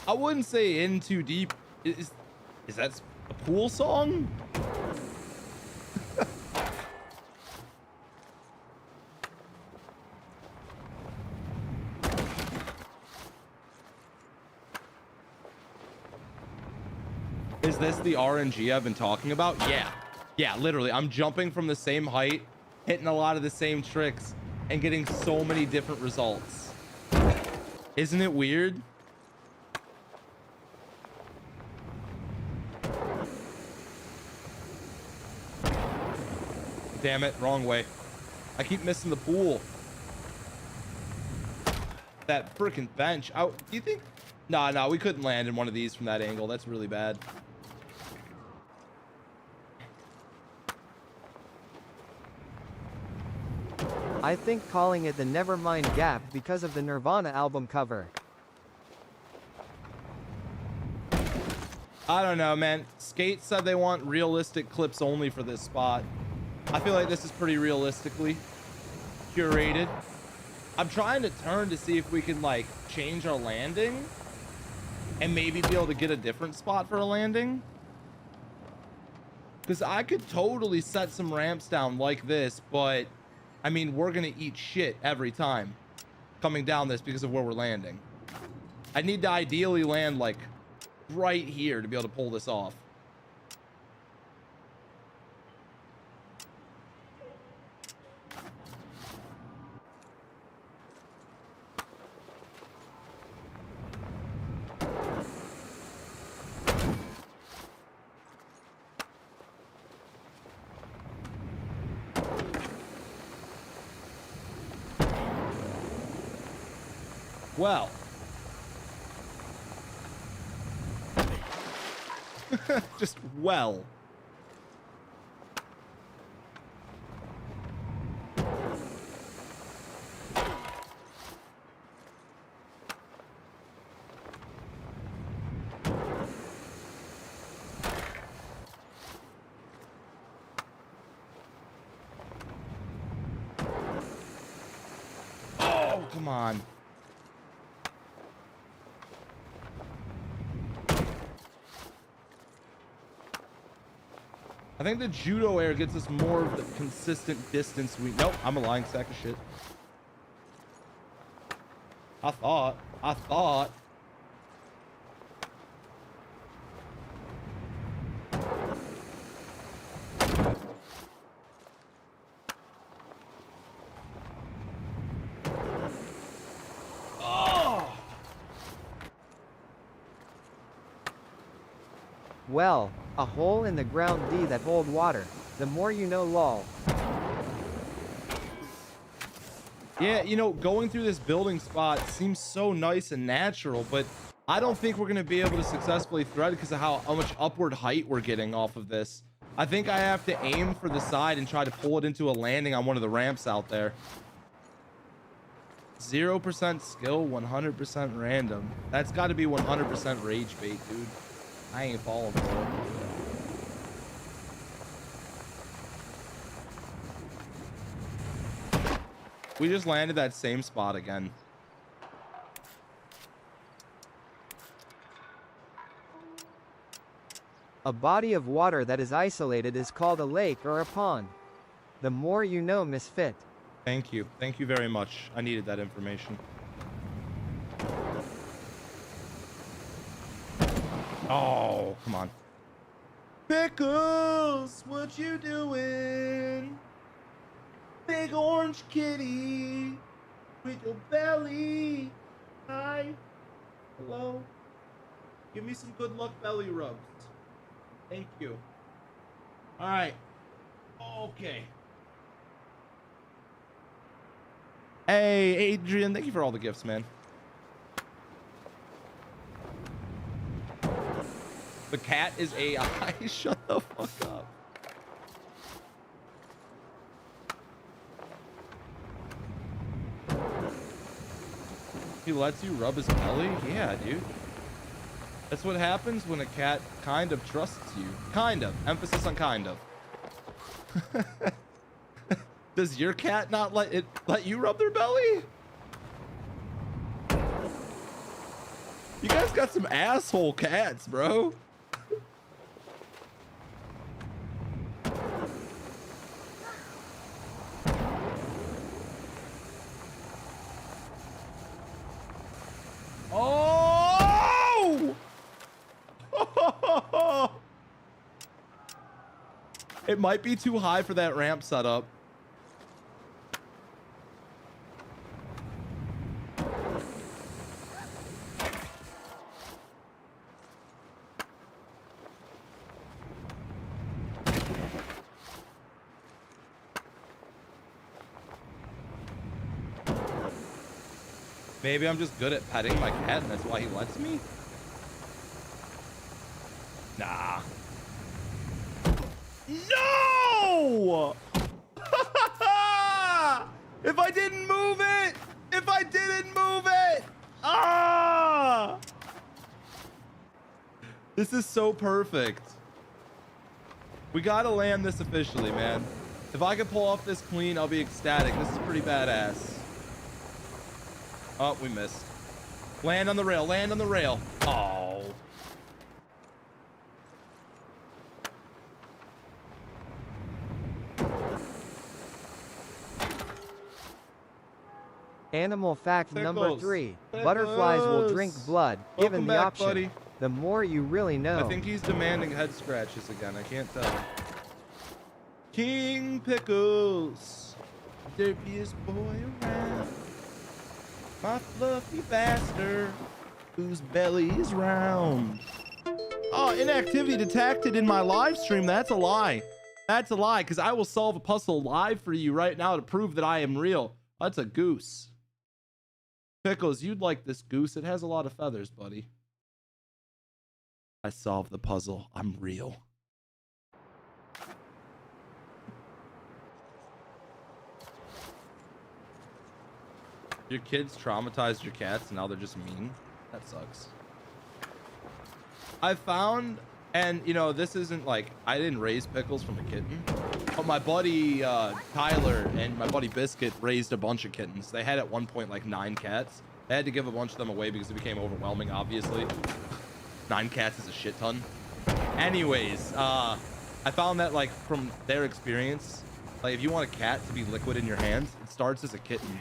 I wouldn't say in too deep. Is that a pool song? Is this the RNG I've been talking about? Yeah. Yeah, literally. I'm jumping from the same height, hitting a lot of the same tricks, and getting so many different results. Isn't it weird? Damn it, wrong way. I keep missing the pool. That freaking bench. Do you think? No, we couldn't land in one of these from that angle. That's really bad. I think calling it the Nevermind Gap because of the Nirvana album cover. I don't know, man. Skate said they want realistic clips only for this spot. I feel like this is pretty realistically curated. I'm trying to turn to see if we can like change our landing and maybe be able to get a different spot for a landing. Because I could totally set some ramps down like this, but I mean, we're going to eat shit every time coming down this because of where we're landing. I need to ideally land like right here to be able to pull this off. Well, just well. Oh, come on. I think the judo air gets us more of the consistent distance we... Nope, I'm a lying sack of shit. I thought. Oh! Well, a hole in the ground D that hold water. The more you know, lol. Yeah, you know, going through this building spot seems so nice and natural, but I don't think we're going to be able to successfully thread because of how much upward height we're getting off of this. I think I have to aim for the side and try to pull it into a landing on one of the ramps out there. 0% skill, 100% random. That's got to be 100% rage bait, dude. I ain't falling for it. We just landed that same spot again. A body of water that is isolated is called a lake or a pond. The more you know, misfit. Thank you. Thank you very much. I needed that information. Oh, come on. Pickles, what you doing? Big orange kitty with your belly. Hi. Hello. Give me some good luck belly rubs. Thank you. All right. Okay. Hey, Adrian, thank you for all the gifts, man. The cat is AI. Shut the fuck up. He lets you rub his belly? Yeah, dude. That's what happens when a cat kind of trusts you. Kind of. Emphasis on kind of. Does your cat not let you rub their belly? You guys got some asshole cats, bro. Oh! It might be too high for that ramp setup. Maybe I'm just good at petting my cat and that's why he lets me? Nah. No! If I didn't move it! If I didn't move it! Ah! This is so perfect. We gotta land this officially, man. If I can pull off this clean, I'll be ecstatic. This is pretty badass. Oh, we missed. Land on the rail. Land on the rail. Oh. Animal fact number Pickles. 3. Pickles. Butterflies will drink blood, given Welcome the back, option. buddy. The more you really know. I think he's demanding head scratches again. I can't tell. King Pickles. Derpiest boy around. My fluffy bastard whose belly is round. Oh, inactivity detected in my live stream. That's a lie. That's a lie, because I will solve a puzzle live for you right now to prove that I am real. That's a goose. Pickles, you'd like this goose. It has a lot of feathers, buddy. I solved the puzzle. I'm real. Your kids traumatized your cats and now they're just mean. That sucks. I found, and you know, this isn't like, I didn't raise Pickles from a kitten, but my buddy Tyler and my buddy Biscuit raised a bunch of kittens. They had at one point like 9 cats. They had to give a bunch of them away because it became overwhelming, obviously. 9 cats is a shit ton. Anyways, I found that like from their experience, like if you want a cat to be liquid in your hands, it starts as a kitten.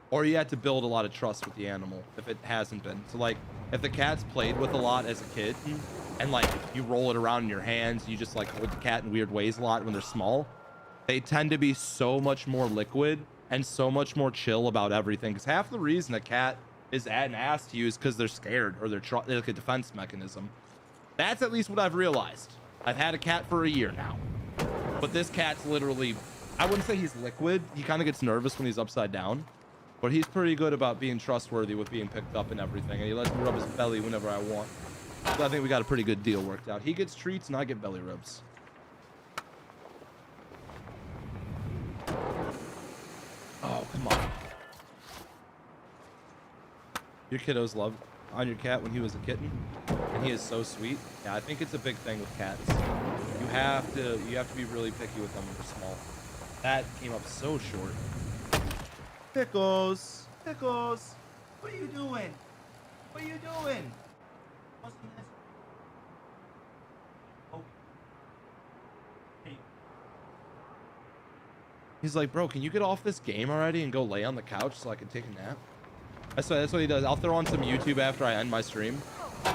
Or you have to build a lot of trust with the animal if it hasn't been. So like if the cat's played with a lot as a kid and like you roll it around in your hands, you just like hold the cat in weird ways a lot when they're small, they tend to be so much more liquid and so much more chill about everything. Because half the reason a cat is an ass to you is because they're scared or they're like a defense mechanism. That's at least what I've realized. I've had a cat for a year now, but this cat's literally, I wouldn't say he's liquid. He kind of gets nervous when he's upside down. But he's pretty good about being trustworthy with being picked up and everything. And he lets me rub his belly whenever I want. So I think we got a pretty good deal worked out. He gets treats and I get belly rubs. Oh, come on. Your kiddos love on your cat when he was a kitten. And he is so sweet. Yeah, I think it's a big thing with cats. You have to be really picky with them when they're small. That came up so short. Pickles, Pickles, what are you doing? What are you doing? Wasn't this? Oh. Hey. He's like, bro, can you get off this game already and go lay on the couch so I can take a nap? That's what he does. I'll throw on some YouTube after I end my stream,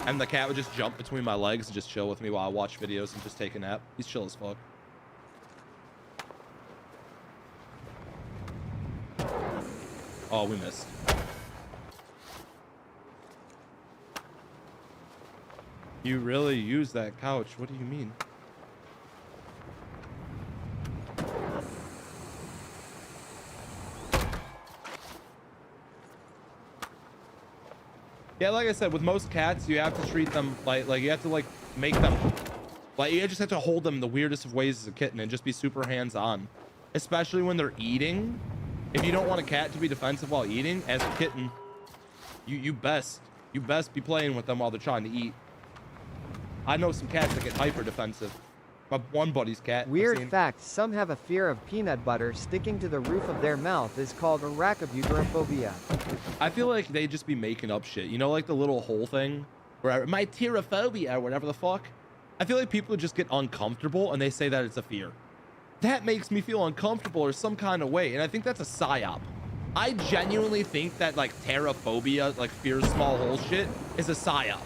and the cat would just jump between my legs and just chill with me while I watch videos and just take a nap. He's chill as fuck. Oh, we missed. You really use that couch? What do you mean? Yeah, like I said, with most cats, you have to treat them like you have to like make them like you just have to hold them in the weirdest of ways as a kitten and just be super hands-on, especially when they're eating. If you don't want a cat to be defensive while eating, as a kitten, you best be playing with them while they're trying to eat. I know some cats that get hyper defensive. My one buddy's cat. Weird fact, some have a fear of peanut butter sticking to the roof of their mouth is called arachibutyrophobia. I feel like they just be making up shit. You know, like the little hole thing? Where my tyrophobia or whatever the fuck. I feel like people just get uncomfortable and they say that it's a fear. That makes me feel uncomfortable or some kind of way. And I think that's a psyop. I genuinely think that like tyrophobia, like fear of small hole shit, is a psyop.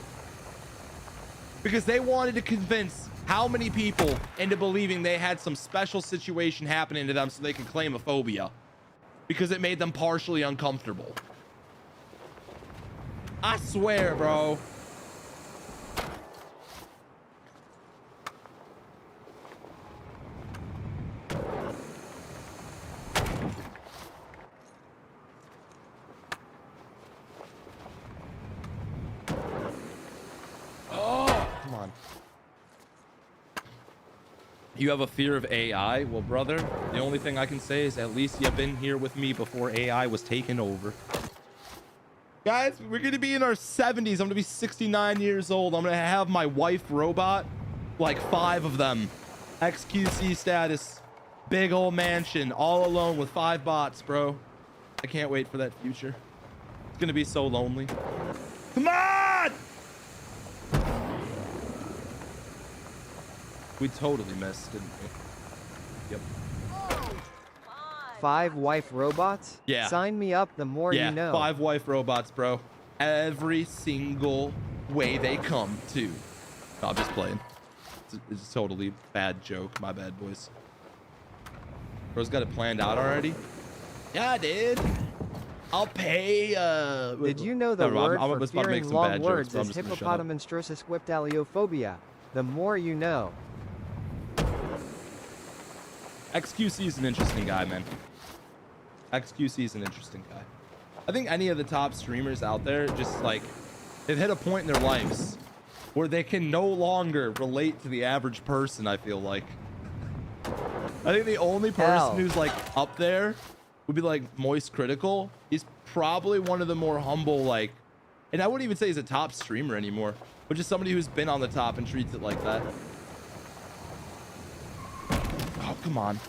Because they wanted to convince how many people into believing they had some special situation happening to them so they can claim a phobia. Because it made them partially uncomfortable. I swear, bro. Come on. You have a fear of AI? Well, brother, the only thing I can say is at least you've been here with me before AI was taken over. Guys, we're going to be in our 70s. I'm going to be 69 years old. I'm going to have my wife robot, like 5 of them. XQC status. Big old mansion, all alone with 5 bots, bro. I can't wait for that future. It's going to be so lonely. Come on! We totally missed, didn't we? Yep. 5 wife robots? Yeah. Sign me up, the more you know. 5 wife robots, bro. Every single way they come, too. No, I'm just playing. It's a totally bad joke. My bad, boys. Bro's got it planned out already? Yeah, I did. I'll pay, Did you know the word for fearing long words jokes, is hippopotamonstrosis whiptaliophobia? The more you know. XQC is an interesting guy, man. XQC is an interesting guy. I think any of the top streamers out there just like they've hit a point in their lives where they can no longer relate to the average person. I feel like I think the only person who's like up there would be like Moist Critical. He's probably one of the more humble, like, and I wouldn't even say he's a top streamer anymore, but just somebody who's been on the top and treats it like that. Oh, come on.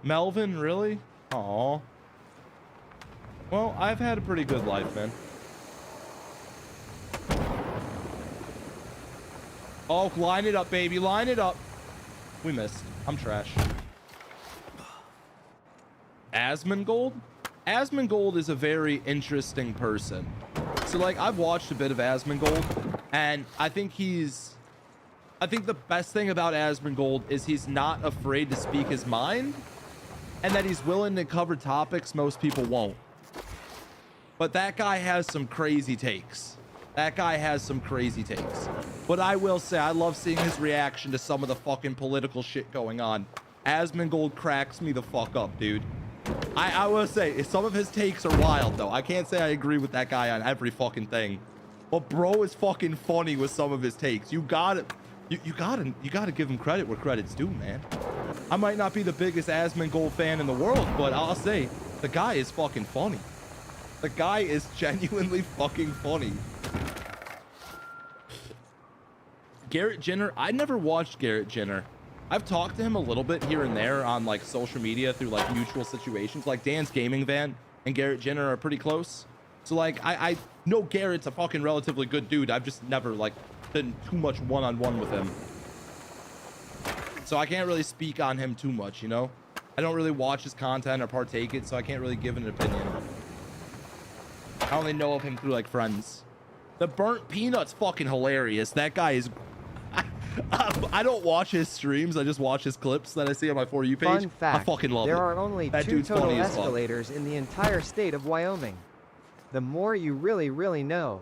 Melvin, really? Aw. Well, I've had a pretty good life, man. Oh, line it up, baby. Line it up. We missed. I'm trash. Asmongold? Asmongold is a very interesting person. So, like, I've watched a bit of Asmongold, and I think the best thing about Asmongold is he's not afraid to speak his mind, and that he's willing to cover topics most people won't. But that guy has some crazy takes. That guy has some crazy takes. But I will say, I love seeing his reaction to some of the fucking political shit going on. Asmongold cracks me the fuck up, dude. I will say, some of his takes are wild, though. I can't say I agree with that guy on every fucking thing. But bro is fucking funny with some of his takes. You gotta give him credit where credit's due, man. I might not be the biggest Asmongold fan in the world, but I'll say, the guy is fucking funny. The guy is genuinely fucking funny. Garrett Jenner, I never watched Garrett Jenner. I've talked to him a little bit here and there on like social media through like mutual situations. Like Dan's Gaming Van and Garrett Jenner are pretty close. So like I know Garrett's a fucking relatively good dude. I've just never like done too much one-on-one with him. So I can't really speak on him too much, you know? I don't really watch his content or partake it, so I can't really give an opinion. I only know of him through like friends. The burnt peanut's fucking hilarious. That guy is... I don't watch his streams. I just watch his clips that I see on my For You page. Fun fact, I fucking love it. There are only that 2 total escalators in the entire state of Wyoming. The more you really know.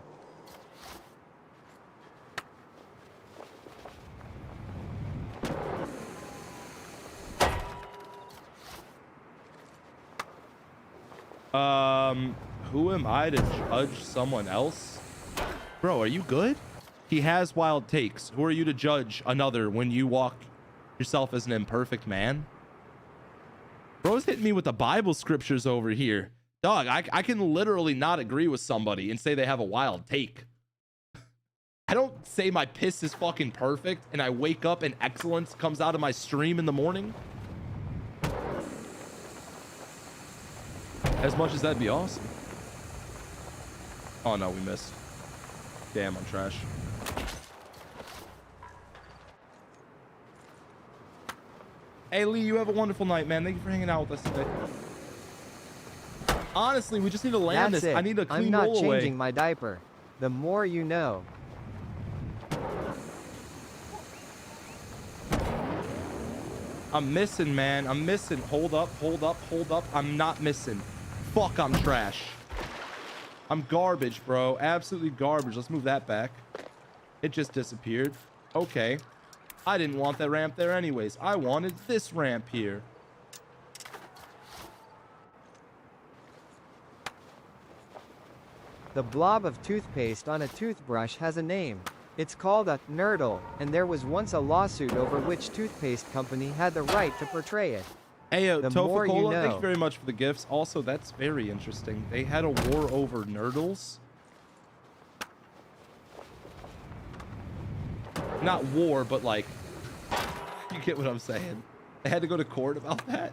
Who am I to judge someone else? Bro, are you good? He has wild takes. Who are you to judge another when you walk yourself as an imperfect man? Bro's hitting me with the Bible scriptures over here. Dog, I can literally not agree with somebody and say they have a wild take. I don't say my piss is fucking perfect and I wake up and excellence comes out of my stream in the morning. As much as that'd be awesome. Oh no, we missed. Damn, I'm trash. Hey Lee, you have a wonderful night, man. Thank you for hanging out with us today. Honestly, we just need to land That's this. it. I need a clean I'm not roll changing away. my diaper. The more you know. I'm missing, man. I'm missing. Hold up, hold up, hold up. I'm not missing. Fuck, I'm trash. I'm garbage, bro. Absolutely garbage. Let's move that back. It just disappeared. Okay. I didn't want that ramp there anyways. I wanted this ramp here. The blob of toothpaste on a toothbrush has a name. It's called a nurdle, and there was once a lawsuit over which toothpaste company had the right to portray it. Hey, The more you Tofa-Cola, thank know. you very much for the gifts. Also, that's very interesting. They had a war over nurdles. Not war, but like, you get what I'm saying. They had to go to court about that.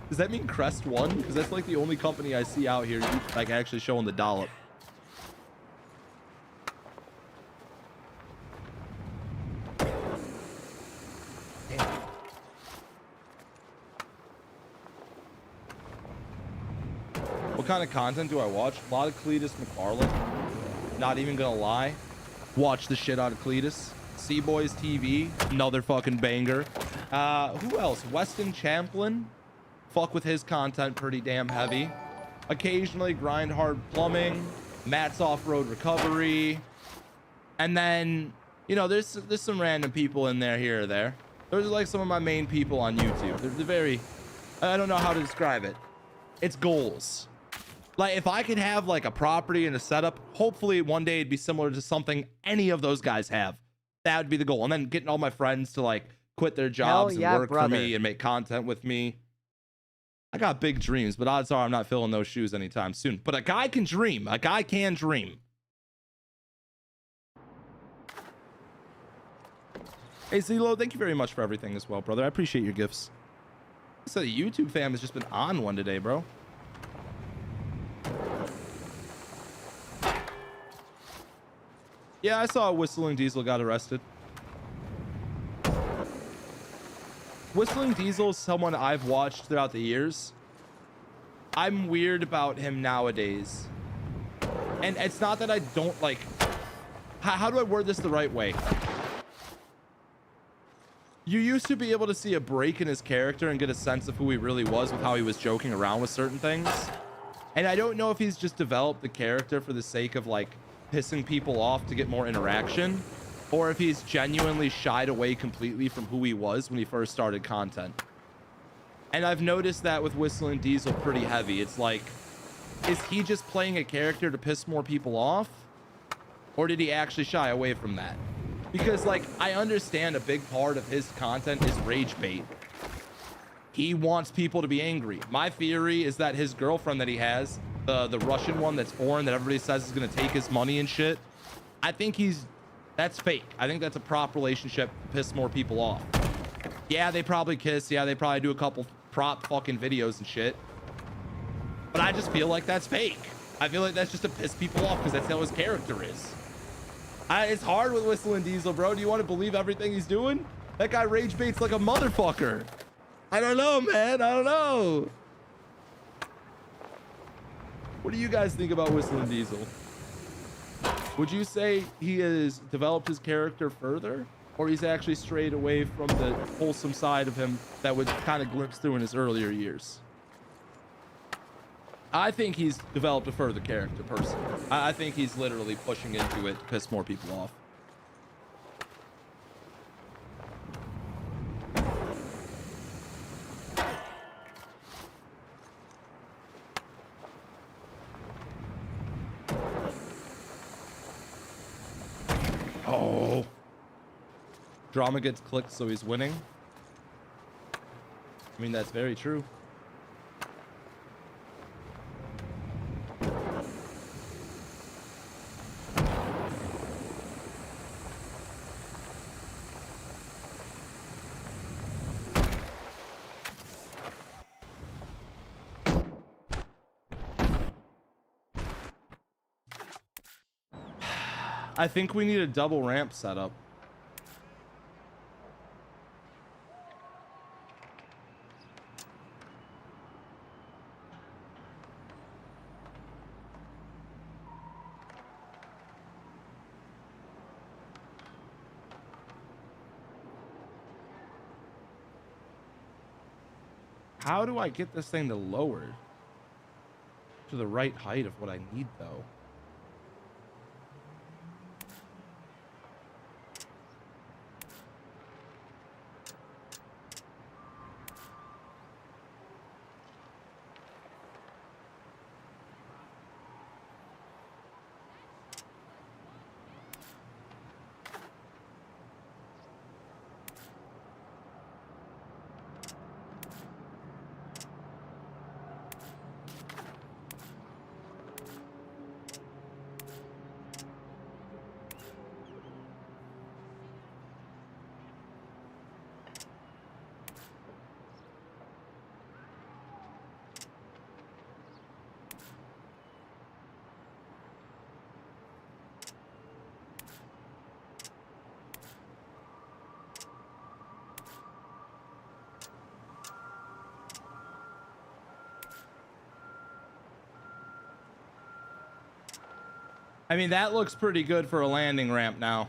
Does that mean Crest won? Because that's like the only company I see out here like actually showing the dollop. What kind of content do I watch? A lot of Cletus McFarlane. Not even gonna lie. Watch the shit out of Cletus. C-Boys TV, another fucking banger. Who else? Weston Champlin. Fuck with his content pretty damn heavy. Occasionally Grind Hard Plumbing, Matt's Off-Road Recovery. And then, you know, there's some random people in there here or there. Those are like some of my main people on YouTube. They're very, I don't know how to describe it. It's goals. Like if I could have like a property and a setup, hopefully one day it'd be similar to something any of those guys have. That would be the goal. And then getting all my friends to like quit their jobs yeah, and work brother. for me and make content with me. I got big dreams, but odds are I'm not filling those shoes anytime soon. But a guy can dream. A guy can dream. Hey, Zelo, thank you very much for everything as well, brother. I appreciate your gifts. So the YouTube fam has just been on one today, bro. Yeah, I saw Whistling Diesel got arrested. Whistling Diesel is someone I've watched throughout the years. I'm weird about him nowadays. And it's not that I don't like... How do I word this the right way? You used to be able to see a break in his character and get a sense of who he really was with how he was joking around with certain things. And I don't know if he's just developed the character for the sake of like pissing people off to get more interaction, or if he's genuinely shied away completely from who he was when he first started content. And I've noticed that with Whistling Diesel pretty heavy. It's like, is he just playing a character to piss more people off? Or did he actually shy away from that? Because like, I understand a big part of his content is rage bait. He wants people to be angry. My theory is that his girlfriend that he has, the Russian one that's foreign that everybody says is gonna take his money and shit, I think that's fake. I think that's a prop relationship to piss more people off. Yeah, they probably kiss. Yeah, they probably do a couple prop fucking videos and shit. But I just feel like that's fake. I feel like that's just to piss people off because that's how his character is. It's hard with Whistling Diesel, bro. Do you want to believe everything he's doing? That guy rage baits like a motherfucker. I don't know, man. I don't know. What do you guys think about Whistling Diesel? Would you say he has developed his character further, or he's actually strayed away from the wholesome side of him that would kind of glimpse through in his earlier years? I think he's developed a further character personally. I think he's literally pushing into it to piss more people off. Oh. Drama gets clicked, so he's winning. I mean, that's very true. I think we need a double ramp setup. How do I get this thing to lower to the right height of what I need, though? I mean, that looks pretty good for a landing ramp now.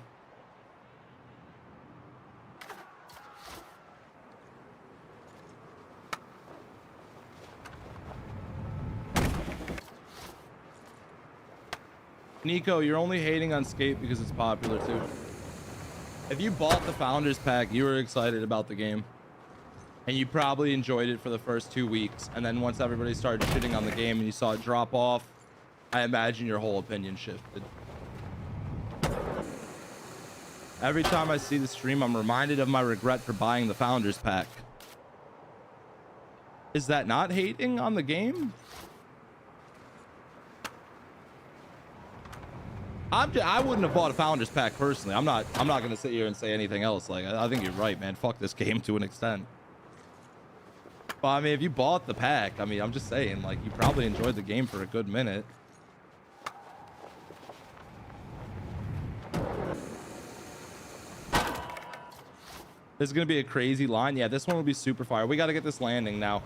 Nico, you're only hating on Skate because it's popular too. If you bought the Founders Pack, you were excited about the game. And you probably enjoyed it for the first 2 weeks. And then once everybody started shitting on the game and you saw it drop off, I imagine your whole opinion shifted. Every time I see the stream, I'm reminded of my regret for buying the Founders Pack. Is that not hating on the game? I wouldn't have bought a Founders Pack personally. I'm not gonna sit here and say anything else. Like, I think you're right, man. Fuck this game to an extent. But I mean, if you bought the pack, I mean, I'm just saying, like, you probably enjoyed the game for a good minute. This is gonna be a crazy line. Yeah, this one will be super fire. We got to get this landing now.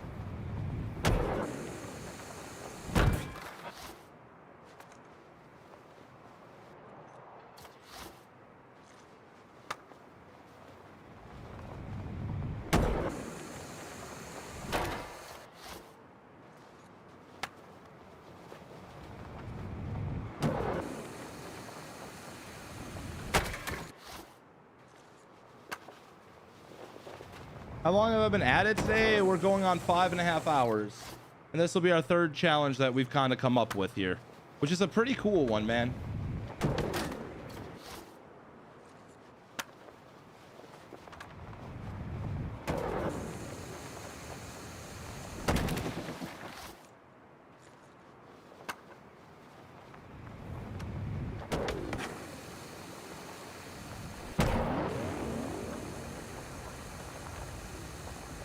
How long have I been at it today? We're going on 5.5 hours. And this will be our third challenge that we've kind of come up with here, which is a pretty cool one, man.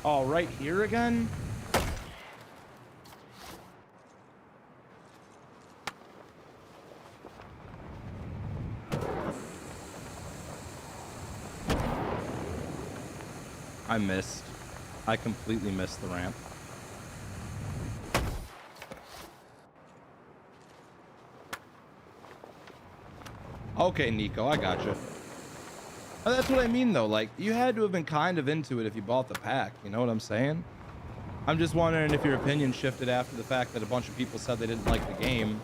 Oh, right here again? I missed. I completely missed the ramp. Okay, Nico, I gotcha. That's what I mean, though. Like, you had to have been kind of into it if you bought the pack. You know what I'm saying? I'm just wondering if your opinion shifted after the fact that a bunch of people said they didn't like the game,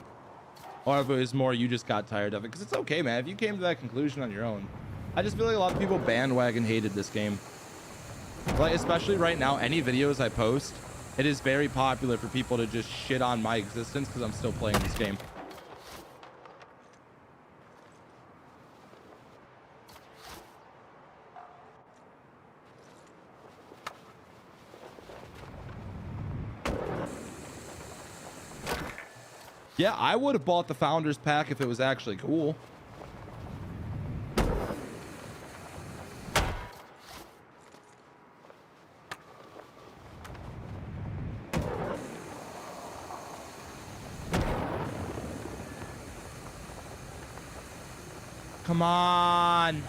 or if it was more you just got tired of it. Because it's okay, man, if you came to that conclusion on your own. I just feel like a lot of people bandwagon hated this game. Like, especially right now, any videos I post, it is very popular for people to just shit on my existence because I'm still playing this game. Yeah, I would have bought the Founders Pack if it was actually cool. Come on.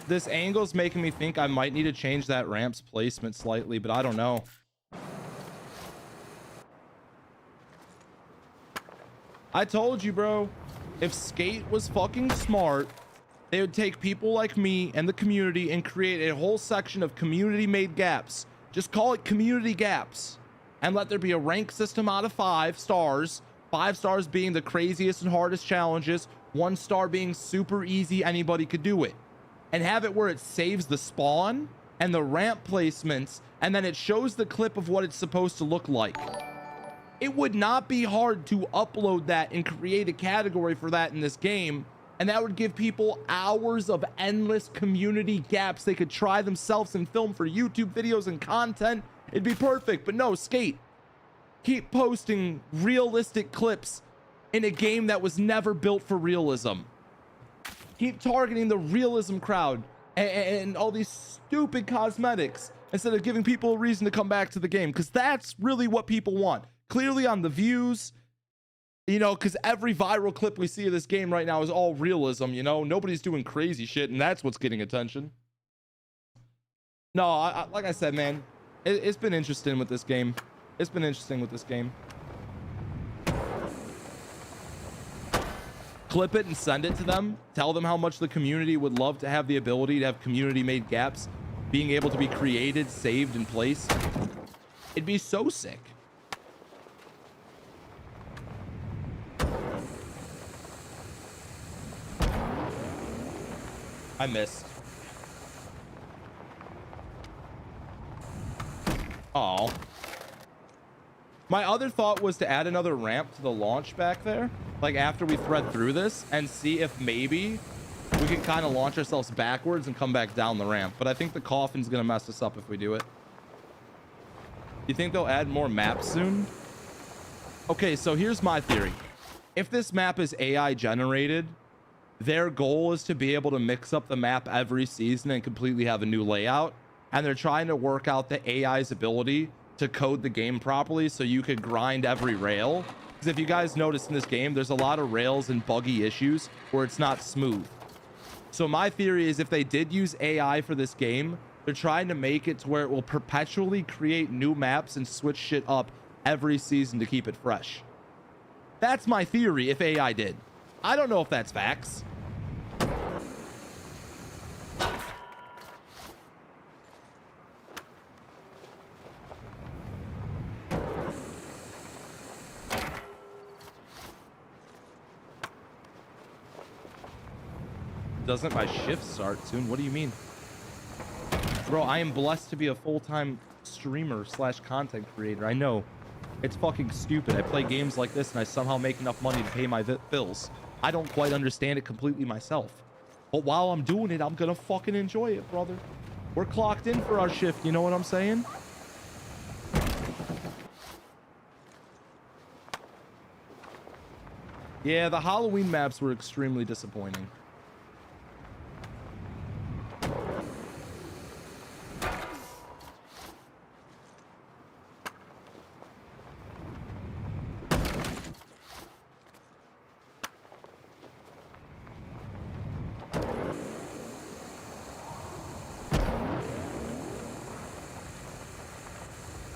This angle's making me think I might need to change that ramp's placement slightly, but I don't know. I told you, bro, if Skate was fucking smart, they would take people like me and the community and create a whole section of community-made gaps. Just call it community gaps and let there be a rank system out of 5 stars. 5 stars being the craziest and hardest challenges, 1 star being super easy, anybody could do it. And have it where it saves the spawn and the ramp placements, and then it shows the clip of what it's supposed to look like. It would not be hard to upload that and create a category for that in this game, and that would give people hours of endless community gaps they could try themselves and film for YouTube videos and content. It'd be perfect. But no, Skate, keep posting realistic clips in a game that was never built for realism. Keep targeting the realism crowd and all these stupid cosmetics instead of giving people a reason to come back to the game, because that's really what people want. Clearly on the views, you know, because every viral clip we see of this game right now is all realism, you know, nobody's doing crazy shit, and that's what's getting attention. No, like I said, man, it's been interesting with this game. It's been interesting with this game. Clip it and send it to them. Tell them how much the community would love to have the ability to have community-made gaps being able to be created, saved, and placed. It'd be so sick. I missed. Oh. My other thought was to add another ramp to the launch back there, like after we thread through this, and see if maybe we can kind of launch ourselves backwards and come back down the ramp. But I think the coffin's gonna mess us up if we do it. You think they'll add more maps soon? Okay, so here's my theory. If this map is AI generated, their goal is to be able to mix up the map every season and completely have a new layout. And they're trying to work out the AI's ability to code the game properly so you could grind every rail. Because if you guys notice in this game, there's a lot of rails and buggy issues where it's not smooth. So my theory is if they did use AI for this game, they're trying to make it to where it will perpetually create new maps and switch shit up every season to keep it fresh. That's my theory if AI did. I don't know if that's facts. Doesn't my shift start soon? What do you mean? Bro, I am blessed to be a full-time streamer / content creator. I know. It's fucking stupid. I play games like this and I somehow make enough money to pay my bills. I don't quite understand it completely myself. But while I'm doing it, I'm gonna fucking enjoy it, brother. We're clocked in for our shift, you know what I'm saying? Yeah, the Halloween maps were extremely disappointing.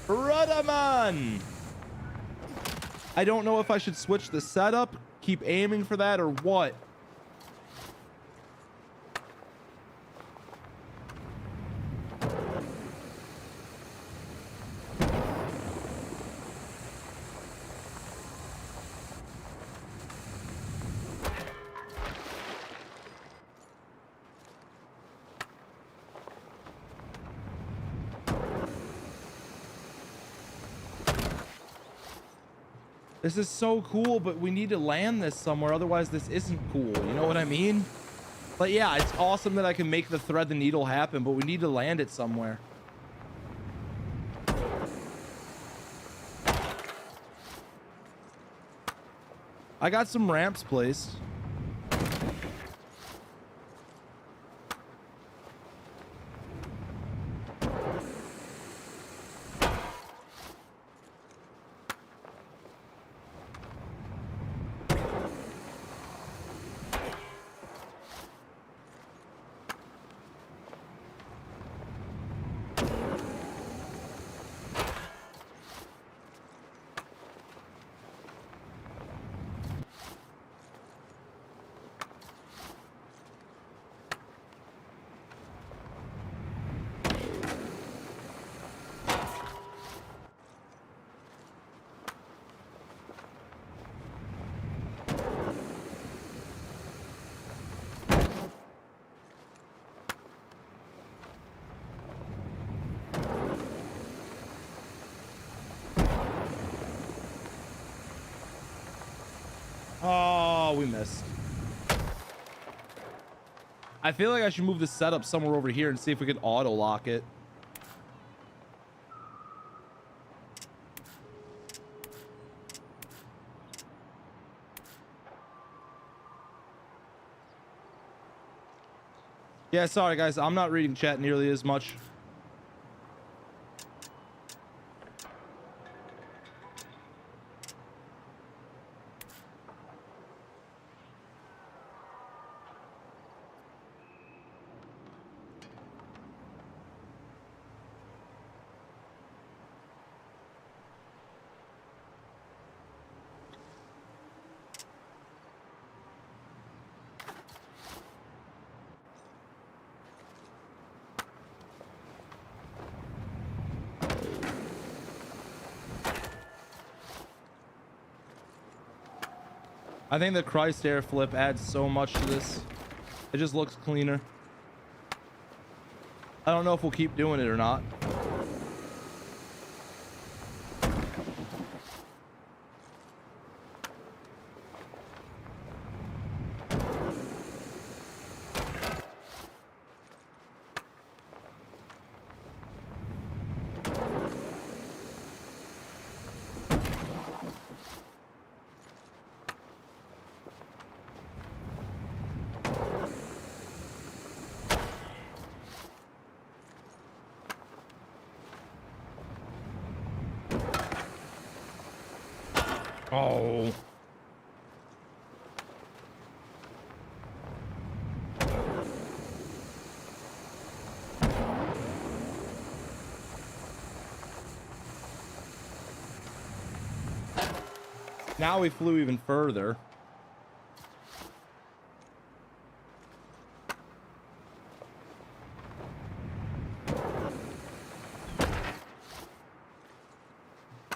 Ruddaman! I don't know if I should switch the setup, keep aiming for that, or what. This is so cool, but we need to land this somewhere. Otherwise, this isn't cool. You know what I mean? But yeah, it's awesome that I can make the thread the needle happen, but we need to land it somewhere. I got some ramps placed. Oh, we missed. I feel like I should move the setup somewhere over here and see if we can auto lock it. Yeah, sorry guys, I'm not reading chat nearly as much. I think the Christ air flip adds so much to this. It just looks cleaner. I don't know if we'll keep doing it or not. Oh. Now we flew even further.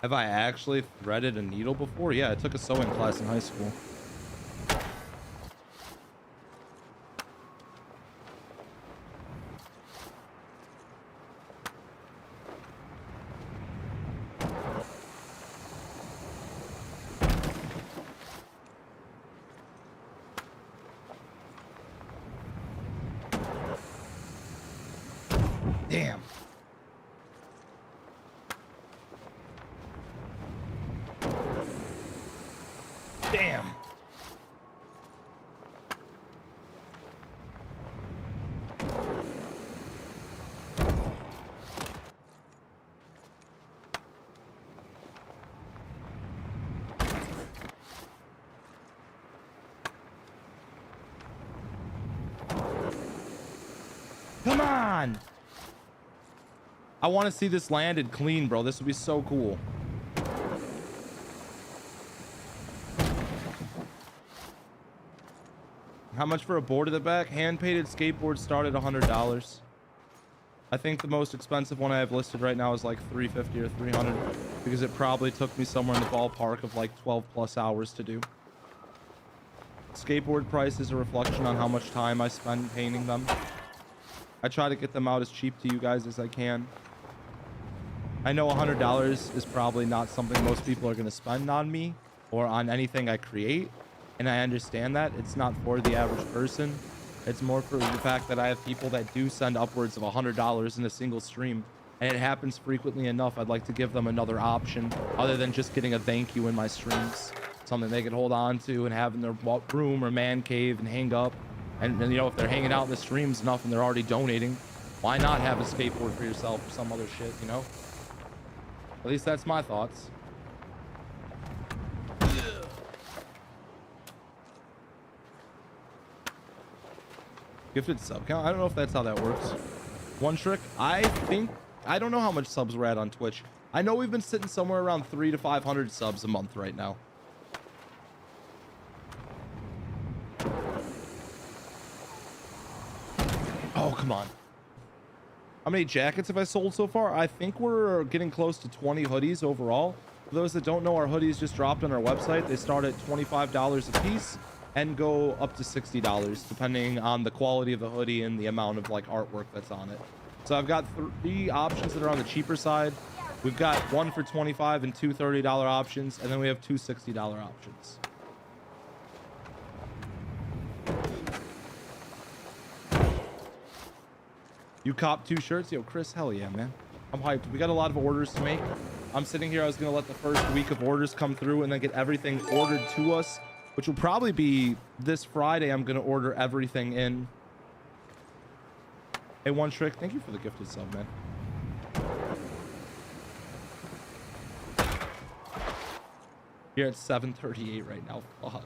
Have I actually threaded a needle before? Yeah, I took a sewing class in high school. Damn. Damn. Come on. I want to see this landed clean, bro. This would be so cool. How much for a board at the back? Hand-painted skateboards start at $100. I think the most expensive one I have listed right now is like $350 or $300 because it probably took me somewhere in the ballpark of like 12 plus hours to do. Skateboard price is a reflection on how much time I spend painting them. I try to get them out as cheap to you guys as I can. I know $100 is probably not something most people are going to spend on me, or on anything I create. And I understand that it's not for the average person. It's more for the fact that I have people that do send upwards of $100 in a single stream, and it happens frequently enough. I'd like to give them another option other than just getting a thank you in my streams, something they can hold on to and have in their room or man cave and hang up. And you know, if they're hanging out in the streams enough and they're already donating, why not have a skateboard for yourself or some other shit, you know? At least that's my thoughts. Gifted sub count? I don't know if that's how that works. One trick, I don't know how much subs we're at on Twitch. I know we've been sitting somewhere around 300 to 500 subs a month right now. Oh, come on. How many jackets have I sold so far? I think we're getting close to 20 hoodies overall. For those that don't know, our hoodies just dropped on our website. They start at $25 a piece and go up to $60 depending on the quality of the hoodie and the amount of like artwork that's on it. So I've got 3 options that are on the cheaper side. We've got one for $25 and 2 $30 options, and then we have 2 $60 options. You cop 2 shirts? Yo, Chris, hell yeah, man. I'm hyped. We got a lot of orders to make. I'm sitting here. I was going to let the first week of orders come through and then get everything ordered to us, which will probably be this Friday. I'm going to order everything in. Hey, One Trick, thank you for the gifted sub, man. You're at 738 right now. Fuck.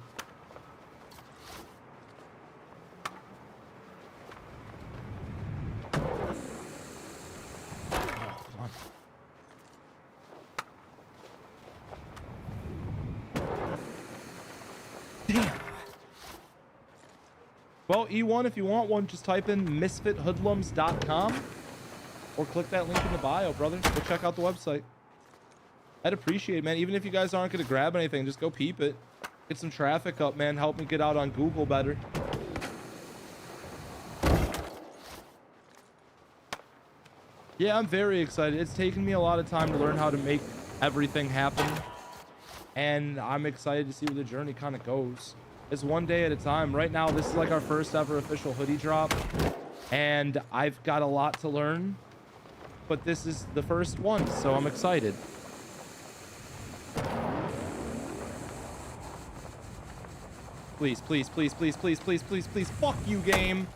Damn. Well, E1, if you want one, just type in misfithoodlums.com or click that link in the bio, brother. Go check out the website. I'd appreciate it, man. Even if you guys aren't going to grab anything, just go peep it. Get some traffic up, man. Help me get out on Google better. Yeah, I'm very excited. It's taken me a lot of time to learn how to make everything happen. And I'm excited to see where the journey kind of goes. It's one day at a time. Right now, this is like our first ever official hoodie drop. And I've got a lot to learn. But this is the first one, so I'm excited. Please, please, please, please, please, please, please, please. Fuck you, game.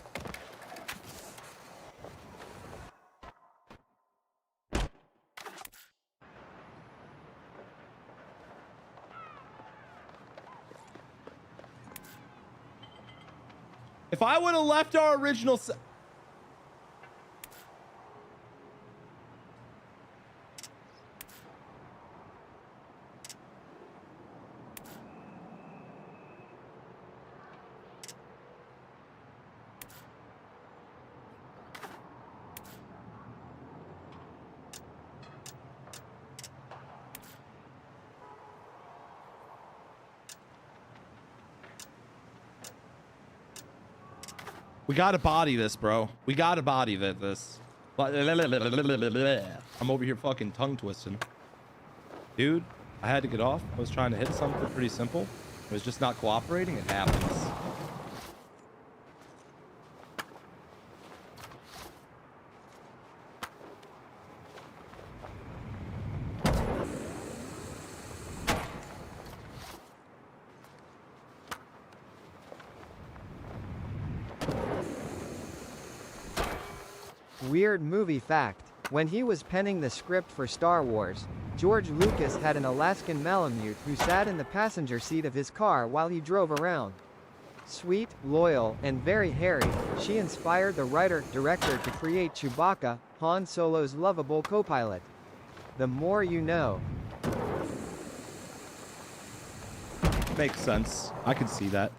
If I would have left our original We gotta body this, bro. We gotta body this. I'm over here fucking tongue twisting. Dude, I had to get off. I was trying to hit something pretty simple. It was just not cooperating. It happens. Weird movie fact. When he was penning the script for Star Wars, George Lucas had an Alaskan Malamute who sat in the passenger seat of his car while he drove around. Sweet, loyal, and very hairy, she inspired the writer-director to create Chewbacca, Han Solo's lovable co-pilot. The more you know. Makes sense. I can see that.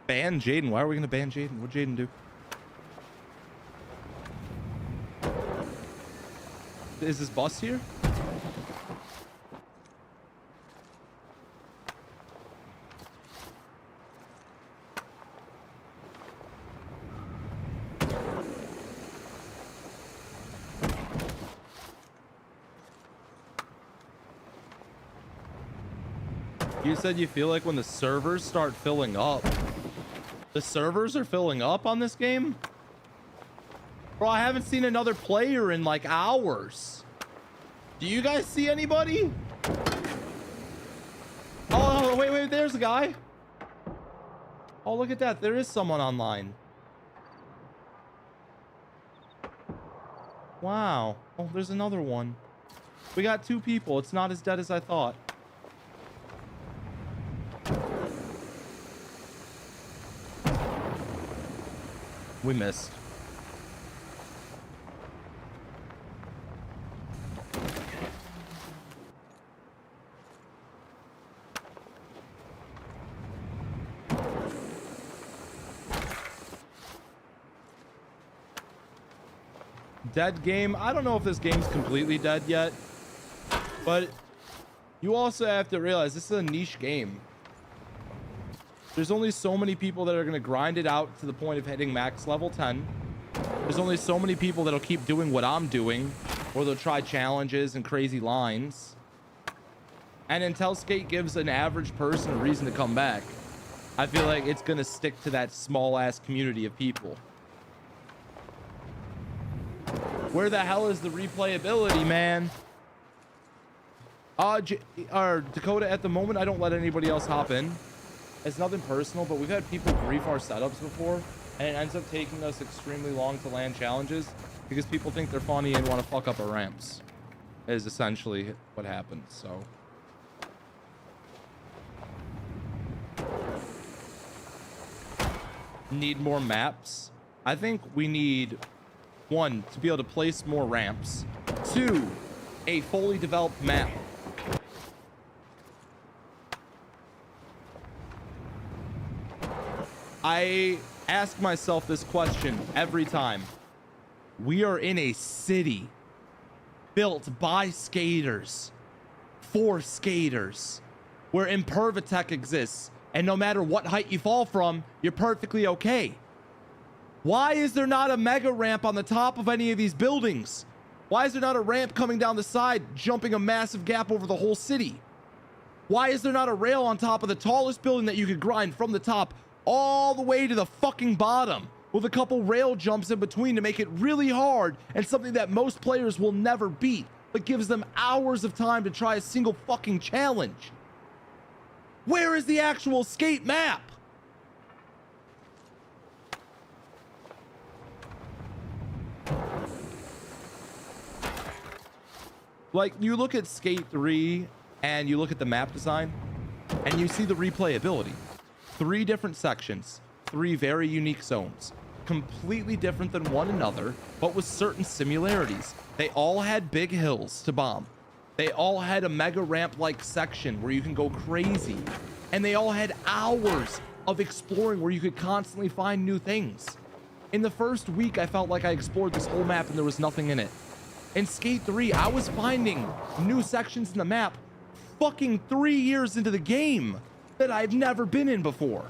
Ban Jaden. Why are we gonna ban Jaden? What'd Jaden do? Is this bus here? You said you feel like when the servers start filling up. The servers are filling up on this game? Bro, I haven't seen another player in like hours. Do you guys see anybody? Oh, wait, there's a guy. Oh, look at that. There is someone online. Wow. Oh, there's another one. We got 2 people. It's not as dead as I thought. We missed. Dead game. I don't know if this game's completely dead yet, but you also have to realize this is a niche game. There's only so many people that are going to grind it out to the point of hitting max level 10. There's only so many people that'll keep doing what I'm doing, or they'll try challenges and crazy lines. And until Skate gives an average person a reason to come back, I feel like it's going to stick to that small ass community of people. Where the hell is the replayability, man? Dakota, at the moment, I don't let anybody else hop in. It's nothing personal, but we've had people grief our setups before, and it ends up taking us extremely long to land challenges because people think they're funny and want to fuck up our ramps. Is essentially what happened. So need more maps. I think we need 1 to be able to place more ramps, 2 a fully developed map. I ask myself this question every time. We are in a city built by skaters for skaters where Impervatech exists, and no matter what height you fall from, you're perfectly okay. Why is there not a mega ramp on the top of any of these buildings? Why is there not a ramp coming down the side, jumping a massive gap over the whole city? Why is there not a rail on top of the tallest building that you could grind from the top all the way to the fucking bottom with a couple rail jumps in between to make it really hard and something that most players will never beat, but gives them hours of time to try a single fucking challenge? Where is the actual skate map? Like, you look at Skate 3 and you look at the map design and you see the replayability. 3 different sections, 3 very unique zones, completely different than one another, but with certain similarities. They all had big hills to bomb. They all had a mega ramp-like section where you can go crazy. And they all had hours of exploring where you could constantly find new things. In the first week, I felt like I explored this whole map and there was nothing in it. In Skate 3, I was finding new sections in the map fucking 3 years into the game that I've never been in before.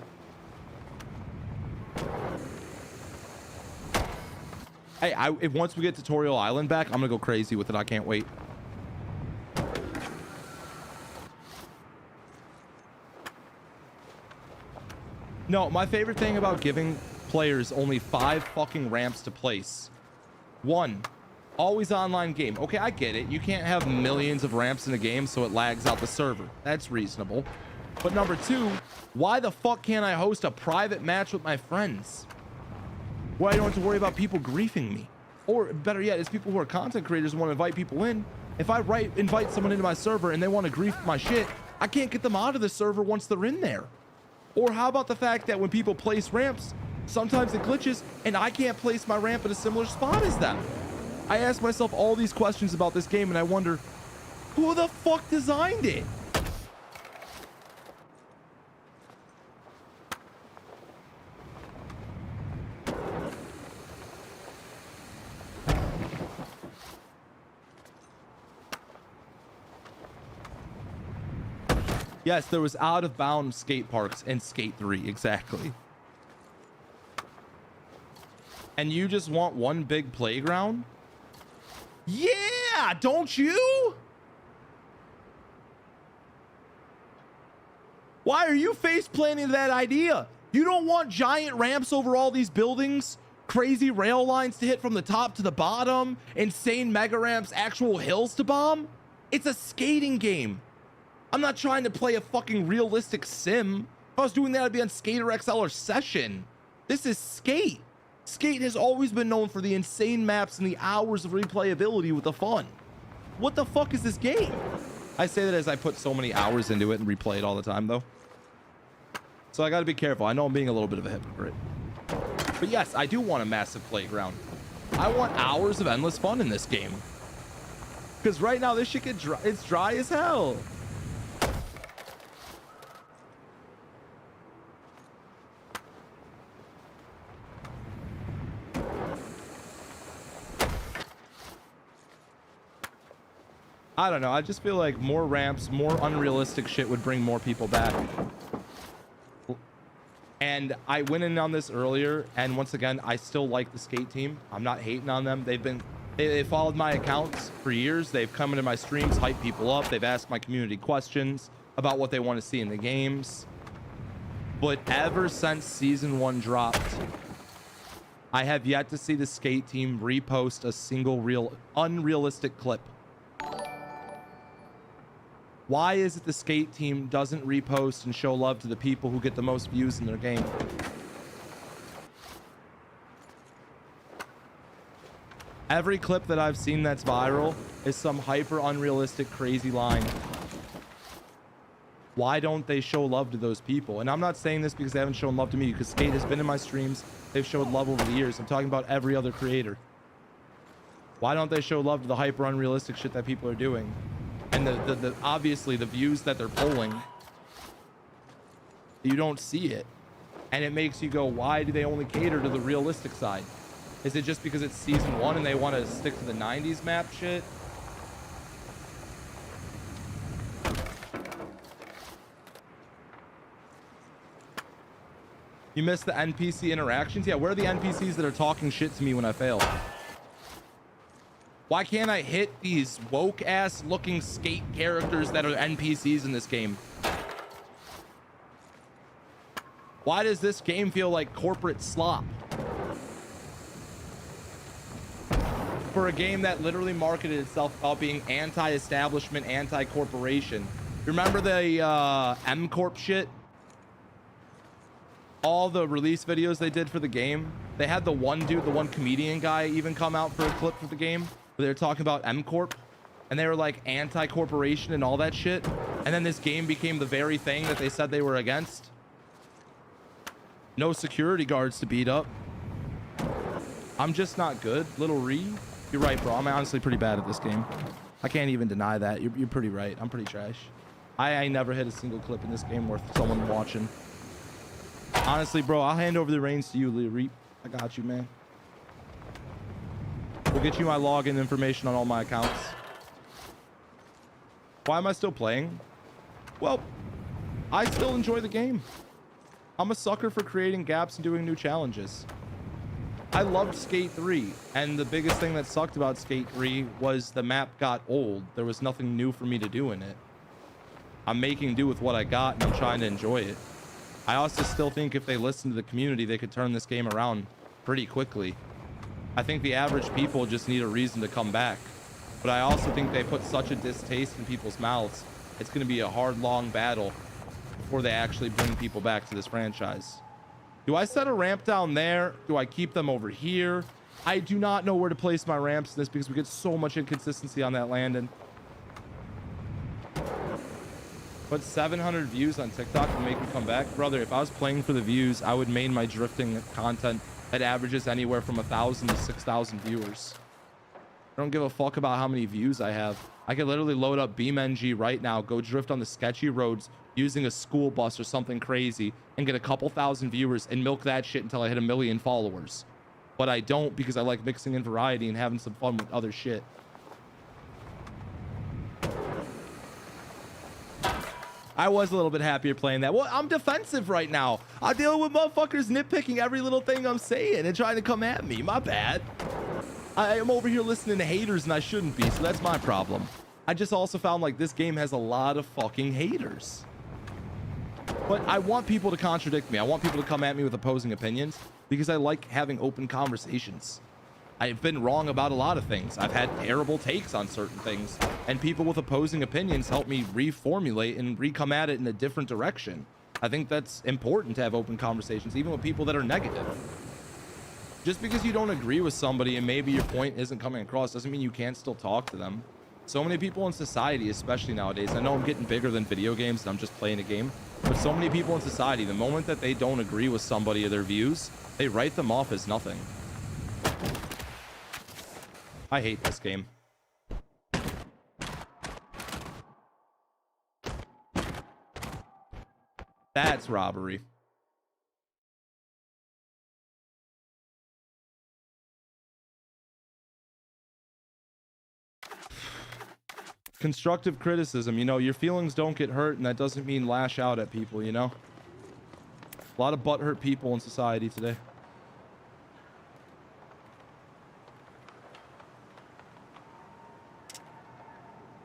Hey, if once we get Tutorial Island back, I'm gonna go crazy with it. I can't wait. No, my favorite thing about giving players only 5 fucking ramps to place. 1, always online game. Okay, I get it. You can't have millions of ramps in a game, so it lags out the server. That's reasonable. But number 2, why the fuck can't I host a private match with my friends where I don't have to worry about people griefing me? Or better yet, it's people who are content creators who want to invite people in. If I invite someone into my server and they want to grief my shit, I can't get them out of the server once they're in there. Or how about the fact that when people place ramps, sometimes it glitches and I can't place my ramp in a similar spot as them? I ask myself all these questions about this game and I wonder, who the fuck designed it? Yes, there was out of bound skate parks in Skate 3, exactly. And you just want one big playground? Yeah, don't you? Why are you face planting that idea? You don't want giant ramps over all these buildings, crazy rail lines to hit from the top to the bottom, insane mega ramps, actual hills to bomb? It's a skating game. I'm not trying to play a fucking realistic sim. If I was doing that, I'd be on Skater XL or Session. This is Skate. Skate has always been known for the insane maps and the hours of replayability with the fun. What the fuck is this game? I say that as I put so many hours into it and replay it all the time, though. So I got to be careful. I know I'm being a little bit of a hypocrite. But yes, I do want a massive playground. I want hours of endless fun in this game. Because right now, this shit gets dry. It's dry as hell. I don't know. I just feel like more ramps, more unrealistic shit would bring more people back. And I went in on this earlier, and once again, I still like the Skate team. I'm not hating on them. They followed my accounts for years. They've come into my streams, hyped people up. They've asked my community questions about what they want to see in the games. But ever since season 1 dropped, I have yet to see the Skate team repost a single unrealistic clip. Why is it the Skate team doesn't repost and show love to the people who get the most views in their game? Every clip that I've seen that's viral is some hyper unrealistic crazy line. Why don't they show love to those people? And I'm not saying this because they haven't shown love to me, because Skate has been in my streams. They've showed love over the years. I'm talking about every other creator. Why don't they show love to the hyper unrealistic shit that people are doing? And the obviously the views that they're pulling, you don't see it. And it makes you go, why do they only cater to the realistic side? Is it just because it's season 1 and they want to stick to the 90s map shit? You missed the NPC interactions? Yeah, where are the NPCs that are talking shit to me when I fail? Why can't I hit these woke ass looking Skate characters that are NPCs in this game? Why does this game feel like corporate slop? For a game that literally marketed itself about being anti-establishment, anti-corporation. Remember the M Corp shit? All the release videos they did for the game, they had the one dude, the one comedian guy even come out for a clip for the game. They were talking about M Corp, and they were like anti-corporation and all that shit. And then this game became the very thing that they said they were against. No security guards to beat up. I'm just not good. Little Ree, you're right, bro. I'm honestly pretty bad at this game. I can't even deny that. You're pretty right. I'm pretty trash. I never hit a single clip in this game worth someone watching. Honestly, bro, I'll hand over the reins to you, Little Ree. I got you, man. We'll get you my login information on all my accounts. Why am I still playing? Well, I still enjoy the game. I'm a sucker for creating gaps and doing new challenges. I loved Skate 3, and the biggest thing that sucked about Skate 3 was the map got old. There was nothing new for me to do in it. I'm making do with what I got, and I'm trying to enjoy it. I also still think if they listen to the community, they could turn this game around pretty quickly. I think the average people just need a reason to come back. But I also think they put such a distaste in people's mouths. It's going to be a hard, long battle before they actually bring people back to this franchise. Do I set a ramp down there? Do I keep them over here? I do not know where to place my ramps in this because we get so much inconsistency on that landing. But 700 views on TikTok will make me come back. Brother, if I was playing for the views, I would main my drifting content that averages anywhere from 1,000 to 6,000 viewers. I don't give a fuck about how many views I have. I could literally load up BeamNG right now, go drift on the sketchy roads using a school bus or something crazy, and get a couple thousand viewers and milk that shit until I hit 1 million followers. But I don't, because I like mixing in variety and having some fun with other shit. I was a little bit happier playing that. Well, I'm defensive right now. I'm dealing with motherfuckers nitpicking every little thing I'm saying and trying to come at me. My bad. I am over here listening to haters and I shouldn't be, so that's my problem. I just also found like this game has a lot of fucking haters. But I want people to contradict me. I want people to come at me with opposing opinions because I like having open conversations. I've been wrong about a lot of things. I've had terrible takes on certain things, and people with opposing opinions help me reformulate and re-come at it in a different direction. I think that's important to have open conversations, even with people that are negative. Just because you don't agree with somebody and maybe your point isn't coming across doesn't mean you can't still talk to them. So many people in society, especially nowadays, I know I'm getting bigger than video games and I'm just playing a game, but so many people in society, the moment that they don't agree with somebody or their views, they write them off as nothing. I hate this game. That's robbery. Constructive criticism, you know, your feelings don't get hurt, and that doesn't mean lash out at people, you know? A lot of butthurt people in society today.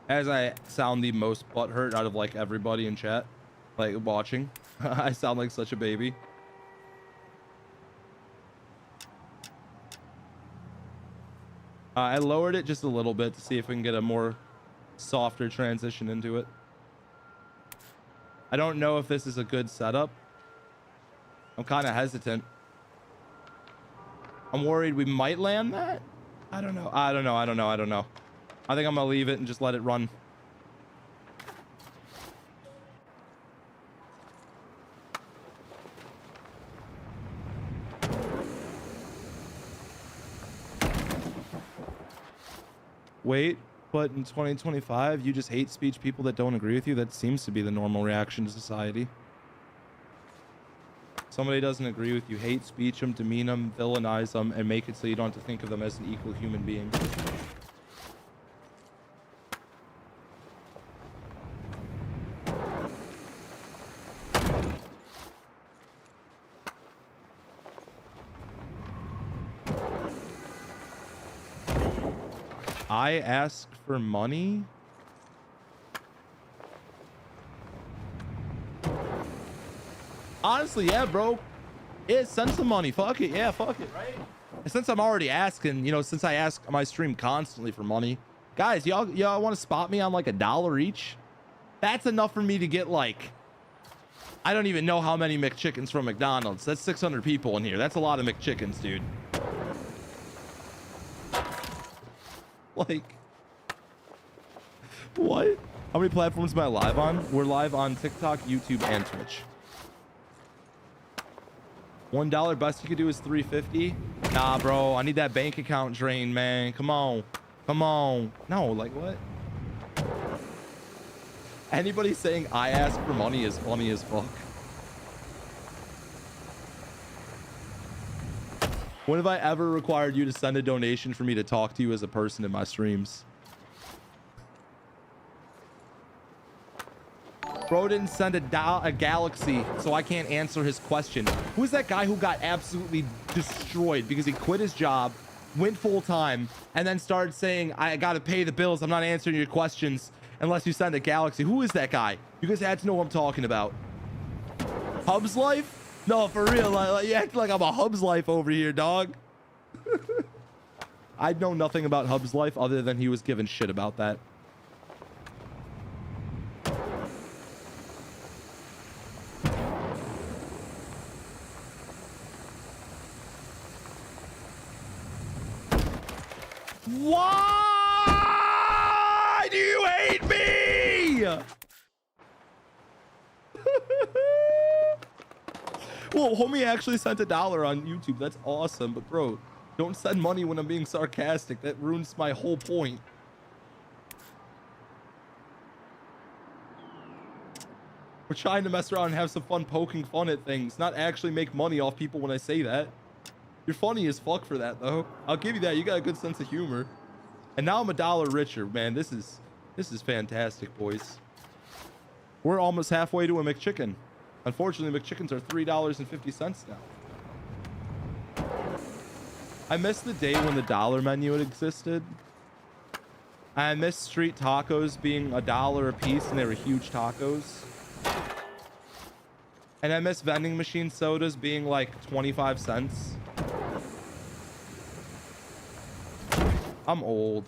As I sound the most butthurt out of like everybody in chat, like watching. I sound like such a baby. I lowered it just a little bit to see if we can get a more softer transition into it. I don't know if this is a good setup. I'm kind of hesitant. I'm worried we might land that. I don't know. I think I'm gonna leave it and just let it run. Wait, but in 2025, you just hate speech people that don't agree with you? That seems to be the normal reaction to society. Somebody doesn't agree with you, hate speech them, demean them, villainize them, and make it so you don't have to think of them as an equal human being. I ask for money? Honestly, yeah, bro. Yeah, send some money. Fuck it. Yeah, fuck it, right? And since I'm already asking, you know, since I ask my stream constantly for money, guys, y'all want to spot me on like $1 each? That's enough for me to get like, I don't even know how many McChickens from McDonald's. That's 600 people in here. That's a lot of McChickens, dude. Like, what? How many platforms am I live on? We're live on TikTok, YouTube, and Twitch. $1 best you could do is $3.50. Nah, bro, I need that bank account drain, man. Come on. No, like what? Anybody saying I ask for money is funny as fuck. When have I ever required you to send a donation for me to talk to you as a person in my streams? Bro didn't send a galaxy, so I can't answer his question. Who's that guy who got absolutely destroyed because he quit his job, went full time, and then started saying, I gotta pay the bills, I'm not answering your questions unless you send a galaxy? Who is that guy? You guys had to know what I'm talking about. Hubs Life? No, for real, like, you act like I'm a Hubs Life over here, dog. I know nothing about Hubs Life other than he was giving shit about that. Why do you hate me? Well, homie actually sent $1 on YouTube. That's awesome. But bro, don't send money when I'm being sarcastic. That ruins my whole point. We're trying to mess around and have some fun poking fun at things, not actually make money off people when I say that. You're funny as fuck for that, though. I'll give you that. You got a good sense of humor. And now I'm $1 richer, man. This is fantastic, boys. We're almost halfway to a McChicken. Unfortunately, McChickens are $3.50 now. I miss the day when the dollar menu had existed. I miss street tacos being $1 a piece, and they were huge tacos. And I miss vending machine sodas being like 25 cents. I'm old.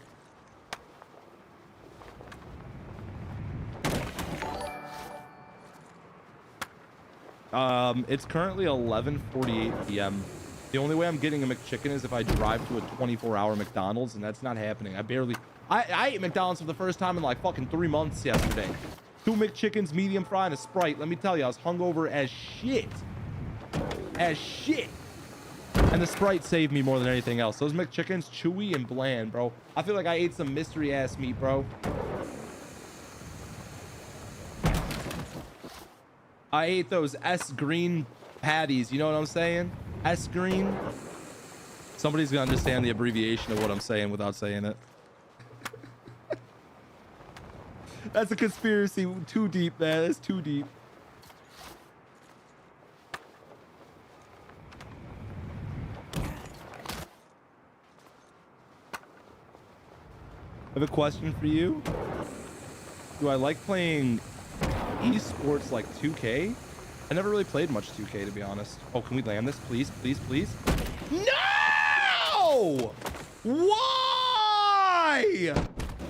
It's currently 11:48 p.m. The only way I'm getting a McChicken is if I drive to a 24-hour McDonald's, and that's not happening. I ate McDonald's for the first time in like fucking 3 months yesterday. 2 McChickens, medium fry, and a Sprite. Let me tell you, I was hungover as shit. As shit. And the Sprite saved me more than anything else. Those McChickens, chewy and bland, bro. I feel like I ate some mystery ass meat, bro. I ate those S green patties. You know what I'm saying? S green. Somebody's gonna understand the abbreviation of what I'm saying without saying it. That's a conspiracy too deep, man. That's too deep. I have a question for you. Do I like playing esports like 2K? I never really played much 2K, to be honest. Oh, can we land this, please, please, please? No! Why?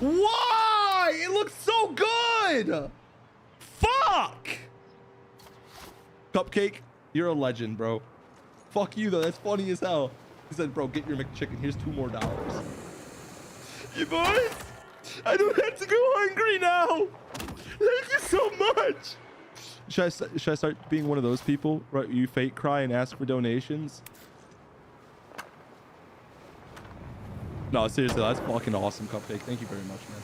Why? It looks so good. Fuck. Cupcake, you're a legend, bro. Fuck you, though. That's funny as hell. He said, bro, get your McChicken. Here's $2 more. You boys, I don't have to go hungry now. Thank you so much. Should I start being one of those people, right? You fake cry and ask for donations. No, seriously, that's fucking awesome, Cupcake. Thank you very much, man.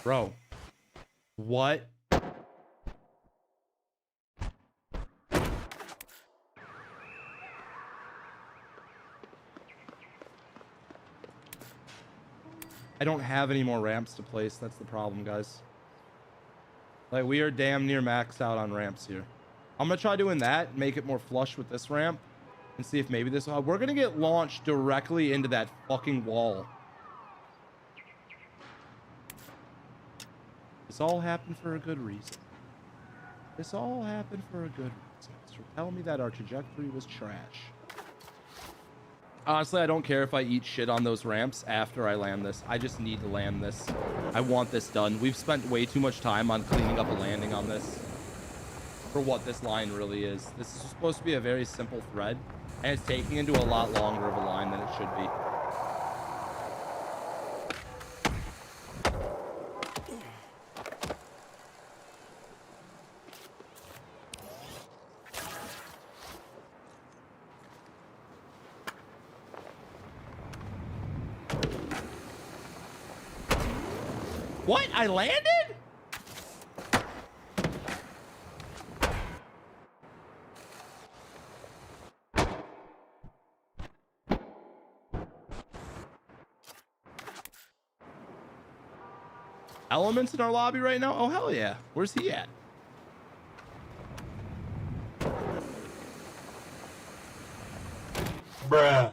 Bro, what? I don't have any more ramps to place. That's the problem, guys. Like, we are damn near maxed out on ramps here. I'm gonna try doing that, make it more flush with this ramp, and see if maybe this will help. We're gonna get launched directly into that fucking wall. This all happened for a good reason. This all happened for a good reason. So tell me that our trajectory was trash. Honestly, I don't care if I eat shit on those ramps after I land this. I just need to land this. I want this done. We've spent way too much time on cleaning up a landing on this for what this line really is. This is supposed to be a very simple thread, and it's taking into a lot longer of a line than it should be. What? I landed? Elements in our lobby right now? Oh, hell yeah. Where's he at? Bruh.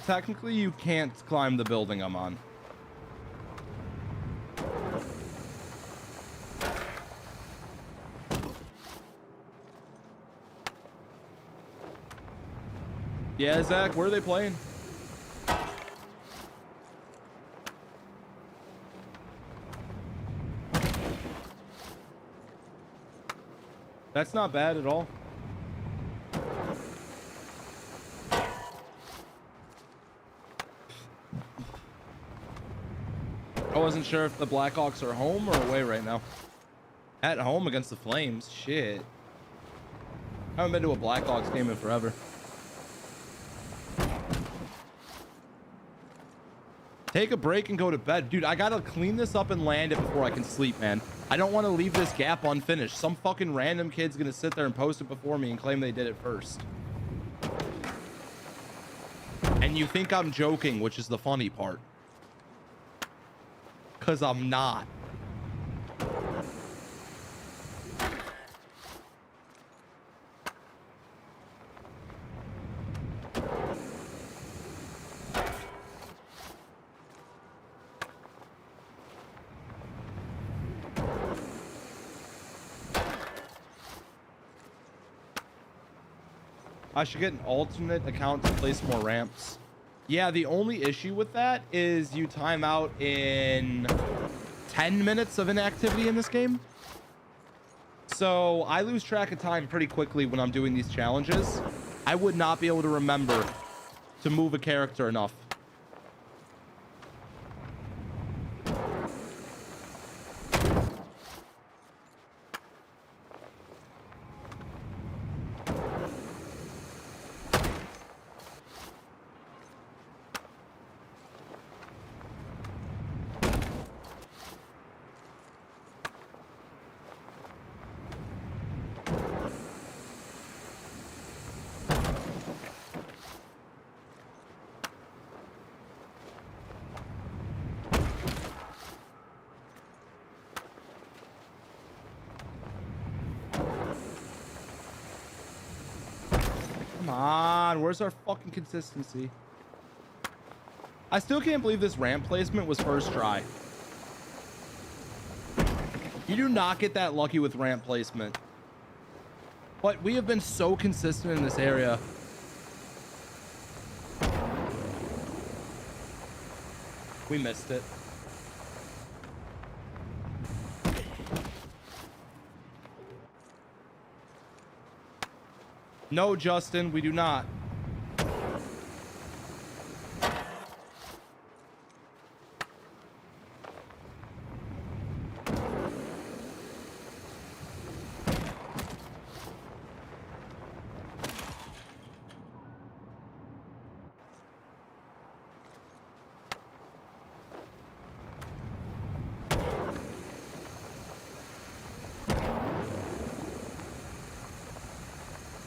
Technically you can't climb the building I'm on. Yeah, Zach, where are they playing? That's not bad at all. I wasn't sure if the Blackhawks are home or away right now. At home against the Flames. Shit. I haven't been to a Blackhawks game in forever. Take a break and go to bed. Dude, I gotta clean this up and land it before I can sleep, man. I don't want to leave this gap unfinished. Some fucking random kid's gonna sit there and post it before me and claim they did it first. And you think I'm joking, which is the funny part. Because I'm not. I should get an alternate account to place more ramps. Yeah, the only issue with that is you time out in 10 minutes of inactivity in this game. So I lose track of time pretty quickly when I'm doing these challenges. I would not be able to remember to move a character enough. Come on, where's our fucking consistency? I still can't believe this ramp placement was first try. You do not get that lucky with ramp placement. But we have been so consistent in this area. We missed it. No, Justin, we do not.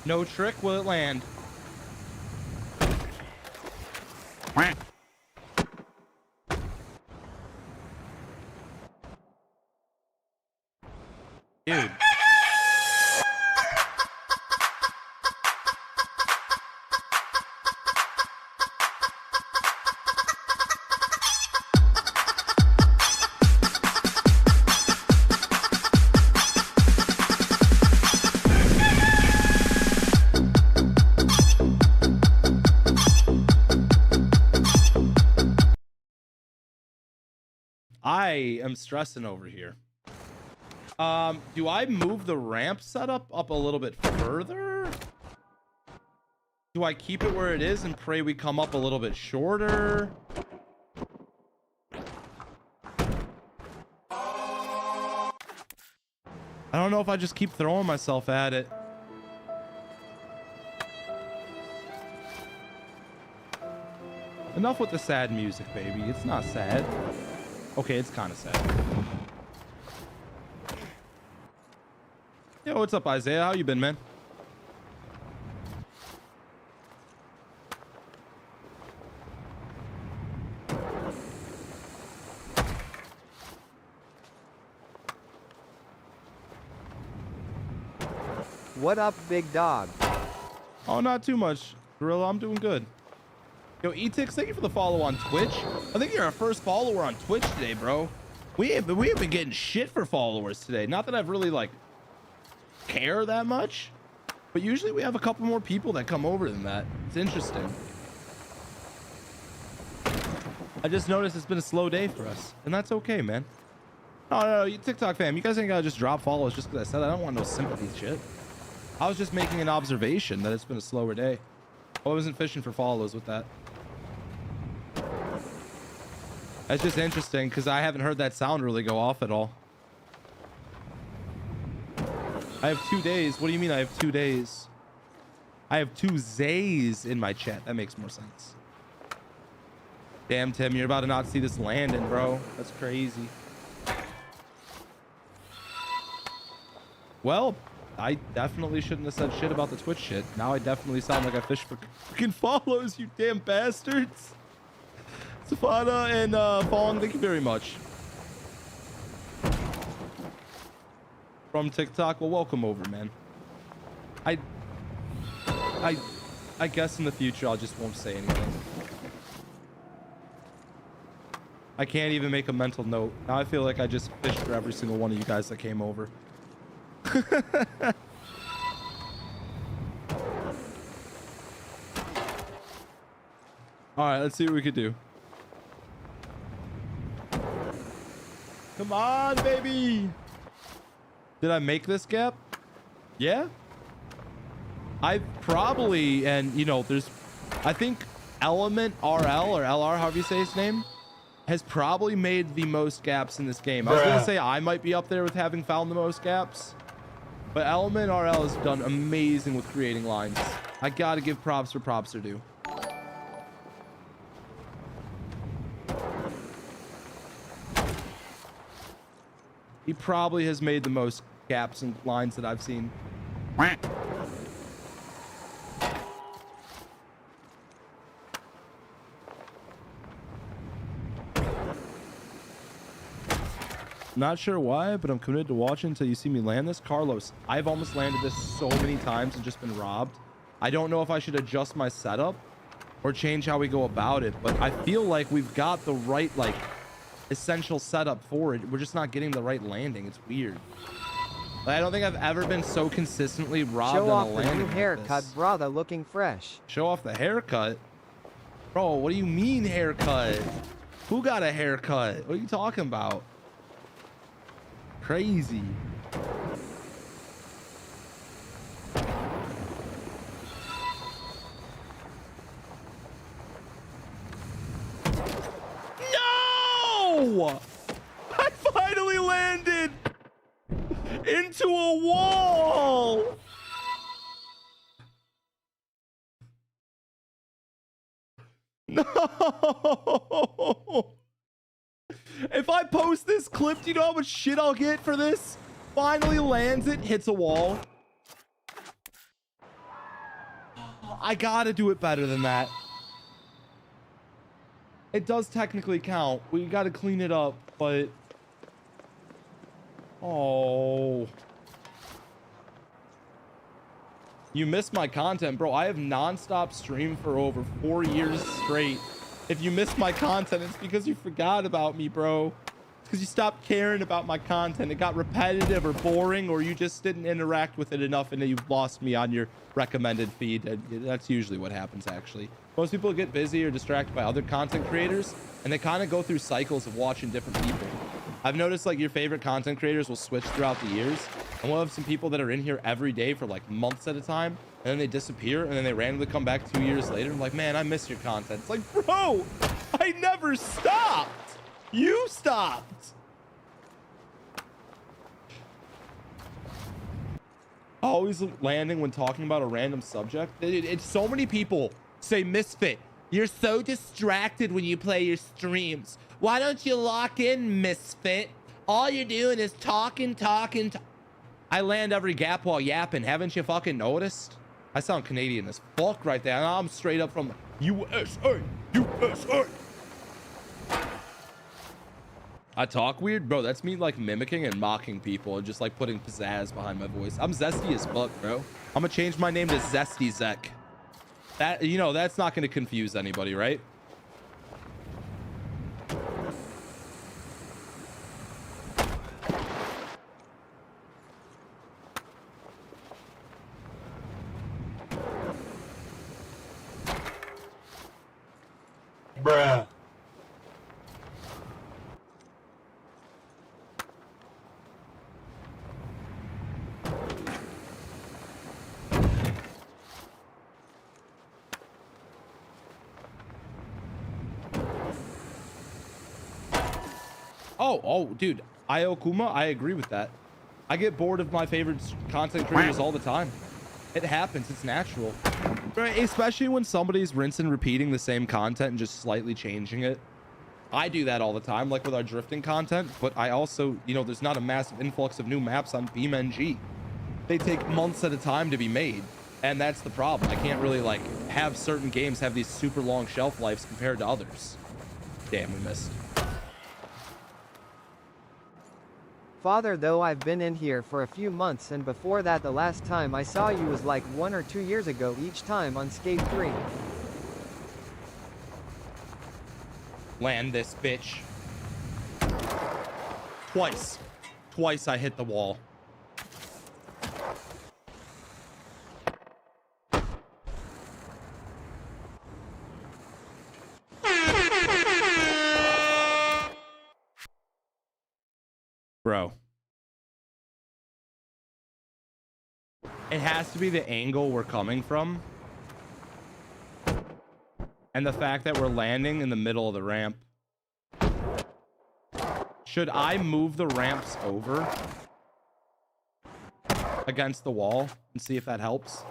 No trick, will it land? Dude. I am stressing over here. Do I move the ramp setup up a little bit further? Do I keep it where it is and pray we come up a little bit shorter? I don't know if I just keep throwing myself at it. Enough with the sad music, baby. It's not sad. Okay, it's kind of sad. Yo, what's up, Isaiah? How you been, man? What up, big dog? Oh, not too much, Gorilla. I'm doing good. Yo, Etix, thank you for the follow on Twitch. I think you're our first follower on Twitch today, bro. We have been getting shit for followers today. Not that I've really like care that much, But usually we have a couple more people that come over than that. It's interesting. I just noticed it's been a slow day for us, and that's okay, man. No, you TikTok fam, you guys ain't gotta just drop follows just because I said I don't want no sympathy shit. I was just making an observation that it's been a slower day. I wasn't fishing for follows with that. That's just interesting because I haven't heard that sound really go off at all. I have 2 days. What do you mean I have 2 days? I have 2 Zays in my chat. That makes more sense. Damn, Tim, you're about to not see this landing, bro. That's crazy. Well, I definitely shouldn't have said shit about the Twitch shit. Now I definitely sound like I fish for freaking follows, you damn bastards. Safana and Fong, thank you very much. From TikTok, well, welcome over, man. I guess in the future I just won't say anything. I can't even make a mental note. Now I feel like I just fished for every single one of you guys that came over. All right, let's see what we could do. Come on, baby. Did I make this gap? Yeah. I probably, and you know, I think Element RL or LR, however you say his name, has probably made the most gaps in this game. I was gonna say I might be up there with having found the most gaps, but Element RL has done amazing with creating lines. I gotta give props where props are due. He probably has made the most gaps and lines that I've seen. Not sure why, but I'm committed to watching until you see me land this. Carlos, I've almost landed this so many times and just been robbed. I don't know if I should adjust my setup or change how we go about it, but I feel like we've got the right, like, essential setup for it. We're just not getting the right landing. It's weird. Like, I don't think I've ever been so consistently robbed on a landing. Show off the new haircut, brother, looking fresh. Show off the haircut? Bro, what do you mean haircut? Who got a haircut? What are you talking about? Crazy. No! I finally landed into a wall. No! If I post this clip, do you know how much shit I'll get for this? Finally lands it, hits a wall. I gotta do it better than that. It does technically count. We gotta clean it up, but... Oh. You missed my content, bro. I have non-stop streamed for over 4 years straight. If you missed my content, it's because you forgot about me, bro. It's because you stopped caring about my content. It got repetitive or boring, or you just didn't interact with it enough and then you've lost me on your recommended feed. And that's usually what happens, actually. Most people get busy or distracted by other content creators, and they kind of go through cycles of watching different people. I've noticed like your favorite content creators will switch throughout the years, and we'll have some people that are in here every day for like months at a time, and then they disappear, and then they randomly come back 2 years later. I'm like, man, I miss your content. It's like, bro, I never stopped. You stopped. Always landing when talking about a random subject. It's so many people say, Misfit, you're so distracted when you play your streams. Why don't you lock in, Misfit? All you're doing is talking. I land every gap while yapping. Haven't you fucking noticed? I sound Canadian as fuck right there. I'm straight up from the USA. USA. I talk weird? Bro, that's me like mimicking and mocking people and just like putting pizzazz behind my voice. I'm zesty as fuck, bro. I'm gonna change my name to Zesty Zek. That, you know, that's not gonna confuse anybody, right? Bruh. Oh, dude. Io Kuma, I agree with that. I get bored of my favorite content creators all the time. It happens. It's natural. Right? Especially when somebody's rinsing and repeating the same content and just slightly changing it. I do that all the time, like with our drifting content, but I also, you know, there's not a massive influx of new maps on BeamNG. They take months at a time to be made, and that's the problem. I can't really, like, have certain games have these super long shelf lives compared to others. Damn, we missed. Father, though I've been in here for a few months, and before that the last time I saw you was like 1 or 2 years ago, each time on Skate 3. Land this bitch. Twice I hit the wall. Bro. It has to be the angle we're coming from. And the fact that we're landing in the middle of the ramp. Should I move the ramps over against the wall and see if that helps?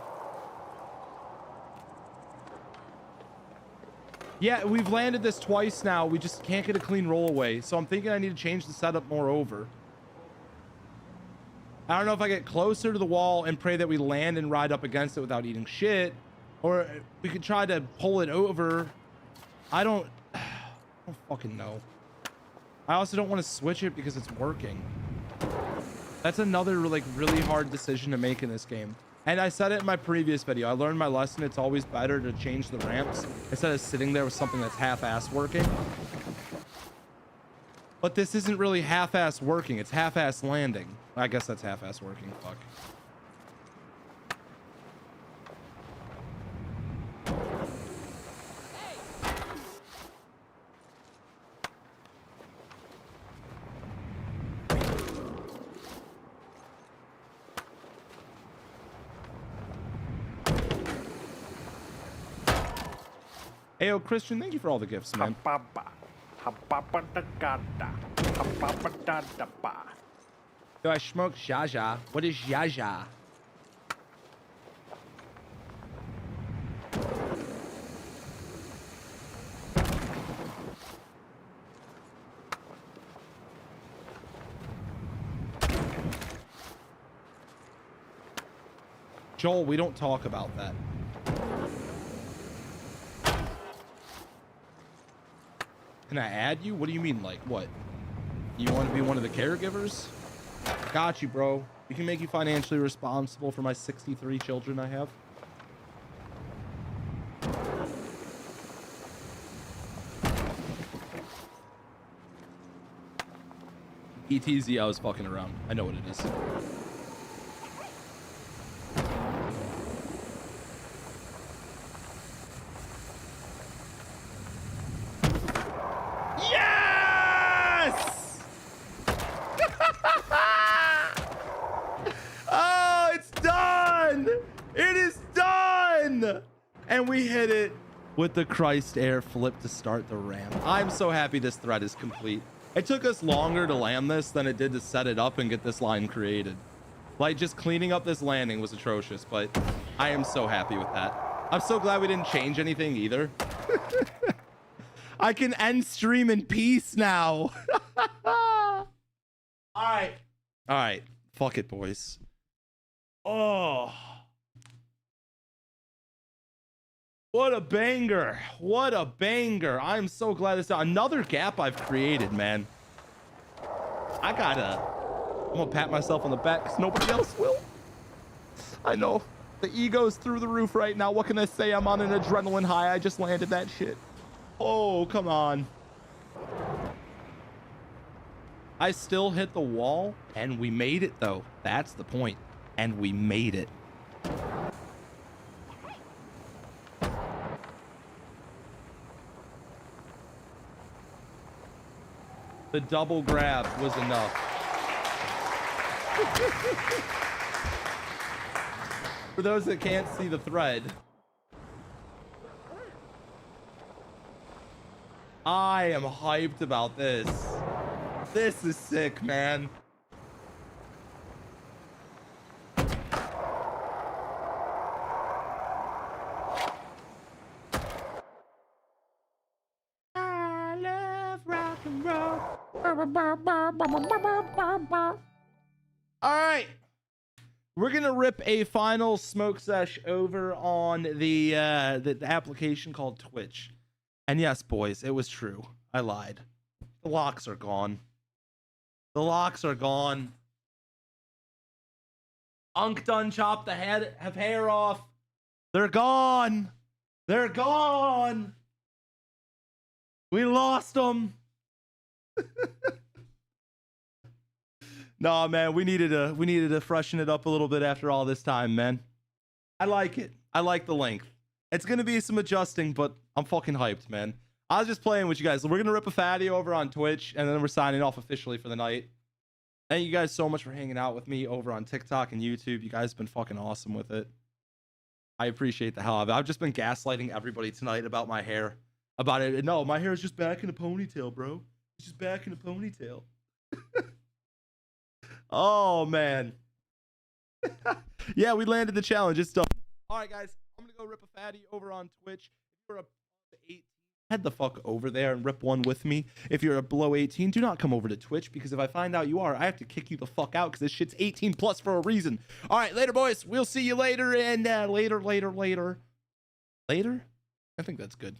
Yeah, we've landed this twice now. We just can't get a clean roll away. So I'm thinking I need to change the setup more over. I don't know if I get closer to the wall and pray that we land and ride up against it without eating shit. Or we could try to pull it over. I don't fucking know. I also don't want to switch it because it's working. That's another like really hard decision to make in this game. And I said it in my previous video. I learned my lesson. It's always better to change the ramps instead of sitting there with something that's half-ass working. But this isn't really half-ass working. It's half-ass landing. I guess that's half-ass working. Fuck. Ayo, Christian, thank you for all the gifts, man. Yo, I smoke Jaja. What is Jaja? Joel, we don't talk about that. Can I add you? What do you mean, like, what? You want to be one of the caregivers? Got you, bro. We can make you financially responsible for my 63 children I have. ETZ, I was fucking around. I know what it is. And we hit it with the Christ air flip to start the ramp. I'm so happy this thread is complete. It took us longer to land this than it did to set it up and get this line created. Like, just cleaning up this landing was atrocious, but I am so happy with that. I'm so glad we didn't change anything either. I can end stream in peace now. All right. Fuck it, boys. Oh. What a banger. What a banger. I'm so glad it's another gap I've created, man. I'm gonna pat myself on the back because nobody else will. I know. The ego's through the roof right now. What can I say? I'm on an adrenaline high. I just landed that shit. Oh, come on. I still hit the wall, and we made it, though. That's the point. And we made it. The double grab was enough. For those that can't see the thread, I am hyped about this. This is sick, man. I love rock and roll. All right. We're gonna rip a final smoke sesh over on the application called Twitch. And yes, boys, it was true. I lied. The locks are gone. The locks are gone. Unk done chopped the head of hair off. They're gone. They're gone. We lost them. No, man, we needed to freshen it up a little bit after all this time, man. I like it. I like the length. It's gonna be some adjusting, but I'm fucking hyped, man. I was just playing with you guys. We're gonna rip a fatty over on Twitch, and then we're signing off officially for the night. Thank you guys so much for hanging out with me over on TikTok and YouTube. You guys have been fucking awesome with it. I appreciate the hell out of it. I've just been gaslighting everybody tonight about my hair. About it. No, my hair is just back in a ponytail, bro. It's just back in a ponytail. Oh, man. Yeah, we landed the challenge. It's done. All right, guys. I'm going to go rip a fatty over on Twitch. If you're a 18, head the fuck over there and rip one with me. If you're a below 18, do not come over to Twitch, because if I find out you are, I have to kick you the fuck out, because this shit's 18 plus for a reason. All right, later, boys. We'll see you later, and later. Later? I think that's good.